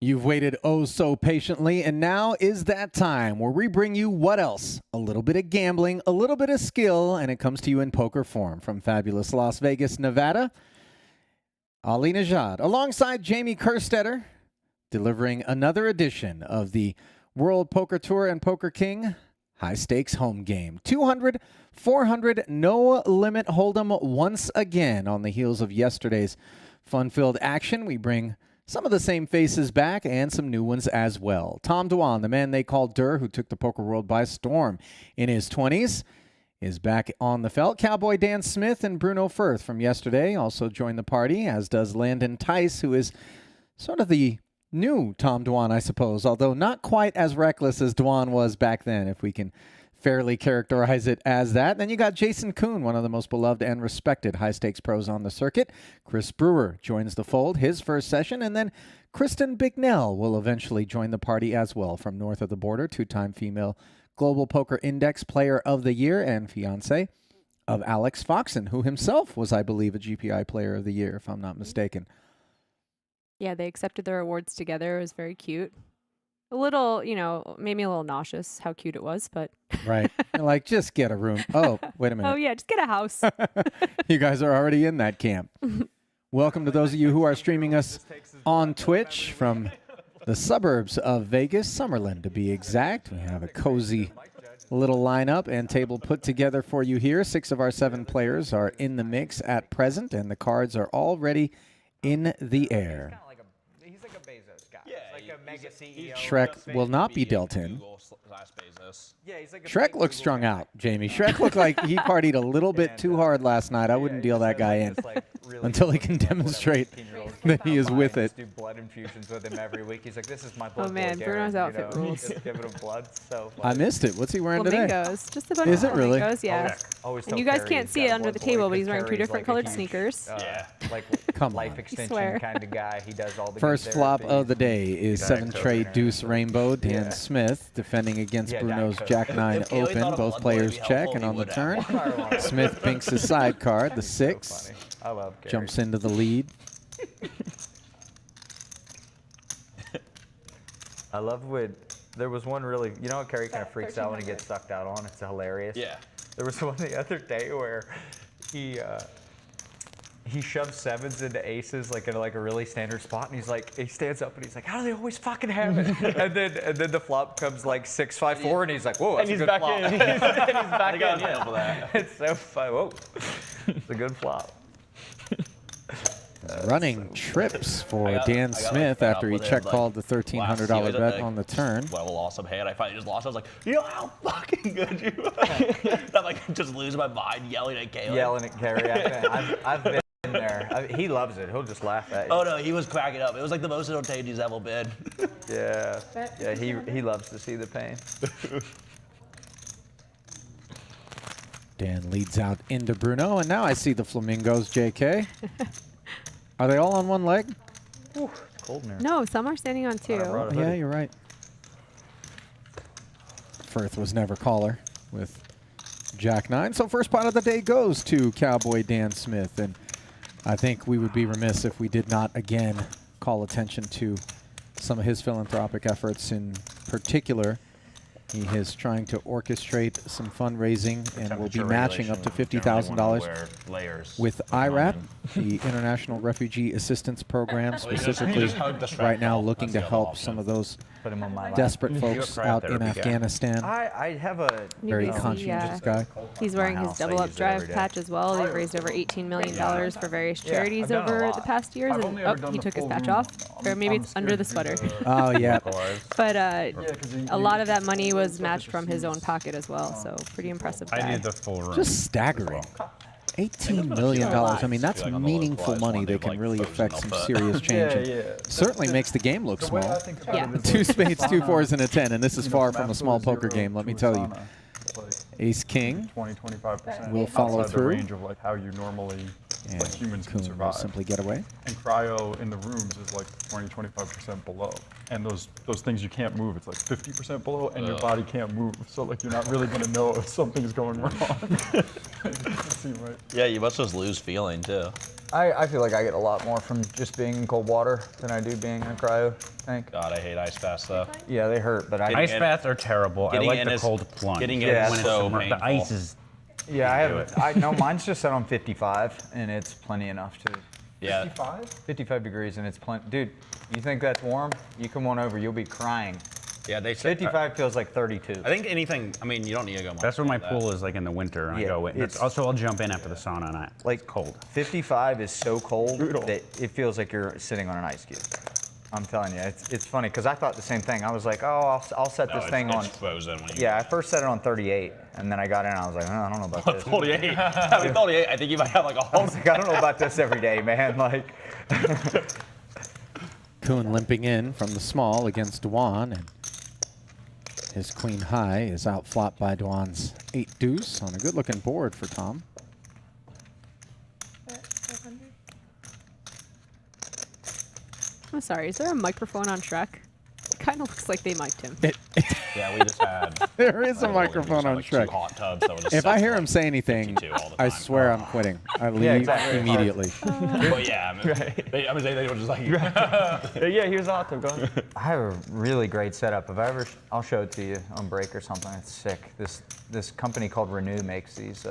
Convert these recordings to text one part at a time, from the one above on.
You've waited oh so patiently, and now is that time where we bring you what else? A little bit of gambling, a little bit of skill, and it comes to you in poker form. From fabulous Las Vegas, Nevada, Ali Nejad, alongside Jamie Kerstetter, delivering another edition of the World Poker Tour and Poker King high-stakes home game. 200, 400, no-limit hold'em once again. On the heels of yesterday's fun-filled action, we bring some of the same faces back and some new ones as well. Tom Dwan, the man they call Durr, who took the poker world by storm in his 20s, is back on the felt. Cowboy Dan Smith and Bruno Firth from yesterday also joined the party, as does Landon Tice, who is sort of the new Tom Dwan, I suppose, although not quite as reckless as Dwan was back then, if we can fairly characterize it as that. Then you got JasonKoon, one of the most beloved and respected high-stakes pros on the circuit. Chris Brewer joins the fold, his first session, and then Kristen Bignell will eventually join the party as well, from north of the border, two-time female Global Poker Index Player of the Year and fiance of Alex Foxen, who himself was, I believe, a GPI Player of the Year, if I'm not mistaken. Yeah, they accepted their awards together. It was very cute. A little, you know, made me a little nauseous how cute it was, but... Right. Like, just get a room. Oh, wait a minute. Oh, yeah, just get a house. You guys are already in that camp. Welcome to those of you who are streaming us on Twitch from the suburbs of Vegas, Summerlin to be exact. We have a cozy little lineup and table put together for you here. 6 of our 7 players are in the mix at present, and the cards are already in the air. Shrek will not be dealt in. Shrek looks strung out, Jamie. Shrek looked like he partied a little bit too hard last night. I wouldn't deal that guy in until he can demonstrate that he is with it. Do blood infusions with him every week. He's like, this is my blood. Oh man, Bruno's outfit rules. Giving him blood. So I missed it. What's he wearing today? Flamingos. Just a bunch Is of it really? flamingos, yeah. And you guys can't see it under the table, but he's wearing 2 different colored sneakers. Like Come life on. extension kind of guy. He does all the First flop of the day is 7-tray deuce rainbow. Dan Smith defending against Bruno's Jack-9 open. Both players check, and on the turn, Smith binks his side card, the 6. Jumps into the lead. I love when there was one really, you know how Kerry kind of freaks out when he gets sucked out on? It's hilarious. Yeah. There was one the other day where he shoved 7s into aces like in like a really standard spot, and he's like, he stands up and he's like, how do they always fucking have it? and then the flop comes like 6-5-4, and he's like, whoa, that's a good flop. And he's back in. It's so fun. Whoa, it's a good flop. Running trips for Dan Smith after he check called the $1,300 bet on the turn. Well, a awesome hand. I finally just lost. I was like, you know how fucking good you are. I'm like just losing my mind, yelling at Caleb. Yelling at Kerry. I've been there. He loves it. He'll just laugh at you. Oh no, he was cracking up. It was like the most entertained he's ever been. Yeah. Yeah, he loves to see the pain. Dan leads out into Bruno, and now I see the flamingos, JK. Are they all on one leg? Ooh, cold in there. No, some are standing on 2. Yeah, you're right. Firth was never caller with Jack-9. So first pot of the day goes to Cowboy Dan Smith. And I think we would be remiss if we did not again call attention to some of his philanthropic efforts. In particular, he is trying to orchestrate some fundraising and will be matching up to $50,000 with IRAP, the International Refugee Assistance Program, specifically right now looking to help some of those desperate folks out in Afghanistan. I have a very conscientious guy. He's wearing his double up drive patch as well. They've raised over $18 million for various charities over the past years. And oh, he took his patch off. Or maybe it's under the sweater. Oh, yeah. But a lot of that money was matched from his own pocket as well. So pretty impressive guy. I need the full room. Just staggering. $18 million. I mean, that's meaningful money that can really affect some serious change. Certainly makes the game look small. Yeah. 2 spades, 2 fours, and a 10, and this is far from a small poker game, let me tell you. Ace-King 20-25% will follow through. The range of like how you normally humans can Koon will survive. simply get away. And cryo in the rooms is like 20-25% below. And those things you can't move. It's like 50% below, and your body can't move. So like you're not really gonna know if something's going wrong. It doesn't seem right. Yeah, you must just lose feeling too. I feel like I get a lot more from just being in cold water than I do being in a cryo tank. God, I hate ice baths though. Yeah, they hurt, but Ice baths are terrible. I like the cold plunge. Getting in Yeah, when it's so so the ice is. Yeah, no, mine's just set on 55, and it's plenty enough to. Yeah. 55? 55 degrees, and it's plenty. Dude, you think that's warm? You come on over, you'll be crying. Yeah, they say 55 feels like 32. I think anything. I mean, you don't need to go much. That's what my that. pool is like in the winter. And I Yeah, go in. it's- Also, I'll jump in after the sauna and it's cold. 55 is so cold that it feels like you're sitting on an ice cube. I'm telling you, it's funny because I thought the same thing. I was like, oh, I'll set this thing on. It's frozen when you. Yeah, I first set it on 38, and then I got in. I was like, oh, I don't know about this. 48. I mean, 48. I think you might have like a I whole. was like, I don't know about this every day, man. Like, Koon limping in from the small against Dwan, and his queen high is outflopped by Dwan's 8 deuce on a good-looking board for Tom. I'm sorry, is there a microphone on Shrek? It kind of looks like they mic'd him. Yeah, we just had. There is a we microphone just had, on like, Shrek. 2 hot tubs that were just If set I to, hear like, him say anything, 52 all the I time. swear I'm quitting. I leave exactly. immediately. But yeah, I mean, they were just like. Yeah, here's the hot tub, go on. I have a really great setup. I'll show it to you on break or something. It's sick. This company called Renew makes these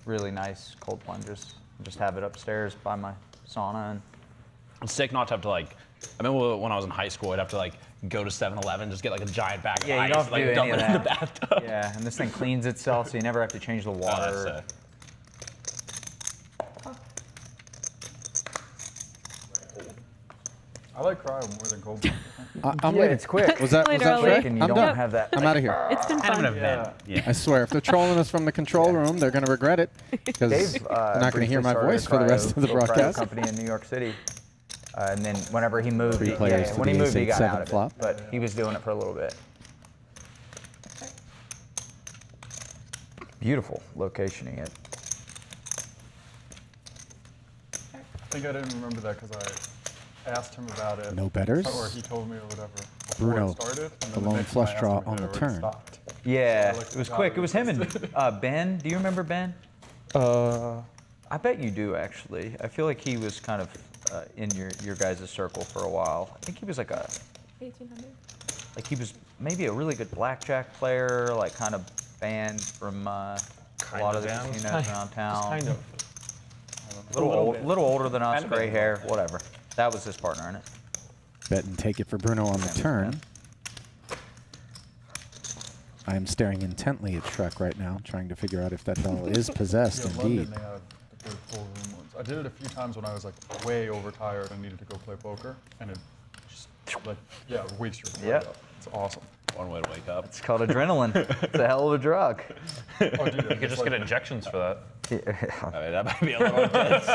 really nice cold plunges. Just have it upstairs by my sauna and. It's sick not to have to like. I remember when I was in high school, I'd have to like go to 7-Eleven, just get like a giant bag of Yeah, ice, you don't have to like do dump any it of in the that. bathtub. Yeah, and this thing cleans itself, so you never have to change the Oh, water. that's sick. I like cryo more than cold plunge. I'm Yeah, leaving. it's quick. Was that Later, Shrek? And you I'm don't done. have that. I'm out of here. It's been Kind of an fun. event. Yeah. I swear, if they're trolling us from the control room, they're going to regret it because Dave, they're not going to hear my briefly voice for started the a rest of the little cryo broadcast. company in New York City, and then whenever he moved, Three players to when he the moved, he got ace-8-7 out of flop. it. But he was doing it for a little bit. Beautiful locationing it. I think I didn't remember that because I asked him about it. No betters. Or he told me or whatever before Bruno, it started. And the then lone next time I flush asked draw him, on it the already turn. stopped. Yeah, So, like, it was the quick. guy It was him and Ben. Do you remember Ben? I bet you do, actually. I feel like he was kind of in your guys' circle for a while. I think he was like a 1800. like he was maybe a really good blackjack player, like kind of banned from a lot of the casinos around town. Kind of. Little older than us, gray hair, whatever. That was his partner in it. Bet and take it for Bruno on the turn. I am staring intently at Shrek right now, trying to figure out if that doll is possessed Yeah, indeed. London, they have the big full room ones. I did it a few times when I was like way overtired and needed to go play poker, and it just like wakes your blood Yep. up. It's awesome. One way to wake up. It's called adrenaline. It's a hell of a drug. Oh, dude, You could just get injections for that. I mean, that might be a little intense.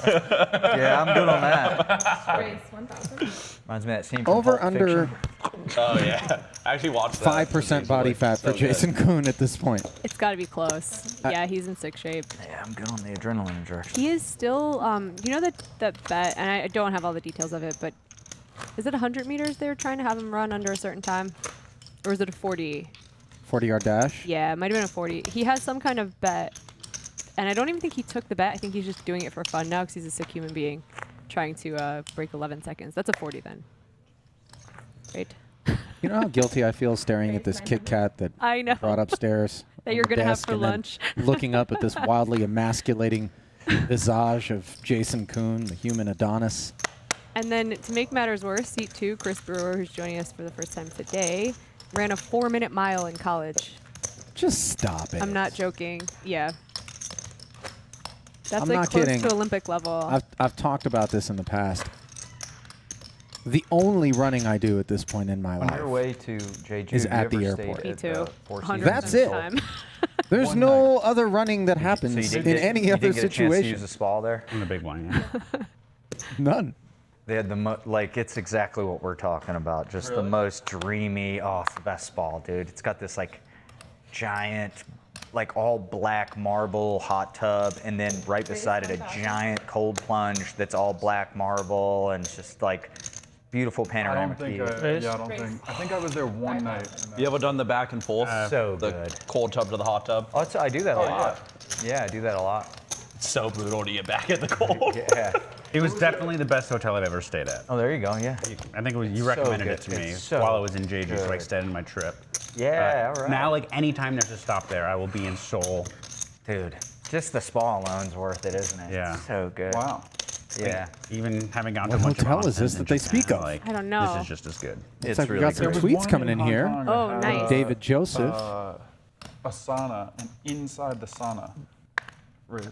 Yeah, I'm good on that. Raise 1,000. Reminds me of that scene from Over Pulp under Fiction. Oh yeah, I actually watched that. 5% body fat for Jason Koon at this point. It's got to be close. Yeah, he's in sick shape. Yeah, I'm good on the adrenaline injection. He is still, you know that bet, and I don't have all the details of it, but is it 100 meters they were trying to have him run under a certain time? Or is it a 40? 40-yard dash. Yeah, it might have been a 40. He has some kind of bet, and I don't even think he took the bet. I think he's just doing it for fun now because he's a sick human being trying to break 11 seconds. That's a 40 then. Right? You know how guilty I feel staring at this Kit Kat that I know. brought upstairs That on you're the gonna have desk for and then lunch. looking up at this wildly emasculating visage of Jason Koon, the human Adonis. And then to make matters worse, seat 2, Chris Brewer, who's joining us for the first time today, ran a 4-minute mile in college. Just stop it. I'm not joking. Yeah. That's I'm like not close kidding. to Olympic level. I've talked about this in the past. The only running I do at this point in my On your life. way to JJ, Is have you at the ever airport. stayed Me at too. the Four 100% Seasons That's in it. of the Seoul? time. There's One no night. other running that happens So you in didn't any you other didn't get a chance to situation. use the spa there? I'm the big one, yeah. None. They had the like it's exactly what we're talking about. Just the most dreamy. Oh, it's the best spa, dude. It's got this like giant, like all black marble hot tub, and then right beside it a giant cold plunge that's all black marble, and it's just like beautiful I panoramic don't think view. I think I was there one night. And You ever done the back and forth? So the good. cold tub to the hot tub? I do that a lot. Yeah, I do that a lot. So brutal to get back at the cold. Yeah. It was definitely the best hotel I've ever stayed at. Oh, there you go. Yeah. I think it was, you recommended it good. to me It's so while I was in Jeju, so I good. extended my trip. Yeah. All right. Now, like anytime there's a stop there, I will be in Seoul. Dude, just the spa alone's worth it, isn't it? Yeah. It's so good. Wow. Yeah. Even having gone What to a bunch of hotel is onsens this in that they Japan, speak of? like, I don't know. This is just as good. Looks like we got some tweets coming in here. Oh, nice. David Joseph A sauna, and inside the sauna.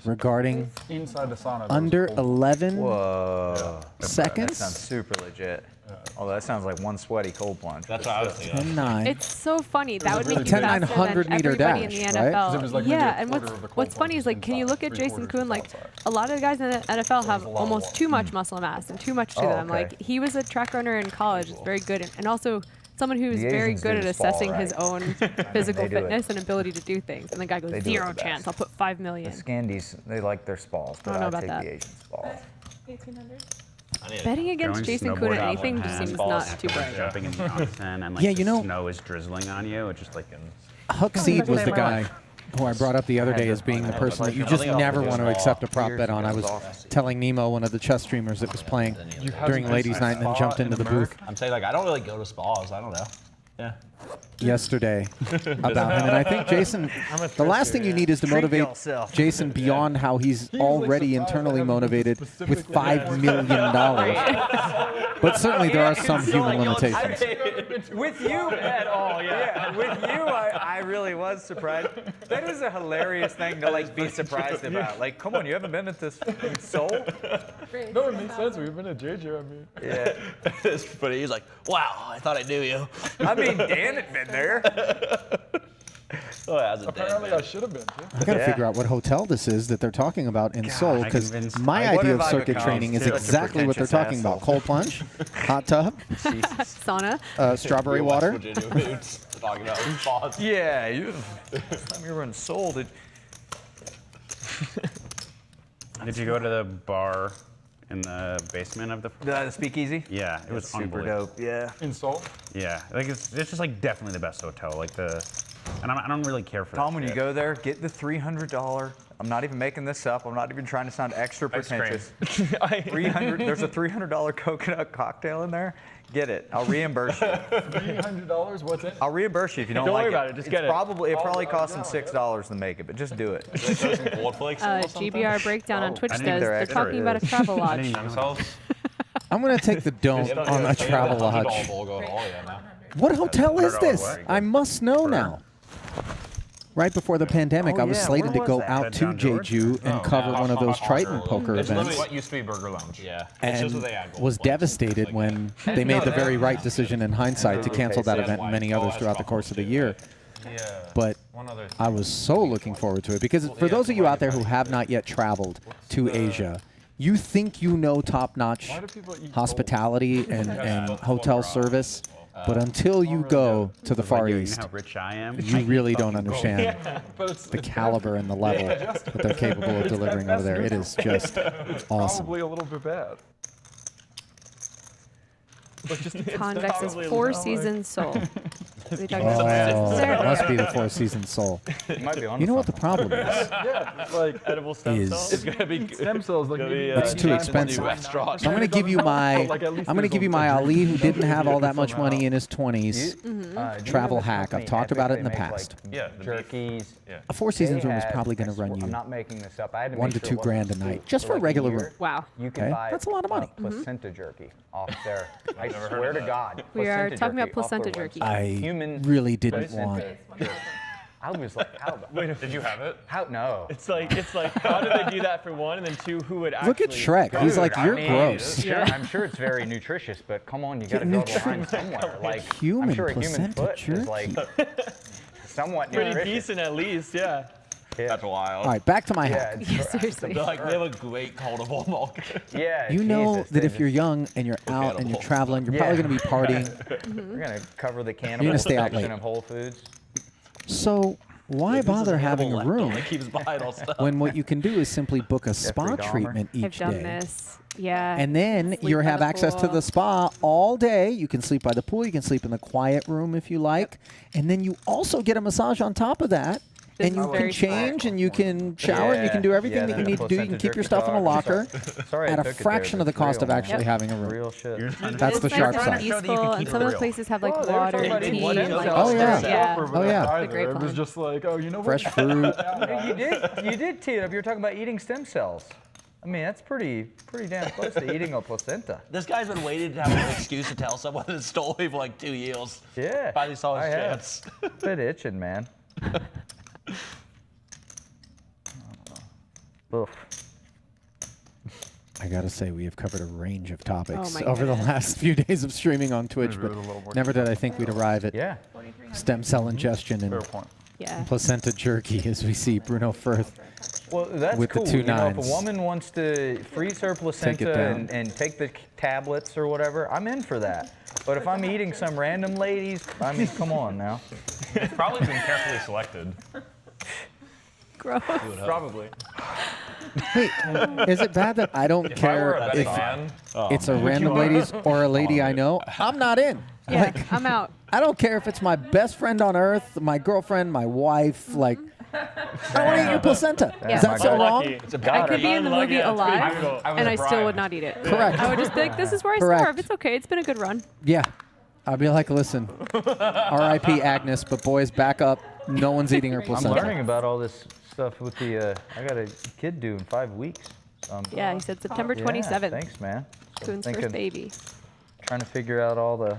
regarding Inside the sauna. under 11 Whoa. That seconds. sounds super legit. Although that sounds like one sweaty cold plunge. That's what I was thinking. 10-9. It's so funny. That would make you 10 faster 900 than meter everybody in dash, the right? NFL. 'Cause it was like maybe Yeah, a and quarter of the cold what's funny is like, can you look at inside, Jason 3/4 Koon? Like, outside. a lot of the guys in the NFL have a lot of almost work. too much muscle mass and too much to Oh, them. okay. Like, he was a track runner in college. It's very good, and also someone who's The very Asians good do at fall, assessing his right? own physical They do it. fitness and ability to do things. And the guy goes, They do it zero the chance. best. I'll put 5 The million. Scandies, they like their spas, but don't know I about take that. the Asian spas. Betting against Going Jason Koon snowboarding at anything in just Japan, seems balls not too bright. Jumping in the onsen and like Yeah, you the know- snow is drizzling on you. It's just like Huck Seed was the guy who I brought up the other day as being the person that you just never want to accept a prop bet on. I was telling Nemo, one of the chess streamers that was playing during ladies' night, and then jumped into the booth I'm saying, like, I don't really go to spas. I don't know. Yeah. yesterday about him. And I think Jason, the last thing you need is to motivate yourself. Jason beyond how he's already surprised internally I haven't motivated with specifically $5 million. But certainly there are some human limitations. With you at all, yeah. With you, I really was surprised. That is a hilarious thing to like be surprised about. Like, come on, you haven't been at this in Seoul? No, it makes sense. We've been at JJ. I mean, Yeah. It's funny. He's like, wow, I thought I knew you. I mean, Dan had been there. Oh, how's it apparently I should have been too. I got to Yeah. figure out what hotel this is that they're talking about in Seoul, I because convinced- my What idea have of I circuit become? training is Such a exactly what they're pretentious talking about. asshole. Cold plunge, hot tub, Sauna. strawberry water. Virginia foods. Talking about spas. Yeah, you. Last time you were in Seoul, Did you go to the bar in the basement of the speakeasy? Yeah, it was Super unbelievable. dope. Yeah. In Seoul? Yeah, like it's just like definitely the best hotel. Like and I don't really care for Tom, that when you shit. go there, get the $300. I'm not even making this up. I'm not even trying to sound extra Ice cream. pretentious. 300. There's a $300 coconut cocktail in there. Get it. I'll reimburse you. $300? What's it? I'll reimburse you if you don't Don't like worry it. about it, just It's get it. It probably costs them $6 to make it, but just do it. Some gold flakes in or something? GBR Breakdown on Twitch I says think they're extra. talking about a travel I lodge. didn't even know. Themselves. I'm going to take the don't on a travel lodge. What hotel is this? $100 I must know now. Right before the pandemic, Oh, I was yeah, slated where to go was that? out That to John George? Jeju and cover one of those Triton poker It's literally events. what used to be Burger Lounge. Yeah. It's And just what they add gold was flakes. devastated when they made the very right decision in hindsight to cancel that event and many others throughout the course of the year. Yeah. But One other. I was so looking forward to it because for those of you out there who have not yet traveled to Asia, you think you know top-notch Why do people eat hospitality and hotel service, but until you go to the Far You know East, how rich I am. you really don't understand But it's the caliber and the level that they're capable of delivering over there. It is just awesome. probably a little bit bad. But just Convex is Four Seasons Seoul. Are they talking Oh, about it must be the Four Seasons Soul. You might be on You know what the problem is? yeah, like Edible stem Is- cells. It's gonna be stem cells. Like maybe It's too expensive. restaurant. So I'm going to give you my Like, at least I'm going to there's give you a my drink Ali, who you didn't don't have need all to that much somehow. money in his 20s. Travel hack. I've talked about it in the past. Yeah, the beef. Jerkies. Yeah. A Four Seasons room is probably going to run I'm you not making this up. I had to $1 make to sure $2 it grand a wasn't night food just for a like regular year. room. Wow. You can Okay, buy that's a lot of money. placenta jerky off there. I swear to God. We are placenta talking about jerky off their placenta website. jerky. I Human really didn't placenta want. jerky. I was like, how? Did you have it? How? No. It's like how do they do that for one, and then two, who would actually? Look at Shrek. He's like, I you're mean, gross. Sure, I'm sure it's very nutritious, but come on, you got to draw the line somewhere. Like, Human I'm sure a human placenta foot is jerky. like somewhat Pretty nutritious. decent at least, yeah. Yeah. That's wild. All right, back to my Yeah, hack. it's- Seriously. They're like, they have a great coldable milk. yeah. You know Jesus, that they if you're young and you're out and you're edible. traveling, you're probably Yeah. going to be partying. we're gonna cover the cannibal gonna stay out section late. of Whole Foods. So why bother having a room It keeps buying all stuff. when what you can do is simply book a spa Dahmer. treatment I've each done day? this. Yeah. And then Sleep you by have the access to pool. the spa all day. You can sleep by the pool. You can sleep in the quiet room if you like. And then you also get a massage on top of that. This And is you very can change, and you can shower, and you can do everything that you need to do. You can keep your stuff in a locker Sorry, I at a took it there. fraction of the That's cost of real, actually Yep. having a room. Real shit. That's the It's sharp nice and side. peaceful, and some of the places have like Oh, they were water talking about and eating tea. stem and, like, cells. Oh, yeah. Yeah. Or Oh, yeah. either. The grape It was line. just like, oh, you know what? Fresh fruit. You did tee it up. You were talking about eating stem cells. I mean, that's pretty damn close to eating a placenta. This guy's been waiting to have an excuse to tell someone that stole me for like 2 years. Yeah. Finally saw his I have. chance. Been itching, man. Oof. I gotta say, we have covered a range of topics my over the goodness. last few days of streaming on Twitch, Maybe but with a little more never did I think we'd arrive at Yeah. stem cell ingestion Fair and point. Yeah. placenta jerky as we see Bruno Firth. Well, that's With the cool. two You know, if nines. a woman wants to freeze her placenta down. and take the tablets or whatever, I'm in for that. But if I'm eating some random ladies, I mean, come on now. It's probably been carefully selected. Gross. Probably. Wait, is it bad that I don't If I were care a betting if man, it's a random ladies or a lady I know? I'm not in. Yeah, Like, I'm out. I don't care if it's my best friend on earth, my girlfriend, my wife. Like, I don't want to eat your placenta. Yeah. Is that so wrong? Lucky. I could be in the movie alive, I was and I still bribed. would not eat it. Correct. I would just be like, this is where I Correct. starve. It's okay. It's been a good run. Yeah. I'd be like, listen, R.I.P. Agnes, but boys, back up. No one's eating her I'm placenta. learning about all this stuff with the. I got a kid due in 5 weeks. Yeah, he said September Yeah, 27th. thanks, man. So Koon's first baby. Trying to figure out all the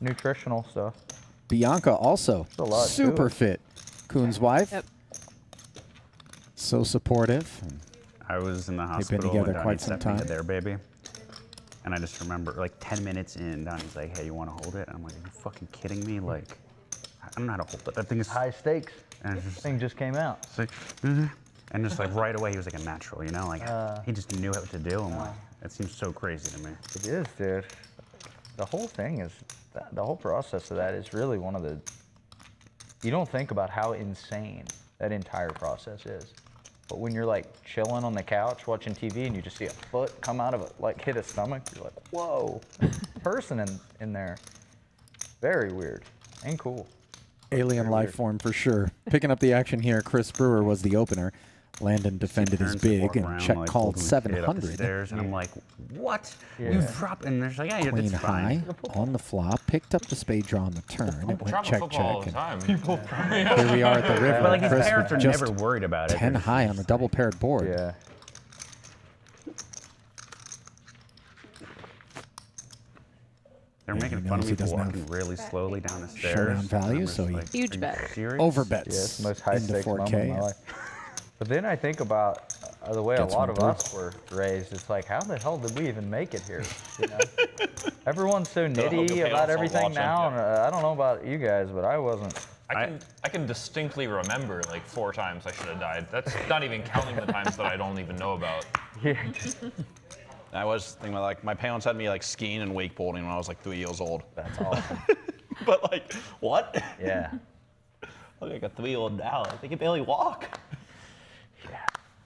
nutritional stuff. Bianca also a lot to super it. fit. Koon's wife. Yep. So supportive. I was in the been hospital together when quite Donnie some stepped me time. to their baby. And I just remember, like 10 minutes in, Donnie's like, hey, you want to hold it? And I'm like, are you fucking kidding me? Like, I don't know how to hold it. That thing is High stakes. And it's just Thing just came out. It's like, and just like right away, he was like a natural, you know? Like, he just knew what to do. I'm like, that seems so crazy to me. It is, dude. The whole thing is, the whole process of that is really one of the, you don't think about how insane that entire process is. But when you're like chilling on the couch watching TV and you just see a foot come out of it, like hit a stomach, you're like, whoa, person in there. Very weird and cool. Alien life form for sure. Picking up the action here, Chris Brewer was the opener. Landon defended his Turns to big walk and around, check like, called holding the kid up the 700. stairs, and I'm like, what? Yeah. You dropped, and they're just like, yeah, Queen it's high fine. on the flop, picked up the spade draw on the turn. It went travel check, football all check. the And time. here we are at the river. But like his Chris parents are with just never worried about it. 10 They're high just on the double paired board. Yeah. They're Yeah, making he fun knows of he me for doesn't walking have really slowly down the stairs. showdown and value, I'm just so he- like, Huge are you bet. serious? Overbets Yeah, it's the most high into stakes moment 4K. in my life. But then I think about the way Gets a lot one of board. us were raised. It's like, how the hell did we even make it here? You know? Everyone's so hope the nitty payoff's about all everything watching, now. yeah. And, I don't know about you guys, but I wasn't. I can distinctly remember like 4 times I should have died. That's not even counting the times that I don't even know about. Yeah. I was thinking about like my parents had me like skiing and wakeboarding when I was like 3 years old. That's awesome. But like, what? Yeah. Look like a 3-year-old now. They can barely walk.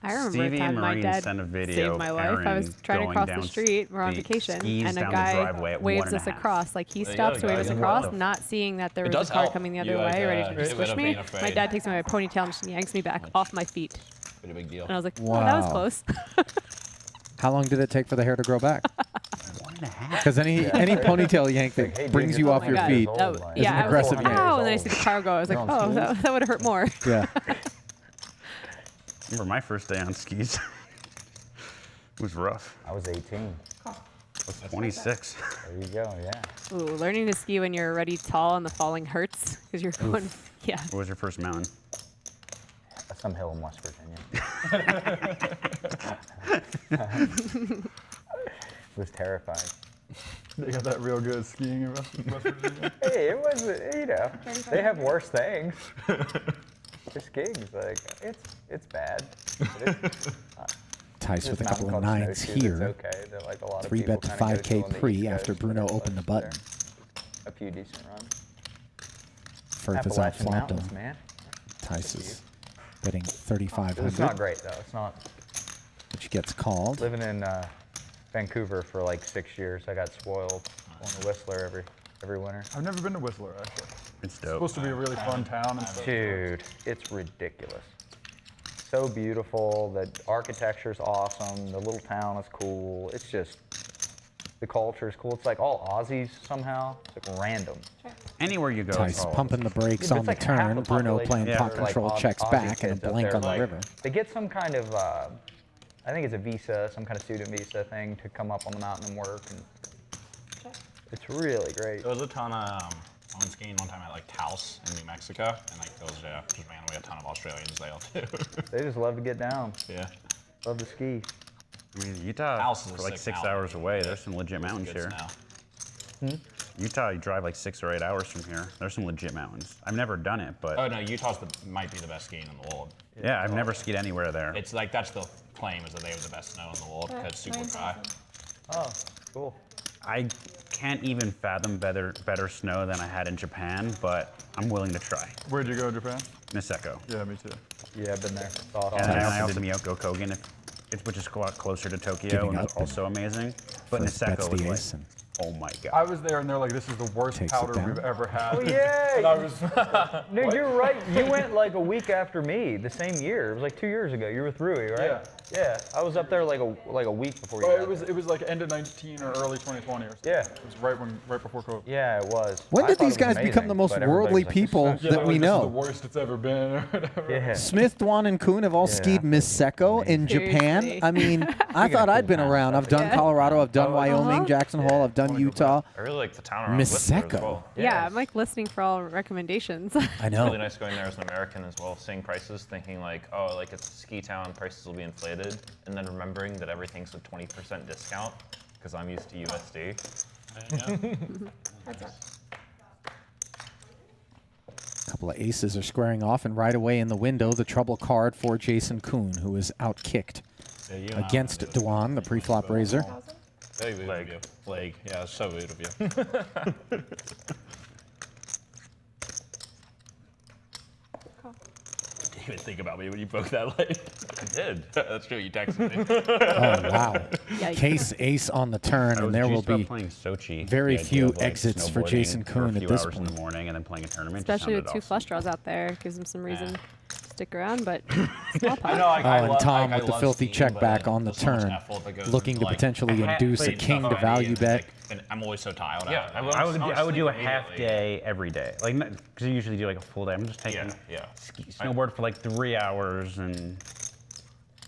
I remember Stevie a time and my Maureen dad sent a video saved of my life. I was Aaron trying to going cross down the street. We're on the vacation, skis and a down the guy driveway at waves 1.5. us across. Like he There you stops, go, waves us guys. across, not seeing that there It was a does car help. coming the other You way, would, ready to you just would squish have me. been My afraid. dad takes me by my ponytail and just yanks me back off my feet. Pretty big deal. And I was like, oh, that was Wow. close. How long did it take for the hair to grow back? 1.5. Because any ponytail yank that Hey, dude, brings you're you off talking your God. feet. old, That, like, It's yeah, an I was aggressive like, yank. ow, and then I see the car go. I was like, You're on oh, skis? that would have hurt more. Yeah. Remember my first day on skis? It was rough. I was 18. I was 26. There you go. Yeah. Ooh, learning to ski when you're already tall and the falling hurts because you're going, yeah. What was your first mountain? Some hill in West Virginia. Was terrifying. They got that real good skiing in West Virginia. Hey, it wasn't, you know, they have worse things. This skiing's like, it's bad. But Tice with a mountain couple of club nines snowshoes, here. It's okay. They're like a lot of 3 people bet to kinda go 5K on the pre East after Coast, Bruno but opened the there's button. A few decent runs. Firth is out Appalachian flopped Mountains, him. man. Tice is betting It's 3,500, not great though. It's not. which gets called. Living in Vancouver for like 6 years, I got spoiled on the Whistler every winter. I've never been to Whistler, actually. It's dope. Supposed to be a really fun town and stuff. Dude, it's ridiculous. So beautiful. The architecture's awesome. The little town is cool. It's just, the culture is cool. It's like all Aussies somehow. It's like random. Anywhere you go, Tice it's all pumping the brakes Yeah, but on it's the like half turn. the Bruno population playing are pot like control, Aussie checks back, and kids a up blink there. on the Like, river. They get some kind of, I think it's a visa, some kind of student visa thing to come up on the mountain and work. And it's really great. There was a ton of on skiing one time at like Taos in New Mexico, and like those just randomly a ton of Australians there too. They just love to get down. Yeah. Love to ski. I mean, Utah, House is a for like sick 6 mountain. hours away. There's some legit mountains Good here. snow. Utah, you drive like 6 or 8 hours from here. There's some legit mountains. I've never done it, but Oh no, Utah's might be the best skiing in the world. yeah, I've never skied anywhere there. It's like that's the claim is that they have the best snow in the world because it's super dry. Oh, cool. I can't even fathom better snow than I had in Japan, but I'm willing to try. Where'd you go in Japan? Niseko. Yeah, me too. Yeah, I've been there. Saw it all. And then I Nice. also did Miyako Kogen, which is a lot closer to Tokyo, Giving and up that's also amazing. But First bet's Niseko was the like, ace, and oh my god. I was there and they're like, this is the worst Takes it powder down. we've ever had. Oh, yeah. And I was, Dude, you're right. You went like a week after me, the same year. It was like 2 years ago. You were with Rui, right? Yeah. Yeah. I was up there like a week before you. well, got it was like end of 19 or early 2020 or something. Yeah. It was right before COVID. Yeah, it was. When I did thought these it was guys become amazing, the most but everybody worldly was like, this people sucks. Yeah, that they're we like, this is know? the worst it's ever been or whatever. Yeah. Smith, Dwan, and Koon have all skied Niseko in Japan. Seriously. I mean, I thought I'd been around. I've done Yeah. Colorado, I've done Wyoming, Uh-huh. Jackson Hole, I've done Utah. I really like the town around Whistler as Niseko. well. Yeah, I'm like listening for all recommendations. I It's know. really nice going there as an American as well, seeing prices, thinking like, oh, like it's a ski town, prices will be inflated, and then remembering that everything's a 20% discount because I'm used to USD. A couple of aces are squaring off, and right away in the window, the trouble card for JasonKoon, who is outkicked against Dwan, the pre-flop raiser. Very weird of you. Leg. Yeah, it's so weird of you. Didn't even think about me when you broke that leg. I did. That's true. You texted me. Oh, wow. Yikes. Case ace on the turn, I was and there will just about be playing Sochi. very The idea few of, like, exits for snowboarding Jason for Koon a at few this hours in point. the morning and then playing a tournament. just Especially with sounded two awesome. flush draws out there, gives him some reason to stick around. But small pot. I know. Like, Oh, I and love, Tom like, with I the love filthy skiing, check but back on the there's so much turn, effort that goes looking into, to like, potentially I had induce a played king stuff to already, value and, bet. like, and I'm always so tired. Yeah, out. I will- I would do a sleep half immediately. day every day, like because you usually do like a full day. I'm just taking Yeah. snowboard for like 3 hours, and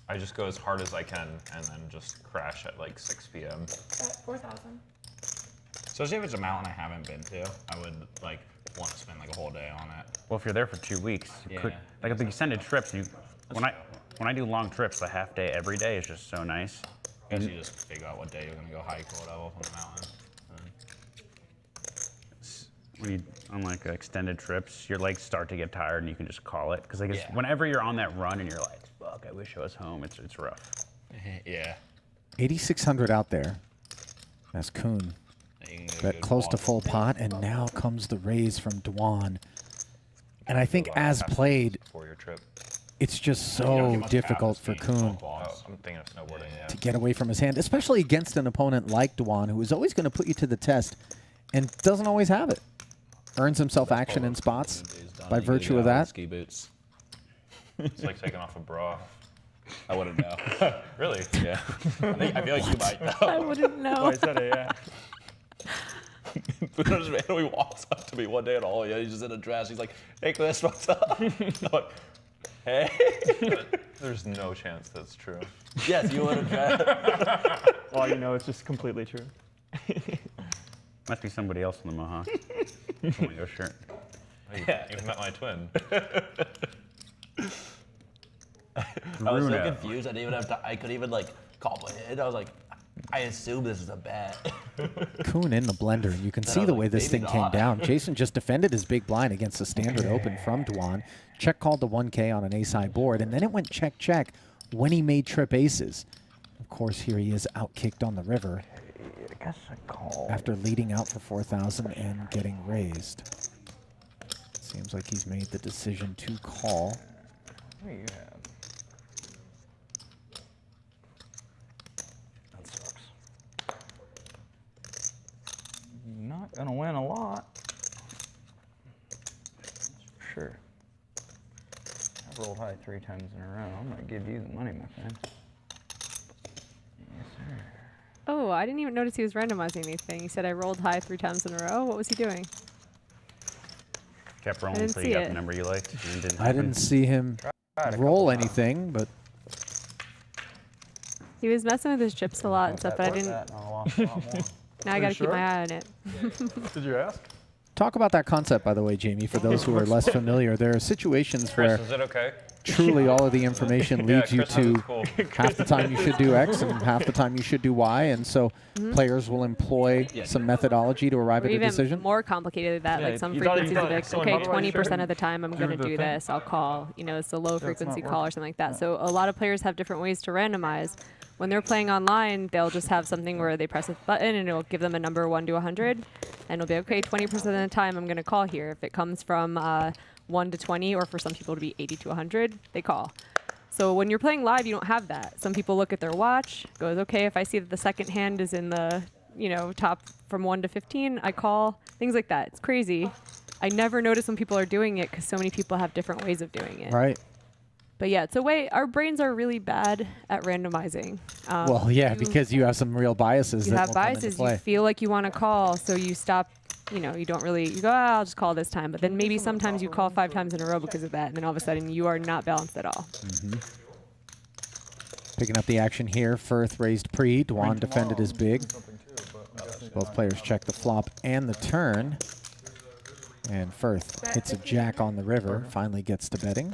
I just go as hard as I can and then just crash at like 6 p.m. 4,000. Especially if it's a mountain I haven't been to, I would like want to spend like a whole day on it. well, if you're there for 2 weeks, you could, like at the extended trips, when I do long trips, the half day every day is just so nice. I guess you just figure out what day you're gonna go hike or whatever on the mountain. When you on like extended trips, your legs start to get tired, and you can just call it because like Yeah. whenever you're on that run and you're like, fuck, I wish I was home. It's rough. Yeah. 8,600 out there. That's Koon. You can get a Bet good close to walk. full pot, and now comes the raise from Dwan. And I think About as half played, for your trip. it's just You don't so get much difficult for practice skiing, Koon Oh, I'm thinking of snowboarding. Yeah. to get away from his hand, especially against an opponent like Dwan, who is always going to put you to the test and doesn't always have it. Earns himself action in spots by virtue of that. Ski boots. It's like taking off a bra. I wouldn't know. Really? Yeah. I feel like you might know. I wouldn't know. I said it, yeah. But just randomly walks up to me one day at all. Yeah, he's just in a dress. He's like, "Hey, Chris, what's up?" I'm like, "Hey." There's no chance that's true. Yes, you in a dress. Well, you know, it's just completely true. Must be somebody else in the Mohawk. Oh my gosh, shirt. Oh, you've met my twin. I was so Bruno. confused. I didn't even have to. I couldn't even like comprehend. I was like, I assume this is a bet. Koon in the blender, and you can see was the like, way this maybe thing came not. down. Jason just defended his big blind against the standard open from Dwan. Check called the 1K on an ace-high board, and then it went check when he made trip aces. Of course, here he is outkicked on the river I guess I call. after leading out for 4,000 and getting raised. Seems like he's made the decision to call. What do you have? That sucks. Not gonna win a lot. high 3 times in a row. I'm gonna give you the money, my friend. Yes, sir. Oh, I didn't even notice he was randomizing anything. He said I rolled high 3 times in a row. What was he doing? Kept rolling didn't until see you got it. the number you liked. And it didn't I happen. didn't see him Tried a roll couple times. anything, but He was messing with his chips a lot and stuff, but I didn't. That, and I lost a lot more. Now I got to keep sure? my eye on it. Did you ask? talk about that concept, by the way, Jamie, for those who are less familiar. There are situations where Chris, is it okay? truly all of the information leads you Chris says to it's cool. half the time you should do X and half the time you should do Y, and so players will employ some methodology to arrive Or at a even decision. more complicated than that, Yeah, like some you thought- you frequencies will thought be like, someone okay, bought it, 20% sure. of the time I'm going to the do thing. this, I'll call. You know, it's a low frequency not call or work. something like that. So a lot of players have different ways to randomize. When they're playing online, they'll just have something where they press a button and it'll give them a number 1 to 100, and it'll be okay. 20% of the time I'm going to call here. If it comes from 1 to 20, or for some people to be 80 to 100, they call. So when you're playing live, you don't have that. Some people look at their watch, goes, okay, if I see that the second hand is in the, you know, top from 1 to 15, I call. Things like that. It's crazy. I never notice when people are doing it because so many people have different ways of doing it. Right. But yeah, it's a way. Our brains are really bad at randomizing. Well, yeah, because you have some real biases. you that have will come into biases. play. You feel like you want to call, so you stop. You know, you don't really. You go, I'll just call this time. But then maybe sometimes you call 5 times in a row because of that, and then all of a sudden you are not balanced at all. Picking up the action here. Firth raised pre. Dwan defended his big. Something too, but I'm guessing Both players check the flop and the turn. And Firth hits a jack on the river. Finally gets to betting.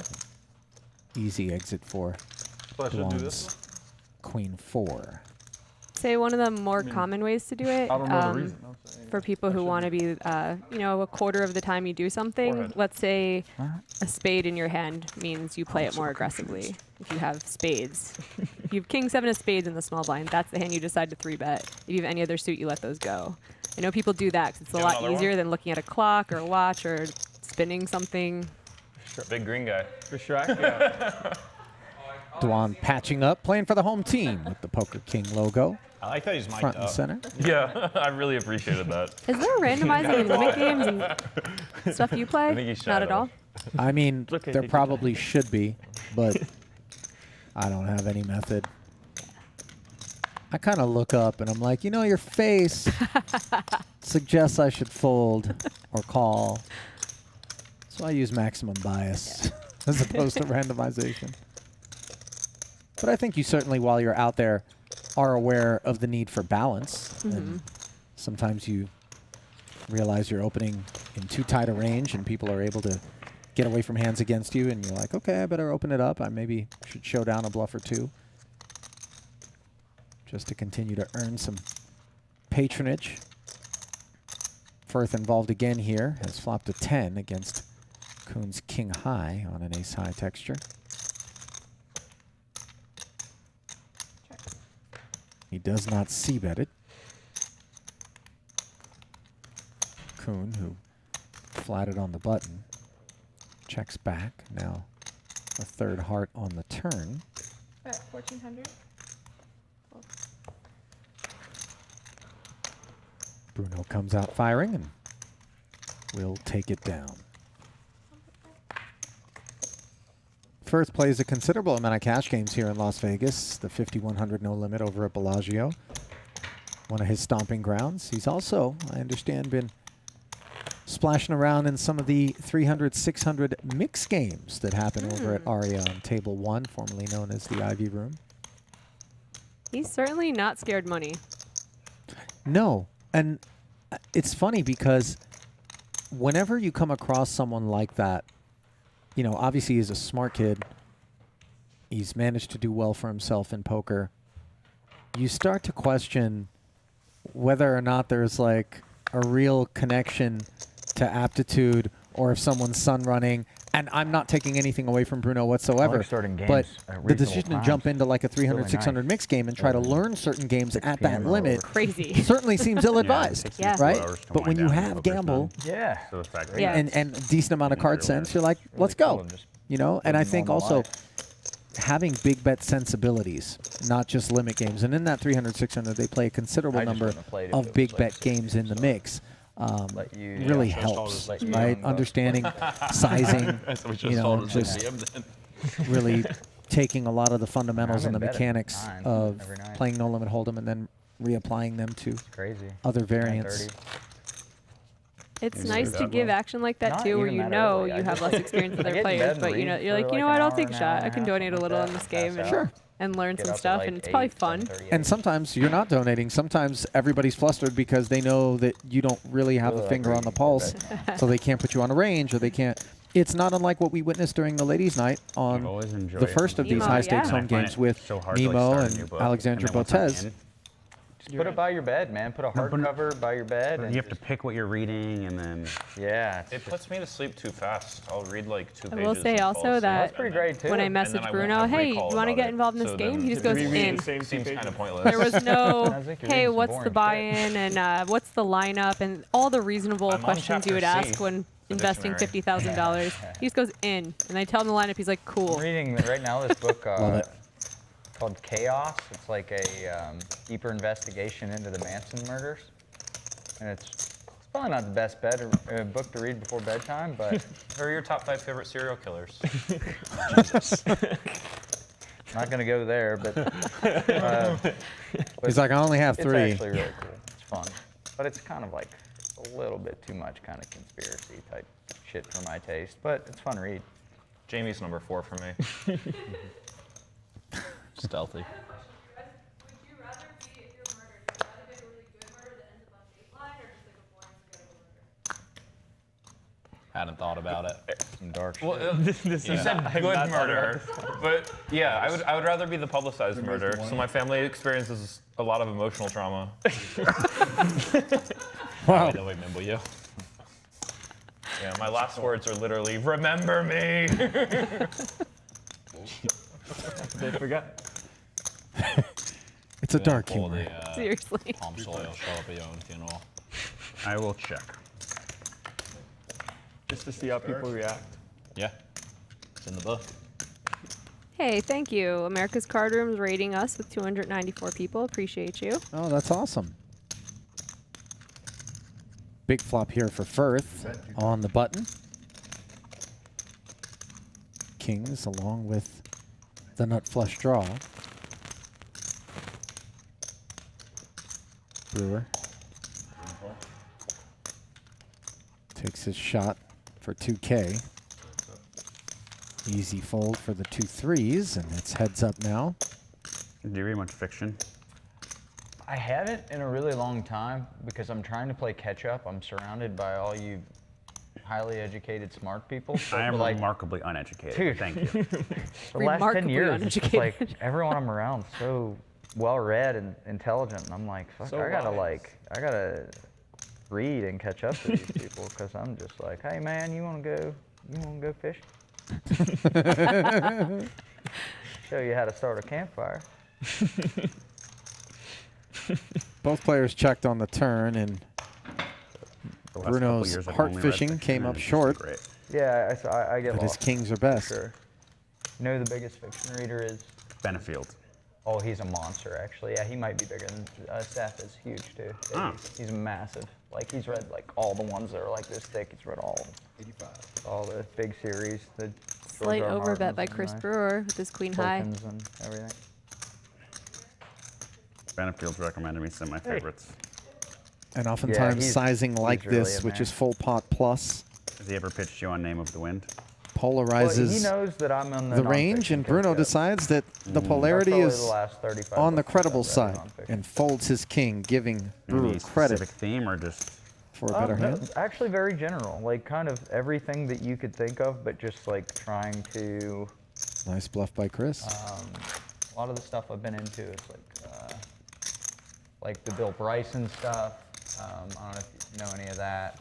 Easy exit for so I should do this. Dwan's Queen 4. Say one of the more common ways to do it. I don't know the reason. I'm saying. For people who want to be, you know, a quarter of the time you do something. Forehead. Let's say a spade in your hand means you play it more aggressively. If you have spades, if you have king 7 of spades in the small blind, that's the hand you decide to 3-bet. If you have any other suit, you let those go. I know people do that 'cause it's a Do lot another easier one? than looking at a clock or a watch or spinning something. Big green guy. For Shrek, yeah. Dwan patching up, playing for the home team with the Poker King logo I like that he's mic'd front and up. center. Yeah, I really appreciated that. Is there randomizing in limit games and stuff you play? I think he's Not at shadow. all. I mean, okay, there take your probably should be, but I don't have any method. I kind of look up and I'm like, you know, your face suggests I should fold or call. So I use maximum bias as opposed to randomization. But I think you certainly, while you're out there, are aware of the need for balance. And sometimes you realize you're opening in too tight a range and people are able to get away from hands against you, and you're like, okay, I better open it up. I maybe should show down a bluff or two just to continue to earn some patronage. Firth involved again here, has flopped a 10 against Koon's king high on an ace high texture. He does not c-bet it. Koon, who flatted on the button, checks back. Now a third heart on the turn. At 1400. Bruno comes out firing and will take it down. Firth plays a considerable amount of cash games here in Las Vegas. The 5,100 no limit over at Bellagio, one of his stomping grounds. He's also, I understand, been splashing around in some of the 300, 600 mix games that happen over at Aria on Table 1, formerly known as the Ivy Room. He's certainly not scared money. No, and it's funny because whenever you come across someone like that, you know, obviously he's a smart kid. He's managed to do well for himself in poker. You start to question whether or not there's like a real connection to aptitude, or if someone's sun running. And I'm not taking anything away from Bruno whatsoever. like starting games But at the reasonable decision to jump times. into like a 300, Really 600 nice. mix game and try to learn certain games 6 at that p.m. or limit Crazy. certainly seems ill-advised, takes me Yeah. 2 right? hours to But when wind you down have poker's gamble done. Yeah. So the fact that Yeah. and a decent amount of card sense, you're like, let's cool go. and just You know, and I living think normal also life. having big bet sensibilities, not just limit games. And in that 300, 600, they play a considerable I just number wouldn't have played if it of was big like bet 6 games in the so mix. let you- Really Yeah, helps, let you right? young, Understanding sizing, So we you know, sold it just to him then. really taking a lot of the fundamentals I'm and the in bed at mechanics 9 of every night. playing No Limit Hold'em and then reapplying them to Crazy. other variants. 9:30. It's You nice do to that give well. action like that Not too, where even you that know early. I you have just- less experience with I other get in players, bed but and you know, read you're for like, you know like what, an I'll hour, take a an shot. hour I and can a half, donate a something little like in that, this game pass and, out. and learn Get some up at stuff, like and it's probably 8, fun. 7:30, And 8. sometimes you're not donating. Sometimes everybody's flustered because they know that you don't really have Really a like finger on the reading for pulse, bed. so they can't put you on a range or they can't. It's not unlike what we witnessed during the ladies' night I've on always enjoyed the first of these Nemo, high-stakes yeah. home games with so hard to, like, Nemo start a and new book, Alexandra and then once I'm Botez. in, Just put it by your bed, man. Put a No, but- hardcover by your bed. And you have to just- pick what you're reading, and then Yeah. It puts me to sleep too fast. I'll read like 2 I pages. will say and fall also asleep, that That's pretty great too. when I and then messaged I won't Bruno, have hey, you recall want to about get it. involved in this So game? then He just to goes reread in. the same two Seems pages. kind of pointless. There was no, Sounds like you're hey, reading some what's the boring buy-in and what's the lineup and all the reasonable I'm on questions you would chapter ask C, when the investing dictionary. $50,000. He just goes in, and I tell him the lineup. He's like, cool. I'm reading right now this book Love it. called Chaos. It's like a deeper investigation into the Manson murders, and it's probably not the best book to read before bedtime, but Who are your top 5 favorite serial killers? not gonna go there. But He's like, I only have it's 3. actually really cool. It's fun, but it's kind of like a little bit too much kind of conspiracy type shit for my taste. But it's fun to read. Jamie's number 4 for me. Stealthy. Would you rather be, if you're murdered, would you rather get a really good murder that ends up on Dateline, or just like a boring, forgettable murder? Hadn't thought about it. Some dark shit. Well, This you is said not- good I'm not murder, but yeah, I would rather be the publicized murder. So my family experiences a lot of emotional trauma. Wow. Don't remember you. Yeah, my last words are literally, remember me. They forgot. It's a dark Pull humor. the, Seriously. Tom Sawyer show up at your own funeral. I will check. Just to see how people react. Yeah. It's in the book. Hey, thank you. America's Card Room's rating us with 294 people. Appreciate you. Oh, that's awesome. Big flop here for Firth on the button. Kings along with the nut flush draw. Brewer takes his shot for 2K. Easy fold for the 2 3s, and it's heads up now. Do you read much fiction? I haven't in a really long time because I'm trying to play catch up. I'm surrounded by all you highly educated, smart people. So I am for like remarkably uneducated. Dude. Thank you. the last 10 remarkably years, it's just like uneducated. everyone I'm around so well read and intelligent, and I'm like, fuck, So I gotta wise. I gotta read and catch up to these people because I'm just like, hey man, you wanna go fishing? Show you how to start a campfire. Both players checked on the turn, and The last couple Bruno's years I've heart only read fishing fiction, came and up it's just short. Great. Yeah, I get but his lost. kings are for best. Sure. You know who the biggest fiction reader is? Benefield. Oh, he's a monster, actually. Yeah, he might be bigger than Seth is huge, too. Yeah, Ah. he's massive. Like, he's read, like, all the ones that are, like, this thick. He's read all of them. 85. All the big series. The Slight George R. overbet Martins by and Chris the Brewer with his queen high. Tolkiens and everything. Benefield's recommended me some of my favorites. And oftentimes sizing like really this, a which man. is full pot plus, Has he ever pitched you on Name of the Wind? Well, he polarizes knows that I'm on the range, and Bruno decides that the polarity Probably is the last 35 on the books I've credible read side nonfiction. and folds his king, giving Brewer Any credit specific theme or just for a better No, hand. actually very general. Like, kind of everything that you could think of, but just, like, trying to... Nice bluff by Chris. A lot of the stuff I've been into is like the Bill Bryson stuff. I don't know if you know any of that.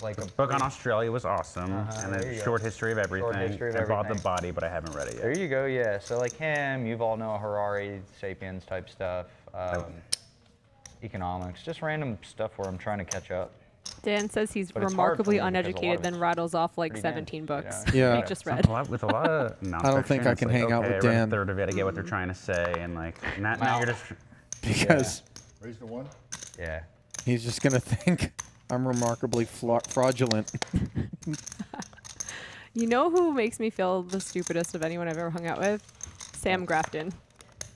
Like a book on Australia was awesome, and there you a go. short history of everything. History of I bought the everything. body, but I haven't read it yet. There you go. Yeah. So like him, Yuval Noah Harari, Sapiens type stuff, economics, just random stuff where I'm trying to catch up. Dan says he's But it's hard for remarkably me because a lot uneducated, of then it's rattles off like pretty 17 dense, books. Yeah. he just Some- read. with a lot of nonfiction, I don't think I it's can like, hang out okay, with I read Dan. a third of it, I get what they're trying to say, and like now you're just Because Raise the one. Yeah. he's just going to think I'm remarkably fraudulent. You know who makes me feel the stupidest of anyone I've ever hung out with? Sam Grafton.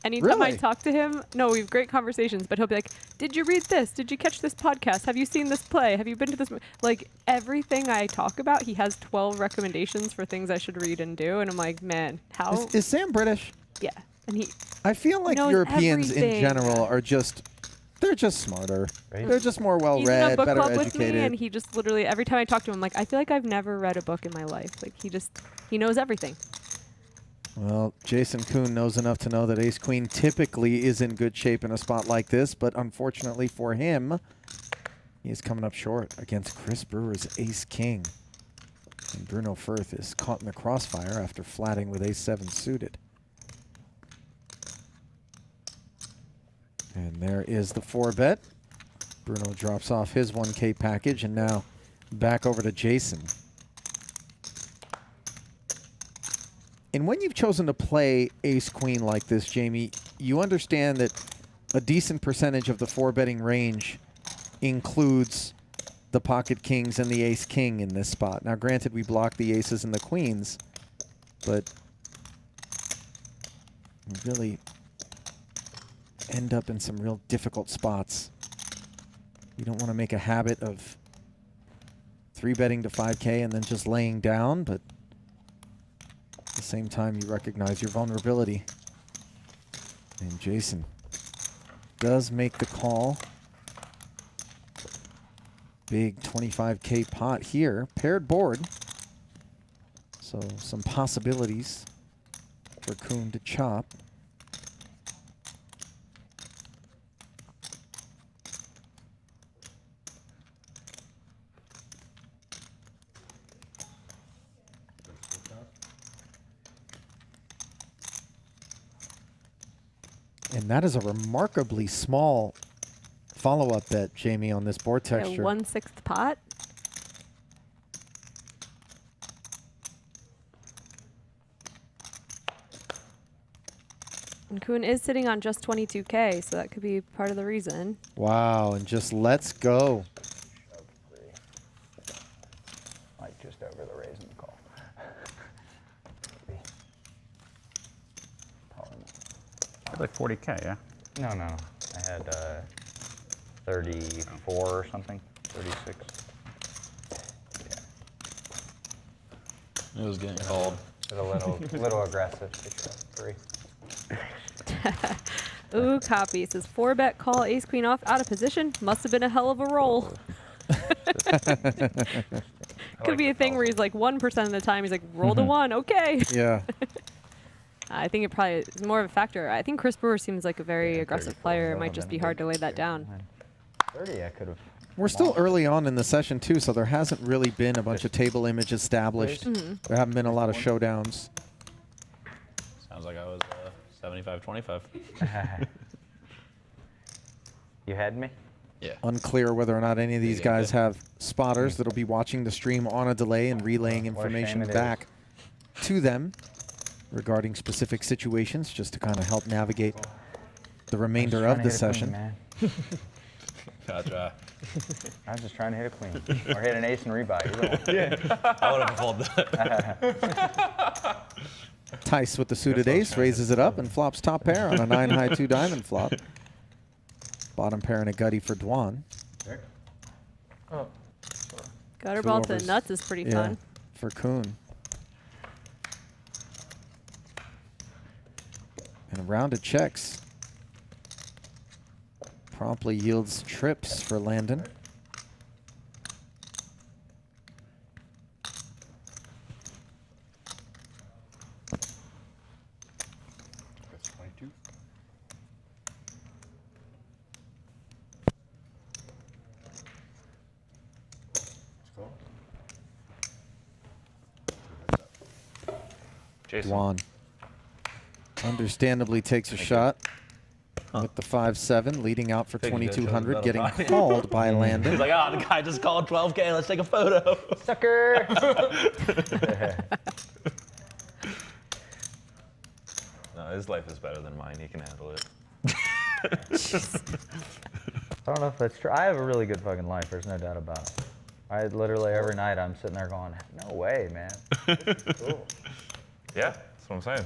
Anytime I Really? talk to him, no, we have great conversations, but he'll be like, did you read this? Did you catch this podcast? Have you seen this play? Have you been to this? Like, everything I talk about, he has 12 recommendations for things I should read and do. And I'm like, man, how? Is Sam British? Yeah. And he, I feel like knows Europeans in everything. general are they're just smarter. Right. They're just more he's in a well-read, book better club with me, and educated. he just literally, every time I talk to him, I'm like, I feel like I've never read a book in my life. Like, he knows everything. Well, JasonKoon knows enough to know that Ace-Queen typically is in good shape in a spot like this, but unfortunately for him, he is coming up short against Chris Brewer's Ace-King. And Bruno Firth is caught in the crossfire after flatting with Ace-7 suited. And there is the 4-bet. Bruno drops off his 1K package, and now back over to Jason. And when you've chosen to play Ace-Queen like this, Jamie, you understand that a decent percentage of the 4-betting range includes the pocket kings and the Ace-King in this spot. Now, granted, we block the aces and the queens, but we really end up in some real difficult spots. You don't want to make a habit of 3-betting to 5K and then just laying down, but at the same time, you recognize your vulnerability. And Jason does make the call. Big 25K pot here, paired board. So some possibilities for Koon to chop. And that is a remarkably small follow-up bet, Jamie, on this board Yeah, texture. 1/6 pot. And Koon is sitting on just 22K, so that could be part of the reason. Wow, and just let's go. Like just over the raise and the call. Maybe. Probably not. It's like 40K, yeah? No. I had 34 or something. 36. It was getting called. It's a little aggressive. 6-3. Ooh, copy. It says 4-bet call, Ace-Queen off, out of position. Must have been a hell of a roll. Could be a thing where he's like 1% of the time, he's like, roll to 1, okay. Yeah. I think it probably is more of a factor. I think Chris Brewer seems like a very aggressive player. It might just be hard to lay that down. 30, I could have. We're still early on in the session, too, so there hasn't really been a bunch of table image established. There haven't been a lot of showdowns. Sounds like I was 75-25. You had me? Yeah. Unclear whether or not any of these Yeah, guys good. have spotters that'll be watching the stream on a delay and relaying What a shame information it is. back to them regarding specific situations, just to kind of help navigate the remainder of the session. Man. Gotcha. I was just trying to hit a queen. Or hit an ace and rebuy. Either one. I would have folded that. Tice with the suited ace raises it up and flops top pair on a 9-high 2-diamond flop. Bottom pair and a gutty for Dwan. Gutter Two ball to the overs. nuts is pretty Yeah, fun. for Koon. And a round of checks promptly yields trips for Landon. That's 22. Jason. Dwan understandably takes a shot with the 5-7, leading out for Figured that 2200, show's getting better. called by He's Landon. like, oh, the guy just called 12K. Let's take a photo. Sucker! No, his life is better than mine. He can handle it. I don't know if that's true. I have a really good fucking life. There's no doubt about it. literally every night I'm sitting there going, no way, man. This is cool. Yeah, that's what I'm saying.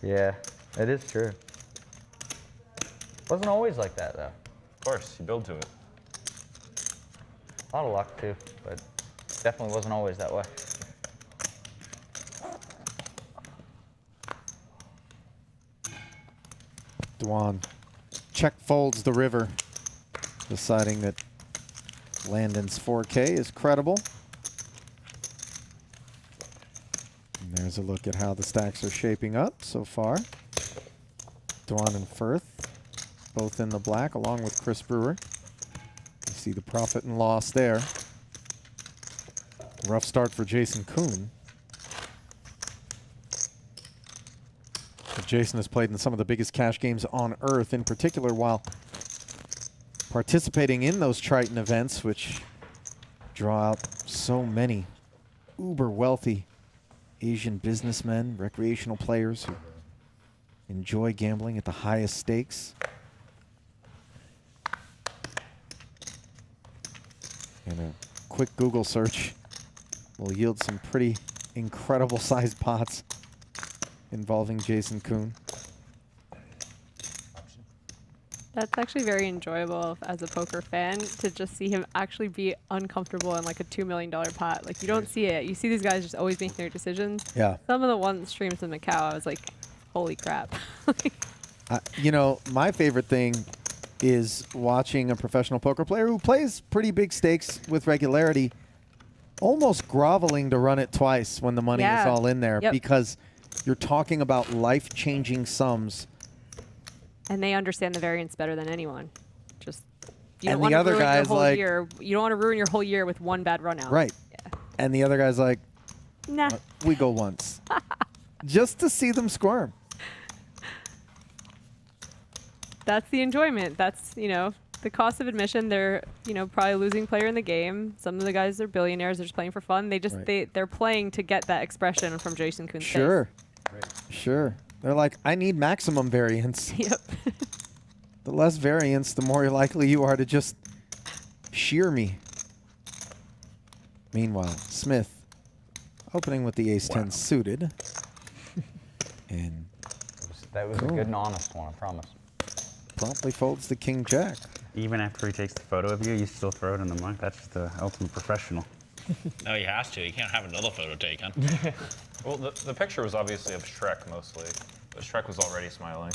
Yeah, it is true. Wasn't always like that though. Of course, you build to it. A lot of luck too, but definitely wasn't always that way. Dwan check folds the river, deciding that Landon's 4K is credible. And there's a look at how the stacks are shaping up so far. Dwan and Firth both in the black along with Chris Brewer. You see the profit and loss there. Rough start for JasonKoon. But Jason has played in some of the biggest cash games on earth, in particular while participating in those Triton events, which draw out so many uber wealthy Asian businessmen, recreational players who enjoy gambling at the highest stakes. And a quick Google search will yield some pretty incredible sized pots involving JasonKoon. That's actually very enjoyable as a poker fan to just see him actually be uncomfortable in like a $2 million pot. Like you don't see it. You see these guys just always making their decisions. Yeah. Some of the ones streams in Macau, I was like, holy crap. You know, my favorite thing is watching a professional poker player who plays pretty big stakes with regularity, almost groveling to run it twice when the money is all in there, because you're talking about life-changing sums. And they understand the variance better than anyone. Just you And don't want the to other ruin your guy's whole like- year. You don't want to ruin your whole year with one bad run out. Right. Yeah. And the other guy's like, Nah. we go once. Just to see them squirm. That's the enjoyment. That's, you know, the cost of admission. They're, you know, probably a losing player in the game. Some of the guys are billionaires. They're just playing for fun. They just they're playing to get that expression from JasonKoon's Sure. Sure. They're like, I need maximum variance. Yep. The less variance, the more likely you are to just shear me. Meanwhile, Smith opening with the ace-10 suited. And That was a good and honest one, I promise. promptly folds the king-jack. Even after he takes the photo of you, you still throw it in the muck. That's the ultimate professional. No, he has to. He can't have another photo taken. Well, the picture was obviously of Shrek mostly, but Shrek was already smiling.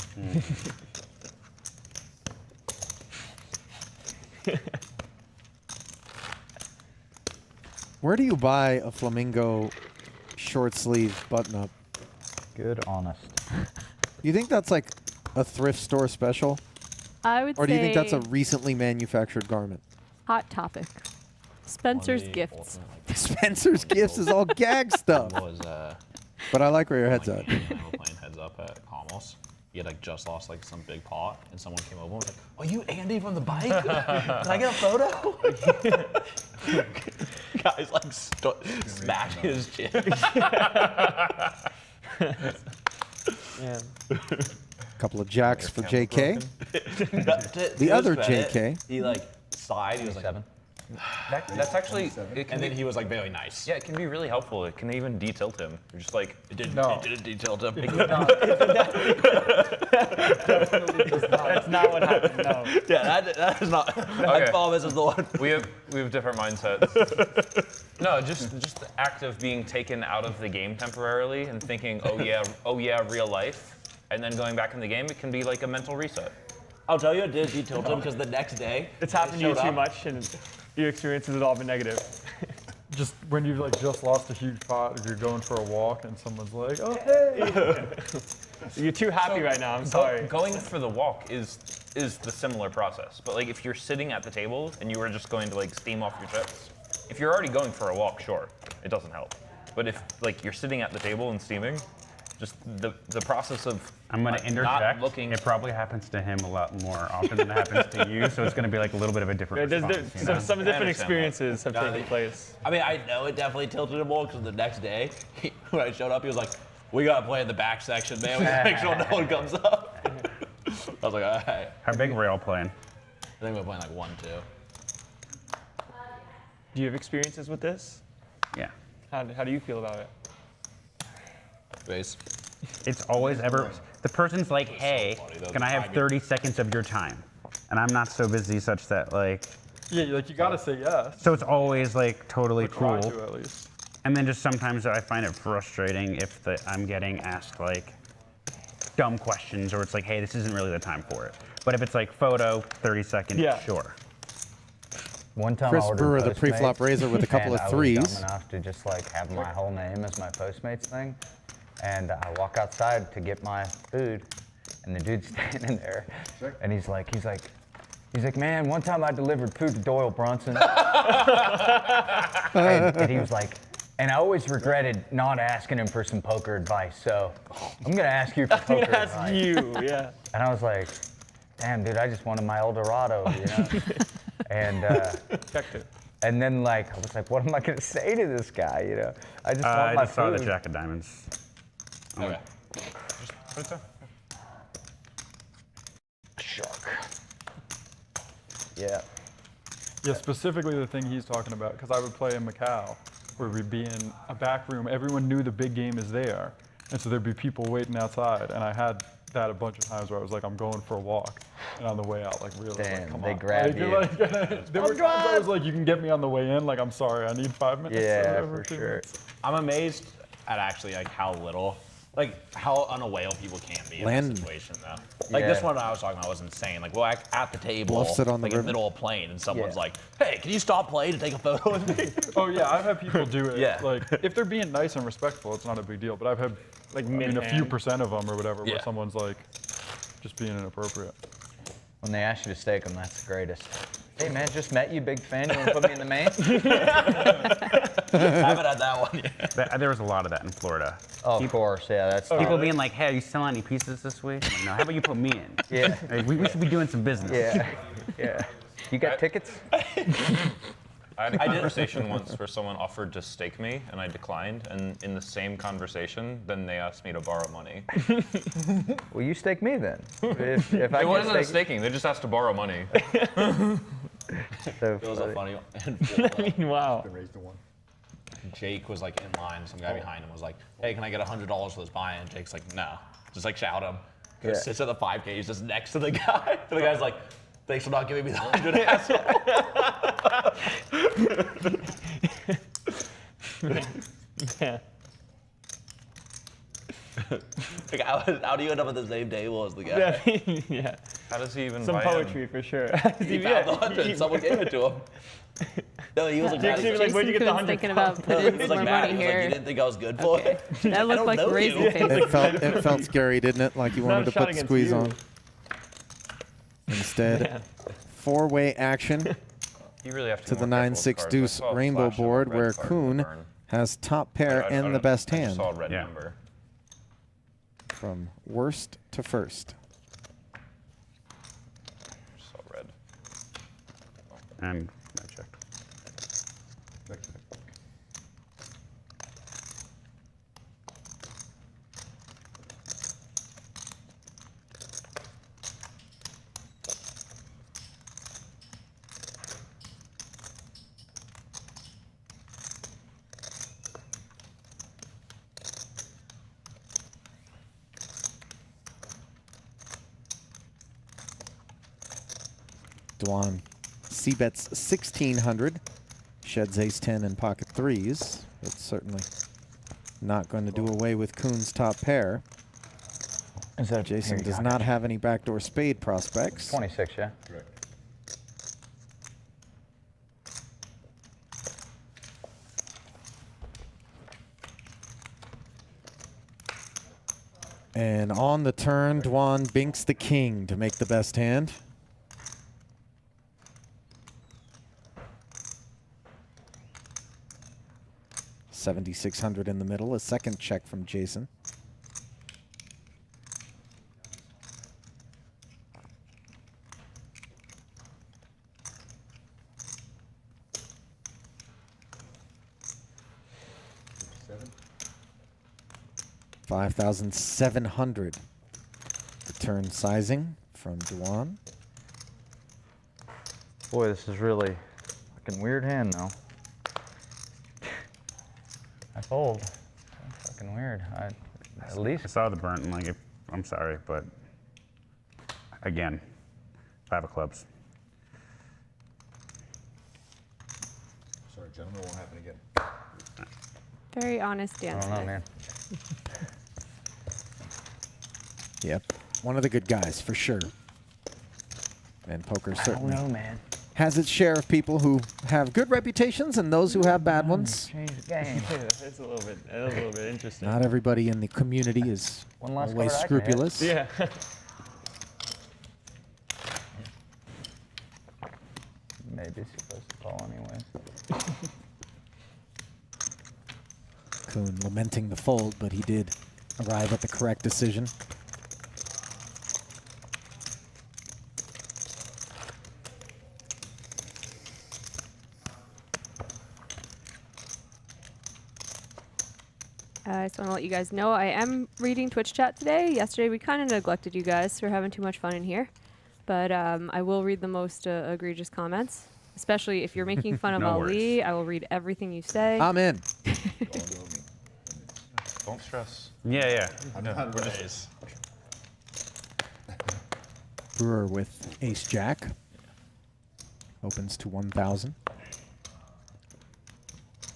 Where do you buy a flamingo short sleeve button-up? Good, honest. You think that's like a thrift store special? I would say. Or do you think that's a recently manufactured garment? Hot Topic? Spencer's Gifts. Spencer's Gifts is all gag stuff. Was But I like where your head's at. we were playing heads up at Comos. He had like just lost like some big pot, and someone came over and was like, "Oh, you Andy from the bike? Can I get a photo?" Guys like smashing his chin. Yeah. Couple of jacks for JK. The The other JK. He like sighed. He was like, Seven. That's actually, it can and then be, he was like very nice. yeah, it can be really helpful. It can even detilt him. You're just like, It didn't. No. It didn't detail him. That's not what happened. No. Yeah, that is not. I promise is the one. we have different mindsets. No, just the act of being taken out of the game temporarily and thinking, oh yeah, real life, and then going back in the game, it can be like a mental reset. I'll tell you, it did detail him because the next day It's happened to you showed too up. much, and your experiences have all been negative. Just when you've like just lost a huge pot, if you're going for a walk and someone's like, "Oh hey," You're too happy right now. I'm sorry. Going for the walk is the similar process. But like if you're sitting at the table and you were just going to like steam off your chips, if you're already going for a walk, sure, it doesn't help. But if like you're sitting at the table and steaming, just the process of I'm going to not interject. looking. It probably happens to him a lot more often than it happens to you, so it's going to be like a little bit of a different response. You know? Some different understand that. experiences have taken place. I mean, I know it definitely tilted him more because the next day, when I showed up, he was like, "We gotta play in the back section, man. We gotta make sure no one comes up." I was like, "All right." How big were y'all playing? I think we're playing like 1-2. Do you have experiences with this? Yeah. How do you feel about it? Base. It's always ever, the person's like, hey, funny, though, can the I have timing. 30 seconds of your time? And I'm not so busy such that like, Yeah, like you gotta say yes. so it's always like totally Or try cool. to at least. And then just sometimes I find it frustrating if I'm getting asked like dumb questions or it's like, hey, this isn't really the time for it. But if it's like photo, 30 seconds, Yeah. sure. One time Chris I ordered Brewer, the Postmates, pre-flop raiser with a couple and of I threes. was dumb enough to just like have my whole name as my Postmates thing. And I walk outside to get my food, and the dude's standing there, and he's like, man, one time I delivered food to Doyle Brunson. and he was like, and I always regretted not asking him for some poker advice, so I'm gonna ask you for I'm poker gonna ask advice. you, yeah. And I was like, damn, dude, I just wanted my Eldorado, you know? And Checked it. and then like I was like, what am I gonna say to this guy? You know, I just want I my just saw the food. Jack of Diamonds. Okay. Shark. Yeah. Yeah, specifically the thing he's talking about, because I would play in Macau, where we'd be in a back room. Everyone knew the big game is there, and so there'd be people waiting outside. And I had that a bunch of times where I was like, I'm going for a walk, and on the way out, like really, Damn, like, come they on. grab Like, you. like, there were times I was like, you can get me on the way in. Like, I'm sorry, I need 5 minutes. or Yeah, whatever, for 2 sure. minutes. I'm amazed at actually like how little, like how unaware people can be in Land- this situation though. Like Yeah. this one I was talking about was insane. Like, well, at the table, Bluffs it on the like in the river. middle of playing, and someone's Yeah. like, "Hey, can you stop playing to take a photo with me?" Oh yeah, I've had people do it. Yeah. Like, if they're being nice and respectful, it's not a big deal. But I've had, Like I mean, a few mid-hand. percent of them or whatever, where Yeah. someone's like, just being inappropriate. When they ask you to stake them, that's the greatest. Hey man, just met you, big fan. You want to put me in the main? I haven't had that one yet. There was a lot of that in Florida. Oh, of course, yeah. That's People being like, hey, are you selling any pieces this week? I'm like, no, how about you put me in? yeah, Like, we should be doing some business. yeah, yeah. You got tickets? I had a conversation once where someone offered to stake me, and I declined. And in the same conversation, then they asked me to borrow money. Well, you stake me then. If I It can wasn't a stake, staking; they just asked to borrow money. so It was a funny. funny one. Wow. Jake was like in line. Some guy behind him was like, "Hey, can I get $100 for this buy-in?" And Jake's like, "No." Just like shout him. He Yeah. sits at the 5K. He's just next to the guy. And the guy's like, "Thanks for not giving me the 100, asshole." Yeah. Like, how do you end up at the same table as the guy? Yeah. Yeah. How does he even Some buy poetry in? for sure. He found the 100. Someone gave it to him. No, he was like, Jake's even like, where'd you get the Jason's 100 thinking from? about putting he was some like more mad. money He was like, you here. didn't think I was good for Okay. it? That I looked don't like know raisin you. face. It felt scary, didn't it? Like you Not wanted a to shot put the against squeeze you. on. Instead, four-way action You really have to to be the more careful with 9-6 cards. deuce I saw a rainbow flash of a board red where card Koon in the burn. has top pair I and don't- the best I just hand saw a red Yeah. number. from worst to first. Just saw red. And I checked. Dwan c-bets 1,600, sheds ace-10 and pocket threes. It's certainly not going to do away with Koon's top pair. Is that Jason here you does go. not have any backdoor spade prospects. 26, yeah. And on the turn, Dwan binks the king to make the best hand. $7,600 in the middle, a second check from Jason. $5,700. The turn sizing from Dwan. Boy, this is really fucking weird hand now. I fold. That's fucking weird. At least I saw the burnt and like, I'm sorry, but again, 5 of clubs. Sorry, gentlemen, it won't happen again. Very honest I dance. don't know, man. Yep. One of the good guys, for sure. And poker I don't certainly know, man. has its share of people who have good reputations and those who have bad ones. Change the game. It's a little bit interesting. Not everybody in the community is One less always card I can hit. scrupulous. Yeah. Maybe supposed to call anyways. Koon lamenting the fold, but he did arrive at the correct decision. I just want to let you guys know I am reading Twitch chat today. Yesterday we kind of neglected you guys for having too much fun in here. But I will read the most egregious comments, especially if you're making fun of No Ali. worries. I will read everything you say. I'm in. Don't stress. Yeah. I'm not ready. Brewer with ace jack. Opens to 1,000.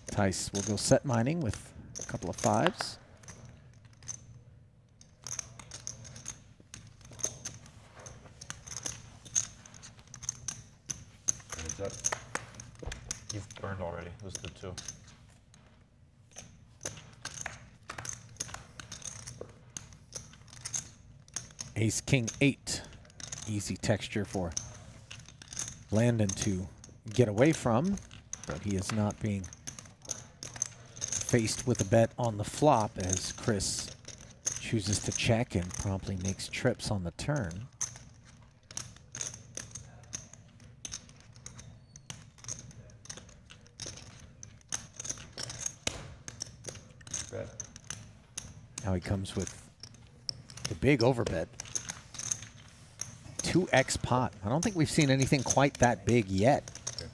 Tice will go set mining with a couple of 5s. Heads up. You've burned already. It was the 2. Ace king 8. Easy texture for Landon to get away from, but he is not being faced with a bet on the flop as Chris chooses to check and promptly makes trips on the turn. Bet. Now he comes with the big overbet. 2x pot. I don't think we've seen anything quite that big yet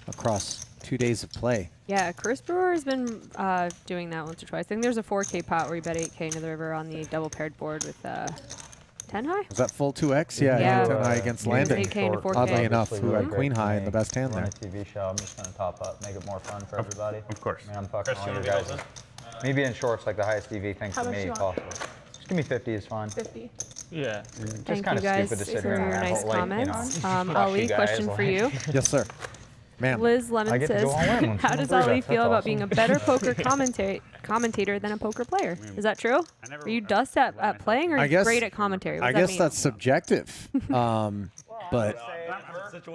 across 2 days of play. Yeah, Chris Brewer has been doing that once or twice. I think there's a 4K pot where you bet 8K into the river on the double paired board with 10 high. Was that full 2x? Yeah, Yeah. 10 high against Yeah. Landon. 8K into 4K. Oddly enough, Obviously, who had really queen great high to in the me. best hand Run there. a TV show. I'm just going to top up, make it more fun for everybody. Of course. I mean, I'm fucking Chris, all you you want to be guys. all Me being short's like the highest EV thing How for much me you want? possible. Just give me 50 is fine. 50. Yeah. Just Thank kind you of guys stupid to sit for here your and nice like, comments. You know, Ali, you guys, question for like- you. Yes, sir. Ma'am. Liz Lemon I get to says, go all in when how someone does does Ali that. feel That's about being a awesome." better poker commentator than a poker player? Is that true? I never- Are you dust at playing or I guess- great at commentary? What I does that guess mean? that's subjective. But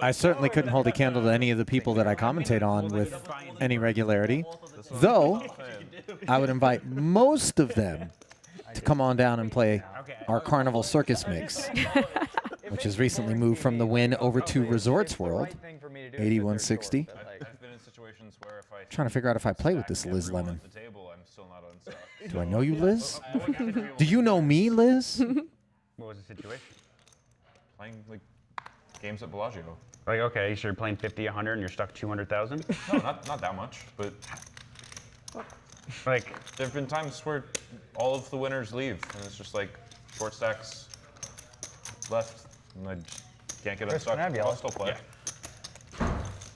I certainly couldn't hold a candle to any of the people that I commentate on with any regularity. Though, I would invite most of them to come on down and play our Carnival Circus mix, which has recently moved from the Wynn over to Resorts World, 8160. I've been in situations where if I Trying to figure out if I play with this Liz everyone Lemon. at the table, I'm still not on stock. Do I know you, Liz? Do you know me, Liz? What was the situation? Playing like games at Bellagio. Like, okay, so you're playing 50, 100, and you're stuck 200,000? No, not that much, but Like, there have been times where all of the winners leave, and it's just like short stacks left, and I just can't get Chris, unstuck. can I have I'll yellow? still play.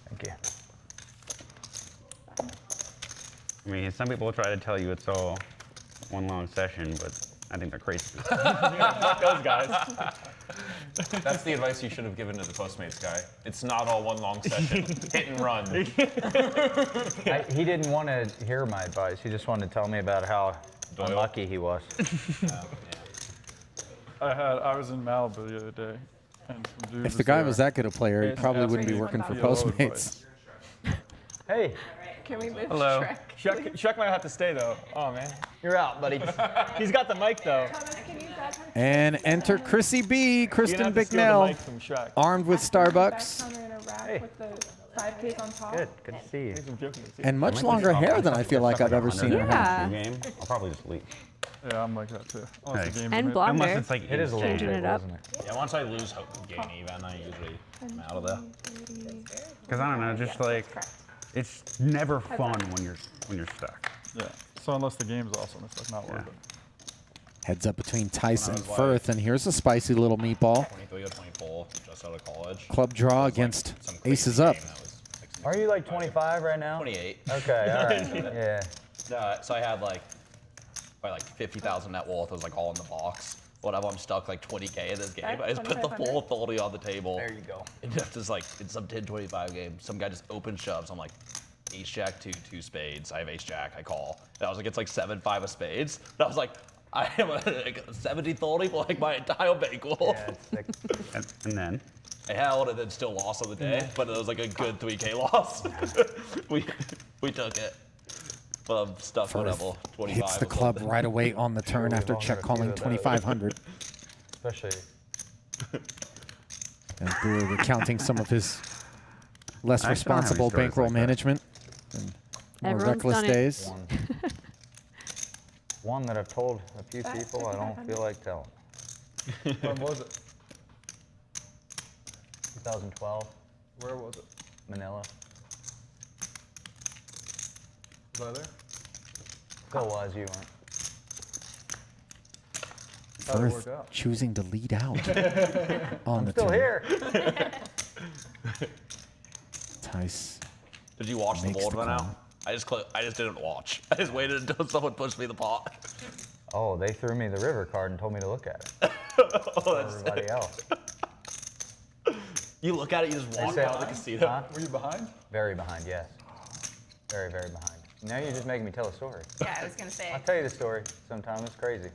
Thank you. I mean, some people try to tell you it's all one long session, but I think they're crazy. Fuck those guys. That's the advice you should have given to the Postmates guy. It's not all one long session. Hit and run. He didn't want to hear my advice. He just wanted to tell me about how Doyle. unlucky he was. I was in Malibu the other day, and some dude If the guy there. was that good a player, he It's probably asking wouldn't be me working for yellow Postmates. advice. Hey, Can we move Hello. Shrek? Shrek might have to stay though. Oh man. you're out, buddy. He's got the mic though. Can you grab her? And enter Chrissy B, You're Kristen gonna have to steal the Bicknell, mic from Shrek. armed with Back Starbucks counter in a rack Hey. with the 5Ks on top. Good to see you. I'm joking. and much longer hair than I feel like I've ever seen her have. Yeah. Game, I'll probably just leave. Yeah, I'm like that too. Unless Hey. the game's And amazing. blonde Unless hair. it's like It is a little Changing bit, it up. isn't it? Yeah, once I lose hope of game even, I usually am out of there. Because I don't know, just like, it's never fun when you're stuck. Yeah. So unless the game's awesome, it's like not worth it. Heads up between Tice When I and was Firth, and here's a spicy little meatball. 23 or 24, just out of college. Club draw It was, like, against some crazy aces up. game that was, like, some Are you like 25 right now? 28. Okay, all right. Yeah. So I had like, probably like 50,000 net worth. It was like all in the box. Whatever, I'm stuck like 20K in this game. Okay, I just put the 2,500. full authority on the table. There you go. And just like, in some 10-25 game, some guy just open shoves. I'm like, ace jack 2, 2 spades. I have ace jack, I call. And I was like, it's like 7-5 of spades. And I was like, I am a 70-30 for like my entire bankroll. Yeah, it's sick. And then I held and then still lost on the day, but it was like a good 3K loss. we took it. But I'm stuck on Firth level 25. hits the or club something. right away on the turn We've after all check got a calling few of those. 2,500. Especially. And Brewer recounting some of his less I still don't have any responsible stories bankroll like that. management and more Everyone's reckless done it. days. One that I've told a few people I don't feel like telling. When was it? 2012, Where was it? Manila. Was I there? So was you weren't. How'd it work Firth out? choosing to lead out on the Still turn. here. Tice. Did you watch the Makes board the run out? call. I just didn't watch. I just waited until someone pushed me the pot. Oh, they threw me the river card and told me to look at it. Oh, Everybody else. You look at it, you just walk say- out of the casino. Huh? Were you behind? Very behind, yes. Very, very behind. Now you're just making me tell a story. Yeah, I was gonna say. I'll tell you the story sometime. It's crazy.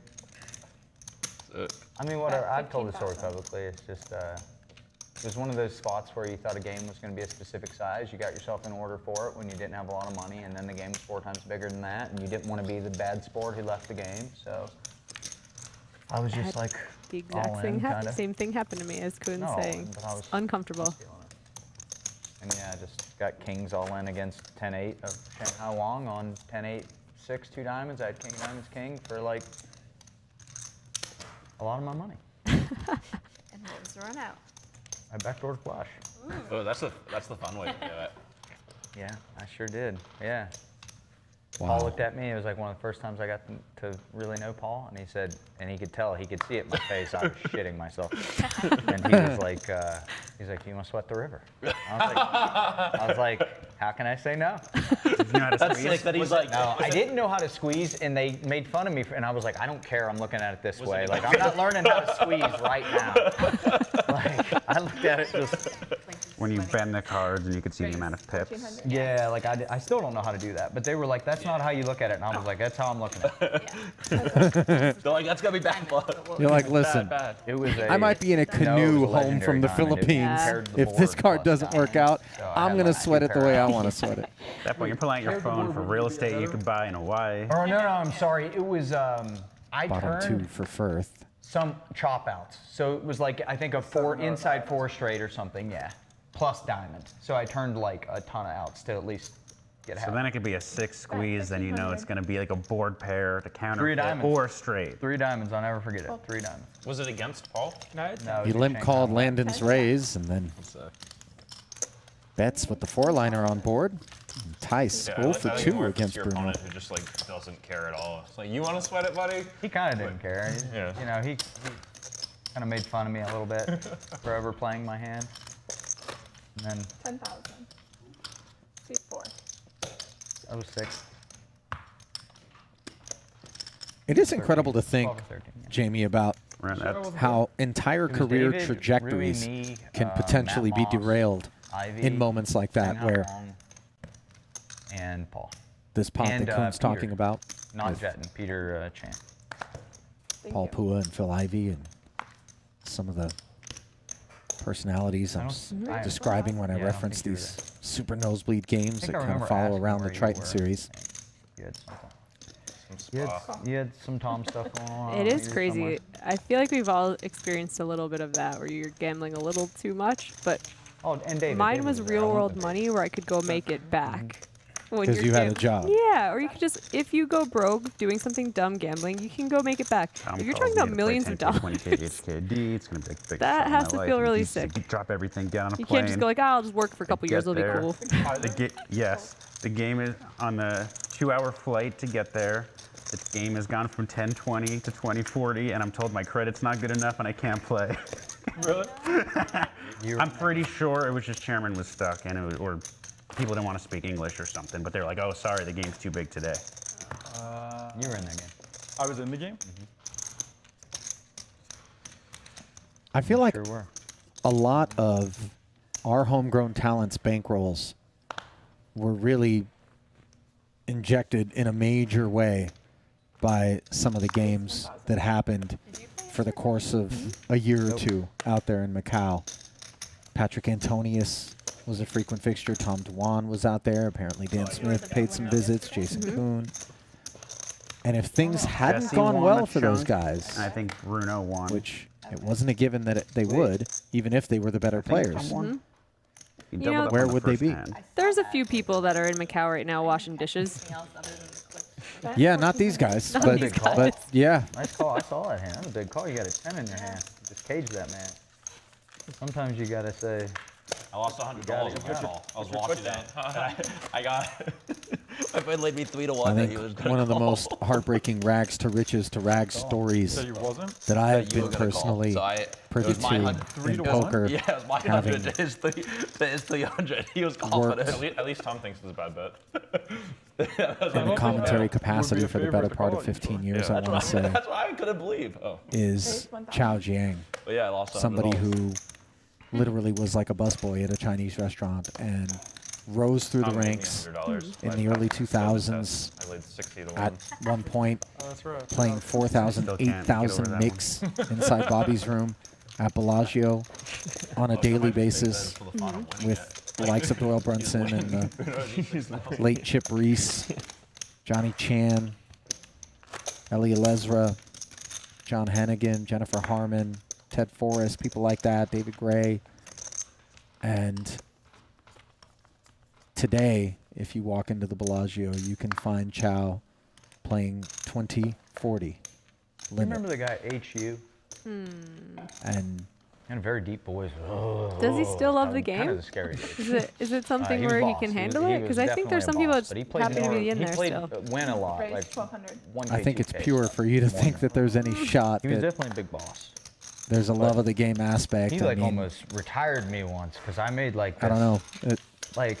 I mean, whatever. I've told the story 15,000. publicly. It's just, it was one of those spots where you thought a game was going to be a specific size. You got yourself in order for it when you didn't have a lot of money, and then the game was 4 times bigger than that, and you didn't want to be the bad sport who left the game. So I was just like, The exact all thing in, kinda. same thing happened to me as Koon's No, saying. but I was Uncomfortable. feeling it. And yeah, I just got kings all in against 10-8 of Shanghai Wong on 10-8, 6, 2 diamonds. I had king diamonds king for like a lot of my money. And what was the run out? I backdoor flush. Oh, that's the fun way to do it. Yeah, I sure did. Yeah. Wow. Paul looked at me. It was like one of the first times I got to really know Paul, and he said, and he could tell, he could see it in my face. I was shitting myself, and he was like, "You must sweat the river." I was like, "How can I say no?" you know how to That's squeeze? sick that he's like, No, I didn't know how to squeeze, and they made fun of me, and I was like, I don't care. I'm looking at it this way. Like, I'm not learning how to squeeze right now. Like, I looked at it just, When you bend the cards and you can see the amount of pips. 1,400. yeah, like I still don't know how to do that. But they were like, that's not how you look at it. And I was like, that's how I'm looking at it. they're like, that's gonna be bad fun. You're like, listen, Bad. It was I might be in a canoe home legendary from the diamond. It Philippines. paired the If this board card plus doesn't work diamonds. out, So I I'm had going to like sweat it the way I pair want to sweat it. At that point, you're pulling out your phone for real estate you could buy in Hawaii. Oh, no, I'm sorry. It was, I Bottom turned 2 for Firth. some chop outs. So it was like, I think a 4 inside 4 straight or something, yeah. Plus diamond. So I turned like a ton of outs to at least get half. So then it could be a 6 squeeze, then you know it's going to be like a board pair to counter 3 flip diamonds. or straight. 3 diamonds, I'll never forget it. 3 diamonds. Was it against Paul? No, it He was limp Shanghai called Wong. Landon's raise and then bets with the 4-liner on board. And Tice, Yeah, 0 for I think 2 more if it's against your Bruno. opponent who just like doesn't care at all. It's like, you want to sweat it, buddy? He kind of didn't care. Yeah. You know, he kind of made fun of me a little bit for overplaying my hand. And then 10,000. C4. I was 6. It is incredible to think, 12 or 13, yeah. Jamie, about Right, that's- how entire It was career David, trajectories Rui, me, can Matt potentially be Moss, derailed Ivy, in moments like that, Shanghai where Wong, and Paul. this pot and, that Koon's talking Peter. about Not with Jetton, Peter Chan. Thank Paul you. Pua and Phil Ivey and some of the personalities I'm I- describing when I Yeah, I don't reference think you were these super nosebleed games that I kind remember of follow asking around where the you Triton were. series. You had something. Some You spa. had some Tom stuff going on. It is here crazy. somewhere. I feel like we've all experienced a little bit of that where you're gambling a little too much, but Oh, and David. mine David was there. I real went world with money where I could go make it back. when 'Cause you're you had a gam- job. Yeah, or you could just, if you go broke doing something dumb gambling, you can go make it back. If you're talking about millions of dollars, 20K, HKD, it's going to be the biggest That shot in has my to life. feel And really just sick. Drop everything down on a you plane. can't just go like, oh, I'll just work for a couple years, get it'll be there. cool. Yes, the game is on the 2-hour flight to get there. The game has gone from 1020 to 2040, and I'm told my credit's not good enough and I can't play. Really? I'm pretty sure it was just chairman was stuck, and or people didn't want to speak English or something. But they're like, "Oh, sorry, the game's too big today." You were in that game. I was in the game. I feel like Sure were. a lot of our homegrown talents' bankrolls were really injected in a major way by some of the games that happened for the course of a year or two out there in Macau. Patrick Antonius was a frequent fixture. Tom Dwan was out there. Apparently Dan Smith paid some visits. JasonKoon. And if things hadn't Jesse gone won well the for those chunk, guys, and I think Bruno won. which it wasn't a given that they would, even if they were the better players. He You doubled know, up where on the would they first be? hand. There's a few people that are in Macau right now washing dishes. Yeah, not these guys, Not but, these guys. but yeah. Nice call. I saw that hand. That was a big call. You got a 10 in your hand. Just cage that man. Sometimes you gotta say, I lost $100 got on it. that call. I was watching it. I got. My friend laid me 3 to 1 I that he was think gonna one of the call. most heartbreaking rags to riches to rags stories That he wasn't. that I have That you been were gonna call. personally So it privy was my to 100 3 in to 1? poker. Yeah, it was my having 100 to his 300. He was confident. At least Tom thinks it's a bad bet. in a commentary capacity a for the favorite better to part call of it. 15 years, Yeah, I want to say, that's why I couldn't believe. Oh, is Chao Jiang, but yeah, I lost $100. somebody who literally was like a busboy at a Chinese restaurant and rose through the Tom gave me ranks $100. in the early 2000s. I laid 60 to 1. At one point, Oh, that's right. playing 4,000, Still can't get over 8,000 that mix inside Bobby's room at Bellagio on a daily basis with the likes of Doyle Brunson and the late Chip Reese, Johnny Chan, Ellie Lesra, John Hennigan, Jennifer Harmon, Ted Forrest, people like that, David Gray. And today, if you walk into the Bellagio, you can find Chow playing 20-40 limit. remember the guy HU? And And a very deep voice. Does he still love the Kind game? of a scary dude. Is it something He was where he boss. can was- handle it? was Because I think there's some definitely a people boss, that but he just played happy to more- be in he there played, still. win a lot. Raised Like 1,200. 1K, I think it's 2K pure stuff. for you to More think than that there's any shot He was that definitely a big boss. there's a love of the game aspect. He I like mean, almost retired me once because I made like I don't know. like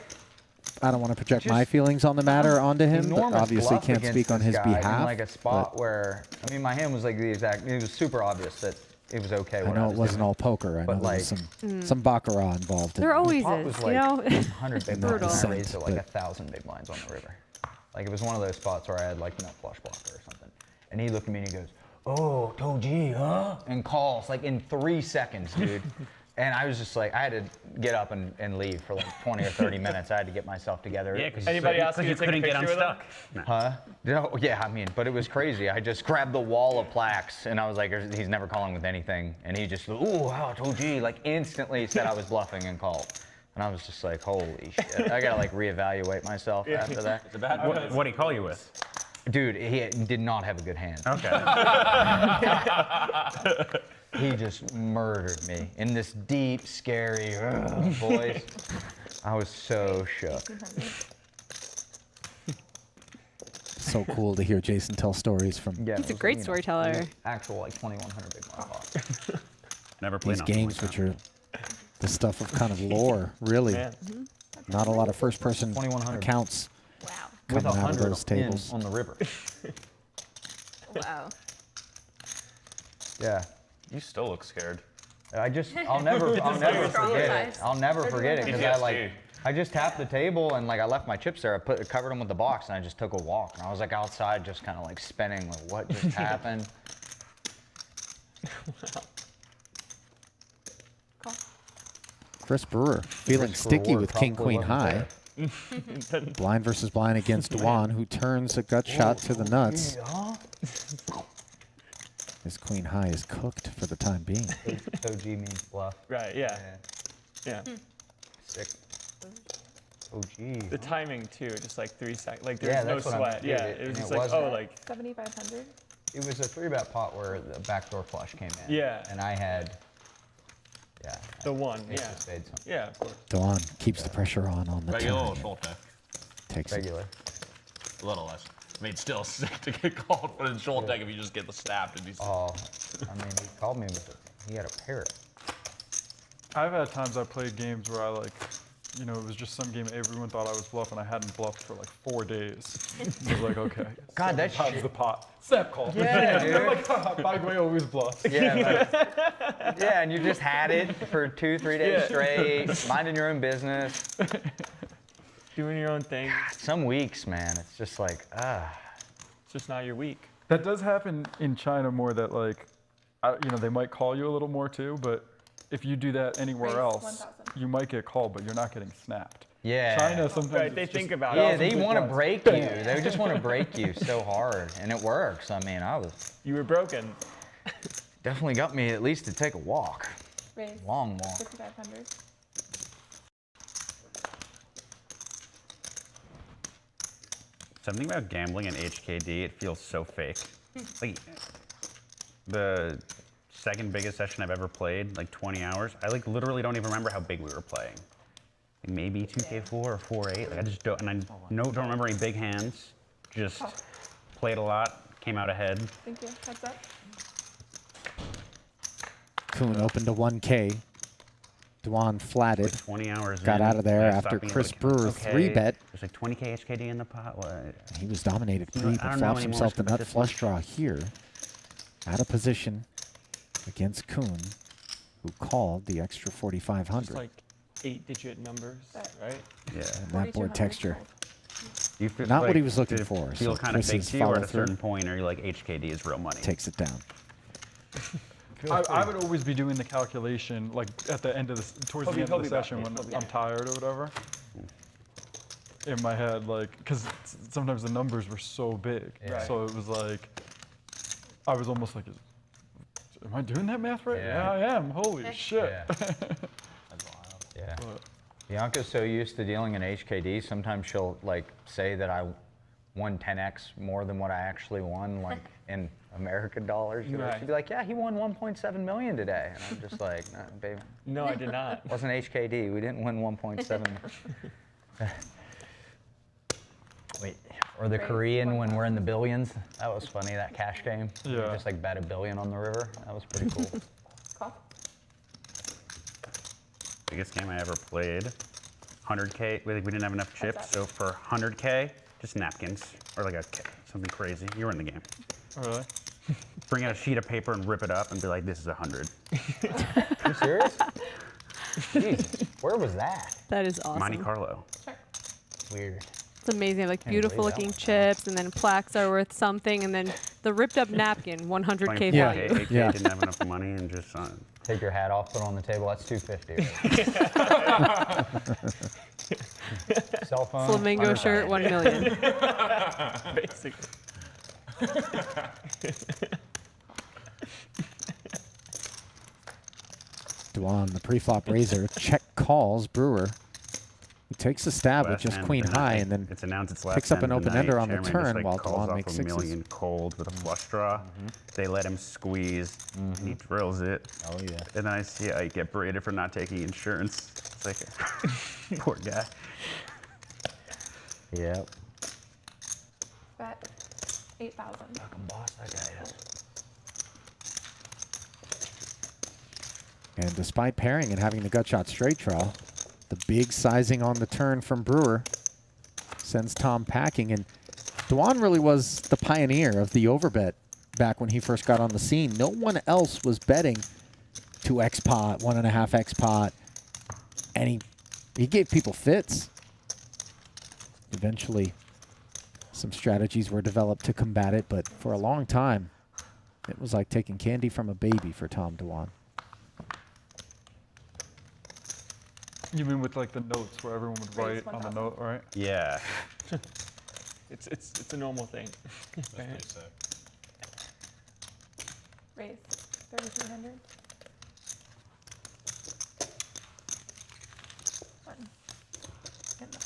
I don't want to project Just my feelings on the matter onto him, but enormous obviously bluff can't against speak on this his guy in behalf. like a spot but where I mean my hand was like the exact. It was super obvious that it was okay. I what know was it wasn't doing. all poker. I but know there was like- some baccarat involved. There always pot is, was you like know? 100 big blinds, Brutal. and I Descent, raised it like but- 1,000 big blinds on the river. Like it was one of those spots where I had like flush blocker or something. And he looked at me and he goes, "Oh, Toji, huh?" And calls like in 3 seconds, dude. And I was just like, I had to get up and leave for like 20 or 30 minutes. I had to get myself together. Yeah, because Anybody ask you to take a couldn't get picture with him? unstuck. No. Huh? No, yeah, I mean, but it was crazy. I just grabbed the wall of plaques and I was like, he's never calling with anything. And he just, ooh, wow, Toji, like instantly said I was bluffing and called. And I was just like, holy shit. I gotta like reevaluate myself after that. It's a bad one. What did he call you with? Dude, he did not have a good hand. Okay. He just murdered me in this deep, scary voice. I was so shook. so cool to hear Jason tell stories from Yeah, He's it a was, great you know, storyteller. Actual like 2,100 big blind pot. Never played these on games, one. which are the stuff of kind of lore, really. Man. Not a lot of first-person 2,100. accounts Wow. With coming out of 100 those tables. on the river. Wow. Yeah. You still look scared. I'll never forget it. Traumatized. I'll never forget it because PTSD. I just tapped the table and like I left my chips there. I covered them with the box and I just took a walk. And I was like outside just kind of like spinning like what just happened. Chris Brewer feeling Risk sticky reward with King probably Queen wasn't High. Blind versus blind against Dwan, who turns a gut shot to the nuts. His Queen High is cooked for the time being. OG means bluff. Right, yeah. Yeah. Sick. OG. The timing too, just like 3 seconds. Like Yeah, there's no that's what I sweat. meant. Yeah, Dude, it was and just it like, wasn't- oh, like, 7,500. It was a 3-bet pot where the backdoor flush came in. Yeah. And I had, yeah. the one. ace Yeah. of spades, something. Yeah, of course. Dwan keeps the pressure on the Regular or turn. short there? Takes it. Regular. A little less. I mean, still sick to get called, but in shoulder deck, if you just get the snapped, it'd be. Oh, I mean, he called me with he had a parrot. I've had times I played games where I like, you know, it was just some game everyone thought I was bluffing. I hadn't bluffed for like 4 days. It was like, okay. God, that times shit. the pot. Snap call. Yeah, dude. I'm like, by the way, always bluff. Yeah, yeah, and you just had it for 2-3 days straight, minding your own business. Doing your own thing. Some weeks, man, it's just like, It's just not your week. That does happen in China more. That like, you know, they might call you a little more too, but if you do that anywhere Raise else, 1,000. you might get called, but you're not getting snapped. yeah. China sometimes. Right, they it's think just about Yeah, it. they thousands want to of break you. They just want to break you so hard, and it works. I mean, I was You were broken. definitely got me at least to take a walk, Raise long walk. 5,500. Something about gambling in HKD, it feels so fake. Like the second biggest session I've ever played, like 20 hours, I like literally don't even remember how big we were playing. Like maybe 2K4 or 4.8. Like I just don't, and I don't remember any big hands. Just played a lot, came out ahead. Thank you. Heads up. Koon opened to 1K. Dwan flatted. Like 20 hours Got in, out of there I after stopped being Chris like, Brewer okay, 3-bet. There's like 20K HKD in the pot. What? He was dominated You know, pre, I but don't know flops anymore, himself the but nut this flush draw here. Out of position against Koon, who called the extra Just 4,500. like 8-digit numbers, right? Yeah. And that board 4,200 texture. fold. You feel Not what like, he was looking did it for, Feel so kind of fake Chris's to you, or at a follow-through. certain point, are you like HKD is real money? Takes it down. I would always be doing the calculation like at the end of the towards the end of the session when I'm tired or whatever. In my head, like, because sometimes the numbers were so big, Yeah. so it was like, I was almost like, am I doing that math right? Yeah. Yeah, I am. Holy shit. Yeah. Yeah. Bianca's so used to dealing in HKD, sometimes she'll like say that I won 10x more than what I actually won, like in American dollars. Right. She'd be like, yeah, he won 1.7 million today. And I'm just like, no, baby, No, I did not. it wasn't HKD. We didn't win 1.7. Wait, or the Raise Korean when we're in the billions. That was funny, that cash game. We Yeah. just like bet $1 billion on the river. That was pretty cool. Call. Biggest game I ever played. 100K. We didn't have enough chips, up? so for 100K, just napkins or like something crazy. You were in the game. Oh, really? Bring out a sheet of paper and rip it up and be like, "This is 100." You serious? Jesus, where was that? That is awesome. Monte Carlo. Weird. It's amazing. Like Can't believe beautiful that looking one. chips, and then plaques are worth something, and then the ripped up napkin, 100K Playing Yeah. 4K, value. 8K, Yeah. didn't have enough money and just Take your hat off, put it on the table. That's $250. Cell phone. Flamingo shirt, 1 million. Basically. Dwan, the pre-flop raiser, check calls Brewer. He takes a stab with last just hand queen of the high night. and then it's announced it's last picks up hand an of the open-ender night. on the Chairman turn just, like, while calls Dwan off makes a sixes. million cold with a flush draw. They let him squeeze, and he drills it. Oh, yeah. And then I see I get braided for not taking insurance. It's like, poor guy. Yep. Bet 8,000. Fucking boss, that guy is. And despite pairing and having the gut shot straight draw, the big sizing on the turn from Brewer sends Tom packing. And Dwan really was the pioneer of the overbet back when he first got on the scene. No one else was betting 2x pot, 1.5x pot, and he gave people fits. Eventually, some strategies were developed to combat it, but for a long time, it was like taking candy from a baby for Tom Dwan. You mean with like the notes where everyone would Raise write on the 1,000. note, right? Yeah. It's a normal thing. Right? Raise 3,300. Button. Hit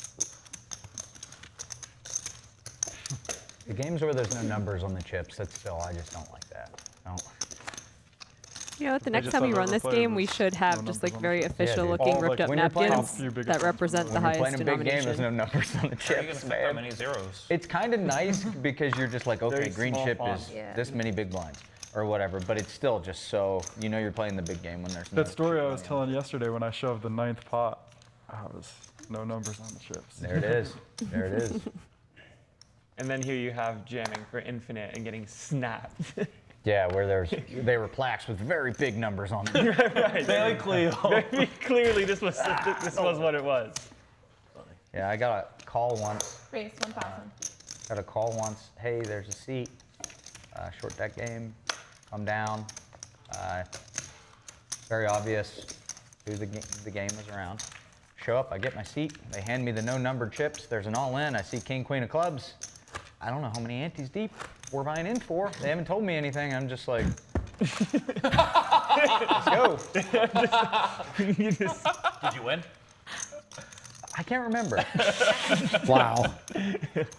The games where there's no numbers on the chips, that's still, I just don't like that. I don't. You know what? The I next just time we thought run this overplay game, we was should have no just numbers like on very the chips. official dude. looking All, like, ripped up when you're playing napkins few big that ones. represent the When you're highest playing a big game, there's denomination. no numbers on the How are you gonna chips, fit that man. many zeros? It's kind of nice because you're just like, okay, Very green small chip font. is Yeah. this many big blinds or whatever, but it's still just so, you know you're playing the big game when there's no That story I chip was money on telling yesterday when I shoved the 9th pot, I was no numbers on the chips. it. There it is. There it is. And then here you have jamming for infinite and getting snapped. Yeah, where they were plaques with very big numbers on them. Very clearly, this was what it was. Yeah, I got a call once. Raise 1,000. Got a call once. Hey, there's a seat. Short deck game. Come down. Very obvious who the game was around. Show up. I get my seat. They hand me the no numbered chips. There's an all in. I see king, queen of clubs. I don't know how many antes deep we're buying in for. They haven't told me anything. I'm just like, let's go. Did you win? I can't remember. Wow.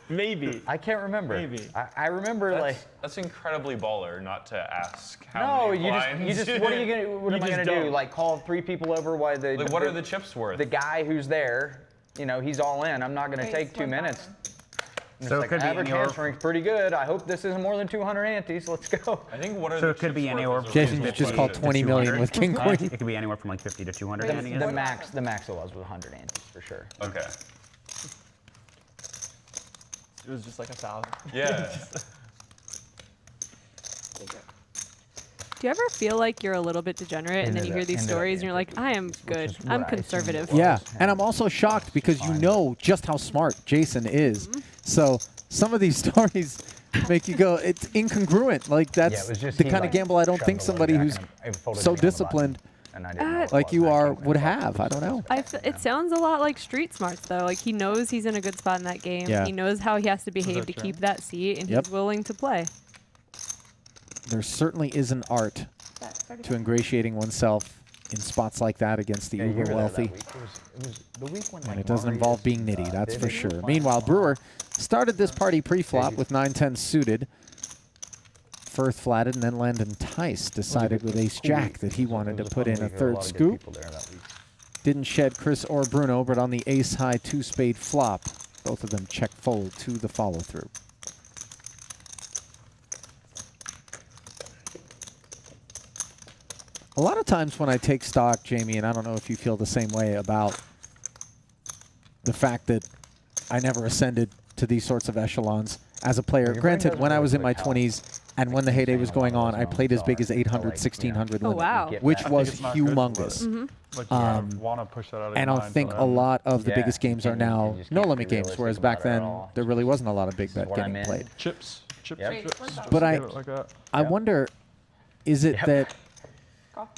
Maybe. I can't remember. Maybe. I remember like. That's incredibly baller not to ask how No, many you blinds. just. What are you gonna? What You am I just gonna do? don't. Like call 3 people over? Why the? Like, what are the chips worth? The guy who's there, you know, he's all in. I'm not gonna Raise take 2 1,000. minutes. And So it's it like, could be average anywhere- hamstring's pretty good. I hope this isn't more than 200 antes. Let's go. I think what are So the it could be chips worth anywhere is a from Jason reasonable just $50 called question. 20 million with king queen. It could be anywhere from like 50 to 200. Raise depending The on- max it was 100 antes for sure. Okay. It was just like 1,000. Yeah. Do you ever feel like you're a little bit degenerate and then you hear these stories and you're like, I am good. I'm conservative. Yeah, and I'm also shocked because you know just how smart Jason is. So some of these stories make you go, it's incongruent. Like that's it was just the he, kind like, of gamble I don't shoved think the somebody load who's back and I folded so it on the button, disciplined and I didn't know what it like you was. I are told him would it was have. I don't know. It sounds a lot like street smarts though. Like he knows he's in a good spot in that game. Yeah. He knows how he has to behave that to true? keep that seat, and Yep. he's willing to play. There certainly is an art Bet to 30,000. ingratiating oneself in spots like that against the Yeah, you uber were there that wealthy. week. It was the week when, And like, it doesn't Marius, involve being nitty, that's did for it. sure. Meanwhile, Brewer started this party pre-flop with 9-10 suited. Firth flatted, and then Landon Tice decided with ace-jack that he wanted to put in a third scoop. Didn't shed Chris or Bruno, but on the ace-high 2-spade flop, both of them check fold to the follow-through. A lot of times when I take stock, Jamie, and I don't know if you feel the same way about the fact that I never ascended to these sorts of echelons as a player. Your brain Granted, doesn't when I really was in my click how 20s and when the heyday was going on, I played as big as 800, 1600 Oh, limit, wow. which I think was it's not good for humongous. it. Like you want to push that out of And your I mind, think but a lot of the Yeah, biggest games are and you now just no can't limit be games, realistic whereas about back it at then all. there really wasn't a lot of big This is bet what I'm getting in. played. chips. Yep. Raise 1,000. But Get it like that. I wonder, is it that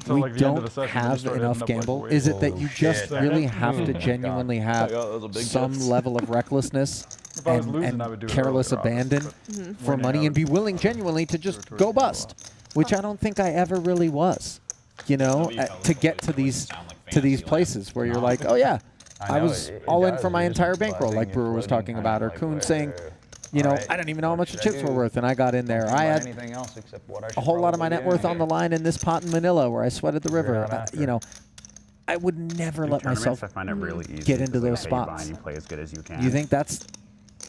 So we like the end of don't the session, you have just start enough ending up, like, gamble? way Is it that Oh, you just shit. really have to Oh my genuinely God. have Oh, those are big some chips. level of recklessness If I was and, losing, I would do it careless earlier, obviously, abandon but for winning, money I and would be willing genuinely to do just it towards go the end of the bust, which I don't think I ever really was, you know, to get to these places where you're like, oh yeah, I know, was it all in does. for my You're just entire bankroll, buzzing, like you're Brewer was floating talking kind about, of or like, Kuhn where- saying, you know, Alright, I didn't even know how what much the should I chips were do? worth, and I got in there. Thinking I about had anything else except what I a should whole lot of my probably net worth do. on the line in this pot in Manila where I sweated the river. out after. You know, I would never In let tournaments, myself I find it really easy get into because, like, those I bet you buy spots. and you play as good as you can. You think that's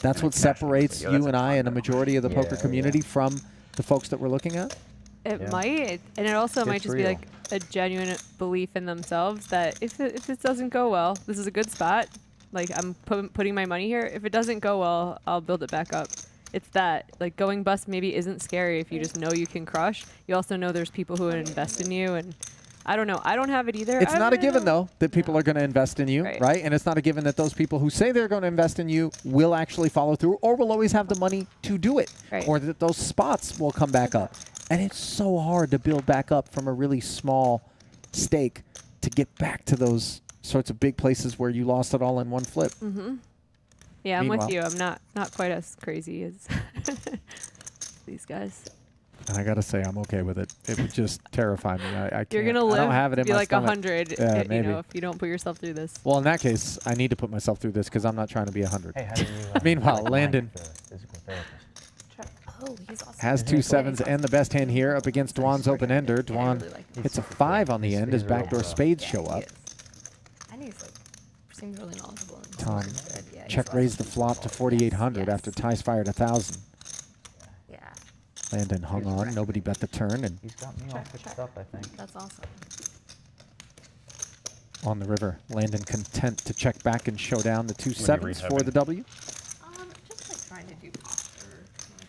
what cash separates in, but yeah, you that's and a I ton and a though. majority of the poker Yeah, community from the folks that we're looking at? It Yeah. might, and it also might It's just be real. like a genuine belief in themselves that if this doesn't go well, this is a good spot. Like I'm putting my money here. If it doesn't go well, I'll build it back up. It's that like going bust maybe isn't scary if you just know you can crush. You also know there's people who would invest in you, and I don't know. I don't have it either. It's I not a don't given, know. though, that people are going to invest in you, Right. right? And it's not a given that those people who say they're going to invest in you will actually follow through or will always have the money to do it, Right. or that those spots will come back up. And it's so hard to build back up from a really small stake to get back to those sorts of big places where you lost it all in one flip. Yeah, I'm Meanwhile- with you. I'm not quite as crazy as these guys. And I got to say, I'm okay with it. It would just terrify me. I can't. You're gonna I live don't have it to in be my like stomach. 100. Yeah, you maybe. know, if you don't put yourself through this. Well, in that case, I need to put myself through this because I'm not trying to be 100. Hey, how do you, Meanwhile, like Mike, Landon. the physical therapist? Check. Oh, he's awesome. Has two sevens and the best hand here up against Dwan's open-ender. Dwan hits a 5 on the end as backdoor spades show up. And he's like, seems really knowledgeable. Tom check raised the flop to 4,800 after Ty's fired 1,000. Yeah. Landon hung on. Nobody bet the turn, and He's got me all fixed up, I think. That's awesome. on the river, Landon content to check back and show down the two sevens for the W. Just like trying to do posture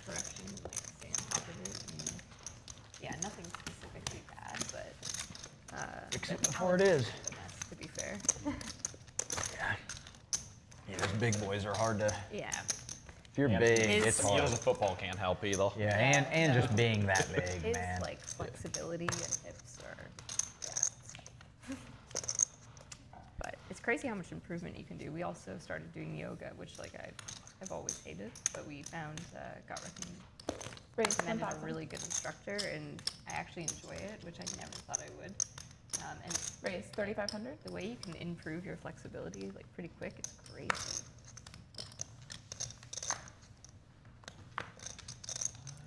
correction, like stay on top of it. And yeah, nothing specifically bad, but Fix it before it is. to be fair. Yeah, those big boys are hard to. Yeah. If you're big, it's You hard. as a football can't help either. Yeah, and just being that big, His man. like flexibility and hips are, yeah. But it's crazy how much improvement you can do. We also started doing yoga, which like I've always hated, but we found got recommended a really good instructor, and I actually enjoy it, which I never thought I would. And Raise 3,500. the way you can improve your flexibility like pretty quick, it's crazy.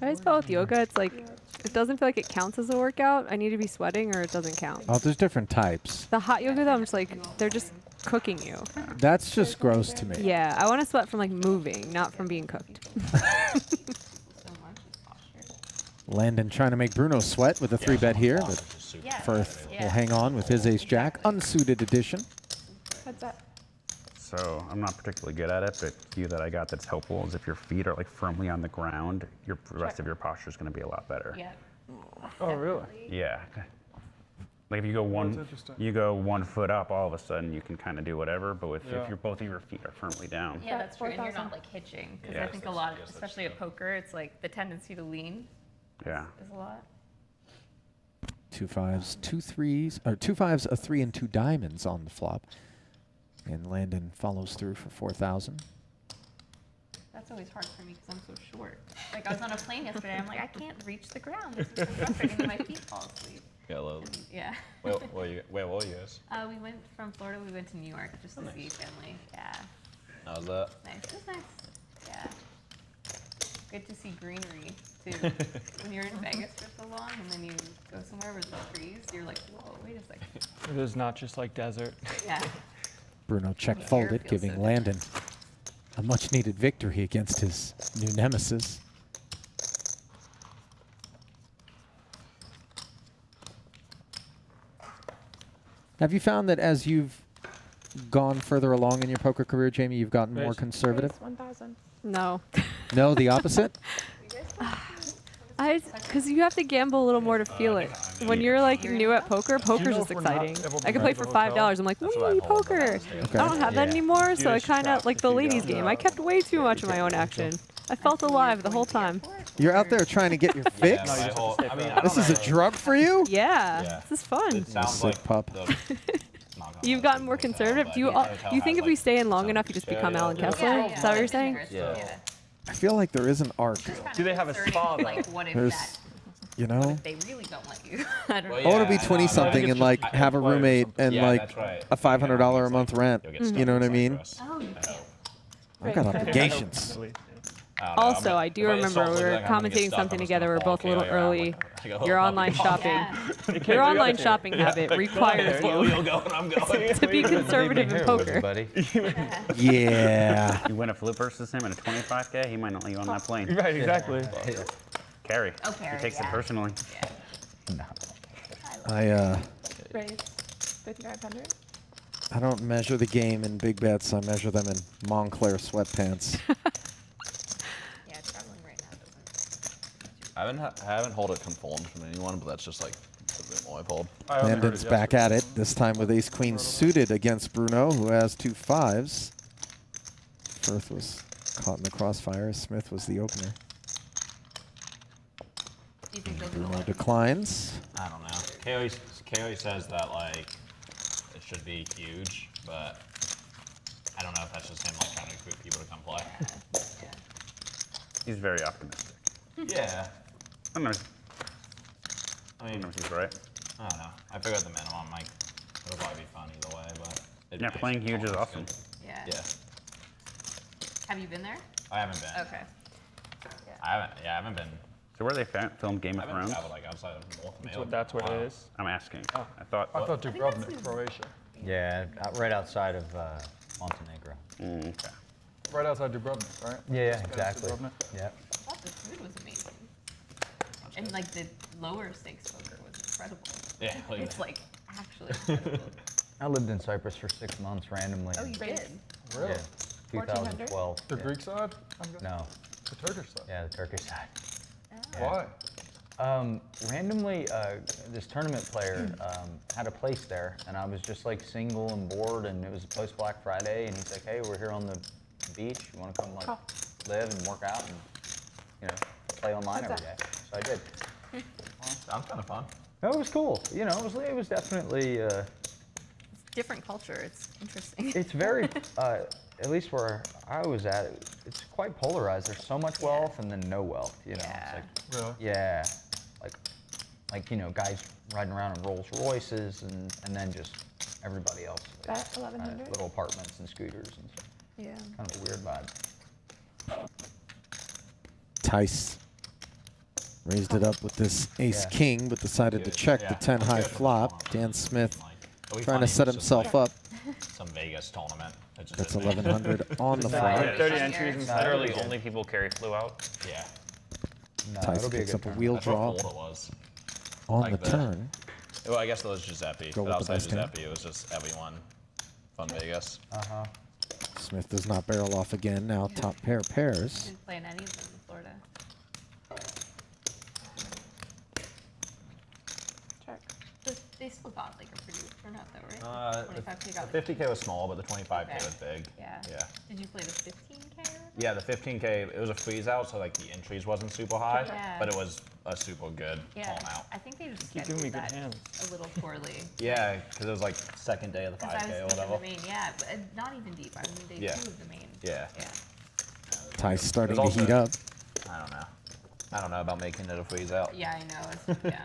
I just felt with yoga, it's like, it doesn't feel like it counts as a workout. I need to be sweating or it doesn't count. Oh, there's different types. The hot yoga though, I'm just like, they're just cooking you. That's just gross to me. Yeah, I want to sweat from like moving, not from being cooked. Landon trying to make Bruno sweat with a 3-bet here, but Firth will hang on with his ace-jack. Unsuited edition. Heads up. So I'm not particularly good at it, but the cue that I got that's helpful is if your feet are like firmly on the ground, the rest of your posture is going to be a lot better. Yeah. Oh, really? Yeah. Like if you go that's interesting. you go 1 foot up, all of a sudden you can kind of do whatever. But if Yeah. both of your feet are firmly down, Yeah, that's true. And you're 4,000. not like hitching, because Yeah. I think a lot, especially at poker, it's like the tendency to lean yeah. is a lot. 2 5s, 2 3s, or 2 5s, a 3 and 2 diamonds on the flop. And Landon follows through for 4,000. That's always hard for me because I'm so short. Like I was on a plane yesterday, I'm like, I can't reach the ground. This is so frustrating, and then my feet fall asleep. Yeah, low. Yeah. Where were you guys? We went from Florida, we went to New York just to see family. Yeah. How was that? Nice. It was nice. Yeah. Good to see greenery too. When you're in Vegas for so long and then you go somewhere with the trees, you're like, whoa, wait a second. It is not just like desert. Yeah. Bruno check Air folded, feels giving so good. Landon a much-needed victory against his new nemesis. Have you found that as you've gone further along in your poker career, Jamie, you've gotten more Raise. conservative? Raise 1,000. No. No, the opposite? Because you have to gamble a little more to feel it. When you're like new at poker, poker's know just if we're not exciting. able to I can play rent for a hotel? $5. I'm like, That's what woo, I've hold poker. on Okay. I don't have that anymore, so I just kind of trapped like if the you ladies don't. game. I kept way too much of my own action. I felt alive the whole time. You're out there trying to get your fix? This is a drug for you? Yeah, this is fun. It sounds Sick like pup. You've gotten more conservative. Do you think if we stay in long enough, you just become Alan Kessler? Is that what you're saying? Yeah. I feel like there is an arc, Do they have a spa though? Like, what if There's- that? you know? What if they really don't let you? I don't know. I want to be 20-something and like have a roommate and Yeah, like that's right. a $500 a month rent. You'll get You know what I stuck mean? inside Oh, you can't. I've got obligations. Also, I do remember we were commentating something together. We're both a little early. Your online shopping, your online shopping habit requires you You'll go and I'm going. to be conservative in poker. buddy. Yeah. You win a flip versus him in a 25K, he might not let you on that plane. Right, exactly. Carry. Oh, Carrie, He takes yeah. it personally. Raise 5,500. I don't measure the game in big bets. I measure them in Montclair sweatpants. Yeah, traveling right now doesn't. I haven't hold it conformed from anyone, but that's just like the room I've hold. I only heard Landon's it back yesterday. at it, this time with ace-queen suited against Bruno, who has 2 5s. Firth was caught in the crossfire. Smith was the opener. Do you think they'll do Bruno 11? declines. I don't know. KOE says that like it should be huge, but I don't know if that's just him like trying to recruit people to come play. He's very optimistic. Yeah. Sometimes I mean, he's right. I don't know. I figured the minimum like it'll probably be fun either way, but it'd be Yeah, nice playing if huge is all was awesome. good. Yeah. Yeah. Have you been there? I haven't been. Okay. I haven't been. So where they filmed Game I of haven't Thrones? traveled like outside of North America. That's where it is. I'm asking. Oh. I thought. I thought think Dubrovnik, that's Croatia. Yeah, right outside of Montenegro. Okay. Right outside Dubrovnik, right? Yeah, Just past exactly. Dubrovnik. Yeah. I thought the food was amazing. And like the lower stakes poker was incredible. Yeah, like, It's like actually incredible. I lived in Cyprus for 6 months randomly. Oh, you did? Really? Yeah. 1400? 2012. The yeah. Greek side? I'm guessing? No. The Turkish side? Yeah, the Turkish side. Why? Randomly, this tournament player had a place there, and I was just like single and bored, and it was post Black Friday, and he's like, "Hey, we're here on the beach. You want to come like live and work out and play online every day?" So I did. sounds kind of fun. No, it was cool. It was definitely. Different culture. It's interesting. It's very, at least where I was at, it's quite polarized. There's so much wealth and then no wealth. Yeah. It's like, Really? yeah, like guys riding around in Rolls Royces and then just everybody else. That Kind 1100? of little apartments and scooters and stuff. Yeah. Kind of a weird vibe. Tice raised it up with this ace Yeah. king, but decided to check the 10 high flop. Dan Smith It'll be trying funny to if set it's just, himself like, up. Some Vegas tournament. It's just That's in Vegas. 1100 on the No, flop. yeah. 30 entries inside. Literally, only people carry flu out. Yeah. No, Tice it'll be a picks good up a tournament. wheel That's what draw Florida was. on like the the- turn. Well, I guess that was Giuseppe. Go But with the outside best hand. Giuseppe, it was just everyone. Fun Vegas. Uh-huh. Smith does not barrel off again. Now top pair pairs. Didn't play in any of them in Florida. Check. They still got like a pretty good turnout though, right? 25K The got like 50K was small, but the 25K Okay. was big. Yeah. Yeah. Did you play the 15K? or Yeah, the 15K, it was a freeze out, so like the entries wasn't super high, Yeah. but it was a super good Yeah. turnout. I think they just Keep giving me scheduled good that hands. a little poorly. Yeah, because it was like second day of the Because I 5K or was thinking whatever. the main, yeah, but not even deep. I mean, day Yeah. 2 of the main. Yeah. Yeah. Tice starting to There's heat also- up. I don't know. I don't know about making it a freeze out. Yeah, I know. It's, yeah.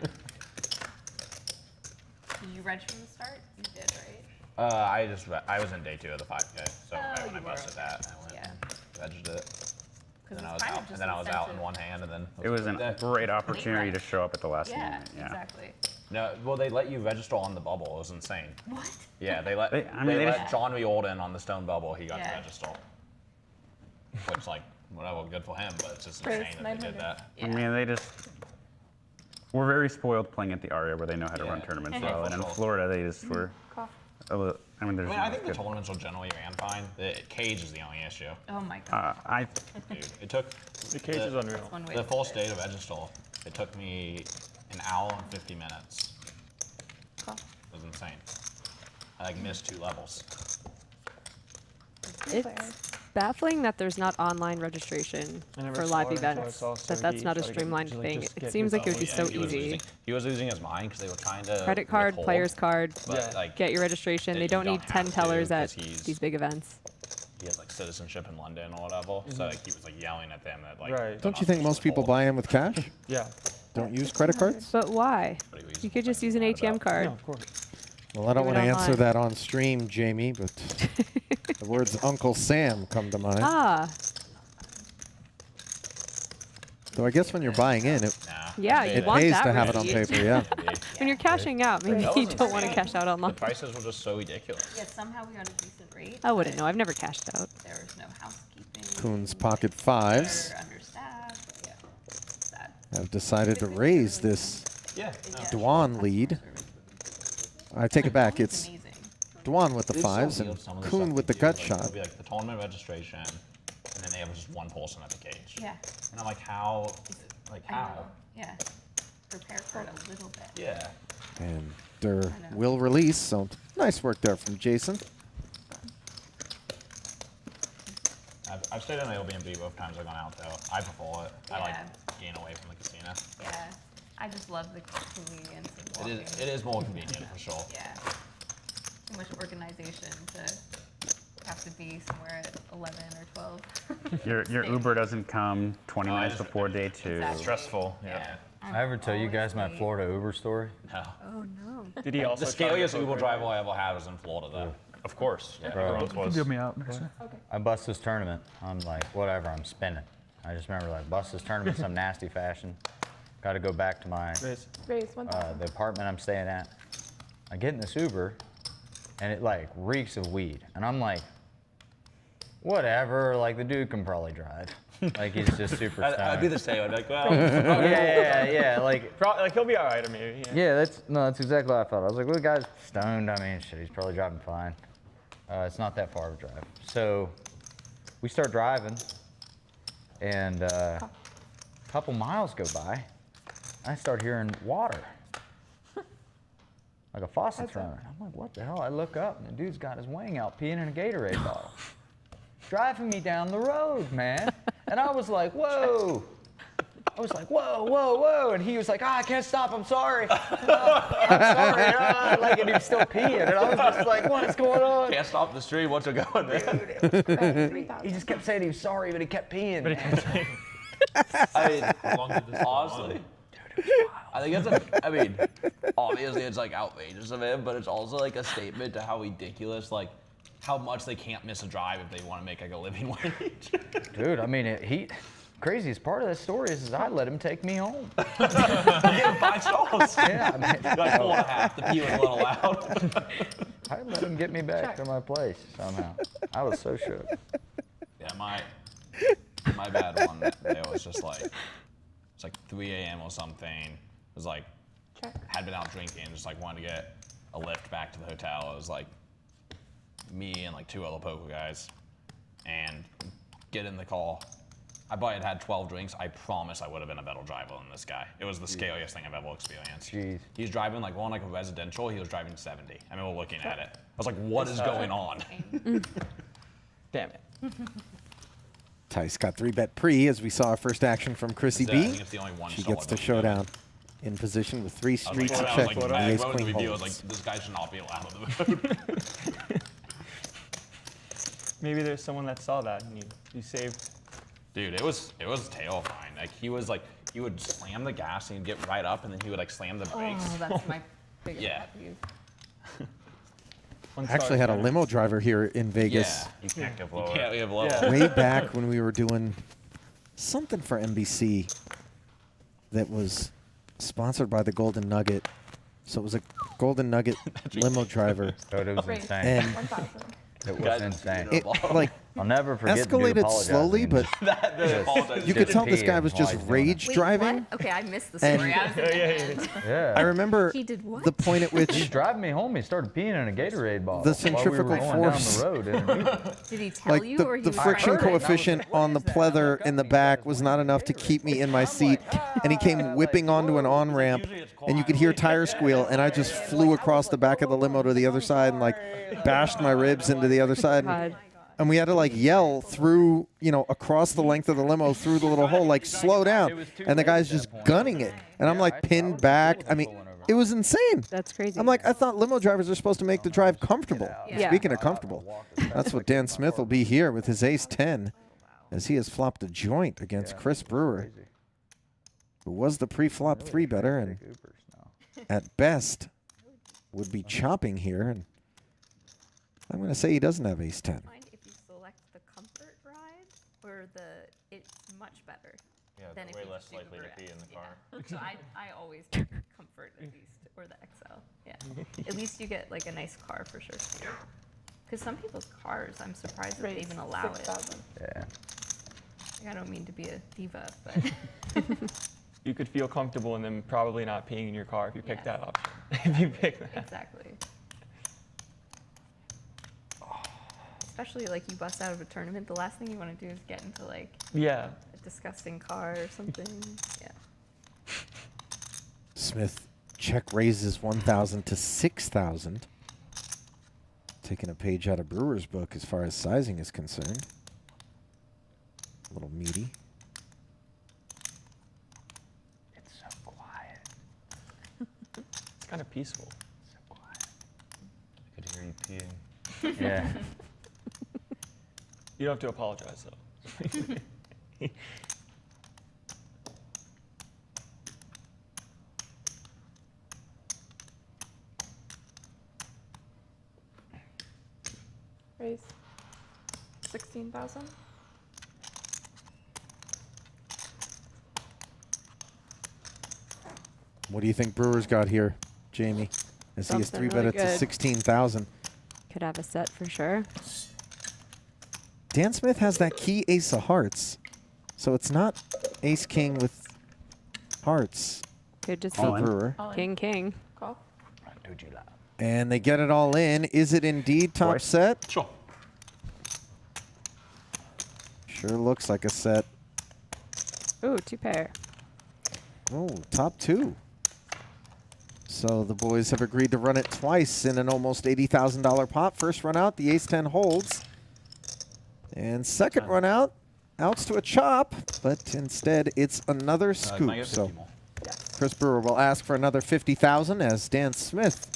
Did you reg from the start? You did, right? I was in day 2 of the 5K, so Oh, when I you were, busted okay. that, I went Yeah. and vegged it. Because And then I it's was kind out, of just and then I was out in incentive. one hand, and then It was a day. great opportunity to show up at the last Yeah, minute. Yeah. exactly. No, well, they let you register on the bubble. It was insane. What? Yeah, they let They- I mean, they let just- John Riordan on the stone bubble. He got to Yeah. register, which like whatever, good for him. But it's just Praise insane that they did 900. that. Yeah. I mean, they just. We're very spoiled playing at the Aria where they know how to run Yeah. tournaments Yeah, well. for And in sure. Florida, they just were. Cough. I mean, there's. I mean, I not think the good- tournaments will generally ran fine. The cage is the only issue. Oh my god. Dude, it took The cage is unreal. One way the to first put it. day to register. It took me an hour and 50 minutes. Cough. It was insane. I like missed 2 levels. It's baffling that there's not online registration I never for saw live it until I events. saw That's Sergey not a try to get- streamlined just, like, thing. just It get seems his like it would be Yeah, so he was easy. he was losing his mind because they were trying to Credit card, withhold, player's card, but, Yeah. like, get your registration. They you don't need 10 have to tellers at 'cause he's- these big events. he has like citizenship in London or whatever. So like he was like yelling at them that like. Right. they're Don't not you think supposed most to people withhold. buy in with cash? Yeah. Don't use credit cards? But why? But he was You could just like, use an mad ATM about- card. No, of course. Well, I don't Do it want to answer online. that on stream, Jamie, but the words Uncle Sam come to mind. Ah, Though I guess when you're buying in, it Nah, yeah, maybe you it want pays that to have it on receipt. paper, yeah. When you're cashing out, maybe That you was don't want to insane. cash out online. The prices were just so ridiculous. Yeah, somehow we got a decent rate. I wouldn't but know. I've never cashed out. There was no housekeeping. Koon's pocket fives They're understaffed. Yeah. Sad. have decided to raise this Yeah. Yeah. Dwan lead. I take it back. It's It's amazing. Dwan with the It's so fives and weird, some of the Koon stuff with the they do, gut like, shot. It'll be like the tournament registration, and then they have just one person at the cage. Yeah. And I'm like, how? Like I know. how? Yeah. Prepare for it a little bit. Yeah. And Der will release, so nice work there from Jason. I've stayed in Airbnb both times I've gone out though. I prefer it. I Yeah. like being away from the casino. Yeah. I just love the convenience of It walking. is. It is more convenient for sure. Yeah. Too much organization to have to be somewhere at 11 or 12. Your Uber doesn't come 20 No, I minutes just- before day 2. Exactly. Stressful. Yeah. I ever tell you guys my Always late. Florida Uber story? No. Oh no. Did he also The try to scariest poker Uber it? driver I ever had was in Florida though. Of course. Yeah. Bro. Everyone's was. Give me out. next time. I bust this tournament. I'm like, whatever, I'm spinning. I just remember like bust this tournament in some nasty fashion. Got to go back to my Raise 1,000. the apartment I'm staying at. I get in this Uber, and it like reeks of weed, and I'm like, whatever. Like the dude can probably drive. Like he's just super stoned. I'd be the same. I'd be like, well, yeah. Like Like he'll be all right, or maybe. yeah, that's exactly what I thought. I was like, well, the guy's stoned. I mean, shit, he's probably driving fine. It's not that far of a drive. So we start driving, and a couple miles go by. I start hearing water, like a faucet's running. I'm like, what the hell? I look up, and the dude's got his wing out peeing in a Gatorade bottle, driving me down the road, man. And I was like, whoa. I was like, whoa, whoa, whoa. And he was like, I can't stop. I'm sorry. I'm sorry. Like, and he was still peeing. And I was just like, what is going on? can't stop the stream. What's going on? He just kept saying he was sorry, but he kept peeing. man. I mean, How long did this go on? honestly, I think obviously it's like outrageous of him, but it's also like a statement to how ridiculous, like how much they can't miss a drive if they want to make like a living wage. Dude, I mean, craziest part of that story is I let him take me home. You get 5 stalls. Yeah, I mean, Like 4.5. The pee was a little loud. I let him get me back to my place somehow. I was so shook. Yeah, my bad one that day was just like, it's like 3 a.m. or something. It was like, had been out drinking, just like wanted to get a lift back to the hotel. It was like me and like 2 other poker guys, and get in the call. I probably had 12 drinks. I promise I would have been a better driver than this guy. It was the scariest thing I've ever experienced. Jeez. He's driving like a residential. He was driving 70. I mean, we're looking at it. I was like, what is going on? Damn it. Tice got 3-bet pre as we saw our first action from Chrissy I B. think it's the only one She solid gets the that we showdown in position with 3 I was streets like, to I check. was like, The I ace wrote queen the review. I was holds. like, this guy should not be allowed on the road. Maybe there's someone that saw that and you saved. Dude, it was terrifying. Like he would slam the gas and he'd get right up, and then he would like slam the brakes. Oh, that's my biggest Yeah. pet peeve. I actually had a limo driver here in Vegas Yeah, You can't give you lower. can't give lower. Yeah. way back when we were doing something for NBC that was sponsored by the Golden Nugget. So it was a Golden Nugget limo driver. Dude, it was Raise insane. And 1,000. It was Guys, insane. it like I'll never forget the dude escalated apologizing slowly, and but just- you could just tell this guy peeing was while just he's doing it. rage Wait, driving. what? Okay, I missed the And- story. I was in the end. Yeah. I remember He did what? the point at He's which driving me home. He started peeing in a Gatorade bottle. The while we were centrifugal going force. down the road underneath it. Did he tell like you, or he the was friction like, "Alright." coefficient on the pleather in the back was not enough to keep me in my seat, and he came whipping onto an on-ramp, and you could hear tire squeal, and I just flew across the back of the limo to the other side and like bashed my ribs into the other side. God. And we had to like yell through, across the length of the limo through the little hole, like slow down. And the guy's just gunning it. And I'm like pinned back. I mean, it was insane. That's crazy. I'm like, I thought limo drivers are supposed to make the drive comfortable. Yeah. Speaking of comfortable, that's what Dan Smith will be here with his ace-10, as he has flopped a joint against Chris Brewer, who was the pre-flop 3-better and at best would be chopping here. And I'm going to say he doesn't have ace-10. Mind if you select the comfort ride, or it's much better. Yeah, than if way you less just do likely to Uber pee X. in the car. Yeah. So I always pick comfort at least, or the XL. Yeah. At least you get like a nice car for sure too. Because some people's cars, I'm surprised that they Raise even allow it. 6,000. Yeah. Like, I don't mean to be a diva, but You could feel comfortable and then probably not peeing in your car if you pick Yeah. that option. If you pick that. exactly. Especially like you bust out of a tournament, the last thing you want to do is get into like Yeah. a disgusting car or something. Yeah. Smith check raises 1,000 to 6,000. Taking a page out of Brewer's book as far as sizing is concerned. A little meaty. It's so quiet. It's kind of peaceful. So quiet. I could hear you peeing. Yeah. You don't have to apologize though. Raise 16,000. What do you think Brewer's got here, Jamie? As he has Something 3-bet really it to good. 16,000. Could have a set for sure. Dan Smith has that key ace of hearts. So it's not ace king with hearts Could just for be Brewer. king, king. Call. And they get it all in. Is it indeed top Twice. set? Sure. Sure looks like a set. Ooh, 2 pair. Oh, top 2. So the boys have agreed to run it twice in an almost $80,000 pot. First run out, the ace-10 holds. And second run out, outs to a chop, but instead it's another Can I scoop. get So 50 more? Chris Brewer will ask for another 50,000 as Dan Smith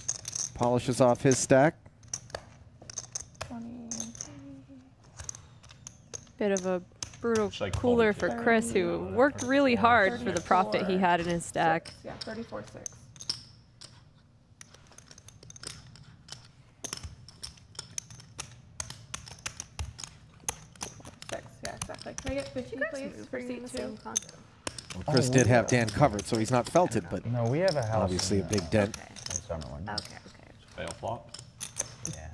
polishes off his stack. 20. Bit of a brutal Should I call cooler the for kid? Chris, who worked really hard for the profit he had in his stack. Yeah, 34, 6. Yeah, exactly. Can I get 50, please, for seat 2? Well, Chris did have Dan covered, so he's not felted, but No, we have a house. obviously a in, big dent. in Summerlin. Okay, okay. Fail flop. Yeah.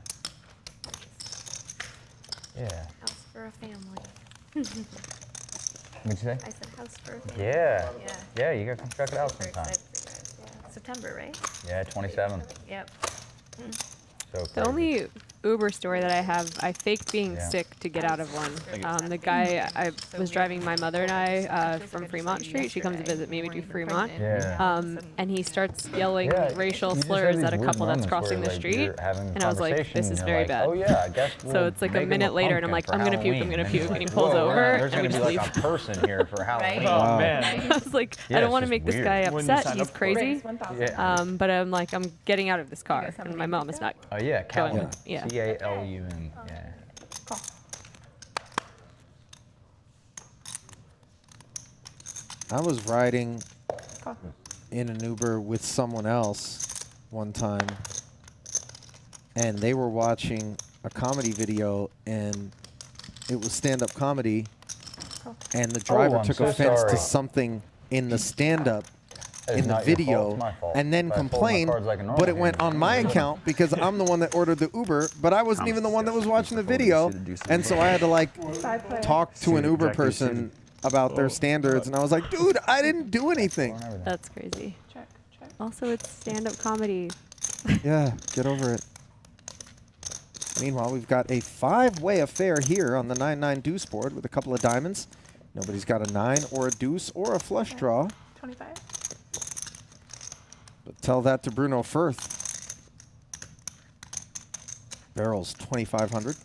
Yeah. House for a family. What'd you say? I said house for a family. Yeah. Yeah. Yeah, you gotta come check it out Super sometime. excited for you guys. Yeah. September, right? Yeah, 27. Yep. So The only Uber story that I have, I faked being Yeah. sick to get out of one. The guy, I was driving my mother and I from Fremont Street. She comes to visit me. We do Fremont. Yeah. And he starts yelling Yeah, racial you just have slurs these at a weird couple that's moments crossing where, the like, street. you're having a And I was like, conversation this and is you're very like, bad. Oh yeah, I guess So we'll it's like a make him minute later, and I'm pumpkin like, for I'm gonna puke, I'm Halloween. gonna And puke, it's and he like, pulls whoa, over, There's and we gonna be just like leave. a person here for Halloween. Oh, Wow. man. I was like, Yeah, I don't it's want to just make this weird. guy When you upset. sign He's up for it. crazy. Yeah. But I'm like, I'm getting out of this car, and my mom is not. Oh yeah, Calum. Yeah. C-A-L-U-M. Yeah. I was riding in an Uber with someone else one time, and they were watching a comedy video, and it was stand-up comedy, and the driver I'm took so offense to sorry. something in the stand-up That is in the not your fault, video, it's my fault. and then If I fold my complained, cards like a normal but it went human on my being. account because I'm the one that ordered the Uber, but I wasn't even the one that was watching the video, and so I had to like talk to an Uber person about their standards, and I was like, dude, I didn't do anything. That's crazy. Also, it's stand-up comedy. Yeah, get over it. Meanwhile, we've got a 5-way affair here on the 9-9 deuce board with a couple of diamonds. Nobody's got a 9 or a deuce or a flush draw. 25. But tell that to Bruno Firth. Barrels 2,500.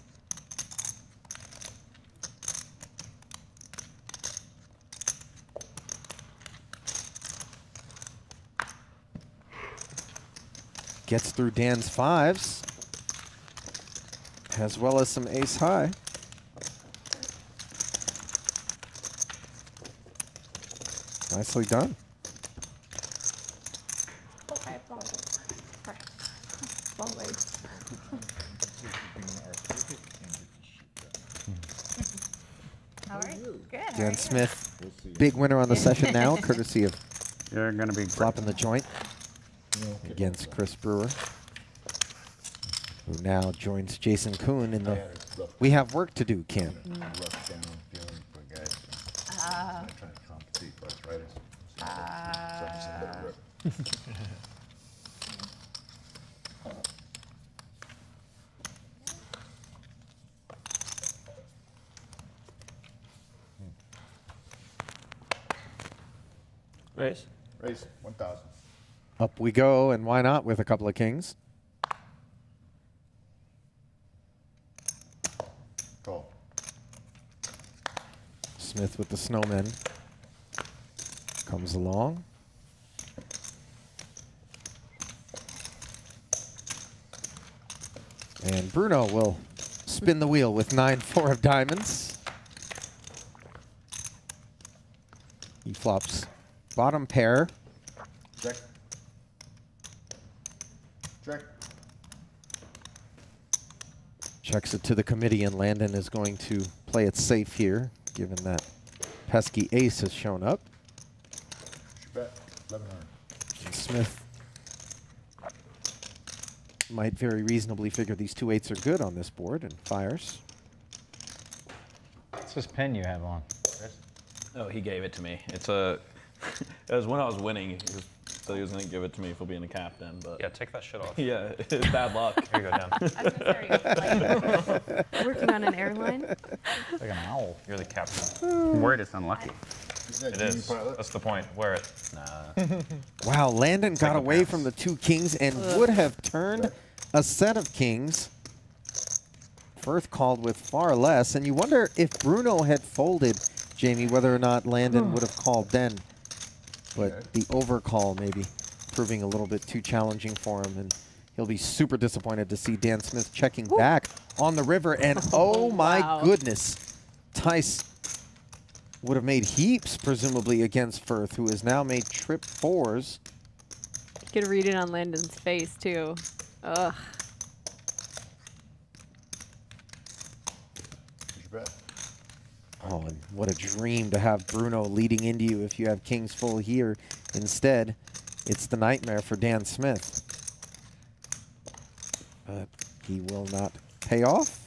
Gets through Dan's 5s, as well as some ace high. Nicely done. All right. Good. all Dan right. Smith, big winner on the session now, courtesy of You're going to be flopping the joint against Chris Brewer, who now joins JasonKoon in the We Have Work to Do camp. Rough down feeling for guys. I'm trying to compensate for arthritis. So I'm just a little rough. Raise. Raise 1,000. Up we go, and why not with a couple of kings? Call. Smith with the snowman comes along. And Bruno will spin the wheel with 9-4 of diamonds. He flops bottom pair. Check. Check. Checks it to the committee, and Landon is going to play it safe here, given that pesky ace has shown up. Should bet 1,100. Smith might very reasonably figure these 2 8s are good on this board and fires. What's this pin you have on, Chris? Oh, he gave it to me. It's a. It was when I was winning. He said he was going to give it to me for being a captain, but Yeah, take that shit off. yeah, it's bad luck. Here you go, Dan. I was gonna say, are you a flight? Working on an airline. Like an owl. You're the captain. Word is unlucky. Is that It Jimmy is. Pilot? That's the point. Wear it. Wow, Landon got a away pass. from the 2 kings and would have turned a set of kings. Firth called with far less, and you wonder if Bruno had folded, Jamie, whether or not Landon would have called then. But the overcall maybe proving a little bit too challenging for him, and he'll be super disappointed to see Dan Smith checking back on the river. And oh my Wow. goodness, Tice would have made heaps presumably against Firth, who has now made trip 4s. You could read it on Landon's face too. Ugh. Who's your bet? Oh, and what a dream to have Bruno leading into you if you have kings full here. Instead, it's the nightmare for Dan Smith. But he will not pay off.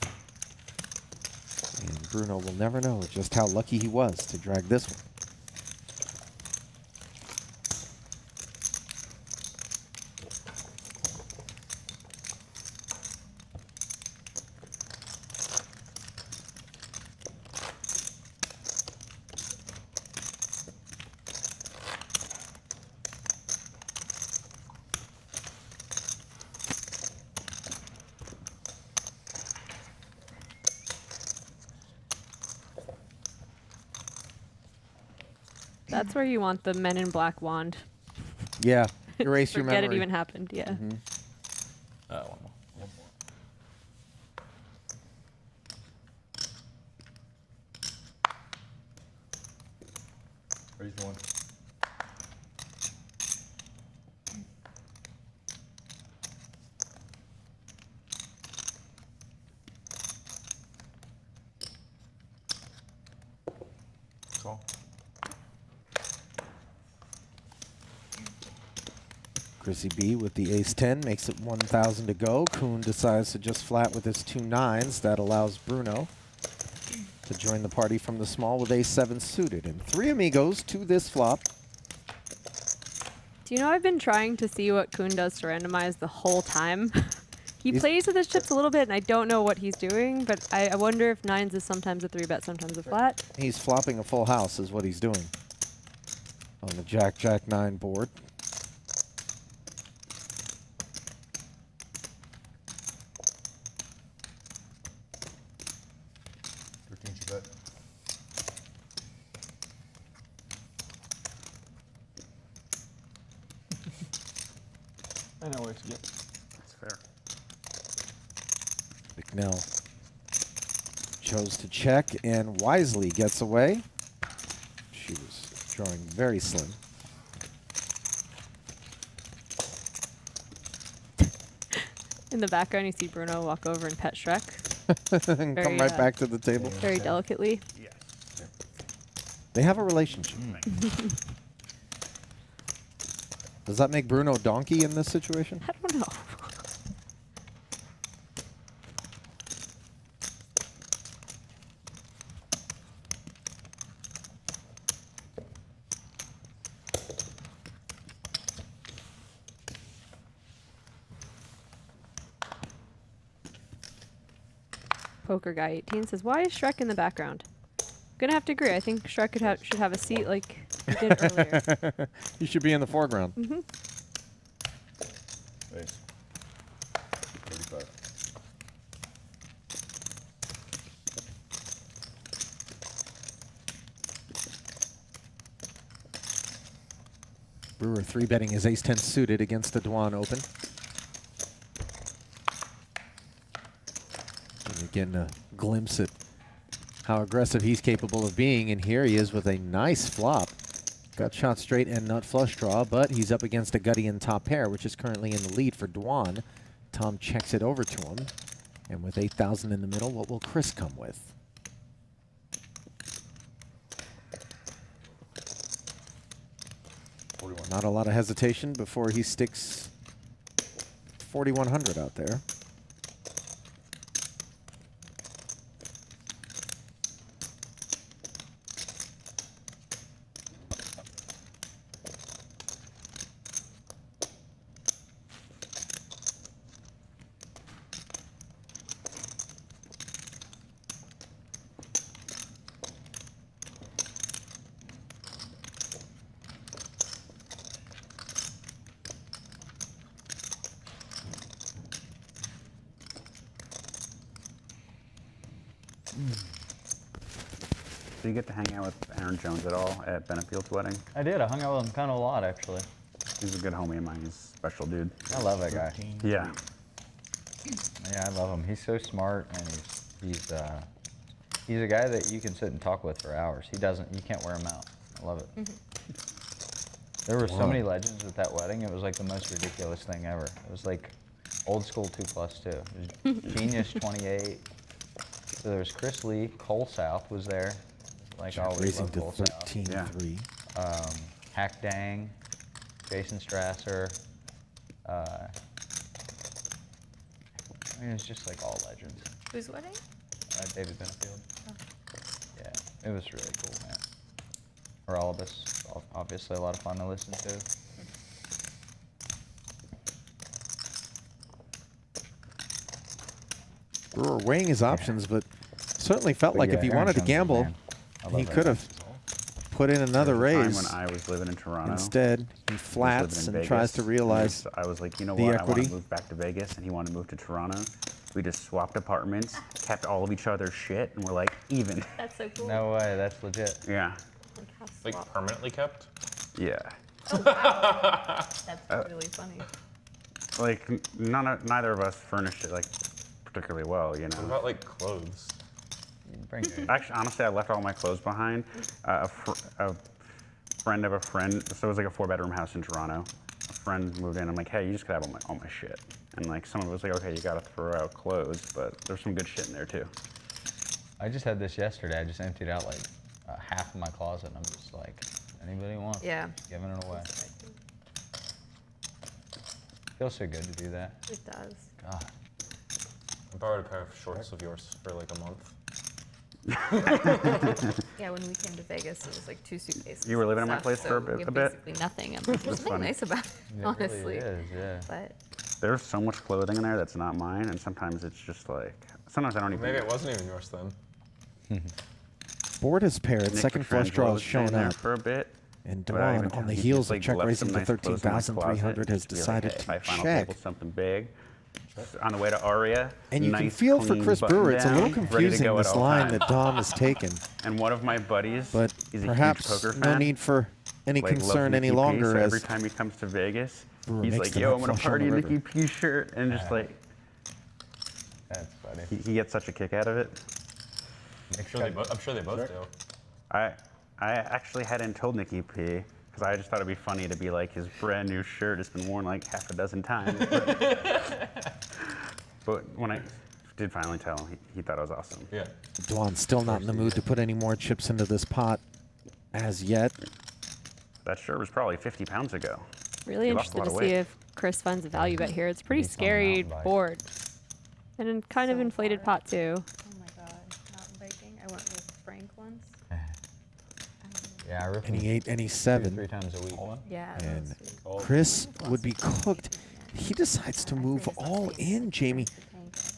And Bruno will never know just how lucky he was to drag this one. That's where you want the Men in Black wand. Yeah, erase your Forget memory. it even happened. Yeah. One more. Raise one. Call. Chrissy B with the ace-10 makes it 1,000 to go. Koon decides to just flat with his 2 9s. That allows Bruno to join the party from the small with ace-7 suited. And 3 amigos to this flop. Do you know I've been trying to see what Koon does to randomize the whole time? He He's- plays with his chips a little bit, and I don't know what he's doing, but I wonder if 9s is sometimes a 3-bet, sometimes a flat. He's flopping a full house is what he's doing on the Jack-Jack-9 board. Bet. I know where to get. That's fair. McNell chose to check and wisely gets away. She was drawing very slim. In the background, you see Bruno walk over and pet Shrek And Very, come right uh, back to the table. very delicately. Yes. They have a relationship. Does that make Bruno donkey in this situation? I don't know. Poker Guy 18 says, "Why is Shrek in the background?" Gonna have to agree. I think Shrek should have a seat like he did earlier. You should be in the foreground. Ace. 35. Brewer 3-betting his ace-10 suited against the Dwan Open. And again, a glimpse at how aggressive he's capable of being. And here he is with a nice flop. Got shot straight and nut flush draw, but he's up against a gutty and top pair, which is currently in the lead for Dwan. Tom checks it over to him. And with 8,000 in the middle, what will Chris come with? $41. Not a lot of hesitation before he sticks 4,100 out there. Did you get to hang out with Aaron Jones at all at Benefield's wedding? I did. I hung out with him kind of a lot, actually. He's a good homie of mine. He's a special dude. I love that guy. Yeah. Yeah, I love him. He's so smart, and he's a guy that you can sit and talk with for hours. You can't wear him out. I love it. There were so many legends at that wedding. It was like the most ridiculous thing ever. It was like old school 2+2. It was Genius 28. So there was Chris Lee. Cole South was there. Like always, Raising love to Cole South. 13-3. Hack Dang, Jason Strasser. I mean, it's just like all legends. Whose wedding? David Benefield. Yeah, it was really cool, man. For all of us, obviously a lot of fun to listen to. Brewer weighing his options, but certainly felt like if he Aaron wanted to Jones is the gamble, man. I love he that could guy. have put in another There was a time raise. when I was living in Toronto. Instead, he He was flats living in and Vegas, tries to realize I was like, you know the what? I want equity. to move back to Vegas, and he wanted to move to Toronto. We just swapped apartments, kept all of each other's shit, and we're like even. That's so cool. No way, that's legit. Yeah. Like permanently kept? Yeah. That's really funny. Like neither of us furnished it like particularly well, you What know. about like clothes? Actually, honestly, I left all my clothes behind. A friend of a friend, so it was like a 4-bedroom house in Toronto. A friend moved in. I'm like, hey, you just could have all my shit. And like someone was like, okay, you gotta throw out clothes, but there's some good shit in there too. I just had this yesterday. I just emptied out like half of my closet, and I'm just like, anybody wants? Yeah. Giving it away. Feels so good to do that. It does. God. I borrowed a pair of shorts of yours for like a month. Yeah, when we came to Vegas, it was like 2 suitcases. You were living and at my stuff, place for a so bit- we a have bit? Basically nothing. And there's something funny. nice about it, It honestly. really is, yeah. But There's so much clothing in there that's not mine, and sometimes it's just like, sometimes I don't even. Maybe it wasn't even yours then. board is paired. Nick Second flush Petrangelo draw was is showing staying there up. for a bit. And But I even Dwan, on the he heels just, of like, check left raising some to nice clothes in my closet. 13,300, has Just be like, decided hey, to if I find check. I'll pull something big. On the way to Aria. And you can nice, feel for clean Chris button Brewer, it's a down, little ready to confusing, go at this all line times. that Dom has taken. And one of my buddies, But he's a perhaps huge poker no fan. need for any like, loves concern any Nikki P, longer, so as every time he comes to Vegas, Brewer he's makes like, the yo, nut I'm gonna flush on party the in river. Nikki P shirt, and just like, That's funny. he gets such a kick out of it. I'm sure they both do. I actually hadn't told Nikki P, because I just thought it'd be funny to be like, his brand new shirt has been worn like half a dozen times. But when I did finally tell him, he thought it was awesome. Yeah. Dwan's still not in the mood to put any more chips into this pot as yet. That shirt was probably 50 pounds ago. Really He lost a interested lot to of see weight. if Chris finds a value bet here. It's a pretty He's on a scary mountain bike. board. And a kind of So inflated far. pot too. oh my god, mountain biking. I went with Frank once. Yeah, I rip And them he ate any 2 7. 3 times a week. Yeah. And those two. Chris would be cooked. He decides to move all in, Jamie.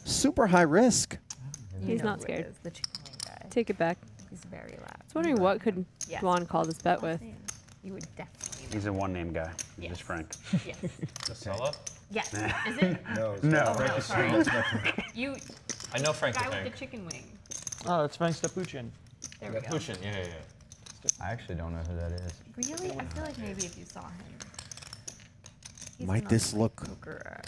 Super high risk. You He's know not who it scared. is, the chicken wing guy. Take it back. He's very loud. I was wondering what could Yes. Dwan call this bet with. You would definitely know. He's a one-name guy. He's Yes. just Frank. Yes. Casella? Yes. Is it? No, it's No. not. Frank is Sorry. That's my friend. You, I know Frank guy the with the Tank. chicken wing. Oh, that's Frank Stapuchin. There we go. Pushin, yeah. I actually don't know who that is. Really? I feel like maybe if you saw him. He's Might not this a look poker,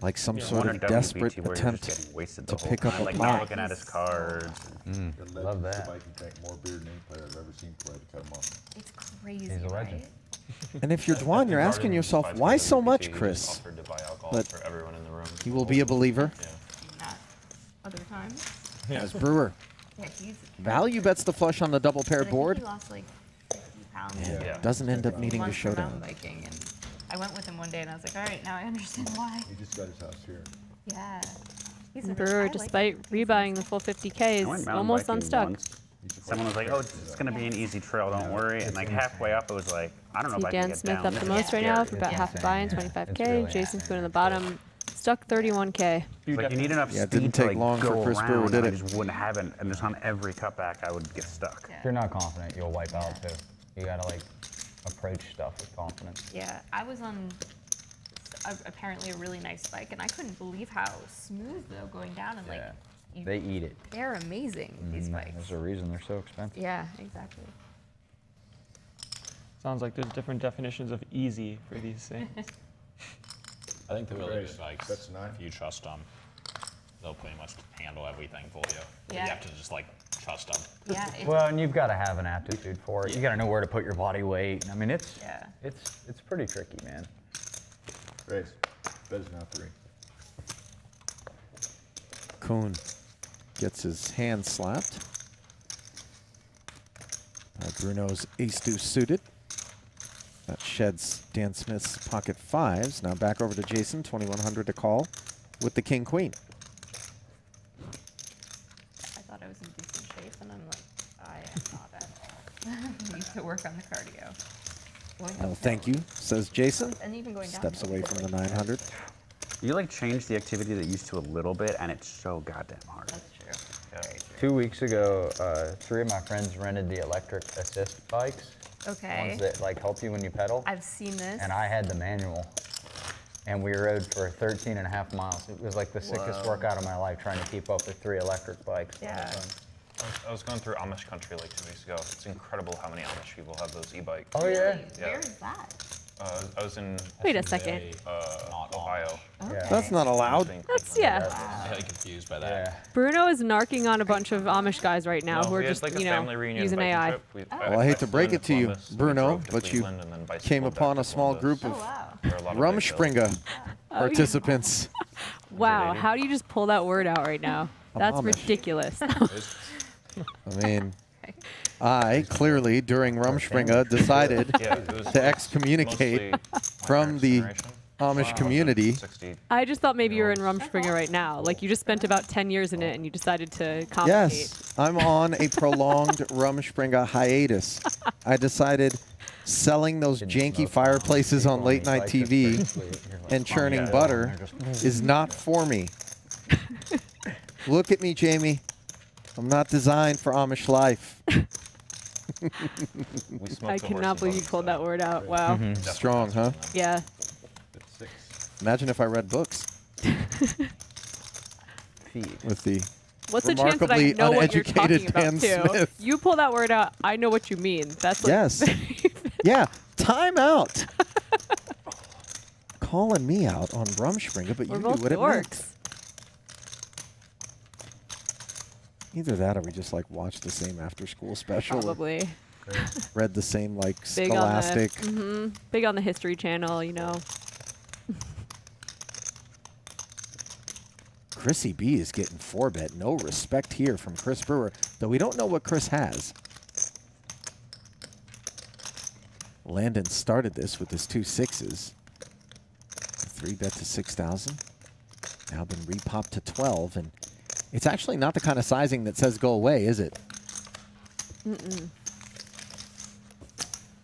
like some Yeah. sort One of or desperate WBT where you're attempt just getting wasted to the whole pick up time, a like pot? not looking at his cards. The Love legend that. of Viking Tank, more beer than any player I've ever seen play to cut him off. It's crazy, He's a legend. right? And if you're Dwan, you're asking yourself, why so much, Chris? Offered to buy alcohol But for everyone in the room. He will be a believer. Yeah. Not other times. As Brewer Yeah, he's. value bets the flush on the double pair but I think board. He lost like 50 pound. Yeah. Doesn't end up needing to Monster show mountain down. biking, and I went with him one day, and I was like, all right, now I understand why. He just got his house here. Yeah. He's a Brewer, I like despite it. rebuying the full 50K, I went is mountain almost biking unstuck. once. Someone was like, "Oh, it's gonna be an easy trail, don't worry." And like halfway up, it was like, "I don't know See if I can Dan get Smith down up the this." most right now for It's about half a insane, buy-in, yeah. 25K. It's really Jason happening. Koon in the bottom, stuck 31K. Like you need enough Yeah, it speed didn't to take like long for go Chris around, Brewer, did and I it? just wouldn't have it, and just on every cutback, I would get stuck. If you're not confident, you'll wipe out too. You gotta like approach stuff with confidence. Yeah, I was on apparently a really nice bike, and I couldn't believe how smooth though going down, and like you, They eat it. they're amazing, these bikes. There's a reason they're so expensive. Yeah, exactly. Sounds like there's different definitions of easy for these things. I think the village Great. bikes, That's nice. if you trust them, they'll pretty much handle everything for you. But Yeah. you have to just like trust them. Yeah. Well, and you've got to have an aptitude for it. You got to know where to put your body weight. I mean, it's Yeah. it's pretty tricky, man. Raise. Bet is now 3. Koon gets his hand slapped by Bruno's ace-deuce suited. That sheds Dan Smith's pocket fives. Now back over to Jason, 2100 to call with the king-queen. I thought I was in decent shape, and I'm like, I am not at all. Need to work on the cardio. Going Well, uphill. thank you, says Jason. And even going down. Steps away from the 900. You like change the activity that used to a little bit, and it's so goddamn hard. That's true. Very true. 2 weeks ago, 3 of my friends rented the electric assist bikes. Okay. Ones that like help you when you pedal. I've seen this. And I had the manual. And we rode for 13 and a half miles. It was like the sickest workout of my life trying to keep up with 3 electric bikes. Yeah. I was going through Amish country like 2 weeks ago. It's incredible how many Amish people have those e-bikes. Oh yeah? Yeah. Where is that? I was in Wait a second. Ohio. Yeah. That's not allowed. That's, yeah. I'm really confused by that. Yeah. Bruno is narking on a bunch of Amish guys right now No, who are we had, just, like, a you know, family reunion using biking AI. trip. Well, I hate to flew break into it to you, Columbus, we Bruno, drove to but you Cleveland, and then bicycled came back upon to a small Columbus. group Oh, of wow. There are a lot of big hills. Rumspringa participants. Wow, how do you just pull that word out right now? That's Amish. ridiculous. I mean, I clearly during Rumspringa decided Yeah, it was to excommunicate mostly my from parents' the generation. Amish community. 60. I just thought maybe you were in Rumspringa right now. Like you just spent about 10 years in it and you decided to complicate. Yes, I'm on a prolonged Rumspringa hiatus. I decided selling those janky fireplaces on late night TV and churning butter is not for me. Look at me, Jamie. I'm not designed for Amish life. We smoked I the cannot horse believe you and pulled that buggies, word out. Wow. Strong, huh? Yeah. Imagine if I read books with the What's the chance that I remarkably know what you're talking uneducated about Dan too? Smith. You pull that word out, I know what you mean. That's like Yes. Yeah, time out. Calling me out on Rumspringa, but We're you knew both what it meant. dorks. Either that or we just like watched the same after school special. Probably. Read the same like Big scholastic. on the big on the History Channel, you know. Chrissy B is getting 4-bet. No respect here from Chris Brewer, though we don't know what Chris has. Landon started this with his 2 6s. 3-bet to 6,000. Now been repopped to 12, and it's actually not the kind of sizing that says go away, is it? Mm-mm.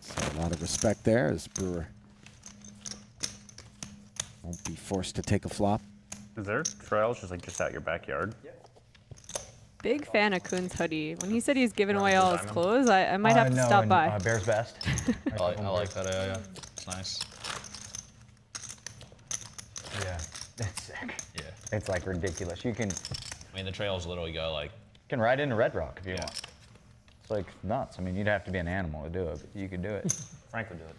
So a lot of respect there as Brewer won't be forced to take a flop. Is there trails just out your backyard? Big fan of Koon's hoodie. When he said he's giving away all his clothes, I might have to No, stop and, by. Bears Best. I like that area. It's nice. Yeah, that's sick. Yeah. It's like ridiculous. You can I mean, the trails literally go like. ride into Red Rock if you Yeah. want. It's like nuts. I mean, you'd have to be an animal to do it, but you could do it. Frank would do it.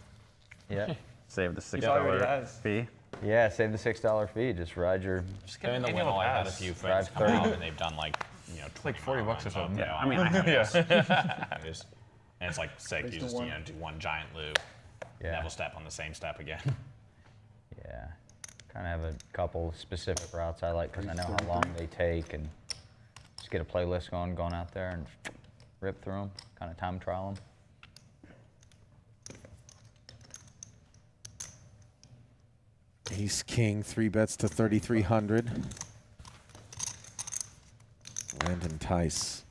Yeah. Save the already $6 has. fee. Yeah, save the $6 fee. Just ride your. I mean, the annual winter, I've had a pass. few friends Drive come 30. out and they've done like, like 40 bucks or something. Yeah, I mean, I have And it's like sick. You just, do one giant loop. Yeah. Never step on the same step again. Yeah. Kind of have a couple specific routes I like because I know how long they take and just get a playlist going out there and rip through them. Kind of time trial them. Ace King, 3 bets to 3,300. Landon Tice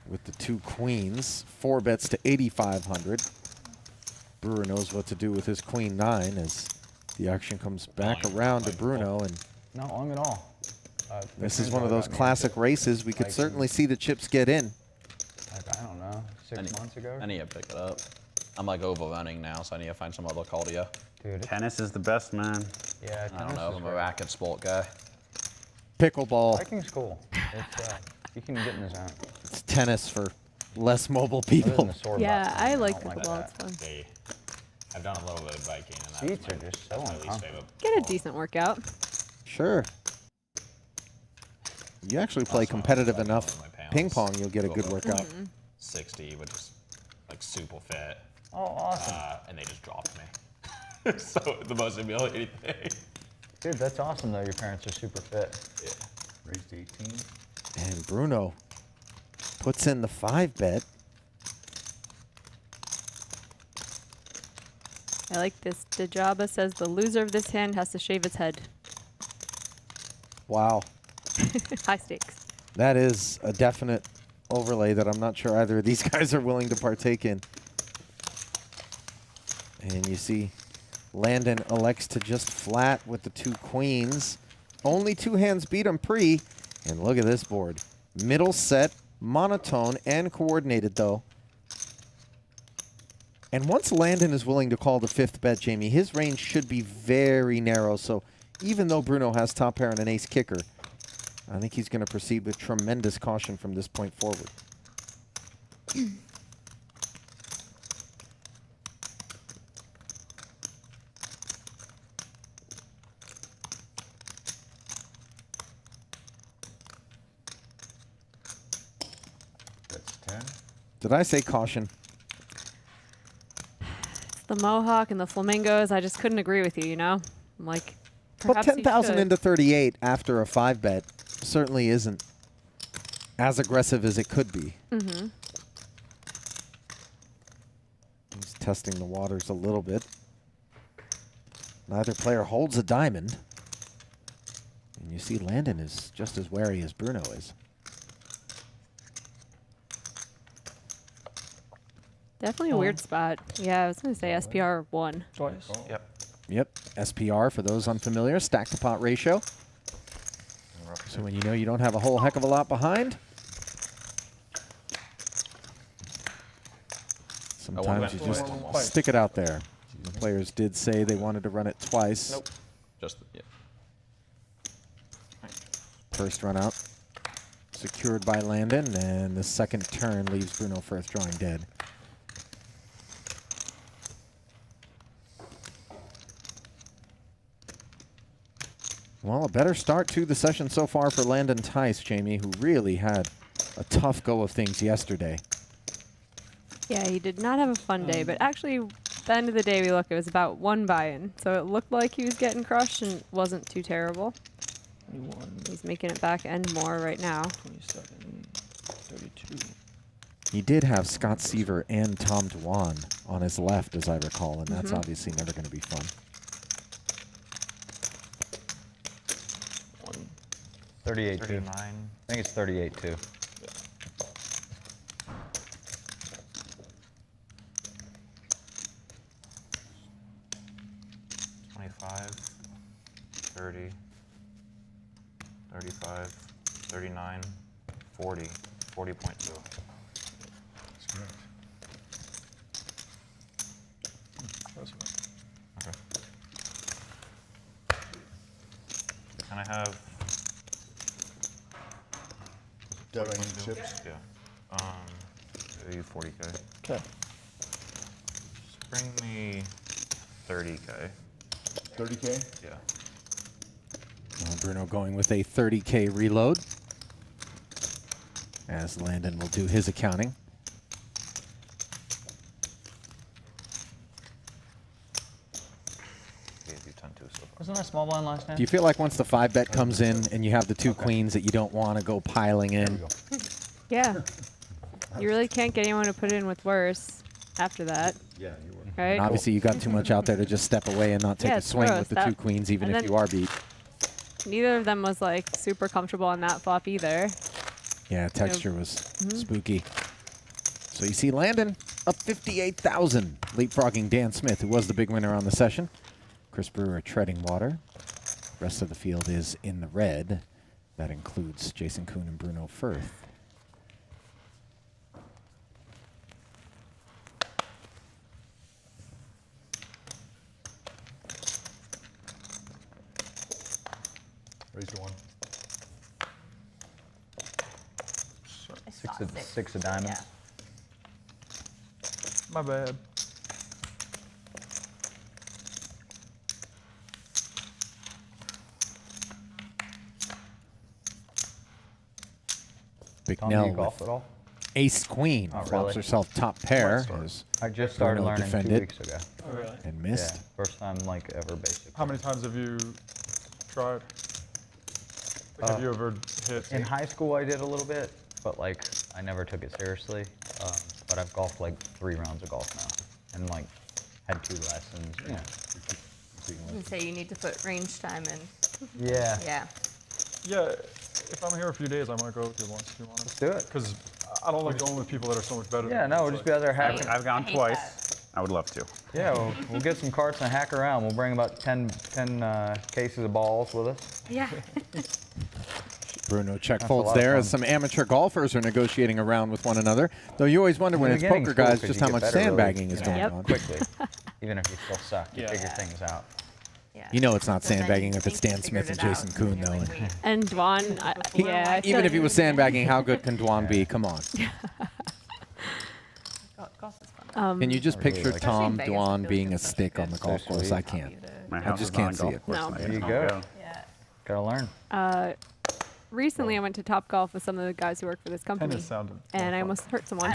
with the 2 queens, 4 bets to 8,500. Brewer knows what to do with his queen 9 as the action comes back around to Bruno. And Not long at all. this is one of those classic races. We could certainly see the chips get in. Like, I don't know, 6 months ago? I need to pick it up. I'm like overrunning now, so I need to find some other cardio. Dude, Tennis is the best, man. yeah, I don't know. tennis I'm is a great. racket sport guy. Pickleball. Biking's cool. It's, you can get in the zone. It's tennis for less mobile Other than people. the sword Yeah, boxing, I like don't pickleball. that. It's fun. They, I've done a little bit of biking, and Seats that's are just so my least uncomfortable. favorite. Get a decent workout. Sure. You actually play That's why I competitive like enough my pants. ping pong, you'll get a Go good for workout. 60, which is like super fit, Oh, awesome. and they just dropped me. So the most humiliating thing. Dude, that's awesome, though. Your parents are super fit. Raised 18. And Bruno puts in the 5 bet. I like this. Dejaba says the loser of this hand has to shave its head. Wow. High stakes. That is a definite overlay that I'm not sure either of these guys are willing to partake in. And you see Landon elects to just flat with the 2 queens. Only 2 hands beat him pre. And look at this board. Middle set, monotone, and coordinated, though. And once Landon is willing to call the 5th bet, Jamie, his range should be very narrow. So even though Bruno has top pair and an ace kicker, I think he's going to proceed with tremendous caution from this point forward. That's 10. Did I say caution? The Mohawk and the Flamingos, I just couldn't agree with you, you know? I'm like, But perhaps you 10,000 should. into 38 after a 5 bet certainly isn't as aggressive as it could be. Mm-hmm. He's testing the waters a little bit. Neither player holds a diamond. And you see Landon is just as wary as Bruno is. Definitely a weird spot. Yeah, I was going to say SPR 1. Twice. Yep. Yep, SPR, for those unfamiliar, stack to pot ratio. So when you know you don't have a whole heck of a lot behind, sometimes you just stick it out there. The players did say they wanted to run it twice. Nope. Just, yeah. First run out secured by Landon, and the second turn leaves Bruno first drawing dead. Well, a better start to the session so far for Landon Tice, Jamie, who really had a tough go of things yesterday. Yeah, he did not have a fun day, but actually, at the end of the day, we look, it was about 1 buy-in. So it looked like he was getting crushed and wasn't too terrible. 21, He's making it back end more right now. 27, 32. He did have Scott Seaver and Tom Dwan on his left, as I recall, and that's obviously never going to be fun. 38 too. 39. I think it's 38 too. $25, 30, 35, 39, 40, 40.2. That's correct. Okay. Can I have Debiting chips. Yeah. Maybe 40K. Okay. Just bring me 30K. 30K? Yeah. Well, Bruno going with a 30K reload, as Landon will do his accounting. Gave you 10 too so far. Wasn't that small blind last night? Do you feel like once the 5 bet comes in and you have the 2 queens that you don't want to go piling in? Yeah. You really can't get anyone to put in with worse after that. Yeah, you were. right? And obviously, you got too much out there to just step away and not take Yeah, a it's swing gross. with the That- 2 queens, even and if then- you are beat. Neither of them was like super comfortable on that flop either. Yeah, texture was spooky. So you see Landon up 58,000, leapfrogging Dan Smith, who was the big winner on the session. Chris Brewer treading water. Rest of the field is in the red. That includes Jason Koon and Bruno Firth. Raise the one. I saw Six of diamonds. Yeah. My bad. Big Tom, do you Nell golf with at all? ace queen. Oh, Flops really? herself top pair. as I just started Bruno learning 2 defended weeks ago. Oh, really? and Yeah, missed. first time like ever, basically. How many times have you tried? Like, have you ever hit? In high school, I did a little bit, but like I never took it seriously. But I've golfed like 3 rounds of golf now, and like had 2 lessons. Yeah. You say you need to put range time in. Yeah. Yeah. Yeah, if I'm here a few days, I might go with you once if you want Let's to. do it. Because I don't like going with people that are so much better Yeah, than me. no, we'll It's just be out there hacking. I've gone I hate twice. I would love to. Yeah, we'll get some carts and hack around. We'll bring about 10 cases of balls with us. Yeah. Bruno check That's a folds lot of there fun. as some amateur golfers are negotiating around with one another. Though you always wonder when In it's the beginning's poker cool guys 'cause just you how get much better really, sandbagging is you going Yep. on. Quickly, even if you still suck, you Yeah. figure things out. Yeah. You know it's not So then sandbagging you if it's think you Dan Smith figured and it Jason out, Koon, and you're though. like, and wait. And Dwan, yeah, I even feel if he was sandbagging, how good can Dwan be? Come on. Golf is fun. Can you just I really picture like it. Tom Especially in Vegas, I Dwan feel being like a it's such a stick on good the golf So course? sweet. I can't. My I house just is not can't a see golf it. course, No. and I There you don't go. Yeah. Gotta learn. Recently, I went to Topgolf with some of the guys who work for this company, Tennis sounded. and I more almost hurt someone.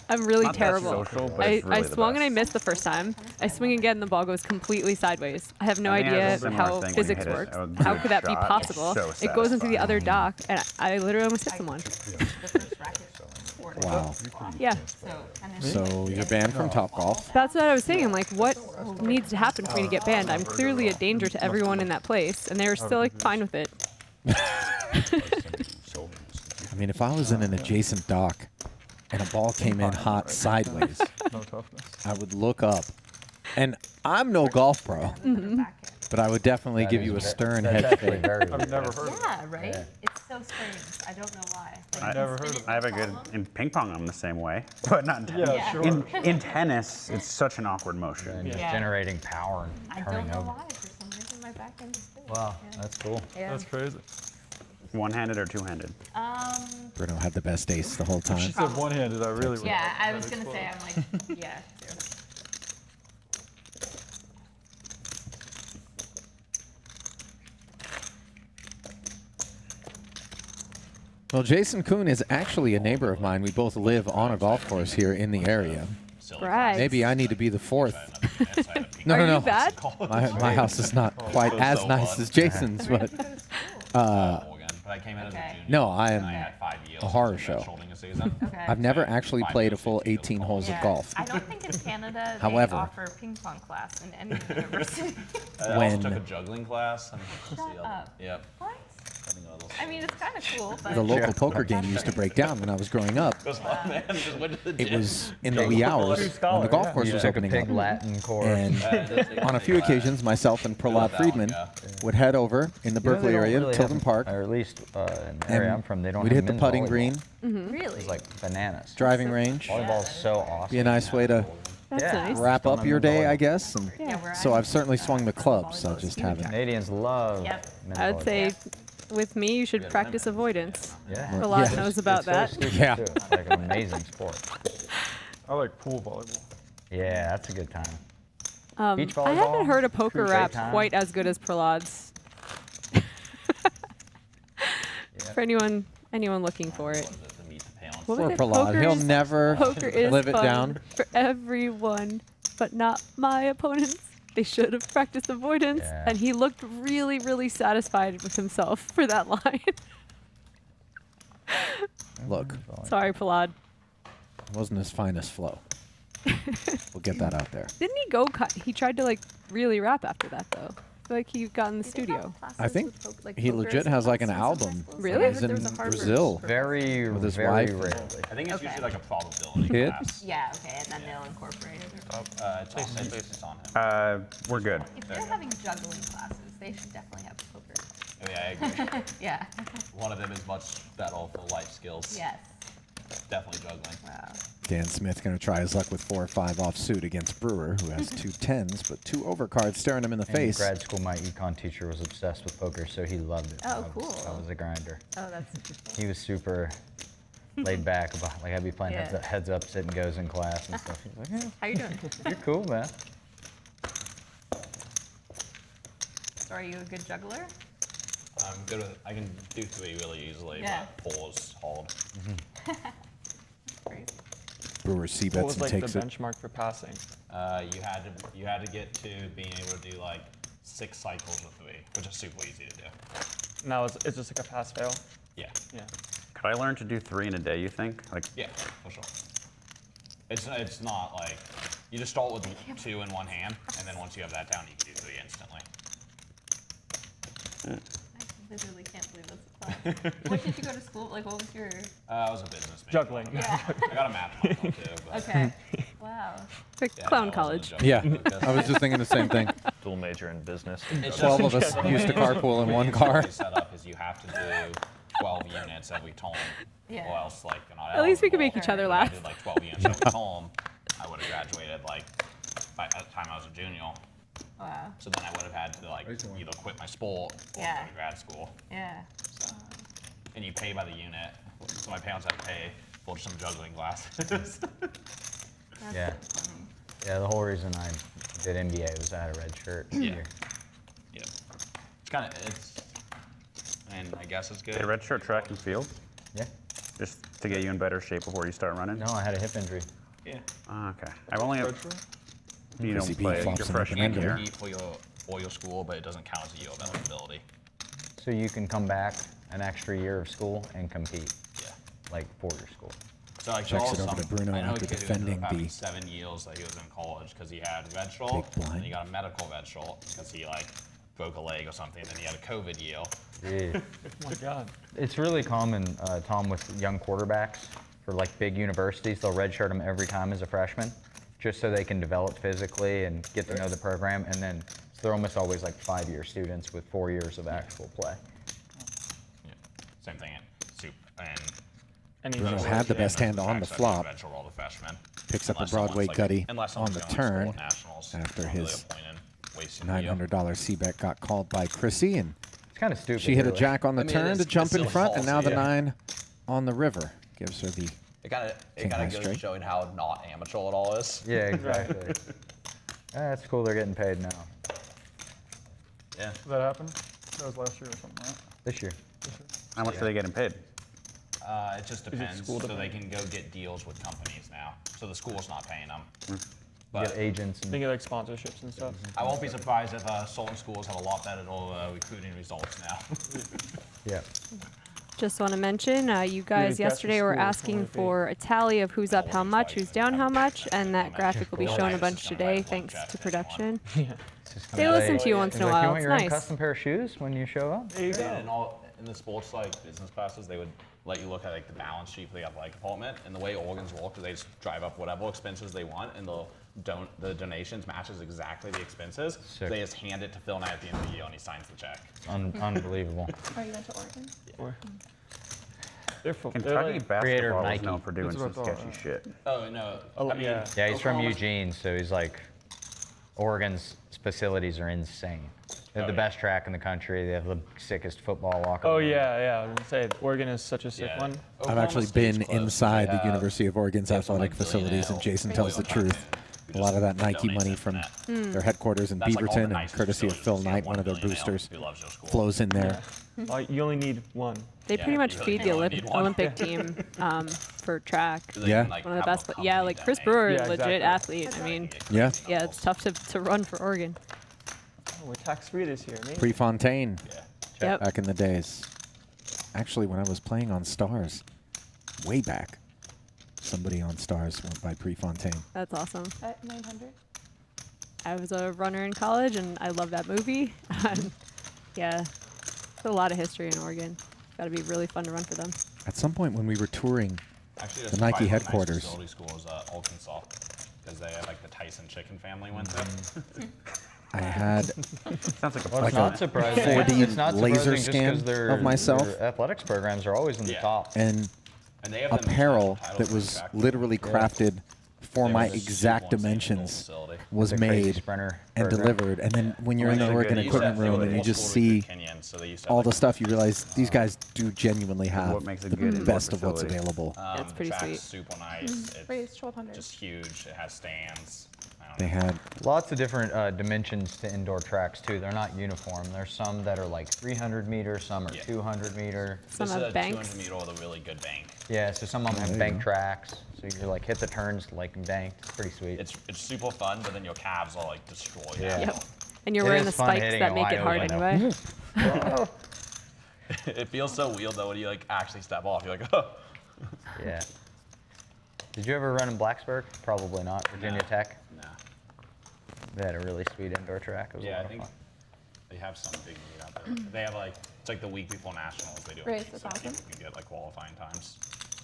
I'm really Not that terrible. social, but I, it's really I the swung and I best. missed the first time. I swing again, the ball goes completely sideways. I have no I think I have a idea similar how thing when you physics hit it. works. A How good could that be shot is possible? so It goes into the satisfying. other dock, and I literally almost hit someone. The first racket sport. Wow. Yeah. So, kind of So you're banned from Topgolf. That's what I was saying. Like, what needs to happen for me to get banned? I'm clearly a danger to everyone in that place, and they were still like fine with it. I mean, if I was in an adjacent dock and a ball came in hot sideways, No toughness. I would look up. And I'm no golf pro, but I would definitely That give is you a ve- stern that's head actually fake. very I've never heard of it. Yeah, right? Yeah. It's so strange. I don't know why. Like, I you never spin heard it, of I have a no good problem. in ping pong. I'm the same way, but not in tennis. Yeah, Yeah. sure. In tennis, it's such an awkward motion. And just Yeah. generating power I and don't turning know over. why. For some reason, my back end is still. Wow, Yeah. that's cool. Yeah. That's crazy. One-handed or two-handed? Bruno had the best ace the whole She time. said one-handed. I really would. Yeah, I let was it gonna flow. say, I'm like, yeah. Well, Jason Koon is actually a neighbor of mine. We both live on a golf course here in the area. Brag. Maybe I need to be the fourth. No, Are no, you no. bad? My house is not quite as so nice fun. as Jason's, but Again, but I came in as a Okay. junior. no, I and I am. had 5 yields. a horror and show. shouldering a season. Okay. I've never actually 5 played a years, full 15 18 holes Yeah. of golf. I don't think in Canada they However- offer ping pong class in any university. I also When- took a juggling class. And Shut up. Yep. What? I mean, it's kind of cool, but The local poker game used to break down when I was growing up. It was fun, man. Just went to the It gym. was in the wee hours when the golf course You was took a opening pig up. Latin course. And on a few occasions, myself and Prahlad Friedman would head over in the You know, Berkeley they don't area, really Tilden have- Park, or at least in the area I'm and from, they don't we'd have hit the men's putting volleyball. green, really? It's like bananas. driving range. Volleyball's so awesome. Be a nice way to That's Yeah. nice. wrap Don't up your have day, men's I volleyball. guess. And Yeah, where so I I've certainly swung the clubs. I volleyball is just huge. haven't. Canadians love Yep. men's I would volleyball. say, with me, you should practice avoidance. Yeah. Prahlad Yeah. knows about It's very that. stupid, Yeah. too. It's like an amazing sport. I like pool volleyball. Yeah, that's a good time. Beach I haven't volleyball, heard a poker great rap time. quite as good as Prahlad's. For anyone looking for it. What was Poor it? Prahlad. He'll never Poker is live it fun down. for everyone, but not my opponents. They should have practiced avoidance, Yeah. and he looked really, really satisfied with himself for that line. Look, Sorry, Prahlad. wasn't his finest flow. We'll get that out there. Didn't he go cut? He tried to like really rap after that though. I feel like he got in the studio. I think he legit has like an album. Really? He's in Brazil. Very, With his very wife. rarely. I think it's Okay. usually like a probability Kid? class. Yeah, okay, and then they'll incorporate it. It's on him. We're good. If they're having juggling classes, they should definitely have poker. Oh, yeah, I agree. Yeah. One of them is much better for life skills. Yes. Definitely juggling. Wow. Dan Smith going to try his luck with 4 or 5 offsuit against Brewer, who has 2 10s, but 2 overcards staring him in the In face. grad school, my econ teacher was obsessed with poker, so he loved it. Oh, I was cool. a grinder. Oh, that's interesting. He was super laid back about, like, I'd be playing Yeah. heads up, sitting goes in class and stuff. He's like, yeah, How you doing? you're cool, man. So are you a good juggler? I'm good with, I can do 3 really easily, Yeah. but pause, hold. Crazy. Brewer C What bets was and like the takes it. benchmark for passing? You had to get to being able to do like 6 cycles with 3, which is super easy to do. Now it's just like a pass fail. Yeah. Yeah. Could I learn to do 3 in a day, you think? Like, Yeah, for sure. It's not like, you just start with 2 in one hand, and then once you have that down, you can do 3 instantly. I literally can't believe that's a class. What did you go to school? Like, what was your? I was a business major. Juggling. Yeah. I got a math minor too. But Okay. Wow. Like yeah, clown no, it college. wasn't a Yeah, juggling. I was just thinking the same thing. Dual major in business. It's 12 of us used to carpool in one car. The set up is you have to do 12 units every time, Yeah. or else like you're not At least we can eligible. make each other If laugh. I did like 12 units every time, I would have graduated like by the time I was a junior. Wow. So then I would have had to like either quit my sport or Yeah. go to grad school. Yeah. So, and you pay by the unit. So my parents had to pay for some juggling classes. That's Yeah. so funny. Yeah, the whole reason I did NBA was I had a red shirt. Yeah. here. Yeah. It's kind of and I guess it's good. a red shirt track and field, Yeah. just to get you in better shape before you start running. No, I had a hip injury. Yeah. Okay. I've only Red shirt? you Chrissy don't B play flops your an freshman open-ender. year. Compete for your school, but it doesn't count as a year of eligibility. So you can come back an extra year of school and compete, Yeah. like for your school. So like Checks there it are over to some- Bruno I know after a kid who defending ended up having the 7 years that he was in college because he had red shirt, Big blind. and he got a medical red shirt because he like broke a leg or something, and then he had a COVID year. Yeah. Oh my God. It's really common, Tom, with young quarterbacks for like big universities. They'll redshirt them every time as a freshman, just so they can develop physically and get to know the program. And then so they're almost always like 5-year students with 4 years of actual play. Yeah. Same thing at Soup and And Bruno he's had the Yeah, best hand that's on the fact, flop. red shirt all the freshmen. Picks up a Unless someone's, Broadway like- gutty unless on someone's the going to turn sport nationals, after not really his a point in wasting a year. $900 C-bet got called by Chrissy, and It's kind of stupid. she hit a really. jack on the I mean, turn it's- to jump it's in still front, and now the false, 9 on the river gives her the It kind King of high goes to straight. showing how not amateur it all is. Yeah, exactly. That's cool. They're getting paid now. Yeah. Did that happen? That was last year or something, right? This year. How much are they getting paid? It just it depends. school So they dependent? can go get deals with companies now. So the school's not paying them. You But get agents and They get like sponsorships and stuff. I won't be surprised if certain schools have a lot better recruiting results now. yeah. Just want to mention, you guys that's yesterday your were school, asking it's for a tally of who's up how much, who's down how much, and that graphic will be Cool. shown a Just bunch gonna today write one thanks check to for anyone. production. It's just They gonna listen say- to you once He's in a like, you while. want It's your own nice. custom pair of shoes when you show up? There you go. And in the sports like business classes, they would let you look at like the balance sheet for the athletic department, and the way organs work is they just drive up whatever expenses they want, and the donations matches exactly the expenses. Sick. They just hand it to Phil Knight at the end of the year, and he signs the check. Unbelievable. Are you went to Oregon? Or they're full. Kentucky Creator basketball of is Nike. known for doing That's some what I thought, sketchy shit. Oh no! Oh, I mean, yeah. Yeah, he's from Oklahoma's- Eugene, so he's like, Oregon's facilities are insane. They have Oh, the yeah. best track in the country. They have the sickest football locker Oh room. yeah. I was gonna say Oregon is such a sick Yeah. one. I've Oklahoma actually State's been close. inside They the have- University of Oregon's they have some, athletic like, facilities, and billionaire Jason tells the oil truth. who A lot of that just Nike donates money it from that. their headquarters in That's like all the Beaverton, and nicest courtcy of facilities. Phil You see Knight, one one of their billionaire boosters, who loves your school. flows in there. You only need one. They Yeah, pretty much you really feed the only need one. Olympic team for track. They Yeah. can, like, One of the have best. a Yeah, company like Chris donate. Brewer, Yeah, legit exactly. athlete. I mean, Yeah. yeah, it's tough to run for Oregon. Oh, we're tax free this year, man. Prefontaine, Yep. back in the days. Actually, when I was playing on Stars, way back. somebody on Stars went by Prefontaine. That's awesome. At 900. I was a runner in college, and I love that movie. Yeah, there's a lot of history in Oregon. Got to be really fun to run for them. At some point when we were touring Actually, the Nike headquarters, Nice facility school is Arkansas, because they have like the Tyson chicken family went there. I had Sounds like a Well, Like it's not a surprising. 4D It's not laser surprising just 'cause scan their- of myself. their athletics programs are always in the Yeah. top. and And they have them in apparel national titles that for was track. literally crafted for They my have this exact super insane dimensions facility. was The crazy made sprinter and program. delivered. And then when you're in the Really Oregon good. They used to equipment have- they room were and you old just school to see recruit Kenyans, so they used to have, all like, the stuff, you realize these guys do genuinely have what makes a the good indoor best of what's facility. available. That's the pretty track's sweet. super nice. Raise It's 1200. just huge. It has stands. I don't They know. had Lots of different dimensions to indoor tracks too. They're not uniform. There's some that are like 300 meter, some are Yeah. 200 meter. Some This is have a banks. 200 meter with a really good bank. Yeah, so some of them have bank tracks. So you like hit the turns like banked. It's pretty sweet. It's super fun, but then your calves are like destroyed. Yeah. after. Yep. And you're It wearing is the fun spikes hitting that it make wide it hard open, though. anyway. It feels so weird though when you like actually step off. You're like, oh. Yeah. Did you ever run in Blacksburg? Probably not. Virginia No. Tech. Nah. They had a really sweet indoor track. It was a Yeah, lot I of think fun. they have some big meet out there. They have like it's like the week before nationals. They do it, Race, so that's people awesome. can get like qualifying times.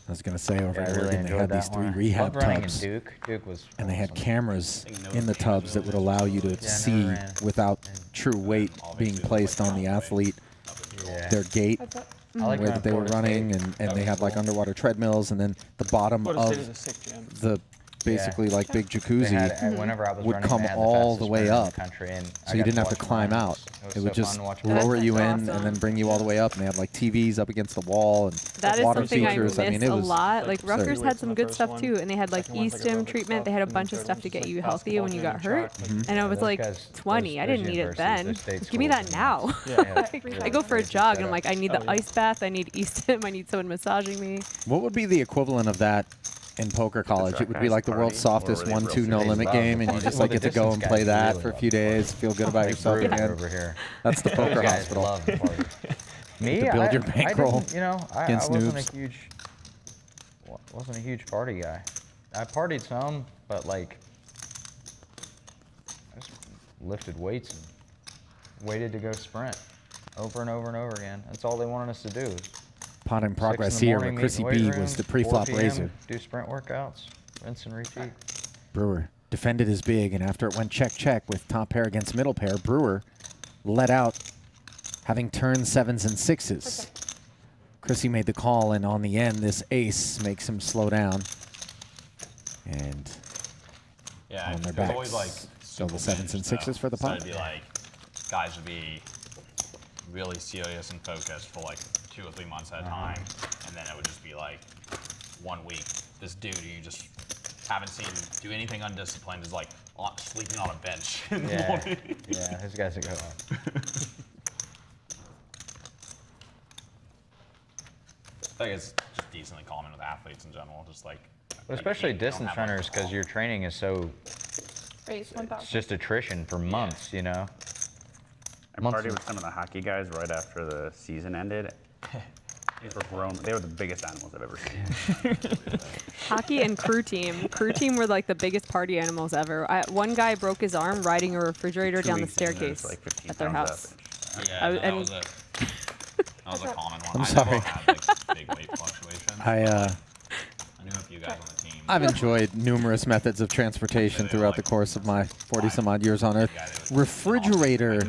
I was going to say over Yeah, I in really Oregon, they enjoyed had that these 3 one. rehab Loved running tubs. in Duke. Duke was And they had awesome. cameras I think in the tubs that would allow you to never see ran. without true weight being placed on the athlete, Yeah. their gait, What's up? I like where running that they were Florida running, State. and they had like underwater treadmills, and then the bottom Florida State is a of sick gym. the basically like big They jacuzzi had, whenever I was would running, come they had the all the fastest way sprinter in up. the country, and I So you got didn't have to watch climb mine. out. It It was would so just fun to watch That's lower you in and awesome. then bring you all the way up. And they had like TVs up against the wall and That is water something I features. miss I mean, it a was lot. like Like Rutgers weights had in some the good first stuff one, too, and they had like second one's like e-stim aerobic treatment. They stuff, had a and bunch the of third stuff one's to just, get like, you healthy when you got basketball, hurt. track, like, And I Yeah, was those like, guys- 20. I those didn't need it universities, then. those state Give me that schools, now. Yeah. I go for a Crazy jog and setup. I'm like, I need the Oh, yeah. ice bath. I need e-stim. I need someone massaging me. What would be the equivalent of that in poker college? It would be guys like the world's party, or softest were they real 1-2 no serious limit about it? game, and you Well, just the like get to go distance and play guys that really for a love few the party. days, feel good about yourself Brewers again. over here. That's the poker Those guys hospital. love the party. Me, to build your I bankroll didn't, you know, I against wasn't noobs. wasn't a huge party guy. I partied some, but like, I just lifted weights and waited to go sprint over and over and over again. That's all they wanted us to do. Pot in 6 progress in the here morning, with Chrissy meet in B weight room, was the 4 pre-flop p.m., razor. Do sprint workouts, rinse and repeat. Brewer defended his big, and after it went check with top pair against middle pair, Brewer let out, having turned 7s and 6s. Chrissy made the call, and on the end, this ace makes him slow down. And Yeah, on their it was always backs. like So the super 7s and binged, 6s though. for the So pot? it'd be like guys would be really serious and focused for like 2 or 3 months at a time, and then it would just be like 1 week. This dude who you just haven't seen do anything undisciplined is like sleeping on a bench in the Yeah, morning. yeah, those guys are going. I think it's just decently common with athletes in general, just like. Well, especially you don't distance have, like, runners, because your training is so, Raise 1,000. it's just attrition for months, you know? I Months partied of- with some of the hockey guys right after the season ended. They were grown. They were the biggest animals I've ever seen. Hockey and crew team. Crew team were like the biggest party animals ever. One guy broke his arm riding a refrigerator 2 down the weeks in, and it was staircase like 15 at their pounds house. up. Yeah, I- no, that and- was a common one. I'm I sorry. never had like big weight fluctuations. I I knew a few guys on the team. I've enjoyed numerous methods of transportation throughout the course of my 40-some-odd years on Earth. Refrigerator,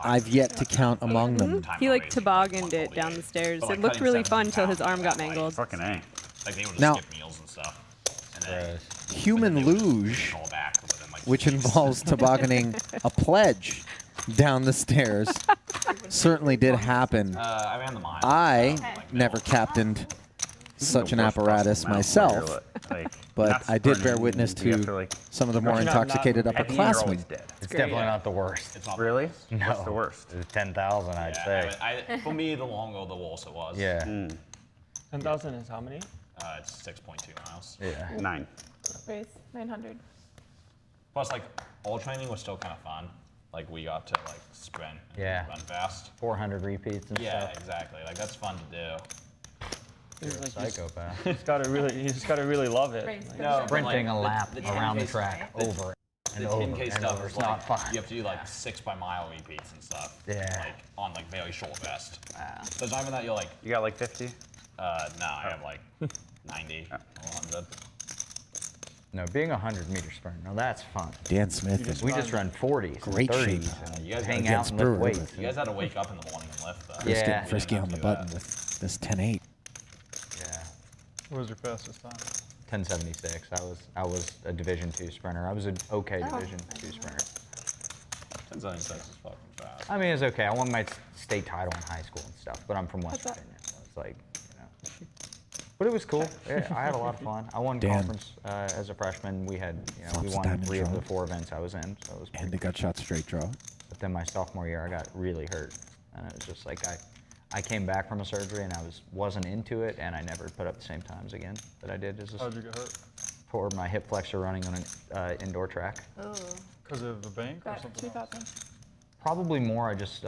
I've yet to count among them. He like tobogganed it down the stairs. But, like, It looked cutting really 70 fun until his pounds arm is got like- mangled. Fucking A. Like they would just Now- skip meals and stuff. And then Human luge, fall back within like which 2 weeks. involves tobogganing a pledge down the stairs, certainly did happen. I ran the mile. I never captained such an apparatus myself, but I did bear witness to some of the more intoxicated upperclassmen. It's definitely not the worst. It's not Really? No. What's the worst? It's 10,000, I'd say. For me, the longer the worse it was. Yeah, 10,000 is how many? It's 6.2 miles. yeah. 9. Raise 900. Plus, like, all training was still kind of fun. Like, we got to, like, sprint and Yeah. run fast. 400 repeats and Yeah, stuff. exactly. Like, that's fun to do. You're a psychopath. You just gotta really love it. Right, Like, no, Sprinting a lap the around the 10K track over and The over 10K and stuff over. is It's not like, fun. you have to do like 6 by mile repeats and stuff. Yeah. Like on like very short vest. So it's not even that you're like, You got like 50? no, I have like 90 or 100. No, being a 100-meter sprinter, now that's fun. Dan Smith. We just run 40s, Great and shape. 30s, and You guys hang gotta out get and Brewer, lift weights. but- You guys had to wake up in the morning and lift though. Yeah. Getting frisky We on the didn't have button to do with this 10.8. Yeah. What was your fastest time? 1076. I was a Division II sprinter. I was an okay Division II sprinter. 1076 is fucking fast. I mean, it's okay. I won my state title in high school and stuff, but I'm from West Virginia, so it's like, you know. But it was cool. Yeah, I had a lot of fun. I won Dan. conference as a freshman. We had, you know, we Flops won diamond 3 of draw. the 4 events I was in, so it was And pretty the gut shot straight draw. But then my sophomore year, I got really hurt, and it was just like I came back from a surgery and I wasn't into it, and I never put up the same times again that I did as a How'd you get hurt? tore my hip flexor running on an indoor track. Oh. Because of the bank or something else? Probably more. I just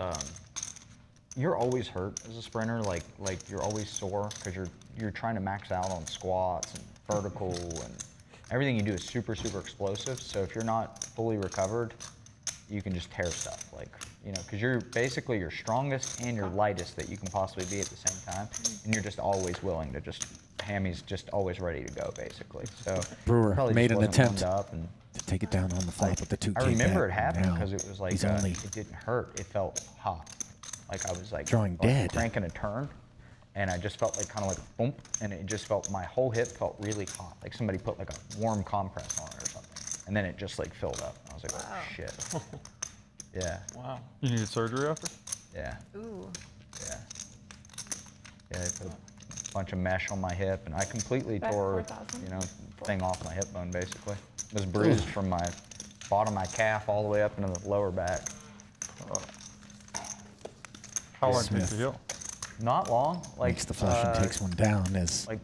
you're always hurt as a sprinter. Like you're always sore because you're trying to max out on squats and vertical, and everything you do is super explosive. So if you're not fully recovered, you can just tear stuff. Like, you know, because you're basically your strongest and your lightest that you can possibly be at the same time, and you're just always willing to just Hammy's just always ready to go basically. So Brewer probably made just an wasn't attempt warmed up and to take it down on the flop with the 2K. I remember it bet, and happened now because it was like he's only it didn't hurt. It felt hot. Like I was like Drawing like dead. cranking a turn, and I just felt like kind of like boom, and it just felt my whole hip felt really hot, like somebody put like a warm compress on it or something, and then it just like filled up. I was like, oh shit. Yeah. Wow. You needed surgery after? Yeah. Ooh. Yeah. Yeah. They put a bunch of mesh on my hip, and I completely Bet tore, 4,000. you know, thing off my hip bone basically. It was bruised from my bottom of my calf all the way up into the lower back. How long did it Smith. take to heal? Not long. Like makes the flush and takes one down as like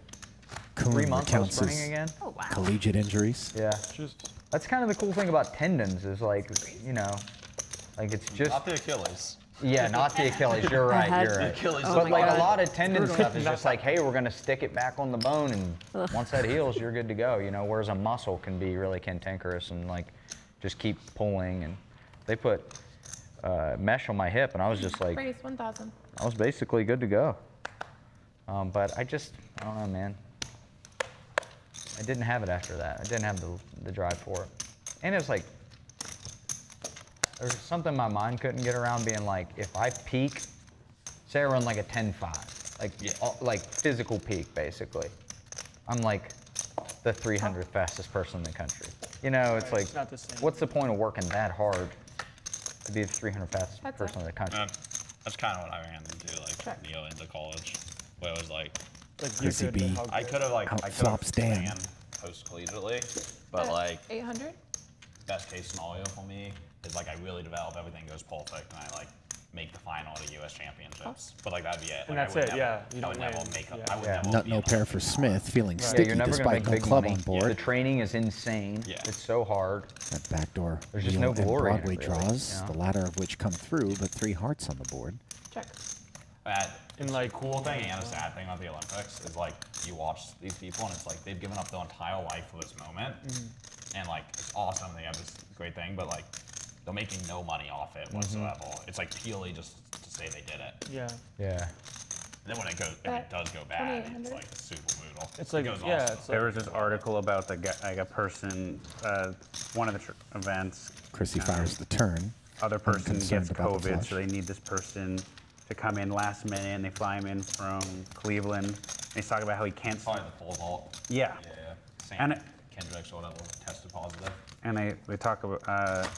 Koon 3 months I was recounts sprinting his again. Oh, wow. collegiate injuries. Yeah. Jesus. That's kind of the cool thing about tendons is like, you know, like it's just Not the Achilles. yeah, not the Achilles. You're right. had- You're right. Achilles But my like God. a lot of tendon stuff is just like, hey, we're gonna stick it back on the bone, and Ugh. once that heals, you're good to go. You know, whereas a muscle can be really cantankerous and like just keep pulling. And they put mesh on my hip, and I was just like, Raise 1,000. I was basically good to go. But I don't know, man. I didn't have it after that. I didn't have the drive for it. And it was like, there's something my mind couldn't get around being like, if I peak, say I run like a 10.5, like physical peak basically, I'm like the 300th fastest person in the country. You know, it's like, it's not the same. what's the point of working that hard to be the 300th fastest That's person in the country? That's kind of what I ran into, like, Neo into college. Where it was like, Like Chrissy could, B. how I good- could have, like, I could have Outflops Dan. ran post-collegiately, but, like, 800? best case scenario for me is, like, I really develop, everything goes perfect, and I, like, make the final of the U.S. Championships. But, like, that'd be it. And Like, that's I would it, never, yeah. You I don't would never win. make up. Yeah. I would Yeah. never Nut be no an pair Olympic for sprinter. Smith, feeling Yeah, sticky you're never gonna despite make no big club money. on board. The training is insane. Yeah. It's so hard. That backdoor There's just wheel no and glory in it, Broadway really, draws, you know? the latter of which come through, but 3 hearts on the board. Check. And like, the cool thing and a sad thing about the Olympics is like you watch these people and it's like they've given up their entire life for this moment, and like it's awesome. They have this great thing, but like they're making no money off it whatsoever. It's like purely just to say they did it. Yeah. Yeah. And then when it goes, if it does go bad, it's like super brutal. It's like, it goes yeah, awesome. it's There like, was this article about the guy, like a person, one of the events. Chrissy fires the turn. Other person Unconcerned gets about the COVID, flush. so they need this person to come in last minute, and they fly him in from Cleveland. And he's talking about how he can't. Probably the full vault. Yeah. Yeah. Sam And Kendricks or whatever tested positive. And they talk about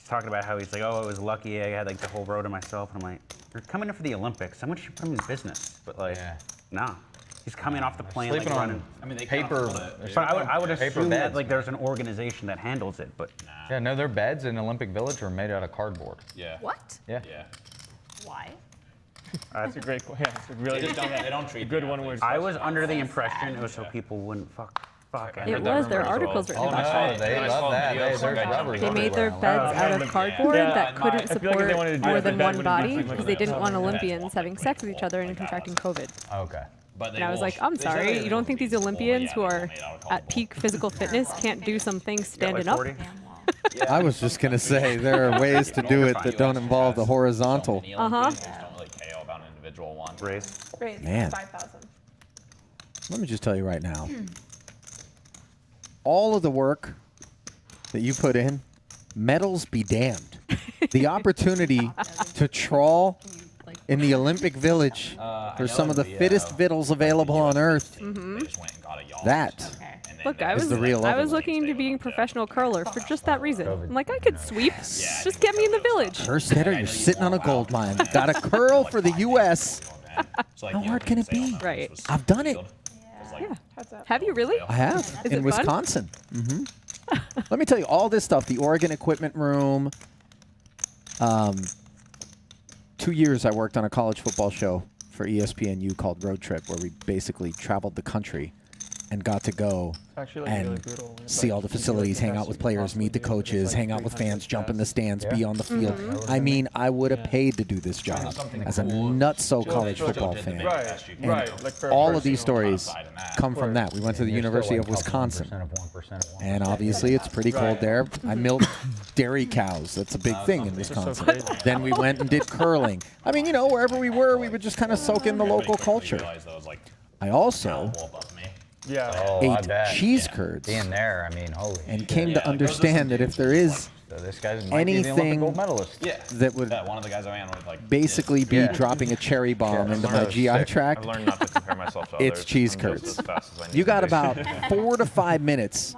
talking about how he's like, oh, I was lucky I had like the whole row to myself. And I'm like, you're coming in for the Olympics. Someone should put him in business. But like, Yeah. nah. He's coming off the plane Sleeping like on running. I mean, they paper. can't afford it. But I would Paper assume that beds, like there's an organization that handles it. But Yeah, no, their beds in Olympic Village are made out of cardboard. Yeah. What? Yeah. Yeah. Why? that's a great point. Yeah, it's a really They just don't. They don't treat good the one athletes. word. I was under the impression it was so people wouldn't fuck. It And was. There are as well. articles written Oh about no, that. they I love saw that. videos There's from guys rubbers They made their everywhere. beds out of cardboard Yeah, that couldn't I feel like if they wanted to support do more it, the than bed one wouldn't be body too much because of they a didn't want problem. Olympians having sex with each other and contracting COVID. Okay. But And I was like, I'm sorry, you don't think these Olympians who are at peak physical fitness can't do some things standing up? I was just going to say, there are ways to do it that don't involve the horizontal. Uh-huh. Don't really KO about an individual one. Great. Man. 5,000. Let me just tell you right now, all of the work that you put in, medals be damned. The opportunity to trawl in the Olympic Village for some of the fittest vittles available on Earth, that Look, I is was the real I was overload. looking into being a professional curler for just that reason. I'm like, I could sweep. Just get me in the village. First hitter, you're sitting on a gold mine. Got a curl for the U.S. How hard can it be? Right. I've done it. Yeah. Have you really? I have Is it in fun? Wisconsin. Let me tell you, all this stuff, the Oregon Equipment Room. 2 years I worked on a college football show for ESPNU called Road Trip, where we basically traveled the country and got to go Actually, like, and really brutal. It's see like, all the you can facilities, feel hang like out with the best you players, can meet the possibly do. coaches, It's like hang out with 300 fans, jump in the stands, be on the field. Mm-hmm. I mean, I would have paid to do this job as a nutso college football fan. Right, And right. Like for a all of person. these stories come from that. We went to the University of Wisconsin, and obviously it's pretty cold there. I milked dairy cows. That's a big thing in Wisconsin. crazy. Then we went and did curling. I mean, you know, wherever we were, we would just kind of soak in the local culture. I also Yeah. Oh, I ate bet. cheese curds Being there, I mean, holy and shit. came to understand that if there is So this guy's might be the Olympic anything gold medalist. Yeah. that would One of the guys I ran with, like, basically be Yeah. dropping a cherry bomb Yeah, into I my learned GI sick. tract, I've learned not to compare myself to others. it's cheese I'm curds. just as fast as I need You got to be. about 4 to 5 minutes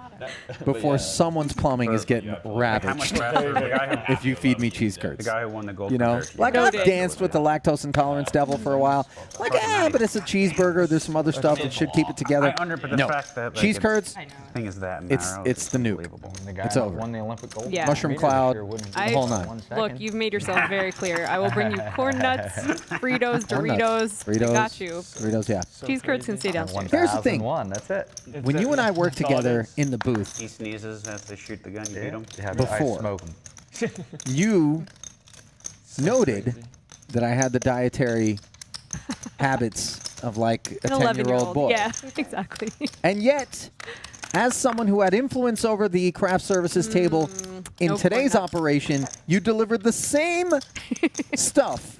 before someone's plumbing is getting How much ravaged faster? The guy who, if you feed me cheese curds. the guy who won the gold. You know, medal. like No I've dig. danced with the lactose intolerance devil for a while. Like, but it's a cheeseburger. There's some other stuff that should keep it together. But the No, fact that like, cheese it's- curds. thing is that It's narrow, the nuke. unbelievable. The guy It's that over. won the Olympic gold Yeah. Mushroom medal this cloud, year wouldn't the do it whole in nine. 1 Look, second. you've made yourself very clear. I will bring you corn nuts, Fritos, Doritos. Fritos. I got you. Fritos, yeah. Cheese curds can stay downstairs. Here's the thing. 1001, that's it. When you and I worked together in the booth, He sneezes as they shoot the gun. You beat him. You have Before. to smoke 'em. you noted that I had the dietary habits of like a An 10-year-old 11-year-old. boy. Yeah, exactly. And yet, as someone who had influence over the craft services table in no today's corn nuts. operation, you delivered the same stuff.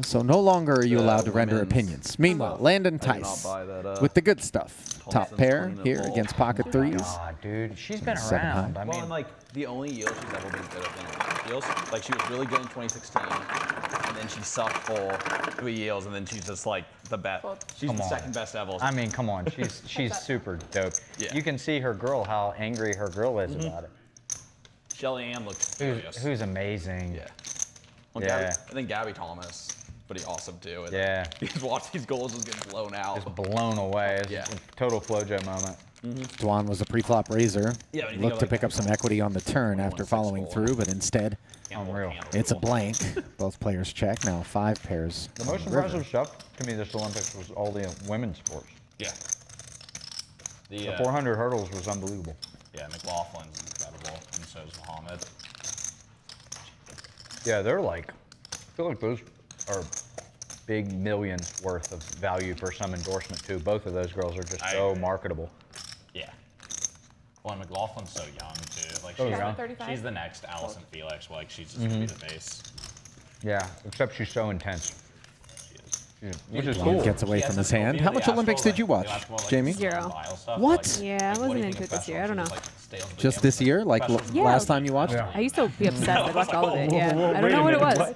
So no longer are you allowed to render women's- opinions. Meanwhile, Landon I did not Tice buy that, with the good stuff. Top Thompson pair 20 here ball. against pocket threes. Aw, dude, she's been 7 around. high. I Well, mean, and like the only yield she's ever been good at being yields, like she was really good in 2016, and then she sucked full 3 yields, and then she's just like the best. She's Come the on. second best ever. I mean, come on, she's super dope. Yeah. You can see her girl, how angry her girl is about it. Shelly Ann looked furious. Who's amazing. Yeah. Well, Yeah. Gabby, I think Gabby Thomas, pretty awesome too. And Yeah. Because watch these goals just get blown out. Just blown away. It's Yeah. a total FloJo moment. Dwan was a pre-flop raiser. Yeah, but you Looked go to like pick up some equity on the turn after 21-6 following hole. through, but instead Unreal. it's a blank. Both players check. Now 5 pairs. The on most the river. impressive stuff to me this Olympics was all the women's sports. Yeah. The 400 hurdles was unbelievable. Yeah, McLaughlin's incredible, and so is Muhammad. Yeah, they're like, I feel like those are big millions worth of value for some endorsement too. Both of those girls are just I so agree. marketable. Yeah. Well, and McLaughlin's so young too. Like Oh, she's, yeah. she's the next Allison Felix. Like she's just gonna be the base. Yeah, except she's so intense. She is. Which is Dwan cool. gets away from his hand. How much Olympics did you watch, Jamie? 0. What? Yeah, I wasn't into it this year. I don't know. Just this year? Like Yeah. last time you watched? I used to be obsessed. I'd watch all of it. Yeah. I don't know what it was.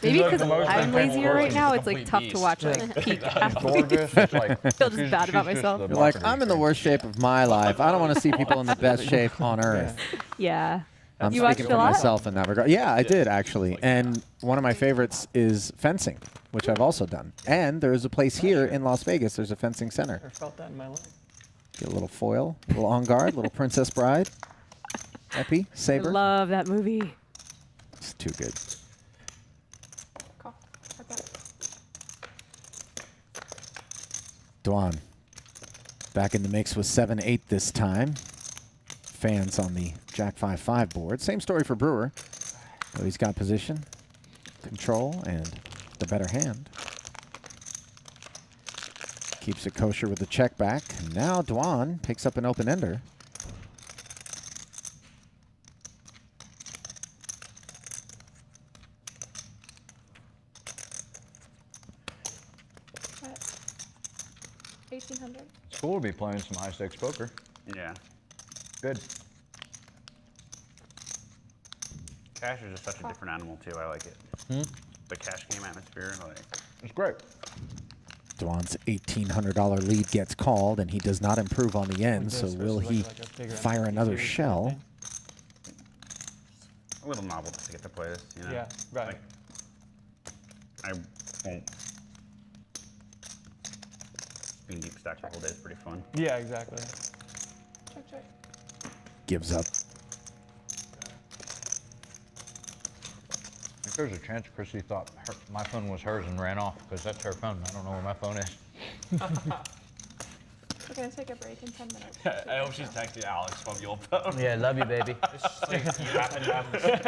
Maybe because I'm lazier right now, it's like tough to watch like peak athletes. Gorgeous. It's like, I feel just she's- bad about she's just myself. the You're like, marketing I'm in the queen. worst shape of my life. I don't want to see people in the best shape on earth. Yeah. I'm You watched speaking a for lot? myself in that regard. Yeah, I did actually. And one of my favorites is fencing, which I've also done. And there is a place here in Las Vegas. There's a fencing center. I felt that in my leg. Get a little foil, a little on guard, little Princess Bride. Epi, I saber. love that movie. It's too good. Dwan back in the mix with 7-8 this time. Fans on the Jack 5-5 board. Same story for Brewer. Though he's got position, control, and the better hand. keeps it kosher with the check back. And now Dwan picks up an open-ender. What? 1800. It's cool to be playing some high-stakes poker. Yeah. Good. Cash is just such a different animal too. I like it. The cash game atmosphere, like. It's great. Dwan's $1,800 lead gets called, and he does not improve on the end. So this will versus he like a bigger fire another series shell? thing. A little novel just to get to play this, you know? Yeah, right. Like, I won't. Being deep stack the whole day is pretty fun. Yeah, exactly. Check, check. Gives up. I think there's a chance Chrissy thought my phone was hers and ran off because that's her phone. I don't know where my phone is. We're gonna take a break in 10 minutes. I hope she's texting Alex from your phone. Yeah, love you, baby. It's just like you happen to have the same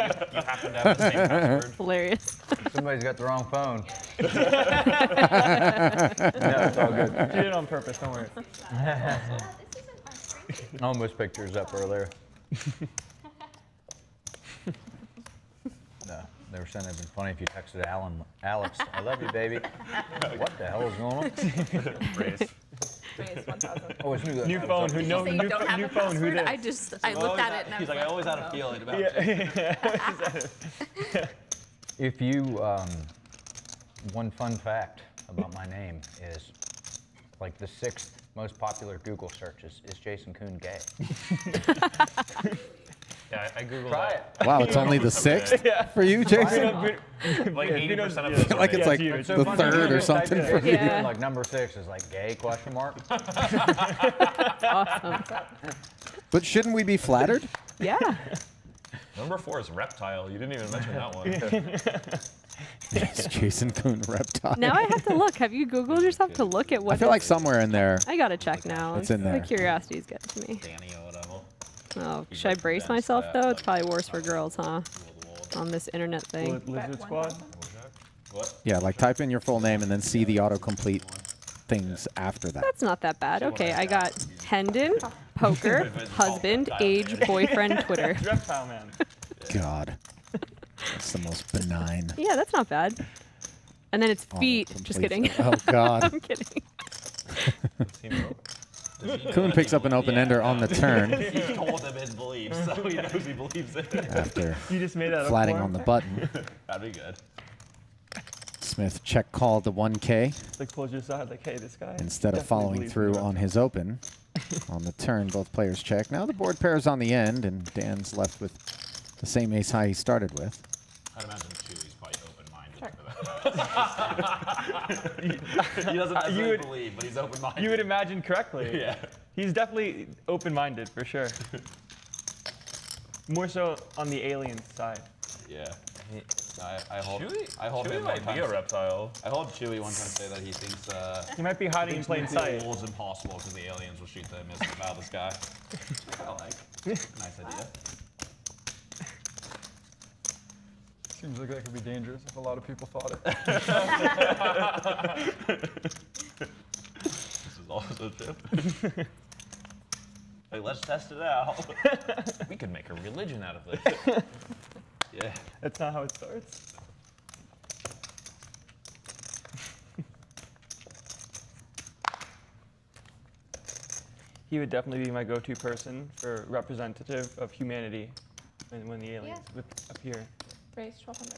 password. Hilarious. Somebody's got the wrong phone. No, it's all good. She did it on purpose, don't worry. I almost picked yours up earlier. No, they were saying it'd been funny if you texted Alex, I love you, baby. What the hell is going on? Raise. Raise 1,000. Oh, it's new. New phone, who no, Say you new, don't have new a phone, who password? did? I looked at it and I was He's like, I always had a feeling about it. If you, one fun fact about my name is, like the 6th most popular Google search is JasonKoon gay? Yeah, I googled Try that. it. Wow, it's only the 6th for you, Jason? Like 80% of I those feel are like gay. it's like huge. the third or something for you. Yeah. Like number 6 is like gay, question mark? Awesome. But shouldn't we be flattered? Yeah. Number 4 is reptile. You didn't even mention that one. It's JasonKoon reptile. Now I have to look. Have you Googled yourself to look at what? I feel like somewhere in there. I gotta check now. It's in there. The curiosity's getting to me. Danny or whatever. Oh, should I brace myself though? It's probably worse for girls, huh? On this internet thing. Lizard Squad? What? Yeah, like type in your full name and then see the autocomplete things after that. That's not that bad. Okay, I got Hendon, poker, husband, age, boyfriend, Twitter. Reptile Man. God. That's the most benign. Yeah, that's not bad. And then it's feet. Just Autocomplete kidding. stuff. Oh, God. I'm kidding. Koon picks up an open-ender on the turn He told him his beliefs, so he knows he believes it. after You just made that up flatting for on him? the button. That'd be good. Smith check called the 1K Like close your side, like, hey, this guy. instead of definitely following believes through in on his open. On the turn, both players check. Now the board pairs on the end, and Dan's left with the same ace high he started with. I'd imagine Chewy's probably open-minded Check. for that. He doesn't necessarily would- believe, but he's open-minded. You would imagine correctly. Yeah. He's definitely open-minded, for sure. More so on the alien side. Yeah. I hold Chewy him might be a reptile. I hold Chewy one time say that he thinks He might be hiding in plain sight. War is impossible because the aliens will shoot the missiles out of the sky. I like. Nice idea. Seems like that could be dangerous if a lot of people thought it. This is also true. Like, let's test it out. We could make a religion out of this. Yeah. That's not how it starts. He would definitely be my go-to person for representative of humanity when the aliens would appear. Raise 1,200.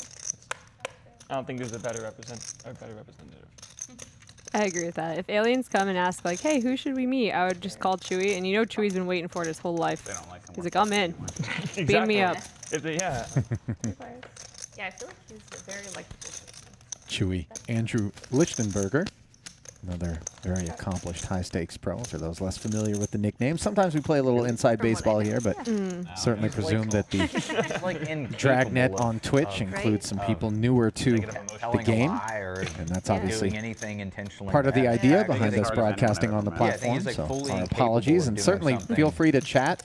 I don't think there's a better representative. I agree with that. If aliens come and ask, like, hey, who should we meet? I would just call Chewy, and you know Chewy's been waiting for it his whole life. They don't like him. He's like, I'm in. Exactly. Beam me up. If they, yeah. 3 players. Yeah, I feel like he's a very likable person. Chewy. Andrew Lichtenberger, another very accomplished high-stakes pro, for those less familiar with the nickname. Sometimes we play a little inside baseball here, but certainly presume that the Dragnet on Twitch includes some people newer to the game, and that's obviously doing anything intentionally part of the bad. idea I behind think us he's broadcasting on the Yeah, I think platform. he's, like, So fully our incapable apologies, of and doing certainly something feel free to chat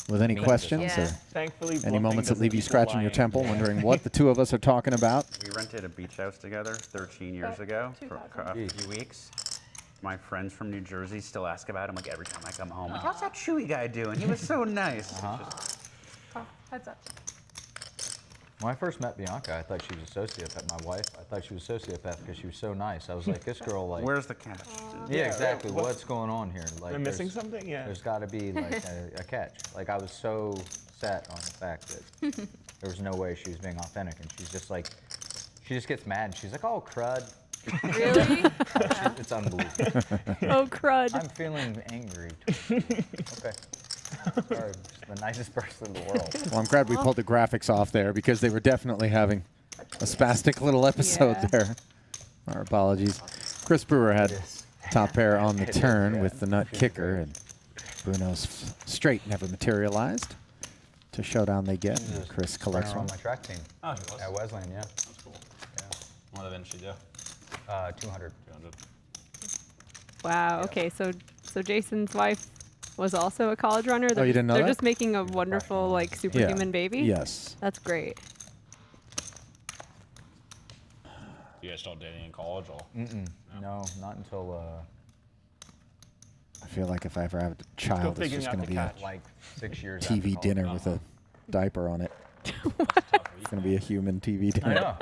with any mean to questions Yeah. or Thankfully, any bluffing moments that doesn't leave you equal scratching your lying. temple, wondering what the two of us are talking about. We rented a beach house together 13 years ago for a few weeks. my friends from New Jersey still ask about him like every time I come home. Like, how's that Chewy guy doing? He was so nice. Call. Heads up. When I first met Bianca, I thought she was a sociopath. My wife, I thought she was a sociopath because she was so nice. I was like, this girl, like. Where's the catch? Yeah, exactly. What's going on here? Like, Am I missing something? Yeah. There's got to be like a catch. Like, I was so set on the fact that there was no way she was being authentic, and she's just like, she just gets mad. She's like, oh, crud. Really? It's unbelievable. Oh, crud. I'm feeling angry. Okay. Sorry, just the nicest person in the world. Well, I'm glad we pulled the graphics off there because they were definitely having a spastic little episode there. Our apologies. Chris Brewer had top pair on the turn with the nut kicker, and Bruno's straight never materialized. To showdown they get. And Chris collects on one. my track team. Oh, he was? At Wesleyan, yeah. That's cool. What event did she do? 200. 200. Wow. Okay. So Jason's wife was also a college runner. You didn't know They're that? just making a wonderful like superhuman baby. Yes. That's great. You guys still dating in college? Or? No, not until I feel like if I ever have a child, it's just going to be a like 6 years after TV college. dinner with a diaper on it. It's going to be a human TV I dinner. know.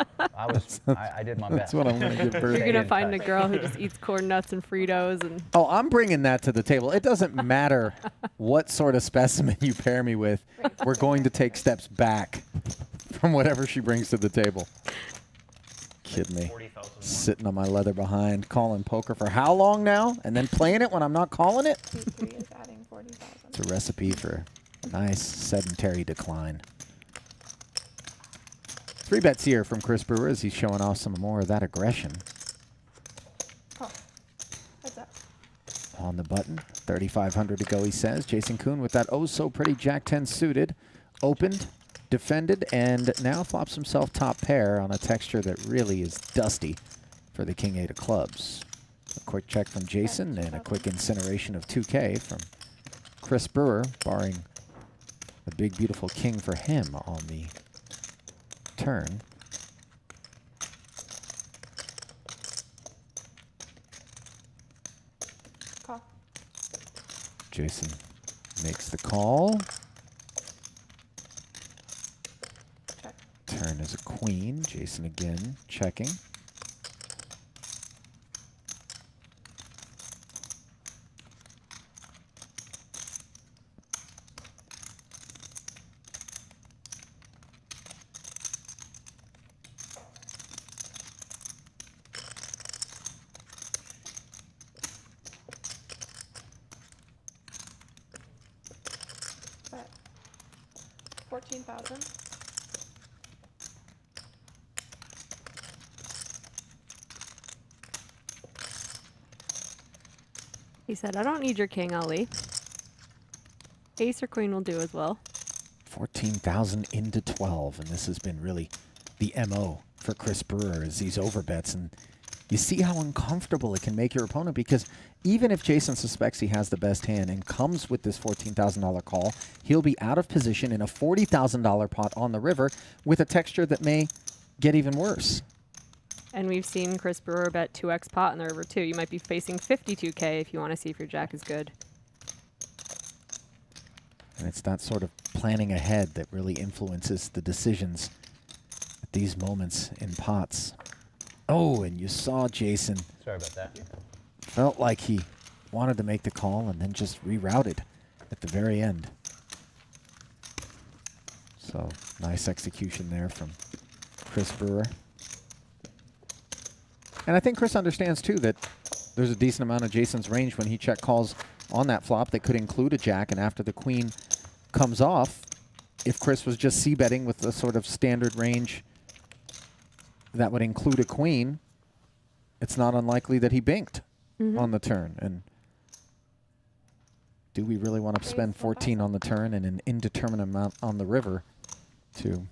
I did my best. That's what I'm going to give birth You're to. gonna find a girl who just eats corn nuts and Fritos and. Oh, I'm bringing that to the table. It doesn't matter what sort of specimen you pair me with. We're going to take steps back from whatever she brings to the table. Kid me. Sitting on my leather behind, calling poker for how long now? And then playing it when I'm not calling it? Q3 is adding 40,000. It's a recipe for a nice sedentary decline. 3 bets here from Chris Brewer as he's showing off some more of that aggression. Call. Heads up. On the button, 3,500 to go, he says. JasonKoon with that oh-so-pretty Jack-10 suited, opened, defended, and now flops himself top pair on a texture that really is dusty for the King-8 of clubs. A quick check from Jason and a quick incineration of 2K from Chris Brewer, barring the big, beautiful king for him on the turn. Call. Jason makes the call. Check. Turn is a queen. Jason again checking. Bet. 14,000. He said, "I don't need your king, Ali. Ace or queen will do as well." 14,000 into 12, and this has been really the MO for Chris Brewer as these overbets. And you see how uncomfortable it can make your opponent, because even if Jason suspects he has the best hand and comes with this $14,000 call, he'll be out of position in a $40,000 pot on the river with a texture that may get even worse. And we've seen Chris Brewer bet 2x pot in the river too. You might be facing 52K if you want to see if your jack is good. And it's that sort of planning ahead that really influences the decisions at these moments in pots. Oh, and you saw Jason Sorry about that. felt like he wanted to make the call and then just rerouted at the very end. So nice execution there from Chris Brewer. And I think Chris understands too that there's a decent amount of Jason's range when he check calls on that flop that could include a jack, and after the queen comes off, if Chris was just c-betting with a sort of standard range that would include a queen, it's not unlikely that he binked on the turn. And do we really want to spend 14 on the turn and an indeterminate amount on the river to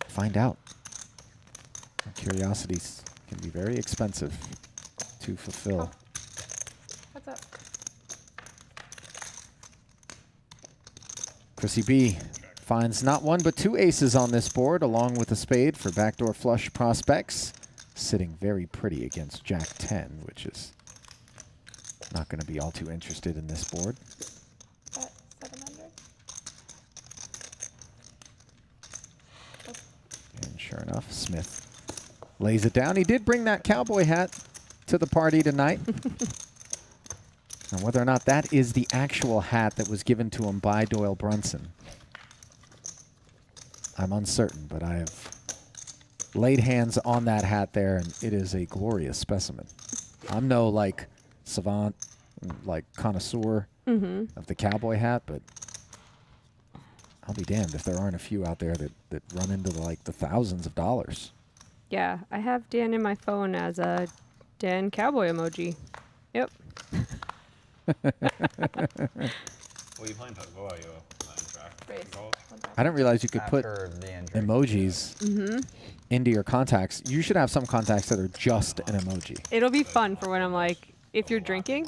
find out? Curiosities can be very expensive to fulfill. What's up? Chrissy B finds not one but 2 aces on this board, along with a spade for backdoor flush prospects. sitting very pretty against Jack 10, which is not going to be all too interested in this board. Bet 700. And sure enough, Smith lays it down. He did bring that cowboy hat to the party tonight. And whether or not that is the actual hat that was given to him by Doyle Brunson, I'm uncertain, but I have laid hands on that hat there, and it is a glorious specimen. I'm no, like, savant, like, connoisseur of the cowboy hat, but I'll be damned if there aren't a few out there that run into, like, the thousands of dollars. Yeah, I have Dan in my phone as a Dan cowboy emoji. Yep. What are you playing, Poke? What are you playing track? Race. I didn't realize you could put After the injury. emojis into your contacts. You should have some contacts that are just an emoji. It'll be fun for when I'm like, if you're drinking,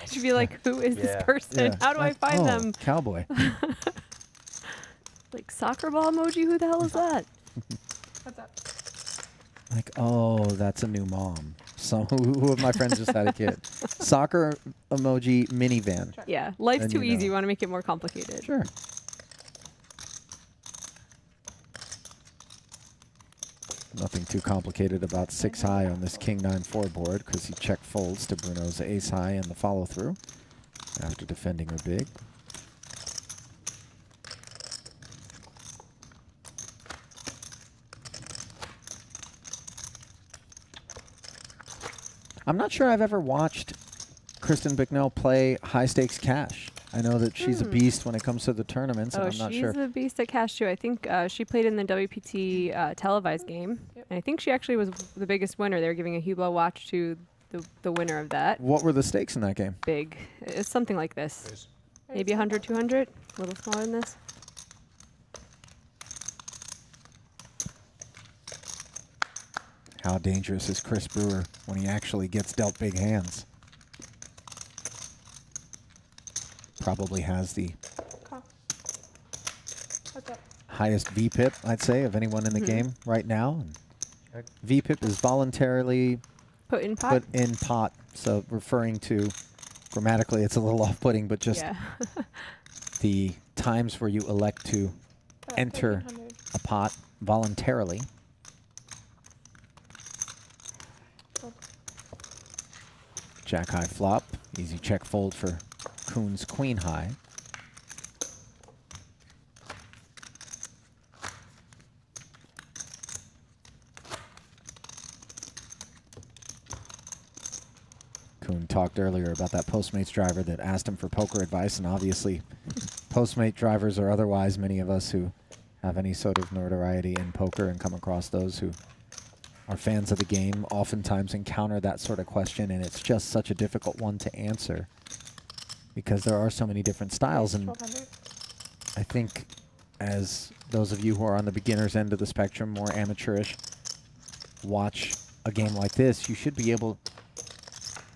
to be like, who is this Yeah. person? Yeah. How do I Like, find oh, them? Cowboy. Like, soccer ball emoji? Who the hell is that? What's up? Like, oh, that's a new mom. So who of my friends just had a kid? Soccer emoji minivan. Yeah, life's Then too you easy. know. You want to make it more complicated. Sure. Nothing too complicated about 6 high on this King 9-4 board because he check folds to Bruno's ace high and the follow through after defending her big. I'm not sure I've ever watched Kristen Bicknell play high stakes cash. I know that she's a beast when it comes to the tournaments, and Oh, I'm not she's sure. a beast at cash too. I think she played in the WPT televised game, and I think she actually was the biggest winner. They were giving a Hublot watch to the winner of that. What were the stakes in that game? Big. It's something like this. Maybe 100, 200, a little smaller than this. How dangerous is Chris Brewer when he actually gets dealt big hands? Probably has the What's up? highest VPIP, I'd say, of anyone in the game right now. And VPIP is voluntarily Put in pot. put in pot, so referring to, grammatically it's a little off-putting, but just Yeah. the times where you elect to enter a pot voluntarily. Jack high flop, easy check fold for Koon's queen high. Koon talked earlier about that Postmates driver that asked him for poker advice, and obviously Postmate drivers or otherwise, many of us who have any sort of notoriety in poker and come across those who are fans of the game oftentimes encounter that sort of question, and it's just such a difficult one to answer because there are so many different styles. And 1200. I think as those of you who are on the beginner's end of the spectrum, more amateurish, watch a game like this, you should be able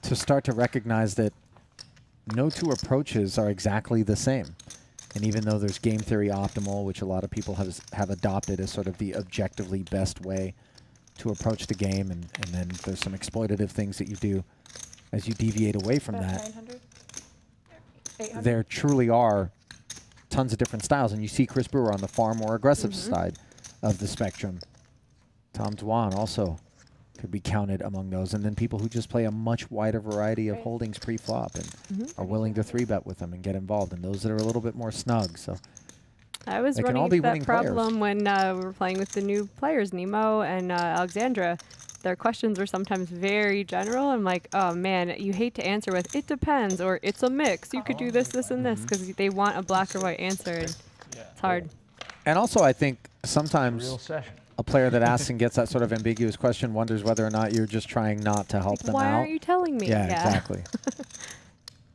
to start to recognize that no two approaches are exactly the same. And even though there's game theory optimal, which a lot of people have adopted as sort of the objectively best way to approach the game, and then there's some exploitative things that you do as you deviate away from that. 900. 800. There truly are tons of different styles, and you see Chris Brewer on the far more aggressive side of the spectrum. Tom Dwan also could be counted among those, and then people who just play a much wider variety of holdings pre-flop and are willing to 3-bet with them and get involved, and those that are a little bit more snug. So I was they can running all be into that winning players. problem when we were playing with the new players, Nemo and Alexandra. Their questions were sometimes very general. I'm like, oh man, you hate to answer with, it depends, or it's a mix. You could do this, this, and this, because they want a black or white answer, and it's hard. And also, I think sometimes Real session. a player that asks and gets that sort of ambiguous question wonders whether or not you're just trying not to help them Why out. aren't you telling me? Yeah, exactly.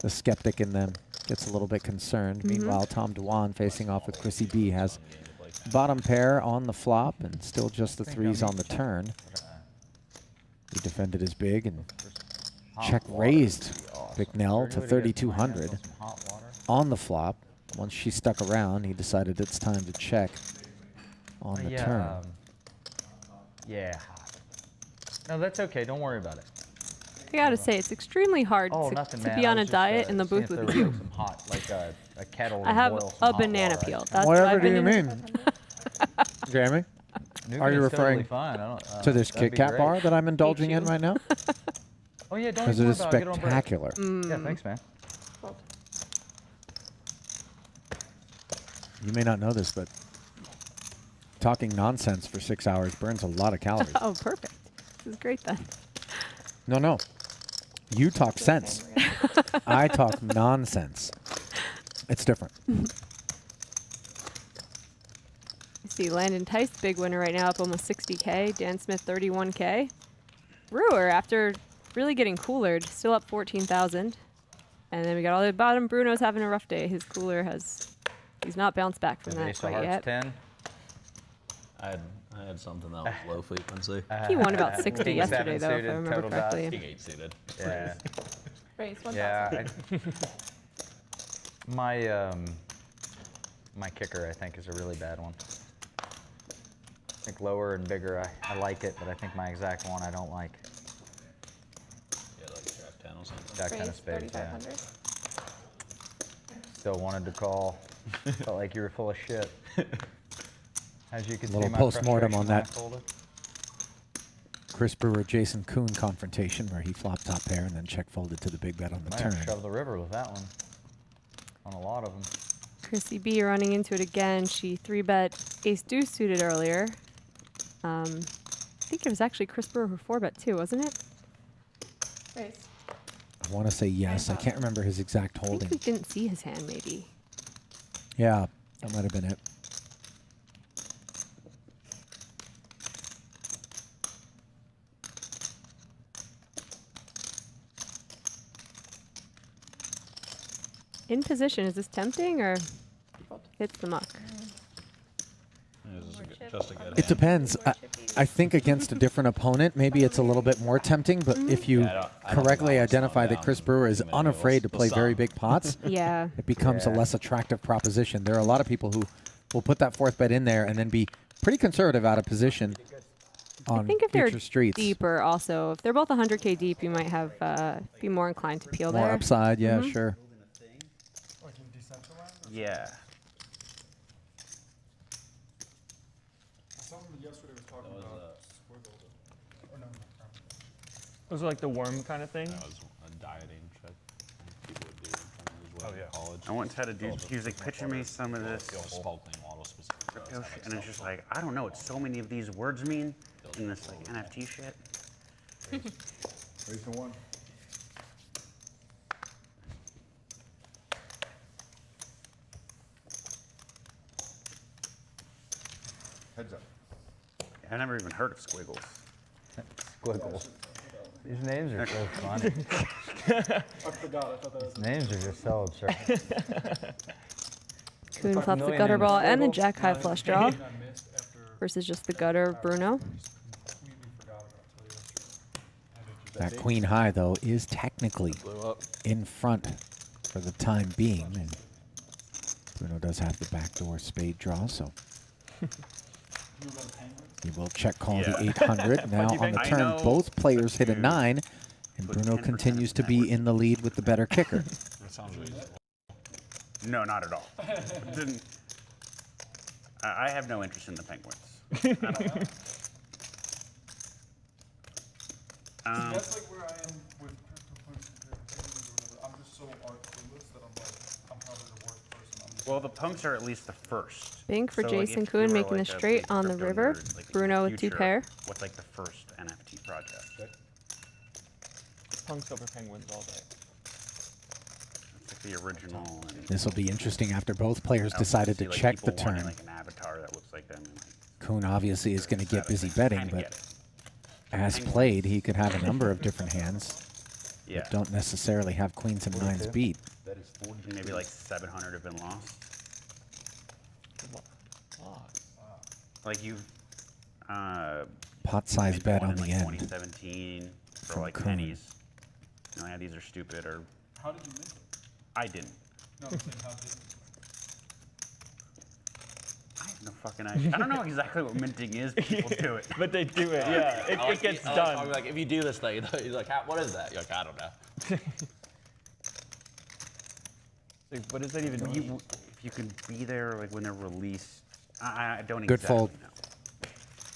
The skeptic in them gets a little bit concerned. Meanwhile, Tom Dwan facing off with Chrissy B has bottom pair on the flop and still just the threes on the turn. He defended his big and check raised Bicknell to 3,200 on the flop. Once she stuck around, he decided it's time to check on the turn. Yeah. No, that's okay. Don't worry about it. I gotta say, it's extremely hard Oh, to, nothing, to man. be I on a was just, diet in the seeing booth if with there you. was, like, some hot, like a kettle. I to have boil some a hot banana water. peel. That's Whatever what I've do you been mean? Jamie? Nuking Are you is totally referring fine. to this that'd Kit be Kat great. bar that I'm indulging in you. right now? Oh yeah, don't Because even it worry is about it. I'll get it on break. spectacular. Yeah, thanks, man. You may not know this, but talking nonsense for 6 hours burns a lot of calories. Oh, perfect. This is great then. No. You talk sense. I talk nonsense. It's different. You see Landon Tice, big winner right now, up almost 60K. Dan Smith, 31K. Brewer, after really getting coolered, still up 14,000. And then we got all the bottom. Bruno's having a rough day. His cooler he's not bounced back from that Ace of quite Hearts yet. 10. I had something that was low frequency. He won about 60 King yesterday, 7 though, if I suited, remember total correctly. King 8 suited. Yeah. Raise 1,000. Yeah. My kicker, I think, is a really bad one. I think lower and bigger, I like it, but I think my exact one I don't like. Yeah, like Jack 10 or something. Jack 10 of Raise spades, yeah. 3,500. Still wanted to call. Felt like you were full of shit. As you can see, Little my post-mortem on frustration that. when I folded. Chris Brewer-JasonKoon confrontation where he flopped top pair and then check folded to the big bet on the Might turn. have shoved the river with that one. On a lot of them. Chrissy B running into it again. She 3-bet ace-deuce suited earlier. I think it was actually Chris Brewer who 4-bet too, wasn't it? Raise. I want to say yes. I can't remember his exact I think holding. we didn't see his hand, maybe. Yeah, that might have been it. In position, is this tempting or hits the muck? Just a good It depends. I think against a different opponent, maybe it's a little bit more tempting, but if you Yeah, I don't think correctly I would slow identify that down Chris Brewer is too many unafraid to levels. play The very sum. big pots, Yeah. it becomes a Yeah. less attractive proposition. There are a lot of people who will put that fourth bet in there and then be pretty conservative out of position on I think if they're future streets. deeper also, if they're both 100K deep, you might have be more inclined to peel More there. upside, yeah, sure. Yeah. Someone yesterday was talking about squiggle. Oh, no. Those are like the worm kind of thing. That was a dieting trick people would do in front of his way in college. I once had a dude, he was like, picture me some of this Sparkling water specifically. and it's just like, I don't know what so many of these words mean in this like NFT shit. Raise the one. Heads up. I never even heard of squiggles. Squiggles. These names are so funny. I forgot. I thought that was. These names are just so absurd. Coon flops the million gutter in ball and the squiggle. jack high flush draw I missed after versus just the gutter of Bruno. completely forgot about until yesterday. That queen high, though, is technically in front for the time being. And Bruno does have the backdoor spade draw, so he will check call the 800. Now on the I turn, know both players hit a you 9, and put Bruno 10% continues of to net be worth in the lead with the better kicker. That sounds reasonable. No, not at all. Didn't. I have no interest in the Penguins. I don't know. That's like where I am with CryptoPunks compared to Penguins or whatever. I'm just so art clueless that I'm probably the worst person. Well, the punks are at least the first. Bink for So, like, if Jason you Koon were, making like, a a straight big on the crypto river. nerd, like, in Bruno the with 2 future, pair. What's like the first NFT project? Punks over penguins all day. It's like the original. And This will be interesting after both players I also decided see, to like, check the people wanting, turn. like an avatar that looks like them. And, like, Kuhn obviously is going to get busy betting, kinda get but it. as played, he could have a number of different hands Yeah. that don't necessarily have queens and 9s beat. That is 40. Maybe like 700 have been lost. Like you. Pot size made bet one on in, the like, end. 2017 for from like Kuhn. pennies. No, yeah, these are stupid. Or How did you make it? I didn't. No, I'm saying how did I have No fucking idea. I don't know exactly what minting is, but people do it. But they do it, yeah. It gets done. I'll be like, if you do this thing, you're like, what is that? You're like, I don't know. Like, what does that even mean? If you can be there like when they're released, I don't Good exactly fold. know.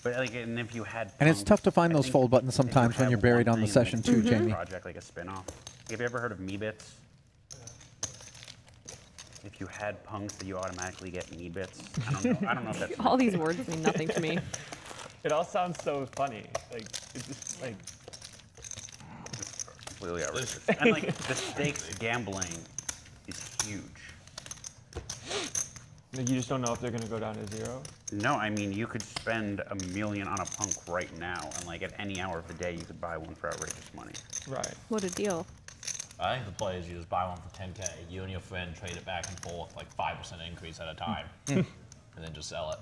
But like, and if you had, And it's tough to find I those think fold buttons if you sometimes when had you're buried one on the thing, session like, too, a Jamie. Project like a spin-off. Have you ever heard of Meebits? If you had punks, that you automatically get Meebits. I don't know if that's All these words mean nothing to me. It all sounds so funny. Like, it's just like. completely outrageous. And like the stakes gambling is huge. Like, you just don't know if they're gonna go down to 0. No, I mean you could spend $1 million on a punk right now, and like at any hour of the day you could buy one for outrageous money. Right. What a deal. I think the play is you just buy one for 10K. You and your friend trade it back and forth, like 5% increase at a time, and then just sell it.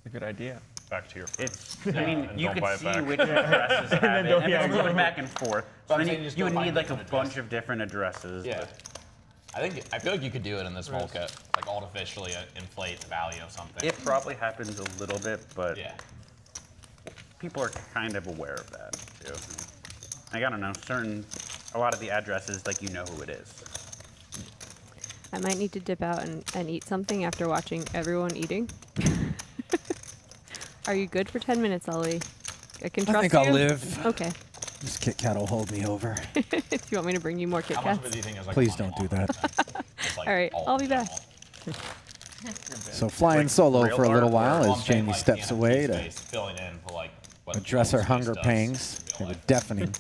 A good idea. Back to your It's. friend. I mean, And you don't could buy it see back. which addresses have then it, don't- and yeah, then going exactly. back and forth. But So I'm then saying just you go would find need like a different bunch addresses. of different addresses. Yeah. but I feel like you could do it in this market, like artificially inflate the value of something. it probably happens a little bit, but Yeah. people are kind of aware of that too. Like, I don't know, a lot of the addresses, like you know who it is. I might need to dip out and eat something after watching everyone eating. Are you good for 10 minutes, Ali? I can trust I think you. I'll live. Okay. This Kit Kat will hold me over. Do you want me to bring you more Kit How much of Kats? it do you think is like Please money don't do laundering? that. Just, like, All right, I'll be back. So flying solo real for a little art, while Well, as I'm saying, Jamie like, steps the NFT away to space, filling in for like what address her space hunger does pangs. in They real were life. deafening.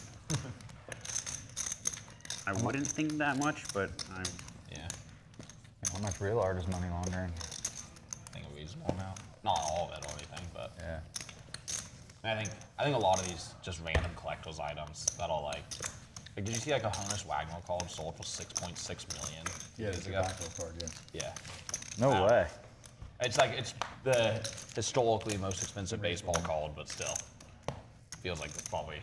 I wouldn't think that much, but I'm. Yeah, How much real art is money laundering? I think a reasonable amount. Not all of it or anything, but Yeah. I think a lot of these just random collector's items that'll like did you see like a Honus Wagner card sold for 6.6 million Yeah, years it's a ago? backdoor card, yeah. Yeah. No Wow. way. It's the historically most expensive baseball card, but still feels like it's probably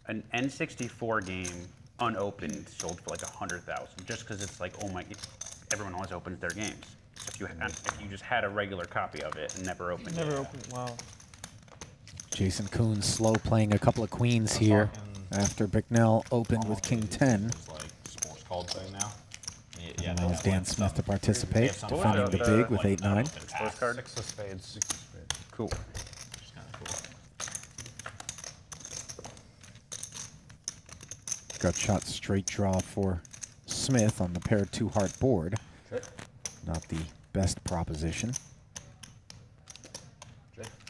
An N64 game unopened sold for like 100,000 just because it's like, oh my, everyone always opens their games. If you just had a regular copy of it and never opened Never it. opened. Wow. JasonKoon slow playing a couple of queens here after Bicknell opened with King 10. It's like sports card thing now. Yeah, And they allows have, Dan like, Smith some- to participate, they have some defending the value, big with like, 8-9. unopened packs, card? Six of spades. Six of spades. Cool. which is kinda cool. Gut shot straight draw for Smith on the pair 2-heart board. Not the best proposition.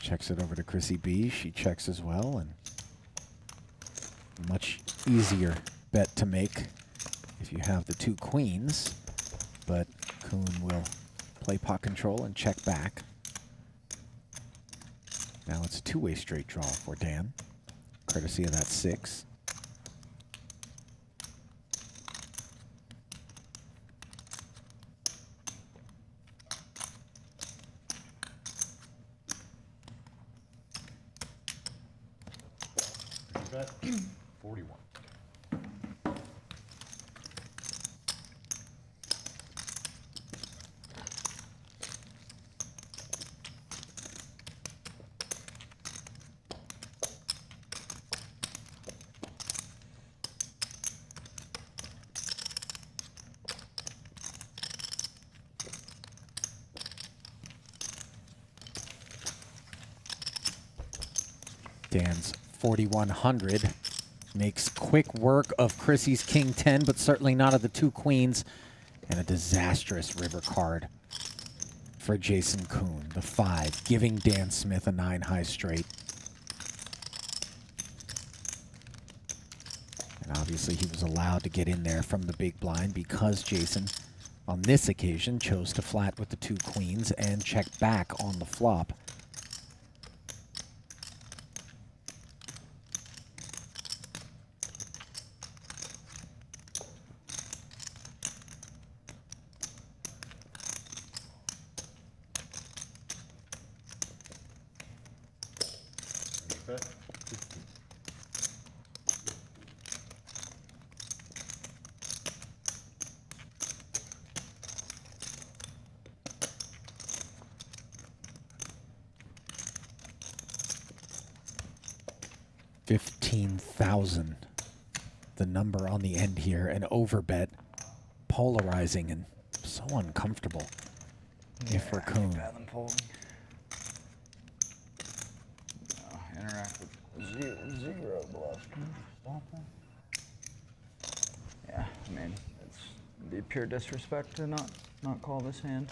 Checks it over to Chrissy B. She checks as well, and much easier bet to make if you have the 2 queens. But Koon will play pot control and check back. Now it's a 2-way straight draw for Dan, courtesy of that 6. Bet 41. Dan's 4,100 makes quick work of Chrissy's King 10, but certainly not of the 2 queens, and a disastrous river card for JasonKoon. The 5, giving Dan Smith a 9 high straight. And obviously he was allowed to get in there from the big blind because Jason, on this occasion, chose to flat with the 2 queens and check back on the flop. Bet 15. 13,000. The number on the end here, an overbet, polarizing and so uncomfortable. If we're Koon. Interact with zero bluff. Yeah, I mean, it'd be pure disrespect to not call this hand.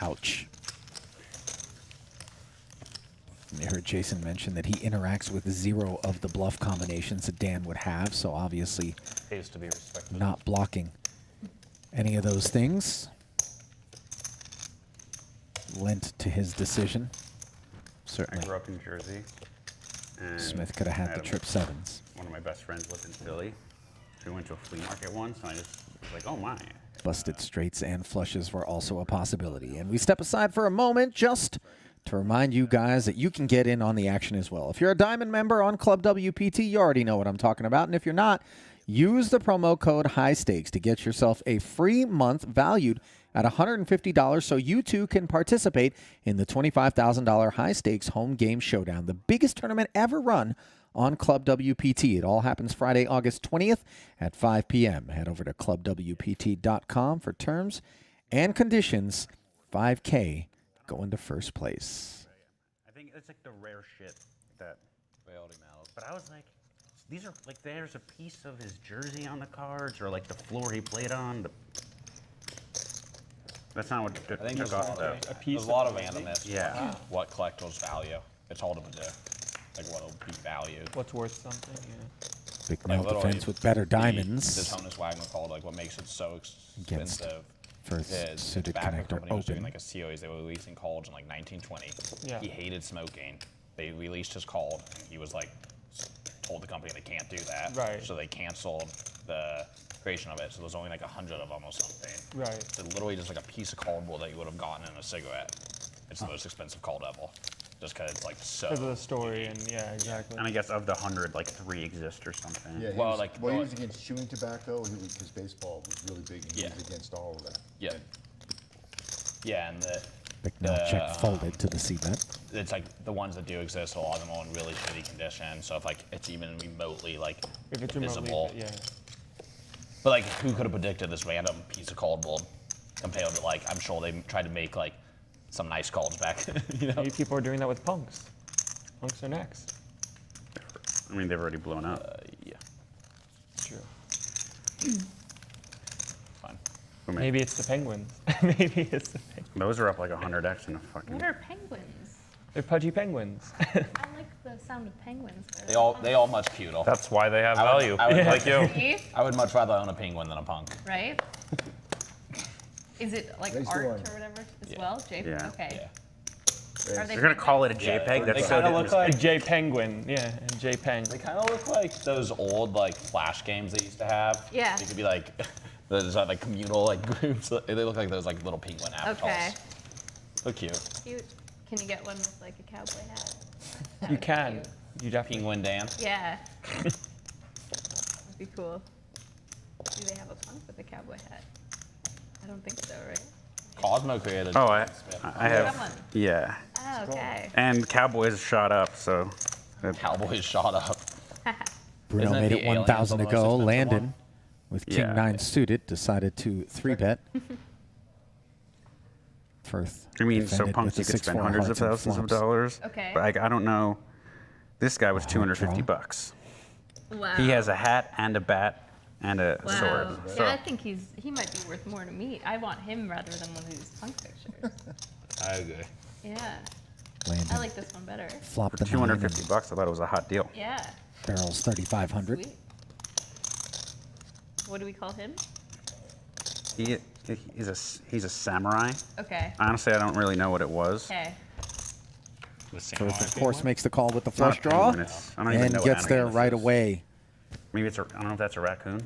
Ouch. You heard Jason mention that he interacts with 0 of the bluff combinations that Dan would have, so obviously Pays to be respected. not blocking any of those things. Lent to his decision. I Certainly. grew up in Jersey. And Smith could have had I the trip sevens. One of my best friends lived in Philly. So we went to a flea market once, and I just was like, oh my. Busted straights and flushes were also a possibility. And we step aside for a moment just to remind you guys that you can get in on the action as well. If you're a Diamond member on Club WPT, you already know what I'm talking about. And if you're not, use the promo code HIGHSTAKES to get yourself a free month valued at $150 so you too can participate in the $25,000 High Stakes Home Game Showdown, the biggest tournament ever run on Club WPT. It all happens Friday, August 20th at 5 p.m. Head over to clubwpt.com for terms and conditions. $5K going to first place. I think it's like the rare shit that reality matters. But I was like, these are like, there's a piece of his jersey on the cards, or like the floor he played on. That's not what I think there's took off though. there's a lot of randomness. Yeah. What collectibles value? It's hard to predict. Like what'll be valued. What's worth something? Yeah. Big Like no literally, defense with better diamonds. The Tonus Wagner called like what makes it so Against expensive. first is suited tobacco connector company was doing open. like a series. They were releasing cards in like 1920. Yeah. He hated smoking. They released his card. He was like told the company they can't do that. Right. So they canceled the creation of it. So there's only like 100 of them or something. Right. It's literally just like a piece of cardboard that you would have gotten in a cigarette. It's the most expensive card ever. Just because it's like so. Because of the story and yeah, exactly. And I guess of the 100, like 3 exist or something. Yeah, Well, like, he was against chewing tobacco, because baseball was really big, and he Yeah. was against all of that. Yeah. Yeah, and Big no check folded to the C-bet. it's like the ones that do exist, a lot of them are in really shitty condition. So if like it's even remotely like If it's visible. remotely, yeah. But like, who could have predicted this random piece of cardboard compared to like, I'm sure they tried to make like some nice cards back. You know? Maybe people are doing that with punks. Punks are next. I mean, they've already blown up. Yeah. True. Fine. Who made- Maybe it's the penguins. Maybe it's the penguins. Those are up like 100x in a fucking. What are penguins? They're pudgy penguins. I like the sound of penguins. They all much cuter. That's why they have I would- value, I would- like you. See? I would much rather own a penguin than a punk. Right? Is it like Raise the art one. or whatever as Yeah. well? Jay? Yeah. Okay. Yeah. Are they You're gonna call it a Yeah, JPEG? they That's so kinda look disrespectful. like- A J penguin. Yeah, a J peng. They kind of look like those old like Flash games they used to have. Yeah. It could be like those like communal like groups. They look like those like little penguin avatars. Okay. Look cute. Cute. Can you get one with like a cowboy hat? That You would be can. cute. You definitely. Penguin Dan. Yeah. That'd be cool. Do they have a punk with a cowboy hat? I don't think so, right? Cosmo created. Oh, I You have. have one. Yeah. Oh, okay. And Cowboys shot up, so. Cowboys shot up. Bruno Isn't it made the it aliens 1,000 the to most go. expensive Landon one? with King Yeah. 9 suited decided to 3-bet. Firth. I mean, so defended punks, with you the could spend 6-4 hundreds of hearts and thousands of flops. dollars. Okay. But like, I don't know. This guy was Wow, draw. $250. Wow. He has a hat and a bat and a Wow. sword. So Yeah, I think he might be worth more to me. I want him rather than one of these punk pictures. I agree. Yeah. Landon I like this one better. flopped for the 9 and $250, I thought it was a hot deal. Yeah. barrels 3,500. Sweet. What do we call him? He's a samurai. Okay. Honestly, I don't really know what it was. Okay. Firth, of course, makes the call with the flush Not draw penguin, I don't even and know what gets there animal this right is. away. Maybe it's I don't know if that's a raccoon.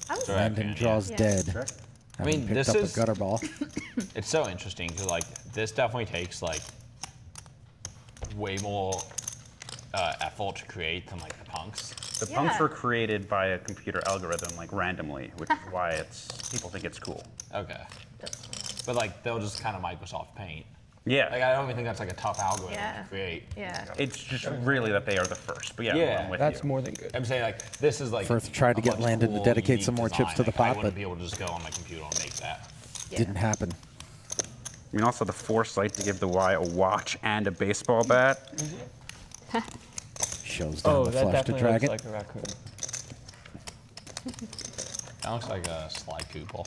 I was Landon draws Yeah. dead. I mean, Having picked this up is- a gutter ball. It's so interesting because like this definitely takes like way more effort to create than like the punks. The punks Yeah. were created by a computer algorithm, like randomly, which is why people think it's cool. Okay. but like they'll just kind of Microsoft Paint. Yeah. Like I don't even think that's like a tough algorithm Yeah. to create. Yeah. It's just really that they are the first. But yeah, Yeah, I'm with That's you. more than good. I'm saying like this is like Firth tried to a get much Landon to cool, dedicate unique some more chips design. to the Like, I pot, wouldn't but be able to just go on my computer and make that. Yeah. didn't happen. I mean, also the foresight to give the Y a watch and a baseball bat. Shows down Oh, the that flush to definitely drag looks it. like a raccoon. That looks like a Sly Cooper.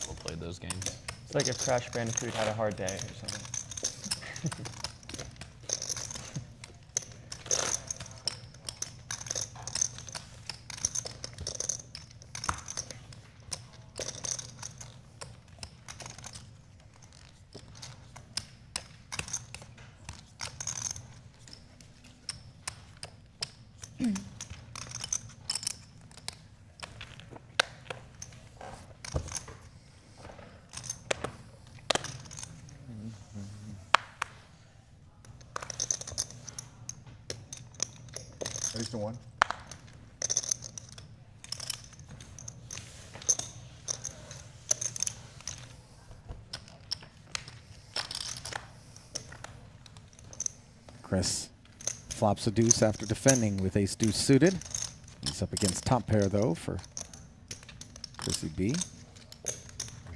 We'll play those games. It's like if Crash Bandicoot had a hard day or something. Ace to 1. Chris flops a deuce after defending with ace deuce suited. He's up against top pair though for Chrissy B.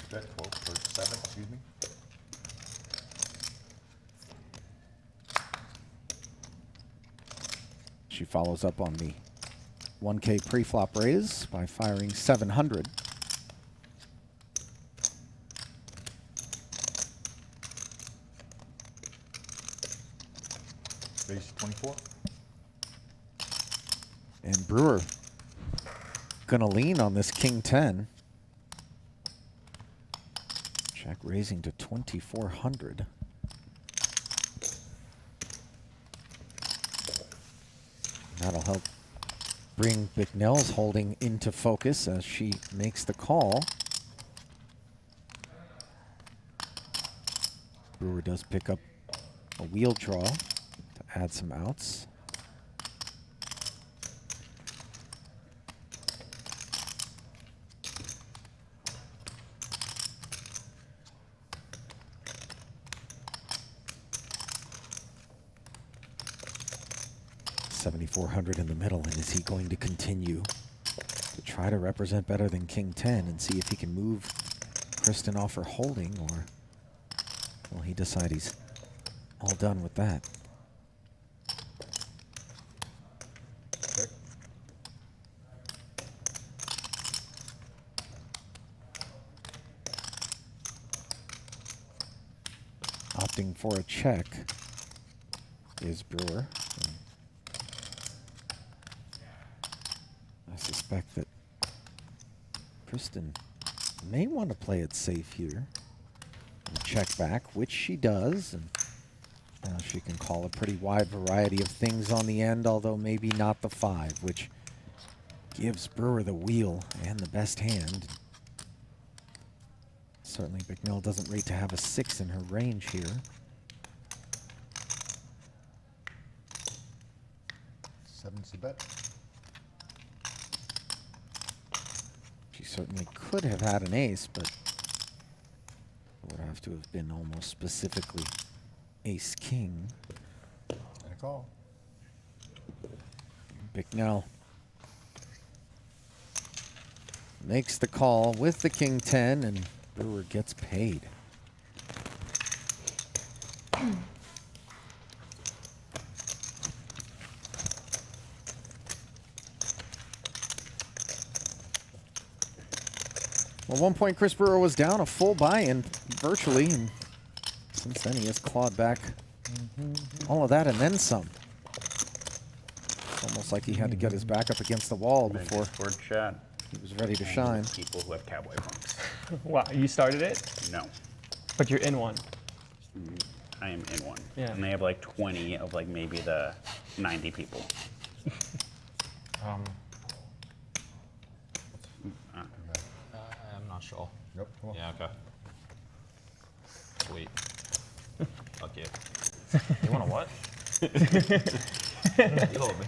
Bet 12 for 7, excuse me. She follows up on the 1K pre-flop raise by firing 700. Ace 24. And Brewer gonna lean on this king 10. Check raising to 2,400. That'll help bring Bicknell's holding into focus as she makes the call. Brewer does pick up a wheel draw to add some outs. $7,400 in the middle, and is he going to continue to try to represent better than King 10 and see if he can move Kristen off her holding, or will he decide he's all done with that? Check. Opting for a check is Brewer. I suspect that Kristen may want to play it safe here and check back, which she does. And now she can call a pretty wide variety of things on the end, although maybe not the 5, which gives Brewer the wheel and the best hand. Certainly Bicknell doesn't rate to have a 6 in her range here. Seven's the bet. She certainly could have had an ace, but it would have to have been almost specifically ace-king. And a call. Bicknell makes the call with the king 10, and Brewer gets paid. Well, at one point, Chris Brewer was down a full buy-in virtually, and since then he has clawed back all of that and then some. Almost like he had to get his back up against the wall before Discord chat. he was ready to shine. People who have cowboy punks. Wow, you started it, No, but you're in one. I am in one. Yeah. And they have like 20 of like maybe the 90 people. I'm not sure. Yep. Come on. Yeah, okay. Sweet. Fuck you. You want a what? You hold me.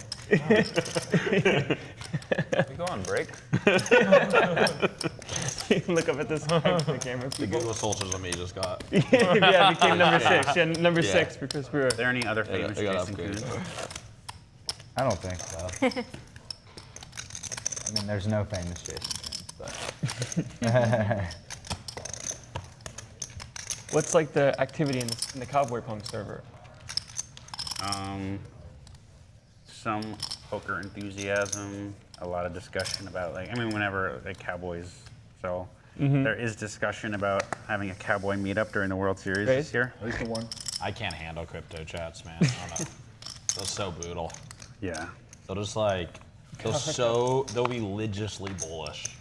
We go on break. Look up at this the camera. The People. Google searches on me just got. Yeah, it became number 6. Yeah, number 6 for Chris Brewer. Are there any other famous I got Jason upgraded. Koons? I don't think so. I mean, there's no famous Jason Koons, but. What's like the activity in the Cowboy Punk server? Some poker enthusiasm, a lot of discussion about whenever the Cowboys, so there is discussion about having a Cowboy meetup during the World Series Right. this year. At least the one. I can't handle crypto chats, man. I don't know. They're so brutal. Yeah. They'll just they'll be religiously bullish.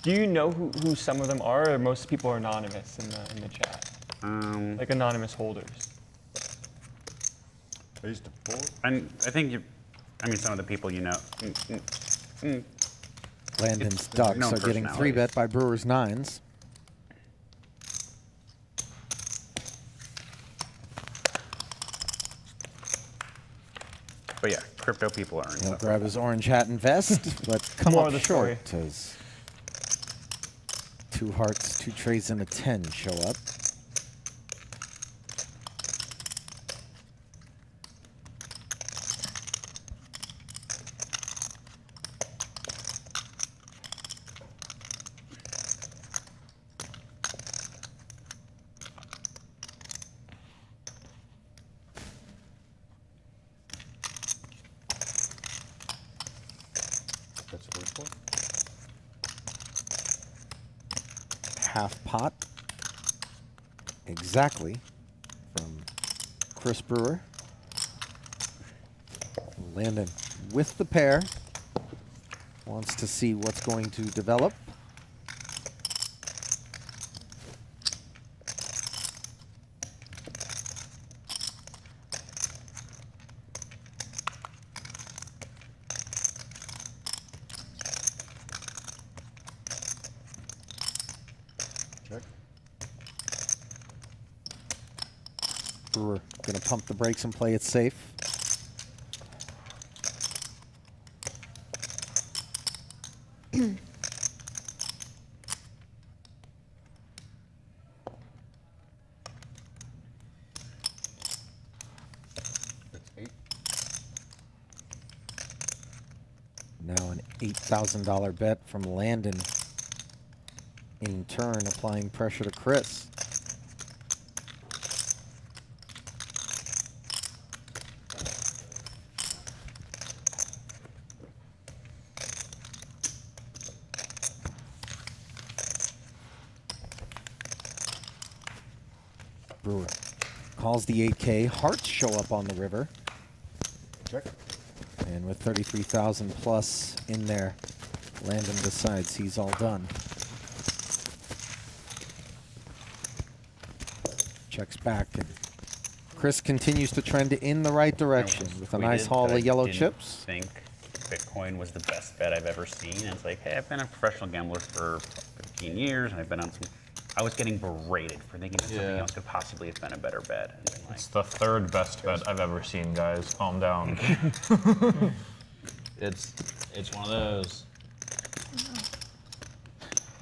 Do you know who some of them are, or most people are anonymous in the chat? Like anonymous holders. I used to pull. And I think some of the people you know. Landon's ducks known are getting personalities. 3-bet by Brewers 9s. But yeah, crypto people are. He'll grab his orange hat and vest, but come More up of the story. short as 2 hearts, 2 trades, and a 10 show up. That's the first one. Half pot. Exactly. From Chris Brewer. Landon with the pair. Wants to see what's going to develop. Check. Brewer going to pump the brakes and play it safe. That's 8. Now an $8,000 bet from Landon. In turn, applying pressure to Chris. Brewer calls the 8K. Hearts show up on the river. Check. And with 33,000 plus in there, Landon decides he's all done. Checks back, and Chris continues to trend in the right direction with a nice haul of yellow chips. I think Bitcoin was the best bet I've ever seen. And it's like, hey, I've been a professional gambler for 15 years, and I've been on some. I was getting berated for thinking that something else could possibly have been a better bet. And then, like, It's the 3rd best bet I've ever seen, guys. Calm down. It's one of those.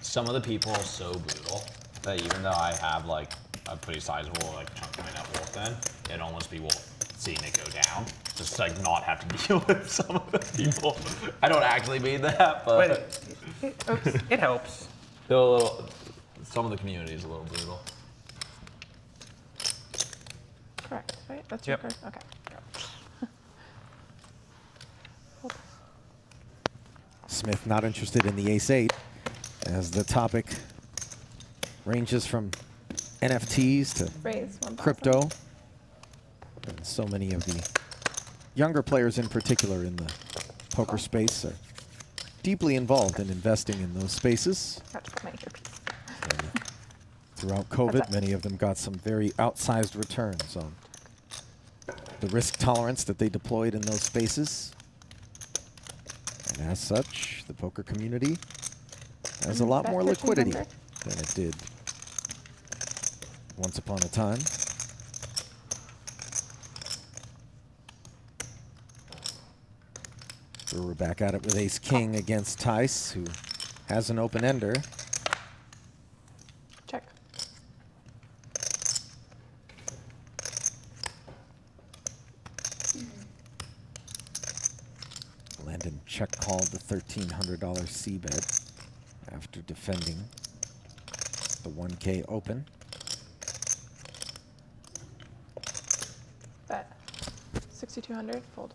Some of the people are so brutal that even though I have like a pretty sizable chunk of my net worth, then it'd almost be worth seeing it go down, just to, like, not have to deal with some of the people. I don't actually mean that, but It helps. they're a little. Some of the community is a little brutal. Correct, right? That's Yep. your card? Okay. Smith not interested in the ace-8, as the topic ranges from NFTs to Raise 1,000. crypto. And so many of the younger players in particular in the poker space are deeply involved in investing in those spaces. Got to put my earpiece. And throughout COVID, many of them got some very outsized returns on the risk tolerance that they deployed in those spaces. And as such, the poker community has a lot Bet more liquidity 1,500. than it did once upon a time. So we're back at it with ace-king against Tice, who has an open ender. Check. Landon check called the $1,300 C bet after defending the 1K open. Bet. 6,200. Fold.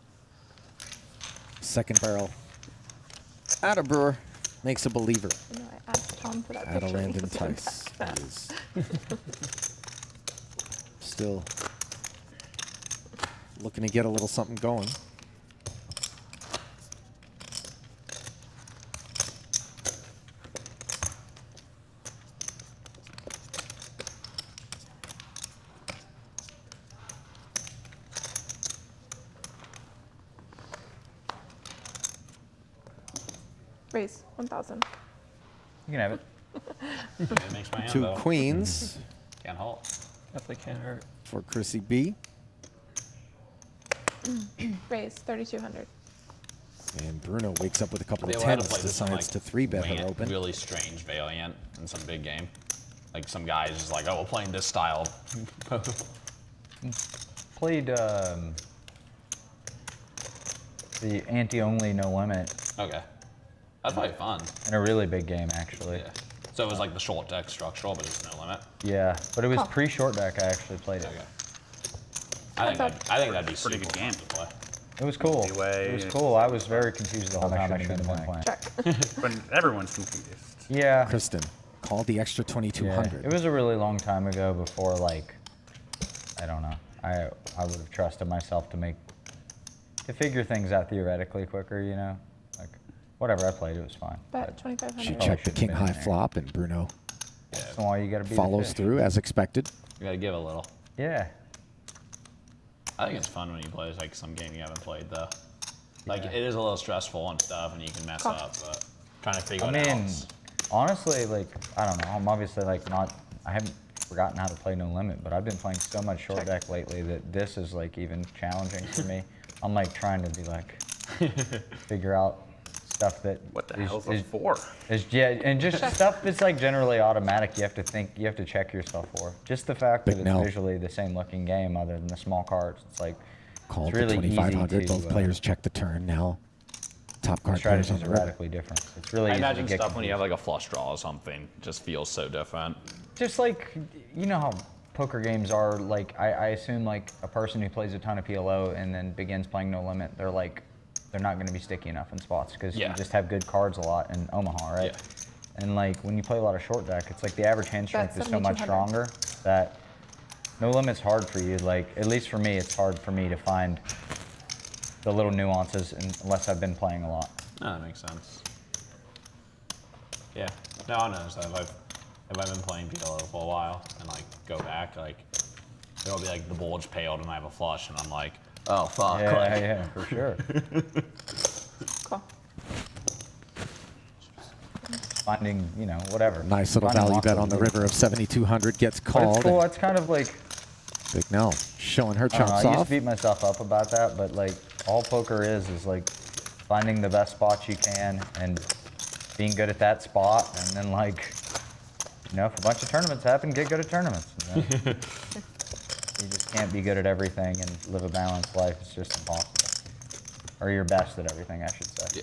Second barrel. Atta Brewer makes a believer. You know, I asked Tom for that Atta picture. Landon He sent Tice back that. is still looking to get a little something going. Raise 1,000. You can have it. It makes my hand Two though. queens Can't halt. Definitely can't hurt. for Chrissy B. Raise 3,200. And Bruno wakes up with a couple They of will have to tens, play this on, decides like, to 3-bet wing her it open. Really strange Valiant in some big game. Like some guys just like, oh, we're playing this style. Played the ante-only no limit Okay. That's probably fun. in a really big game, actually. Yeah. So it was like the short deck structural, but it's no limit. Yeah, but it was Cool. pre-short deck I actually played it. Okay. I think that'd be Pretty super good game. fun to play. It was cool. Anyway, It was cool. I was very confused the whole time. I shouldn't have been playing. Check. But everyone's confused. Yeah. Kristen called the extra Yeah, 2,200. it was a really long time ago before, like, I don't know. I would have trusted myself to figure things out theoretically quicker, you know? Like, whatever I played, it was fine. Bet But 2,500. She Probably checked the shouldn't king have been high in there. flop, and Bruno that's why you gotta be the follows fish. through as expected. You gotta give a little. Yeah. I think it's fun when you play like some game you haven't played though. Like Yeah. it is a little stressful and stuff, and you can mess Cool. up, but trying to figure I it mean, out. honestly, like, I don't know. I'm obviously, like, I haven't forgotten how to play no limit, but I've been playing so much short deck lately that this is, like, even challenging for me. I'm, like, trying to be, like, figure out stuff that What the is- hell's is- a 4? yeah, and just stuff that's, like, generally automatic. You have to think, you have to check yourself for. Just the fact Big that no. it's visually the same looking game other than the small cards. It's, like, Called it's really the easy 2,500. to, Both players check the turn now. Top card players on strategies the are river. radically different. It's really I easy imagine to get stuff when you have confused. like a flush draw or something just feels so different. Just like, you know how poker games are, like, I assume like a person who plays a ton of PLO and then begins playing no limit, they're not going to be sticky enough in spots because Yeah. you just have good cards a lot in Omaha, right? Yeah. And like when you play a lot of short deck, it's like the average hand strength Bet is so much 7,200. stronger that no limit's hard for you. Like, at least for me, it's hard for me to find the little nuances unless I've been playing a lot. No, that makes sense. Yeah. No, I know. So if I've been playing PLO for a while and like go back, like it'll be like the bulge paled and I have a flush and I'm like, oh fuck. Yeah, like, yeah, for sure. Cool. Finding, you know, whatever. Nice little Finding value lots bet of on the little- river of 7,200 gets But called. it's cool. It's kind of like, Big Nell showing her I don't know, chumps I used off. to beat myself up about that, but like all poker is like finding the best spots you can and being good at that spot, and then like, you know, if a bunch of tournaments happen, get good at tournaments. You know? You just can't be good at everything and live a balanced life. It's just impossible. Or your best at everything, I should say. Yeah.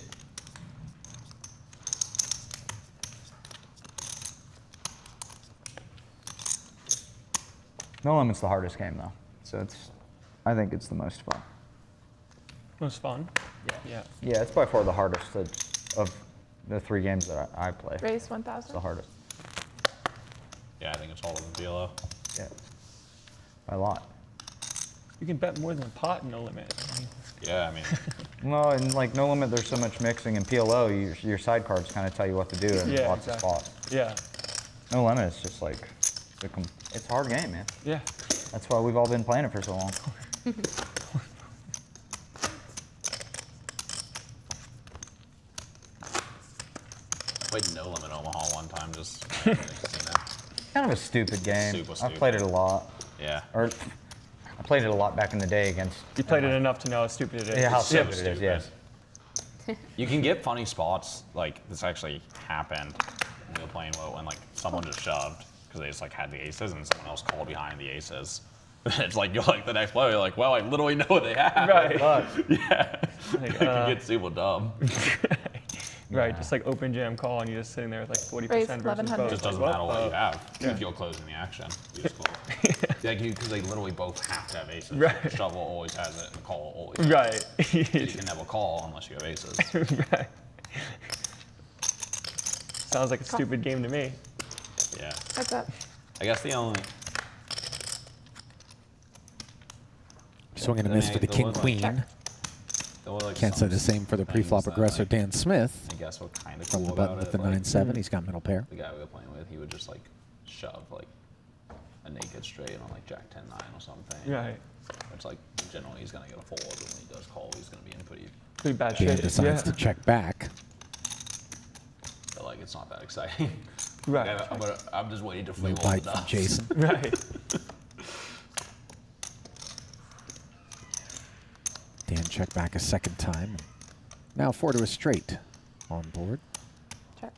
No limit's the hardest game though, so I think it's the most fun. Most fun. Yeah. Yeah, it's by far the hardest of the 3 games that I play. Raise It's 1,000. the hardest. Yeah, I think it's all of the PLO. Yeah, by a lot. You can bet more than a pot in no limit. Yeah, I mean, Well, in like no limit, there's so much mixing. In PLO, your side cards kind of tell you what to do in Yeah, lots exactly. of spots. Yeah. No limit, it's just like it's a hard game, man. Yeah. That's why we've all been playing it for so long. played no limit Omaha one time just. You know. Kind of a stupid game. Super I've played it a lot. Yeah. Or I played it a lot back in the day against. You played it enough to know how stupid it is. Yeah, how so stupid it is. Yes. You can get funny spots. Like this actually happened when we were playing low, and like someone just shoved because they just like had the aces, and someone else called behind the aces. It's like you're like the next player. You're like, well, I literally know what they have. Right. Yeah. Like, It can get super dumb. Right, just like open jam call, and you're just sitting there with like 40% Raise versus 1100. both. It just doesn't Like, matter what you have Yeah. if you're closing the action. You just call. Like because they literally both have to have aces. Right. The shovel always has it, and the call always has Right. it. You can never call unless you have aces. Right. Sounds like a stupid game to me. Yeah. Heads up. I guess the only. Swing and a Then miss for the there king was, like, queen. there were, like, Can't say some the same for the things pre-flop that, aggressor like, Dan Smith. I guess what kind of From cool the button about with it, the like, 9-7, he's got middle pair. The guy we were playing with, he would just like shove like a naked straight on like Jack 10-9 or something. Right. It's like generally he's gonna get a fold, and when he does call, he's gonna be in Pretty bad Dan shape. decides Yeah. to check back. But like it's not that exciting. Right. Like, I'm just waiting to No flip all bite the from nuts. Jason. Right. Dan check back a second time. Now 4 to a straight on board. Check.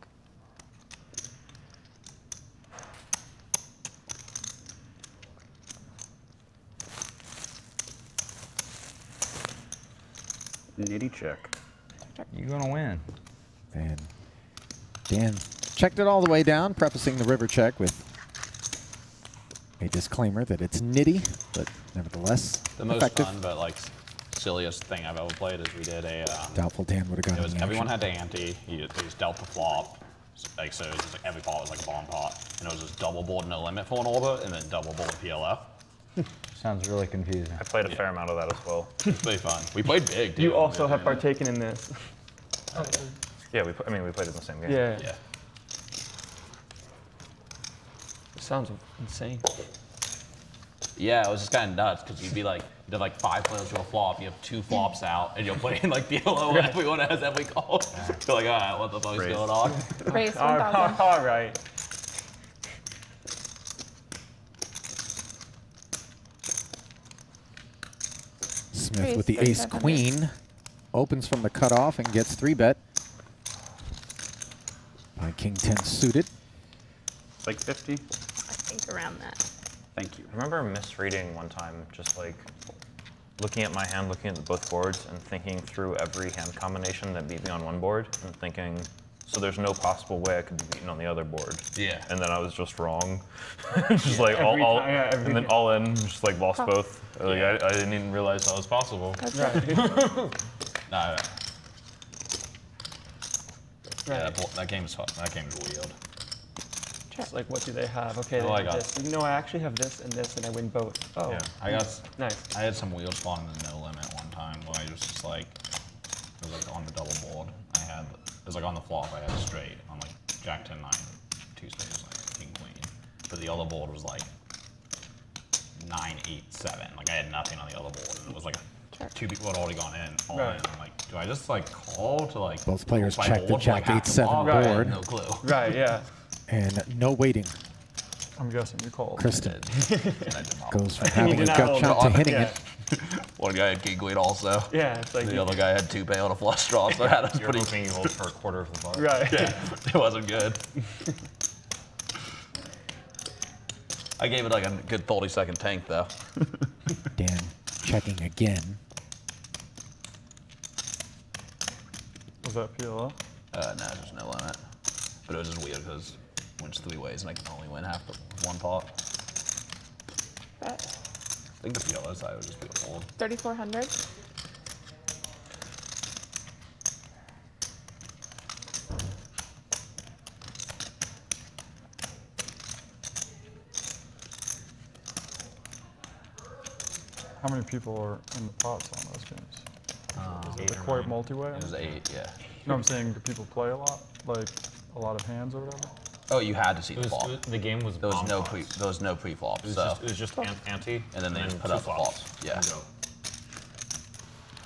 Nitty check. You're gonna win. And Dan checked it all the way down, prefacing the river check with a disclaimer that it's nitty, but nevertheless The most effective. fun, but like silliest thing I've ever played is we did a. Doubtful Dan would have It gotten was the everyone action. had to ante. They just dealt the flop. Like so, it was just like every pot was like a bomb pot, and it was just double board no limit for an order, and then double board PLF. Sounds really confusing. I played a fair amount of that as well. It's pretty fun. We played big. Too. You also have Yeah. partaken in this. Yeah, we played in the same game. Yeah. Yeah. It sounds insane. Yeah, it was just kind of nuts because you'd be like, you have like 5 players to a flop, you have 2 flops out, and you're playing like PLO, and everyone has every call. You're like, all right, what the fuck's Raise. going on? Raise All 1000. all right. Smith Raise with the ace 3500. queen opens from the cutoff and gets 3-bet by king 10 suited. It's like 50. I think around that. Thank you. I remember misreading one time, just like looking at my hand, looking at both boards, and thinking through every hand combination that beat me on one board, and thinking, so there's no possible way I could be beaten on the other board. Yeah. And then I was just wrong. Just like all, Every time, yeah, every and then time. all in, just like lost Oh. both. Like I didn't even realize that was possible. That's Right. it. Nah, yeah, Right. that game's fun. That game's weird. It's like, what do they have? Okay, Oh, they I have got this. You know, I actually have this and this, and I win both. Oh, Yeah, nice. I had some weird spawn in the no limit one time where I was just like, it was like on the double board. It was like on the flop, I had straight on like Jack 10-9, 2 spades, like king queen. But the other board was like 9-8-7. Like I had nothing on the other board, and it was like 2 people had already gone in. All Right. in. I'm like, do I just like call to like Both players my check the board for, like, Jack half the 8-7 flop? I had board. No clue. Right, yeah. And no waiting. I'm guessing you called. Kristen And I did not. goes from You having did a not gut hold shot on. to hitting Yeah. it. One guy had king queen also. Yeah, it's like, The other guy had 2 pay on a flush draw, so I had a You're pretty. hoping you hold for a quarter of the bar. right. Yeah, it wasn't good. I gave it like a good 30-second tank though. Dan checking again. Was that PLO? No, there's no limit. But it was just weird because it wins 3 ways and I can only win half the one pot. Bet. I think the PLO side would just be a fold. 3400. How many people are in the pots on those games? Is it 8 or quite 9. multi-way? It was 8, yeah. No, I'm saying, do people play a lot? Like, a lot of hands or whatever? Oh, you had to see the flop. The game was There was bomb no pots. there was no pre-flop, It was so just, it was just ante, and then they just put 2 up the flops. Yeah. And go.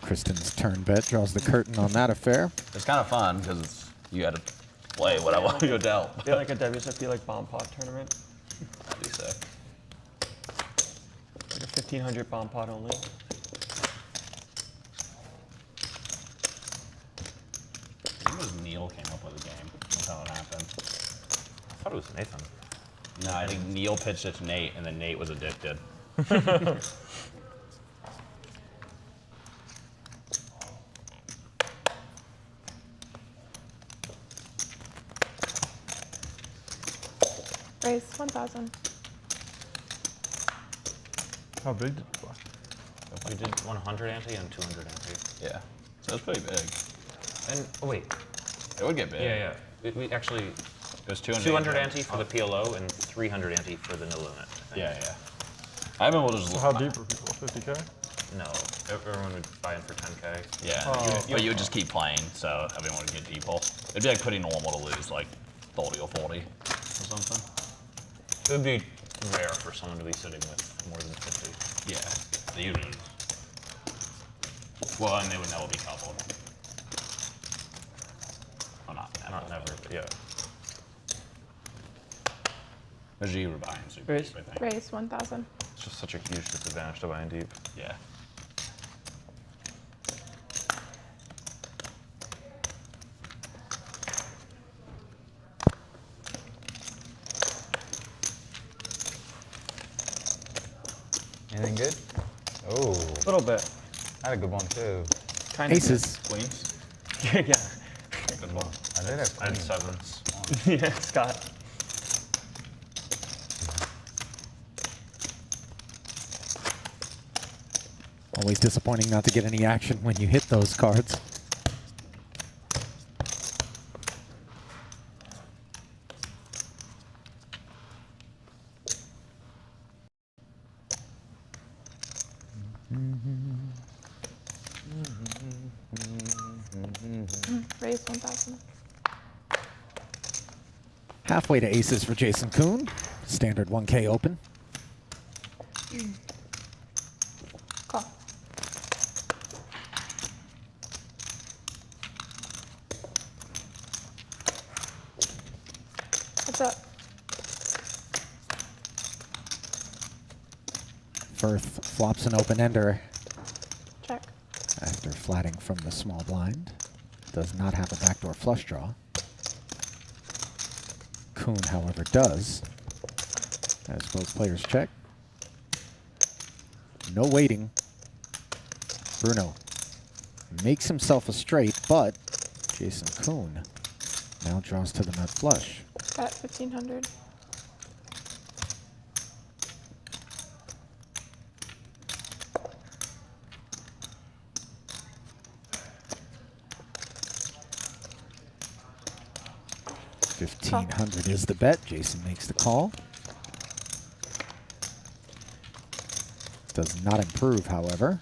Kristen's turn bet draws the curtain on that affair. It's kind of fun because you had to play whatever you dealt. Yeah, like a WSOP like bomb pot tournament. That'd be sick. Like a 1500 bomb pot only. Neil came up with a game. That's how it happened. I thought it was Nathan. No, I think Neil pitched it to Nate, and then Nate was addicted. Raise 1,000. How big did you play? We did 100 ante and 200 ante. Yeah. So it's pretty big. And oh wait, It would get big. yeah. We actually It was 200 ante for the PLO and 300 ante for the no limit. I think. Yeah. I remember just. So how deep were people? 50K? No, everyone would buy in for 10K. Yeah. But you would just keep playing, so everyone would get deeper. It'd be like pretty normal to lose like 30 or 40 or something. It would be rare for someone to be sitting with more than 50. Yeah. They usually. Well, and they would never be coupled. Well, Not never, but yeah. Usually you were buying super Raise. deep, I think. Raise 1,000. It's just such a huge disadvantage to buying deep. Yeah. Anything good? Oh, A little bit. I had a good one too. Kind of. Aces. Queens. yeah. Good one. I did have And queens. sevens. Yeah, Scott. Always disappointing not to get any action when you hit those cards. Raise 1,000. Halfway to aces for JasonKoon. Standard 1K open. Call. What's up? Firth flops an open-ender Check. after flatting from the small blind. Does not have a backdoor flush draw. Koon, however, does. As both players check. No waiting. Bruno makes himself a straight, but JasonKoon now draws to the nut flush. Bet 1,500. $1,500 is the bet. Jason makes the call. Does not improve, however.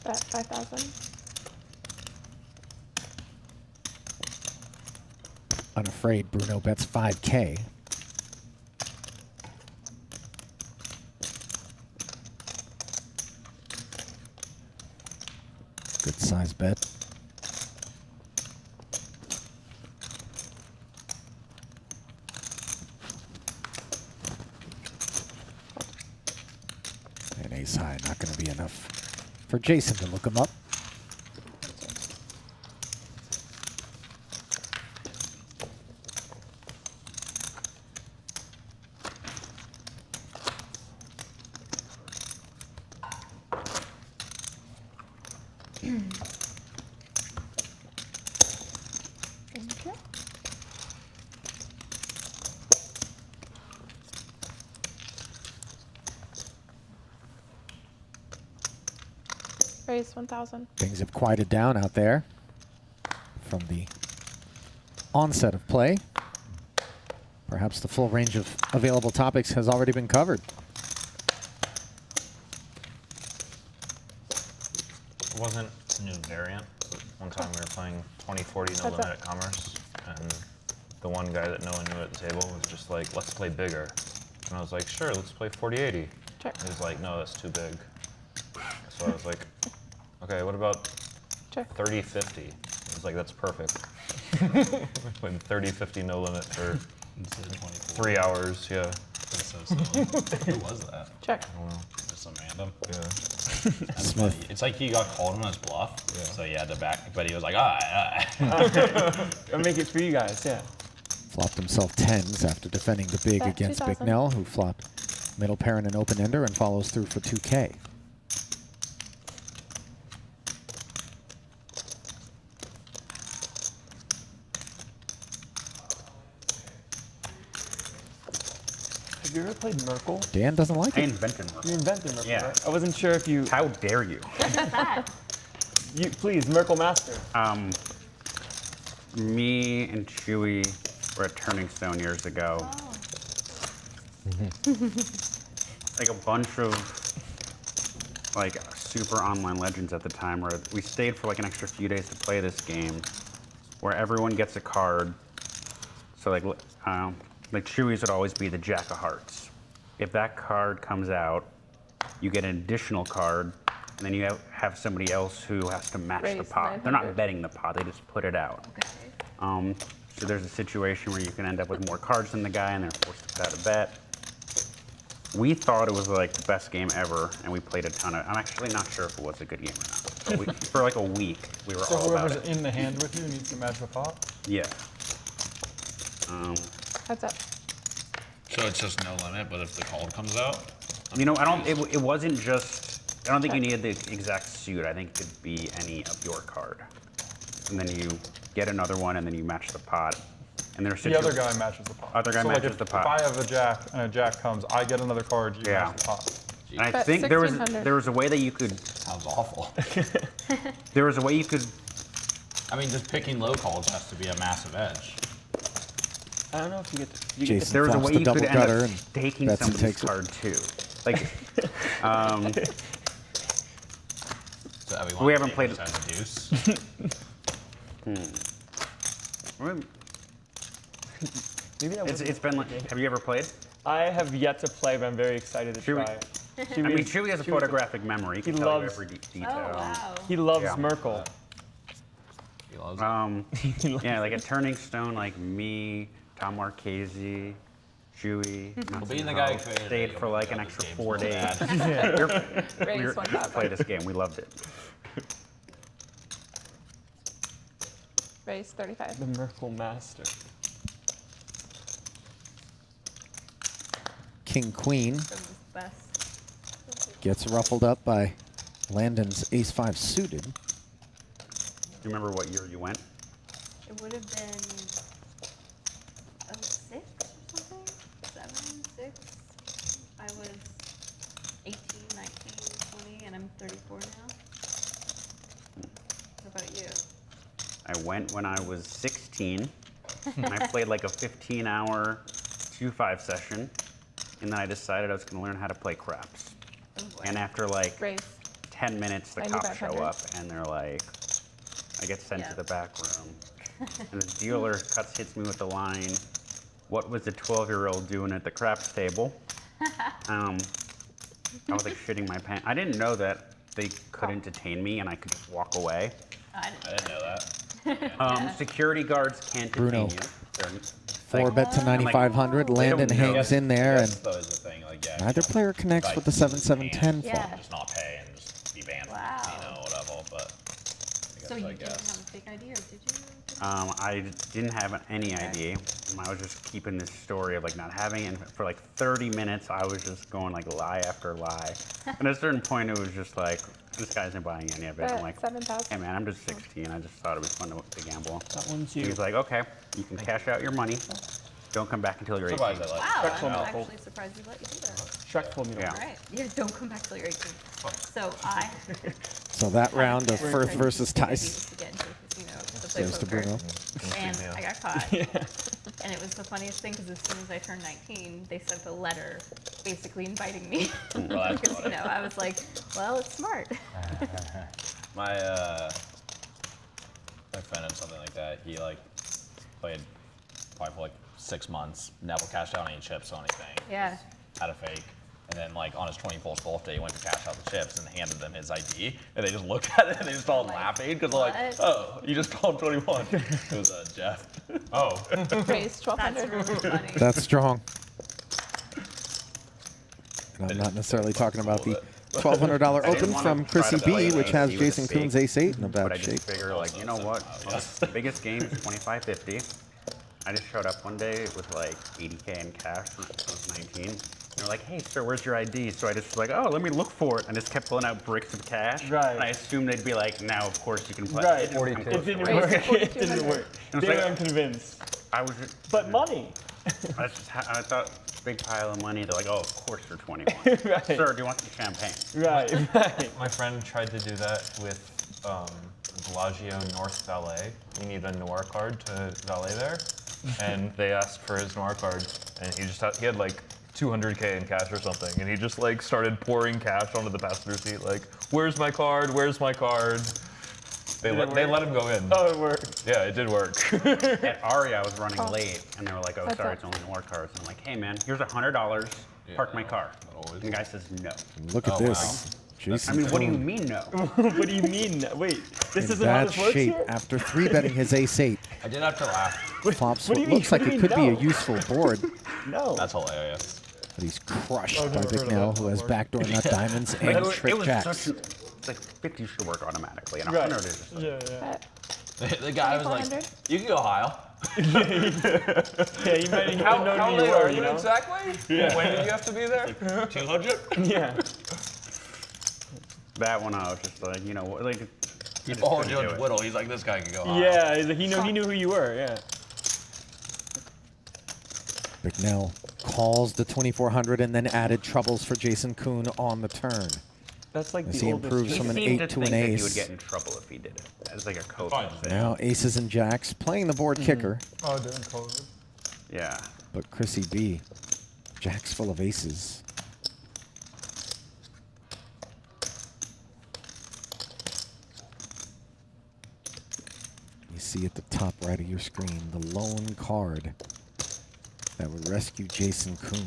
Bet 5,000. Unafraid, Bruno bets 5K. Good size bet. And ace high, not going to be enough for Jason to look him up. Thank you. Raise 1,000. Things have quieted down out there from the onset of play. Perhaps the full range of available topics has already been covered. It wasn't a new variant. One time we were playing 2040 no What's limit up? at Commerce, and the one guy that no one knew at the table was just like, let's play bigger. And I was like, sure, let's play 4080. Check. He was like, no, that's too big. So I was like, okay, what about Check. 30-50. It's like, that's perfect. When 30-50 no limit for 3 hours, yeah. That's so silly. Who was that? Check. Just some random. Yeah. That's funny. It's like he got called on his bluff, so he had to back, but he was like, I'll make it for you guys, yeah. Flopped himself tens after defending the big Bet against 2,000. Bicknell, who flopped middle pair and an open ender and follows through for 2K. Have you ever played Merkle? Dan doesn't like I it. invented Merkle. You invented Merkle, Yeah. right? I wasn't sure if you... How dare you? You please, Merkle Master. Me and Chewy were at Turning Stone years ago. Like a bunch of like super online legends at the time where we stayed for like an extra few days to play this game where everyone gets a card. So like Chewy's would always be the Jack of Hearts. If that card comes out, you get an additional card, and then you have somebody else who has to match the Raise pot. They're not 900. betting the pot, they just put it out. So there's a situation where you can end up with more cards than the guy and they're forced to put out a bet. We thought it was like the best game ever, and we played a ton of. I'm actually not sure if it was a good game or not. But for like a week, we were So all about whoever's it. in the hand with you needs to match the pot? Yeah. Heads up. So it's just no limit, but if the call comes out, You know, I don't. It wasn't just. I don't think you needed the exact suit. I think it could be any of your card, and then you get another one, and then you match the pot. And there's The other guy matches the pot. Other guy so matches like the if pot. I have a jack and a jack comes, I get another card, you Yeah. match the pot. And I Bet think there was a way that you could. sounds awful. There was a way you could. I mean, just picking low calls has to be a massive edge. I don't know if you get to... You Jason There was a flops way the you double could end gutter up and taking bets and somebody's takes it. card too. Like, So We haven't played it it. as a deuce. Maybe that It's been like. Have you ever played? I have yet to play, but I'm very excited to Chewy- try it. I mean, Chewy has a photographic memory. He can tell you every detail. Oh, wow. He loves Yeah. Merkle. He loves Yeah, like at Turning Stone, like me, Tom Marchese, Chewy, Well, being the guy who Natsuko created stayed it, for you'll like be an able to extra games 4 so days. bad. We Raise 1,000. played this game. We loved it. Raise 35. The Merkle Master. King Queen That was best. gets ruffled up by Landon's ace-5 suited. Do you remember what year you went? It would have been 06 or something? 7, 6. I was 18, 19, 20, and I'm 34 now. What about you? I went when I was 16, and I played like a 15-hour 2-5 session, and then I decided I was going to learn how to play craps. Oh boy. And after like Raise. 10 minutes, the cops show 9,500. up, and they're like, I get sent to Yep. the back room. And the dealer hits me with the line, "What was the 12-year-old doing at the craps table?" I was like shitting my pants. I didn't know that they couldn't detain me and I could just walk away. I I didn't know that. Security guards can't Bruno. detain you. They're, 4 bet to 9,500. Landon know. hangs in there, That's and though is the thing. Like, yeah, neither player connects with the 7-7-10 Yeah. flop. just not pay and just be banned from Wow. the casino or whatever. But So you I didn't guess. have a fake ID, or did you? I didn't have any idea. I was just keeping this story of like not having, and for like 30 minutes, I was just going like lie after lie. And at a certain point, it was just like, this guy isn't buying any of it. I'm like, 7,000. hey man, I'm just 16. I just thought it was fun to gamble. That one's He you. was like, okay, you can cash out your money. Don't come back until you're 18. Surprised I like Wow, Check I'm Merkle. actually surprised you let you do that. Shrek told me Yeah. All right. Yeah, don't come back till you're 18. So I So that round of Firth versus Tice to get into the casino to play goes to poker. Bruno. And I got caught. And it was the funniest thing because as soon as I turned 19, they sent a letter basically inviting me to Well, the that's casino. I was like, well, it's smart. My friend had something like that. He like played probably for like 6 months, never cashed out any chips or anything. Yeah. Had a fake. And then like on his 24th birthday, he went to cash out the chips and handed them his ID, and they just looked at it and they just started laughing because they're like, "Oh, you just called 21." It was Jeff. Oh. Raised 1,200. That's really funny. That's strong. And I'm not necessarily talking about the $1,200 open from Chrissy B, which has Jason Koon's ace-8 in a But I bad shape. just figure, like, you know what? The biggest game is 25.50. I just showed up one day with like 80K in cash when I was 19. And they're like, "Hey, sir, where's your ID?" So I just was like, "Oh, let me look for it." And just kept pulling out bricks of cash. Right. And I assumed they'd be like, "Now, of course, you can play." Right. It didn't come close It didn't to work. working. It didn't work. It was They were like- unconvinced. I was just, But money. I thought, big pile of money. They're like, "Oh, of course you're 21. Right. Sir, do you want some champagne?" Right. Right. My friend tried to do that with Bellagio North Valet. You need a Noir card to valet there. And they asked for his Noir card, and he had like 200K in cash or something, and he just like started pouring cash onto the passenger seat, like, "Where's my card? Where's my card?" They let him go in. Oh, it worked. Yeah, it did work. At Aria, I was running late, and they were like, "Oh, sorry, it's only Noir cards." And I'm like, "Hey, man, here's $100. Park my car." And the guy says no. Look at this. Jason I mean, what do you Koon mean no? What do you mean? Wait, this in isn't how bad this works shape here? after 3-betting his ace-8. I did have to laugh. Flops what do what you mean? looks like What do it you could mean be a no? useful board. No. That's hilarious. But he's crushed I've by never heard of Bicknell, that who has before. backdoor nut diamonds and It trick was jacks. such it's like 50 should work automatically, and Right. 100 is just like, Yeah, yeah. The guy was like, 2,400? "You can go higher." Yeah, you might even How know who late you are are, you you know? exactly? Yeah. When did you have to be there? 200. Yeah. that one. I was just like, you know, like. He just followed couldn't Judge do it. Whittle. He's like, "This guy can go higher." Yeah, he's like, he knew who you were, yeah. Bicknell calls the 2,400 and then added troubles for Jason Koon on the turn. That's like As the he oldest. improves He from an seemed 8 to think an that he ace. would get in trouble if he did it. As like a coach. Fine. Now aces and jacks playing the board kicker, Oh, during COVID. Yeah. but Chrissy B, jacks full of aces. You see at the top right of your screen the lone card that would rescue Jason Koon,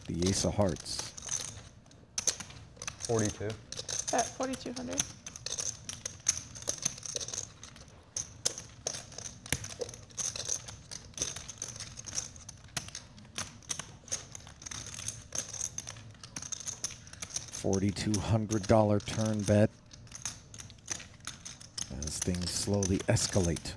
the ace of hearts. 42. Bet 4,200. $4,200 turn bet as things slowly escalate.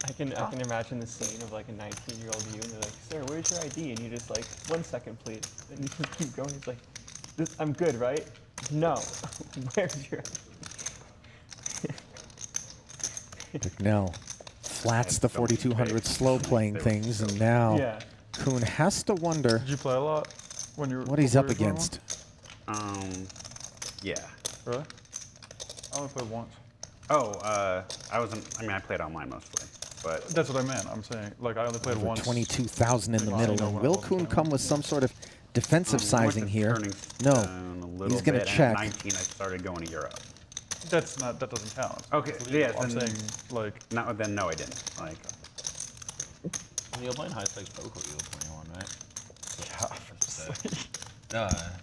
I can imagine the scene of like a 19-year-old you, and they're like, "Sir, where's your ID?" And you just like, "1 second, please." And you keep going. He's like, "I'm good, right?" "No." "Where's your?" Bicknell flats the 4,200 slow playing things, and now Yeah. Koon has to wonder Did you play a lot when you were? what he's before up you were 21? against. Yeah. Really? I only played once. Oh, I played online mostly, but That's what I meant. I'm saying, like, I only played Over once. 22,000 in the Well, I middle. know And when I will was Koon playing. come with some sort of defensive I went sizing to here? turning No. down a little He's going to bit, and check. At 19, I started going to Europe. That doesn't count. Okay, It's illegal. yeah, I'm then- saying, like, Then no, I didn't. Like, When you're playing high stakes poker, you were 21, right? yeah, obviously.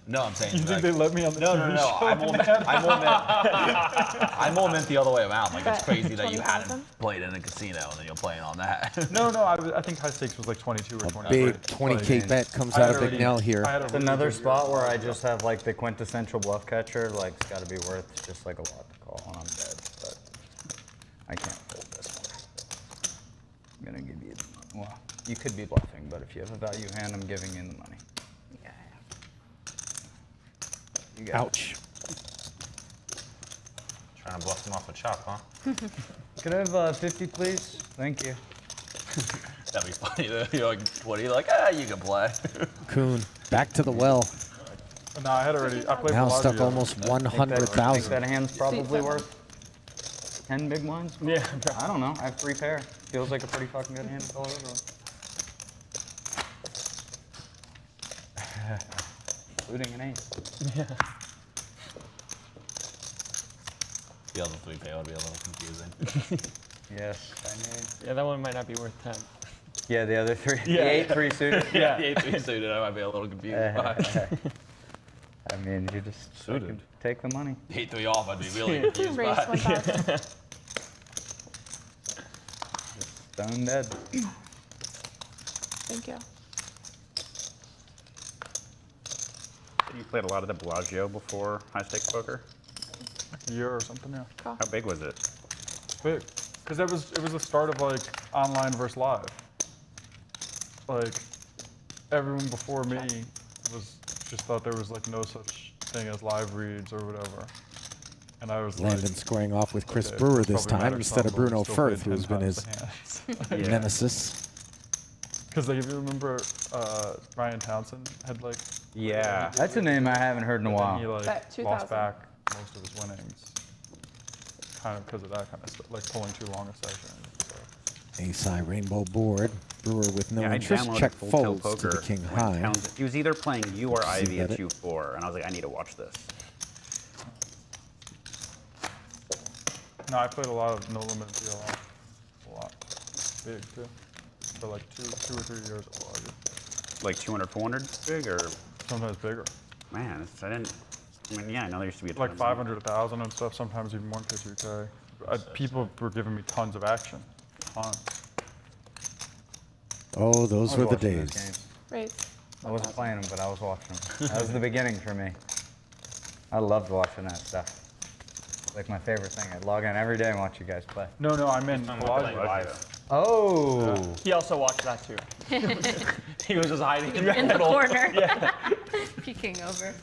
No, I'm saying. You think like, they let me on the No, TV no, no. show? I more meant the other way around. Like it's Bet crazy that you 20,000? hadn't played in a casino and then you're playing on that. No, I think high stakes was like 22 or 23. Big 20K bet comes I out had of already- Bicknell here. I had a It's really another good spot year. where I just have like the quintessential bluff catcher. Like it's got to be worth just like a lot to call, and I'm dead. But I can't fold this one. I'm gonna give you. Well, you could be bluffing, but if you have a value hand, I'm giving you the money. Yeah. You got it. Ouch. Trying to bluff them off a chop, huh? Could I have 50, please? Thank you. That'd be funny. Though. You're like 20, you're like, you can play. Koon back to the well. No, I played Now Bellagio. stuck almost Think that 100,000. hand's probably worth 10 big blinds? Yeah. I don't know. I have 3 pair. Feels like a pretty fucking good hand to all over. Including an ace. The other 3 pay would be a little confusing. Yes, I mean. Yeah, that one might not be worth 10. Yeah, the other 3. Yeah. The 8-3 suited. Yeah, the 8-3 suited, I might be a little confused by. I mean, you just fucking take the money. 8-3 off, I'd be really confused Raise by. 1,000. Stone dead. Thank you. You played a lot of the Bellagio before high stakes poker. A year or something, yeah. How big was it? Big. Because it was the start of like online versus live. Like everyone before me was just thought there was like no such thing as live reads or whatever. And I was Landon like, scoring off with Chris okay, Brewer it's this probably time better instead of some, but we Bruno still Firth, played who's 10 been his times the hands. nemesis. Because like if you remember, Ryan Townsend had like. Yeah, that's a name I haven't heard in a while. He like Bet 2,000. lost back most of his winnings, kind of because of that kind of stuff, like pulling too long a session. So. Ace-high rainbow board. Brewer with no Yeah, I interest. downloaded Check Full Tilt folds to the king when high. Townsend- He was either playing you or Ivy at bet it. 2-4, and I was like, I need to watch this. No, I played a lot of no limit PLL. A lot. Big too. For like two or 3 years at Bellagio. Like 200, 400 big, or Sometimes bigger. man, I didn't. I mean, yeah, I know there used to be a ton Like of 500, 1,000 and stuff, sometimes even 1K, 2K. People were giving me tons of action. Tons. Oh, those I were was the watching those days. games. Raise. I wasn't playing them, but I was watching them. That was the beginning for me. I loved watching that stuff. Like my favorite thing. I'd log in every day and watch you guys play. No, I meant I'm Bellagio. playing live. Oh. He also watched that too. He was just hiding in In the middle. corner. Peeking over.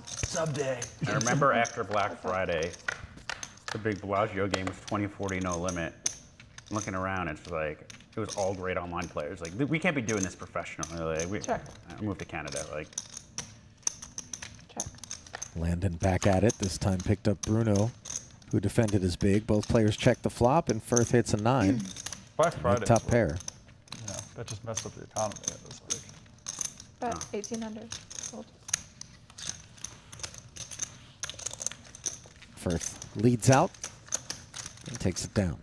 Someday. I remember after Black Friday, the big Bellagio game was 20-40 no limit. Looking around, it's like it was all great online players. Like we can't be doing this professionally. Like, Check. I moved to Canada. Like Check. Landon back at it. This time picked up Bruno, who defended his big. Both players checked the flop, and Firth hits a 9. Black Friday. Top pair. Yeah, that just messed up the economy. It was like, Bet 1,800. Hold. Firth leads out and takes it down.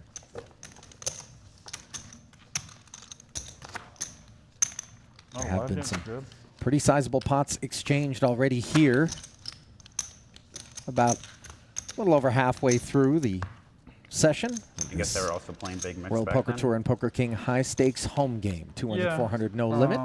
oh, There have live been games some are good. pretty sizable pots exchanged already here. About a little over halfway through the session. I guess they were also playing big mix World back Poker then. Tour and Poker King high stakes home game. 200, Yeah, 400 no limit.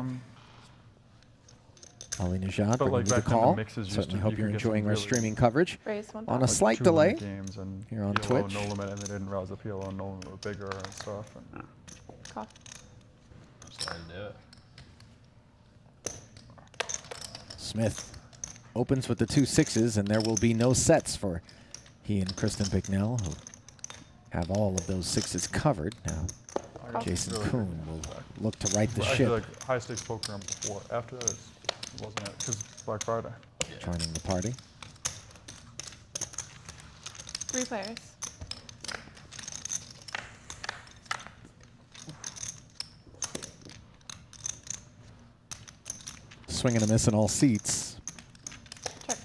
Ali Nejad but bringing like you the back then, the call. mixes used Certainly to- hope you you're could get some enjoying our really- streaming coverage. Raise 1,000. On a slight 2 delay. limit games and here on PLO, Twitch. No limit, and they didn't realize the PLO and no limit were bigger and stuff. And Call. Started to do it. Smith opens with the 2 6s, and there will be no sets for he and Kristen Bicknell, who have all of those 6s covered. Now, JasonKoon will look to right the Well, I ship. feel like high stakes poker and before. After that, it wasn't it? Because Black Friday. Joining the party. 3 players. Swing and a miss in all seats. Check.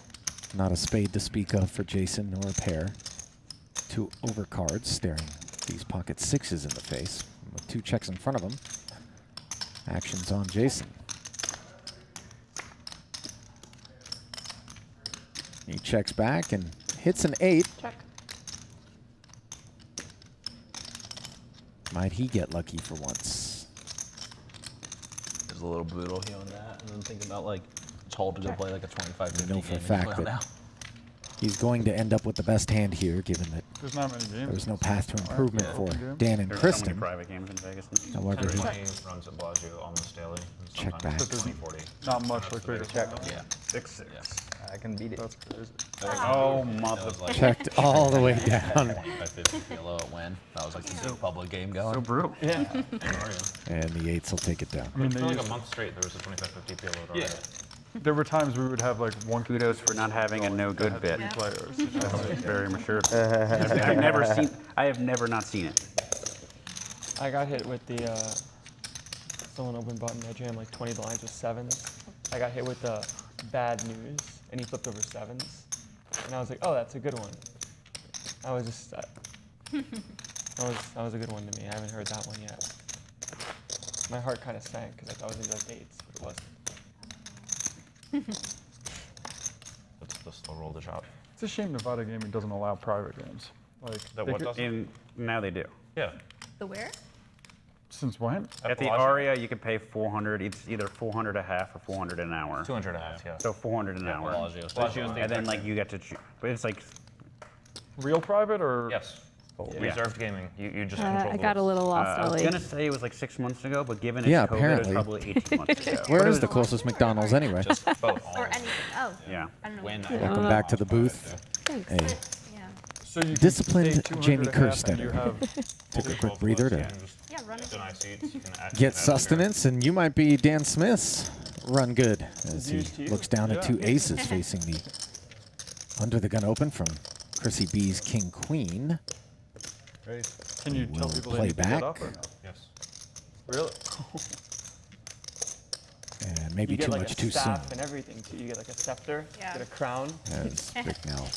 Not a spade to speak of for Jason, nor a pair. 2 overcards staring these pocket 6s in the face with 2 checks in front of him. Action's on Jason. He checks back and hits an 8. Check. Might he get lucky for once? There's a little boodle here on that, and then think about like it's hard to go play like a 25-50 We know for a game fact anywhere that now. he's going to end up with the best hand here, given that There's not many games. there was no path to improvement Yeah. for Yeah. Dan and There's Kristen. so many private games in Vegas. However, he Everybody runs at Bellagio almost daily. and Check sometimes back. it's 20-40. Not much like bigger. Check. Yeah. 6-6. I can beat it. That's crazy. Oh, That mother. was like checked all the way down. 25-50 PLO at win. That was like the big public game going. So brutal. Yeah. And the 8s will take it down. I mean, For they like a used, month straight, there was a 25-50 PLO at Yeah. Orlando. there were times we would have like one Kudos for not having a no good had bit. 3 players. That's very mature. I've never seen. I have never not seen it. I got hit with the someone opened button. I jammed like 20 blinds with 7s. I got hit with the bad news, and he flipped over 7s, and I was like, oh, that's a good one. I was just. That was a good one to me. I haven't heard that one yet. My heart kind of sank because I thought it was gonna be like 8s, but it wasn't. Let's still roll the shot. It's a shame Nevada Gaming doesn't allow private games. Like That they what could- doesn't? And now they do. Yeah. The where? Since when? At the Bellagio? Aria, you can pay 400. It's either 400 a half or 400 an hour. 200 a half, yeah. So 400 an hour. Bellagio's Bellagio's the And then exact like same. you get to choose. But it's like Real private or? Yes. Yeah. Reserved gaming. You just control I the got a little lost, I was Ollie. gonna say it was like 6 months ago, but given it's Yeah, COVID, apparently. it's probably 18 months ago. Where is the closest McDonald's anyway? Just both. Or anything. Oh. Yeah. I don't know. When what- I Welcome back to the booth. Thanks. Hey, Yeah. So you can Disciplined pay 200 Jamie a half and Kerstetter. you have took a quick breather to Yeah, run it. Deny seats. You can add- get add sustenance, and you might be Dan Smith's run good as he Huge to you. looks down at Yeah. 2 aces facing the under the gun open from Chrissy B's King Queen. Can you tell Will people play they need to get back. up or no? Yes. Really? And maybe You get too like much a too soon. staff and everything too. You get like a scepter, Yeah. get a crown. As Rick now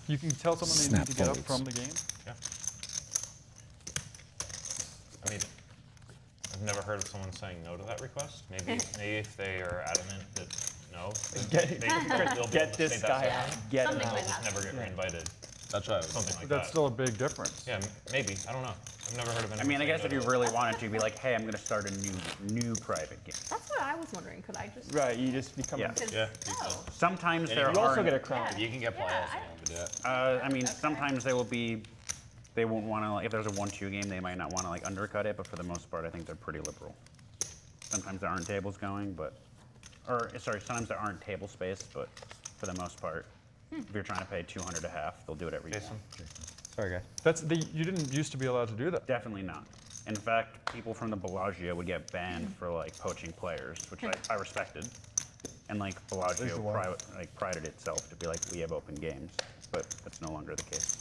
You can tell someone they Snap need to get up folds. from the game? I mean, I've never heard of someone saying no to that request. Maybe if they are adamant that no, Get- they'll be Get able to this state that guy somewhere. out. Get him Something out. like Just never get reinvited. That's right. Something like That's that. still a big difference. Yeah, maybe. I don't know. I've never heard of I anyone. mean, I saying guess no if to you it. really wanted to, be like, hey, I'm gonna start a new private game. That's what I was wondering. Could I just? Right, you just become. Yeah. Yeah. Oh. Sometimes there You are. also get a crown. You can get players Yeah, along with that. I mean, sometimes they will be. They won't want to. Like, if there's a 1-2 game, they might not want to like undercut it. But for the most part, I think they're pretty liberal. Sometimes there aren't tables going, but, or sorry, sometimes there aren't table space, but for the most part, if you're trying to pay 200 a half, they'll do whatever you Jason? want. Sorry, guys. That's you didn't used to be allowed to do that. Definitely not. In fact, people from the Bellagio would get banned for like poaching players, which I respected. And like Bellagio prided itself to be like, we have open games, but that's no longer the case.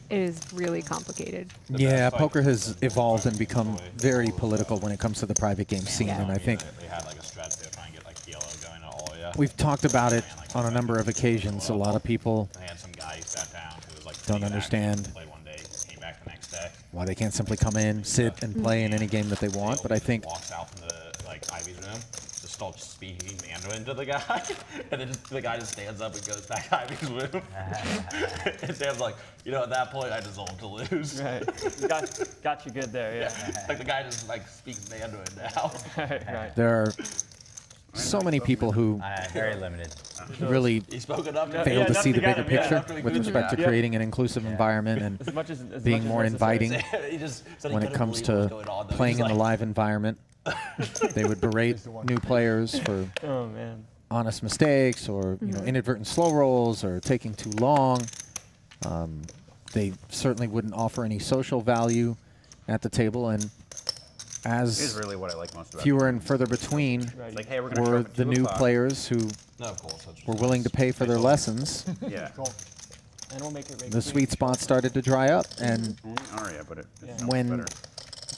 It is really complicated. Yeah, poker has evolved and become very political when it comes to the private game scene, Yeah. and I think They had like a strat to try and get like yellow going at all, yeah. we've talked about it on a number of occasions. A lot of people They had some guy who sat down who was like Don't pretty good understand. active, played one day, came back the next day. why they can't simply come in, sit, and play in any game that they want. But I think Walks out from the like Ivy's room, just starts speaking Mandarin to the guy, and then the guy just stands up and goes back to Ivy's room. And Sam's like, you know, at that point I deserve to lose. Right. got you good there. Yeah. Like the guy just like speaks Mandarin now. Right. there are so many people who Very limited. really He spoke enough. fail Yeah, to enough see to the get bigger him, yeah. picture After we with couldn't respect to do that. creating an inclusive environment and As much as being more inviting. He just said he when it couldn't comes believe what was to going on, though. playing He's in the like, live environment. They would berate new players for Oh man. honest mistakes or inadvertent slow rolls or taking too long. They certainly wouldn't offer any social value at the table, and This is as really what I like most about fewer it. and further between It's like, hey, we're gonna show were up at the 2 new o'clock. players who No, of course. that's were just- willing to pay for their lessons. Yeah. And we'll make it The sweet spot started to dry up, and Only Aria, but it's Yeah. so much when better.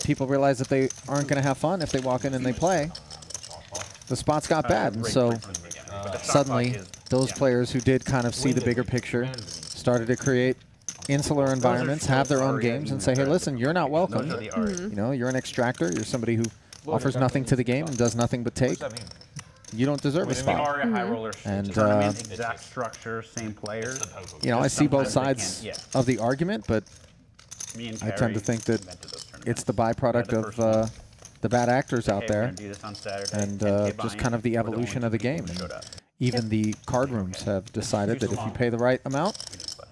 people realize that they aren't going to have fun if they walk in and they play, the spots got bad, and Great so preference again. But the shot suddenly clock is- those yeah. players who did kind of see the bigger picture started to create insular environments, have their own games, and say, hey, listen, you're not welcome. Those are the Aria. You know, you're an extractor. You're somebody who offers nothing to the game and does nothing but take. What does that mean? You don't deserve a The spot. Aria high roller And, tournament, exact structure, same players. You know, I see both Sometimes they sides can't- of the argument, but Me and I tend Carrie to think that invented those tournaments. it's the byproduct Yeah, the of first one. the bad actors out Hey, we're there, gonna do this on Saturday, and 10K just buy-in. kind of the We're only evolution 2 of the people game. who And showed up. even the card rooms have decided that if you pay the right amount,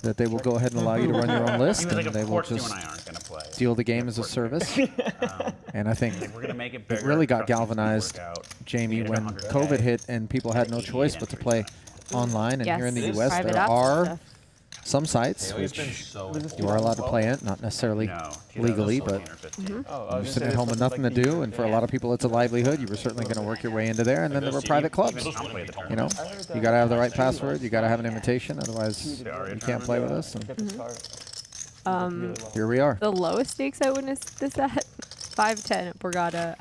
that they will go ahead and allow you to run your own list, He was like, and of they will course you just and I aren't gonna play. deal the game as a service. And I think We're gonna make it it bigger. really got trust me, it's gonna galvanized, work out. Jamie, Made it when 100K. COVID hit and people had no choice but to play online. And Yes, here in the it is U.S., private there apps and are stuff. some sites It's been which so you are allowed to play it, not necessarily No, legally, 2014 but or 15. Oh, I was you're gonna sitting say at home with something nothing to like do, and for a lot of people, it's a livelihood. You were certainly going to work your way into there, and then there were private clubs. Even I'll play the You know, tournament. you got to have the right password. You got to have an invitation, otherwise The Aria you can't play with tournament. us. And Get the start. Really well. here we are. The lowest stakes I witnessed this at 510 at Borgata.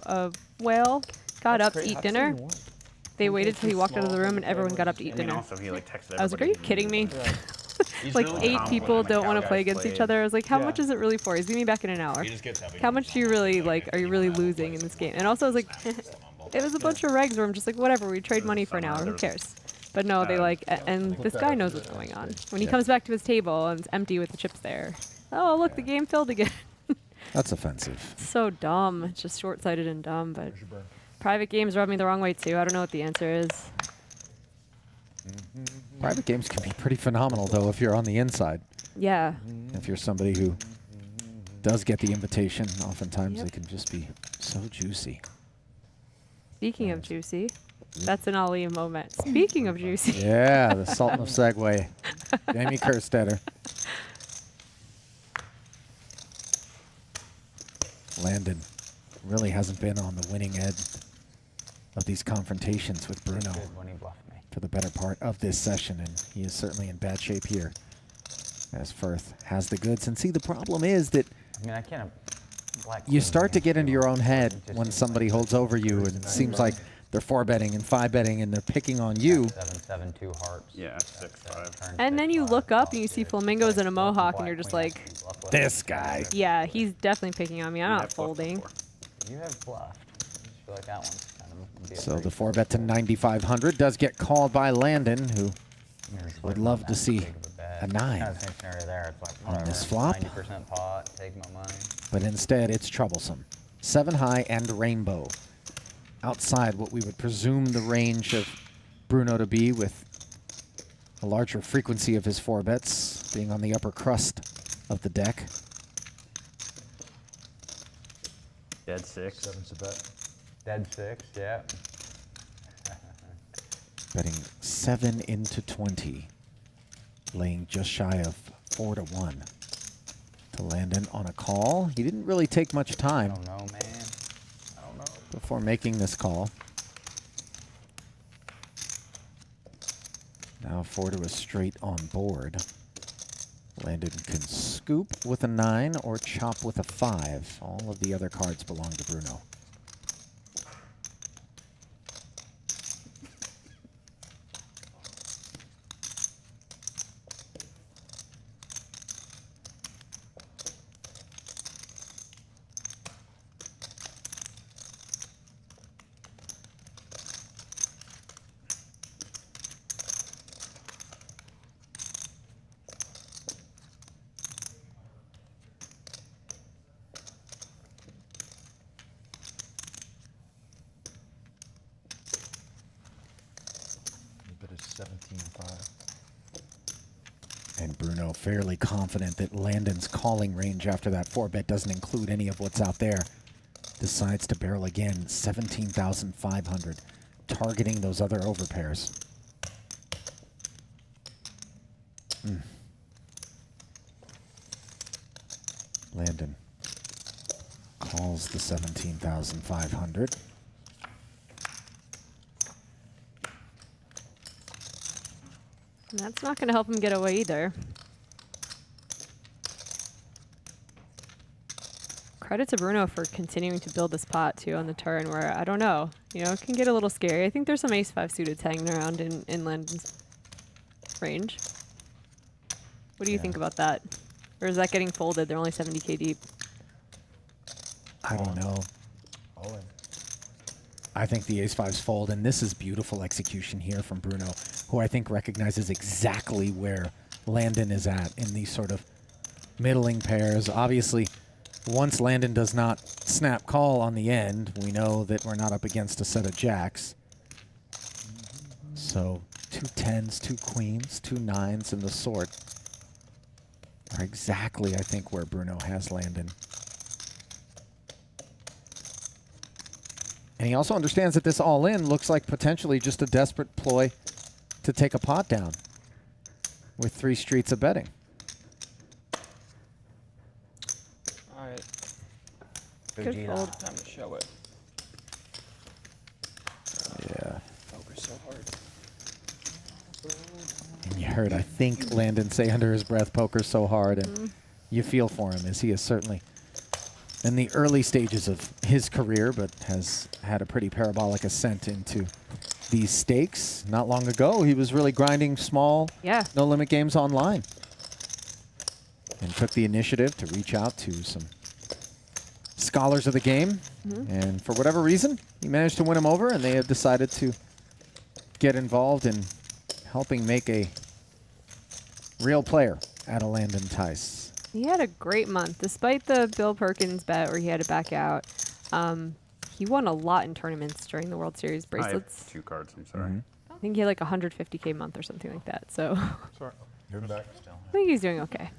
A whale got That's up to great. eat How does dinner. it even work? they waited till he walked out of the room and everyone got up to eat I mean, dinner. also he like texted I was like, are you everybody. kidding me? He's Like really 8 confident people when don't want to Macau play guys against each played. other. I was like, how Yeah. much is it really for? He's meeting me back in an hour. He just gets heavy How on much do you really like? Are you really losing in this game? And also, I was like, it was a bunch of regs where I'm just like, whatever. We trade money for an hour. Who cares? But no, they like, and this guy knows what's going on. When he comes back to his table and it's empty with the chips there. Oh, look, the game filled again. That's offensive. So dumb. It's just short-sighted and dumb. But private games rub me the wrong way too. I don't know what the answer is. Private games can be pretty phenomenal, though, if you're on the inside. Yeah. If you're somebody who does get the invitation, oftentimes Yep. they can just be so juicy. Speaking of juicy, that's an Ali moment. Speaking of juicy. Yeah, the Sultan of Segway, Jamie Kerstetter. Landon really hasn't been on the winning end of these confrontations with Bruno Good when he bluffed me. for the better part of this session, and he is certainly in bad shape here, as Firth has the goods. And see, the problem is that I mean, I can't. Black you queen start to against get into you. your own head It just when seems somebody like holds over you, and it seems like they're 4-betting and 5-betting, and they're picking on you. 7-7, 2 hearts. Yeah, 6-5. Turn And then you 6-5, look up off and you see good. flamingos and a Bluff mohawk, and black you're just queen like, after you bluff with This it. guy. yeah, he's definitely picking on me. I'm not I've bluffed folding. before. You have bluffed. I just feel like that one's kind of. Be a So pretty the 4-bet to 9,500 does get called by Landon, who There's would not love that to see big of a bet. a 9. Kind of same scenario there. It's like on whatever, this flop. 90% pot, take my money. But instead, it's troublesome. 7 high and rainbow. Outside what we would presume the range of Bruno to be, with a larger frequency of his 4-bets being on the upper crust of the deck. Dead 6. 7's a bet. Dead 6, yeah. Betting 7 into 20. Laying just shy of 4-1 to Landon on a call. He didn't really take much I time don't know, man. I don't know. before making this call. Now 4 to a straight on board. Landon can scoop with a 9 or chop with a 5. All of the other cards belong to Bruno. The bet is 17-5. And Bruno fairly confident that Landon's calling range after that 4-bet doesn't include any of what's out there. Decides to barrel again, 17,500, targeting those other overpairs. Landon calls the 17,500. And that's not going to help him get away either. Credit to Bruno for continuing to build this pot too on the turn, where I don't know, you know, it can get a little scary. I think there's some ace-5 suited hanging around in Landon's range. What do you think about that? Or is that getting folded? They're only 70k deep. I don't know. All in. I think the ace-5's fold, and this is beautiful execution here from Bruno, who I think recognizes exactly where Landon is at in these sort of middling pairs. Obviously, once Landon does not snap call on the end, we know that we're not up against a set of jacks. So 2 10s, 2 queens, 2 9s, and the sort are exactly, I think, where Bruno has Landon. And he also understands that this all-in looks like potentially just a desperate ploy to take a pot down with 3 streets of betting. All right, Good fold. time to show it. Yeah. Poker so hard. And you heard, I think, Landon say under his breath, poker so hard, and you feel for him, as he is certainly in the early stages of his career, but has had a pretty parabolic ascent into these stakes not long ago. He was really grinding small, no-limit games online. And took the initiative to reach out to some scholars of the game. And for whatever reason, he managed to win him over, and they have decided to get involved in helping make a real player out of Landon Tice. He had a great month. Despite the Bill Perkins bet where he had to back out, he won a lot in tournaments during the World Series bracelets. I have 2 cards, I'm sorry. I think he had like 150K month or something like that. So Sorry. You're back. I think he's doing okay.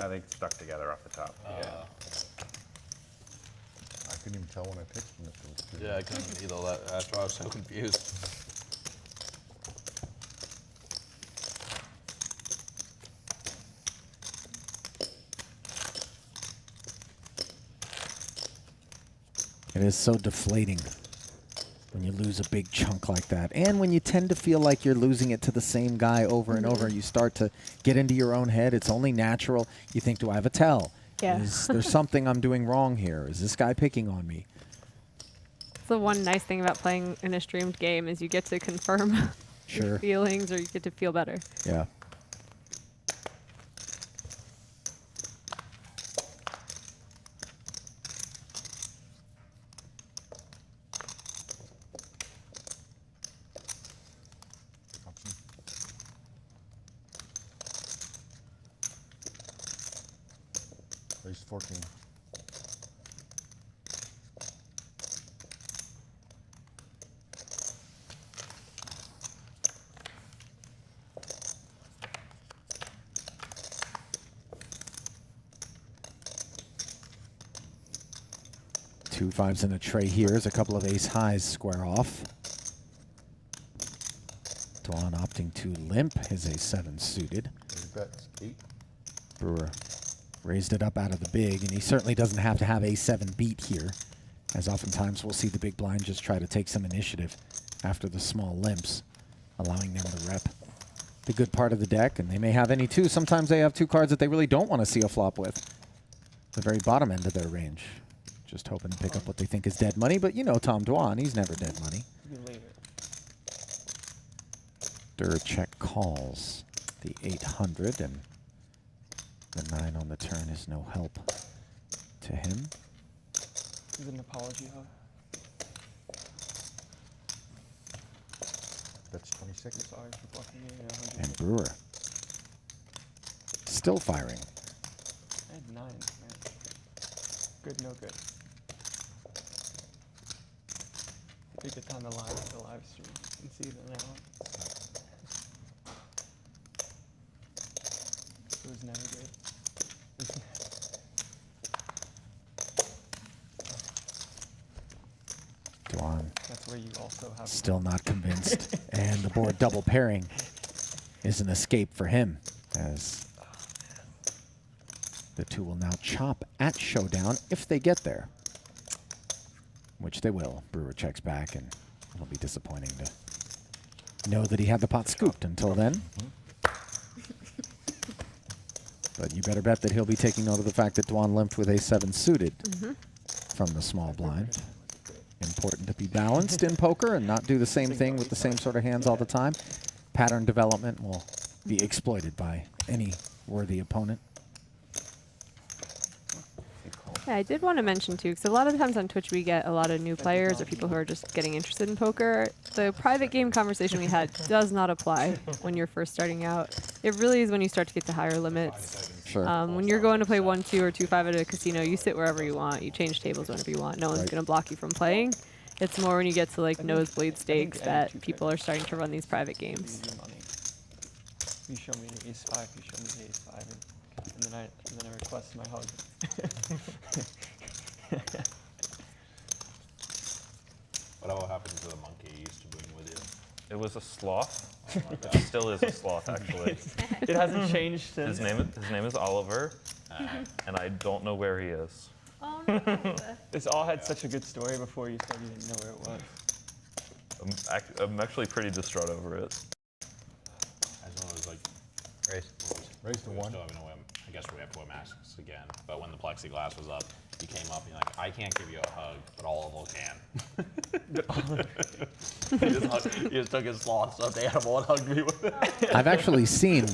I think stuck together off the top. I couldn't even tell when I picked him. If it was two. Yeah, I couldn't either. That's why I was so confused. It is so deflating when you lose a big chunk like that. And when you tend to feel like you're losing it to the same guy over and over, you start to get into your own head. It's only natural. You think, do I have a tell? Yeah. Is there something I'm doing wrong here? Is this guy picking on me? The one nice thing about playing in a streamed game is you get to confirm your feelings, or you get to feel better. Yeah. Race 14. Two fives in a tray here as a couple of ace highs square off. Dwan opting to limp his A7 suited. Bets 8. Brewer raised it up out of the big, and he certainly doesn't have to have A7 beat here, as oftentimes we'll see the big blind just try to take some initiative after the small limps, allowing them to rep the good part of the deck, and they may have any too. Sometimes they have 2 cards that they really don't want to see a flop with. The very bottom end of their range. Just hoping to pick up what they think is dead money, but you know Tom Dwan, he's never dead money. Check calls the 800, and the 9 on the turn is no help to him. Is it an apology hug? That's 26. Sorry for blocking me. And Brewer still firing. I had 9, man. Good, no good. Take the time to the live stream and see the now. It was never good. Dwan That's where you also have still not convinced. And the board double pairing is an escape for him, as the two will now chop at showdown if they get there, which they will. Brewer checks back, and it'll be disappointing to know that he had the pot scooped until then. But you better bet that he'll be taking note of the fact that Dwan limped with A7 suited from the small blind. Important to be balanced in poker and not do the same thing with the same sort of hands all the time. Pattern development will be exploited by any worthy opponent. Yeah, I did want to mention too, because a lot of times on Twitch we get a lot of new players or people who are just getting interested in poker. The private game conversation we had does not apply when you're first starting out. It really is when you start to get to higher limits. Sure. When you're going to play 1-2 or 2-5 at a casino, you sit wherever you want. You change tables whenever you want. No one's going to block you from playing. It's more when you get to like nosebleed stakes that people are starting to run these private games. You show me the ace 5, you show me the ace 5, and then I request my hug. Whatever happened to the monkey you used to bring with you? It was a sloth. It still is a sloth, actually. It hasn't changed since. His name is Oliver, and I don't know where he is. Oh no. This all had such a good story before you started, you didn't know where it was. I'm actually pretty distraught over it. As well as like Race to 1. I guess we have to wear masks again. But when the plexiglass was up, You came up and you're like, I can't give you a hug, but all of them can. He just took his sloth stuffed animal and hugged me with it. I've actually seen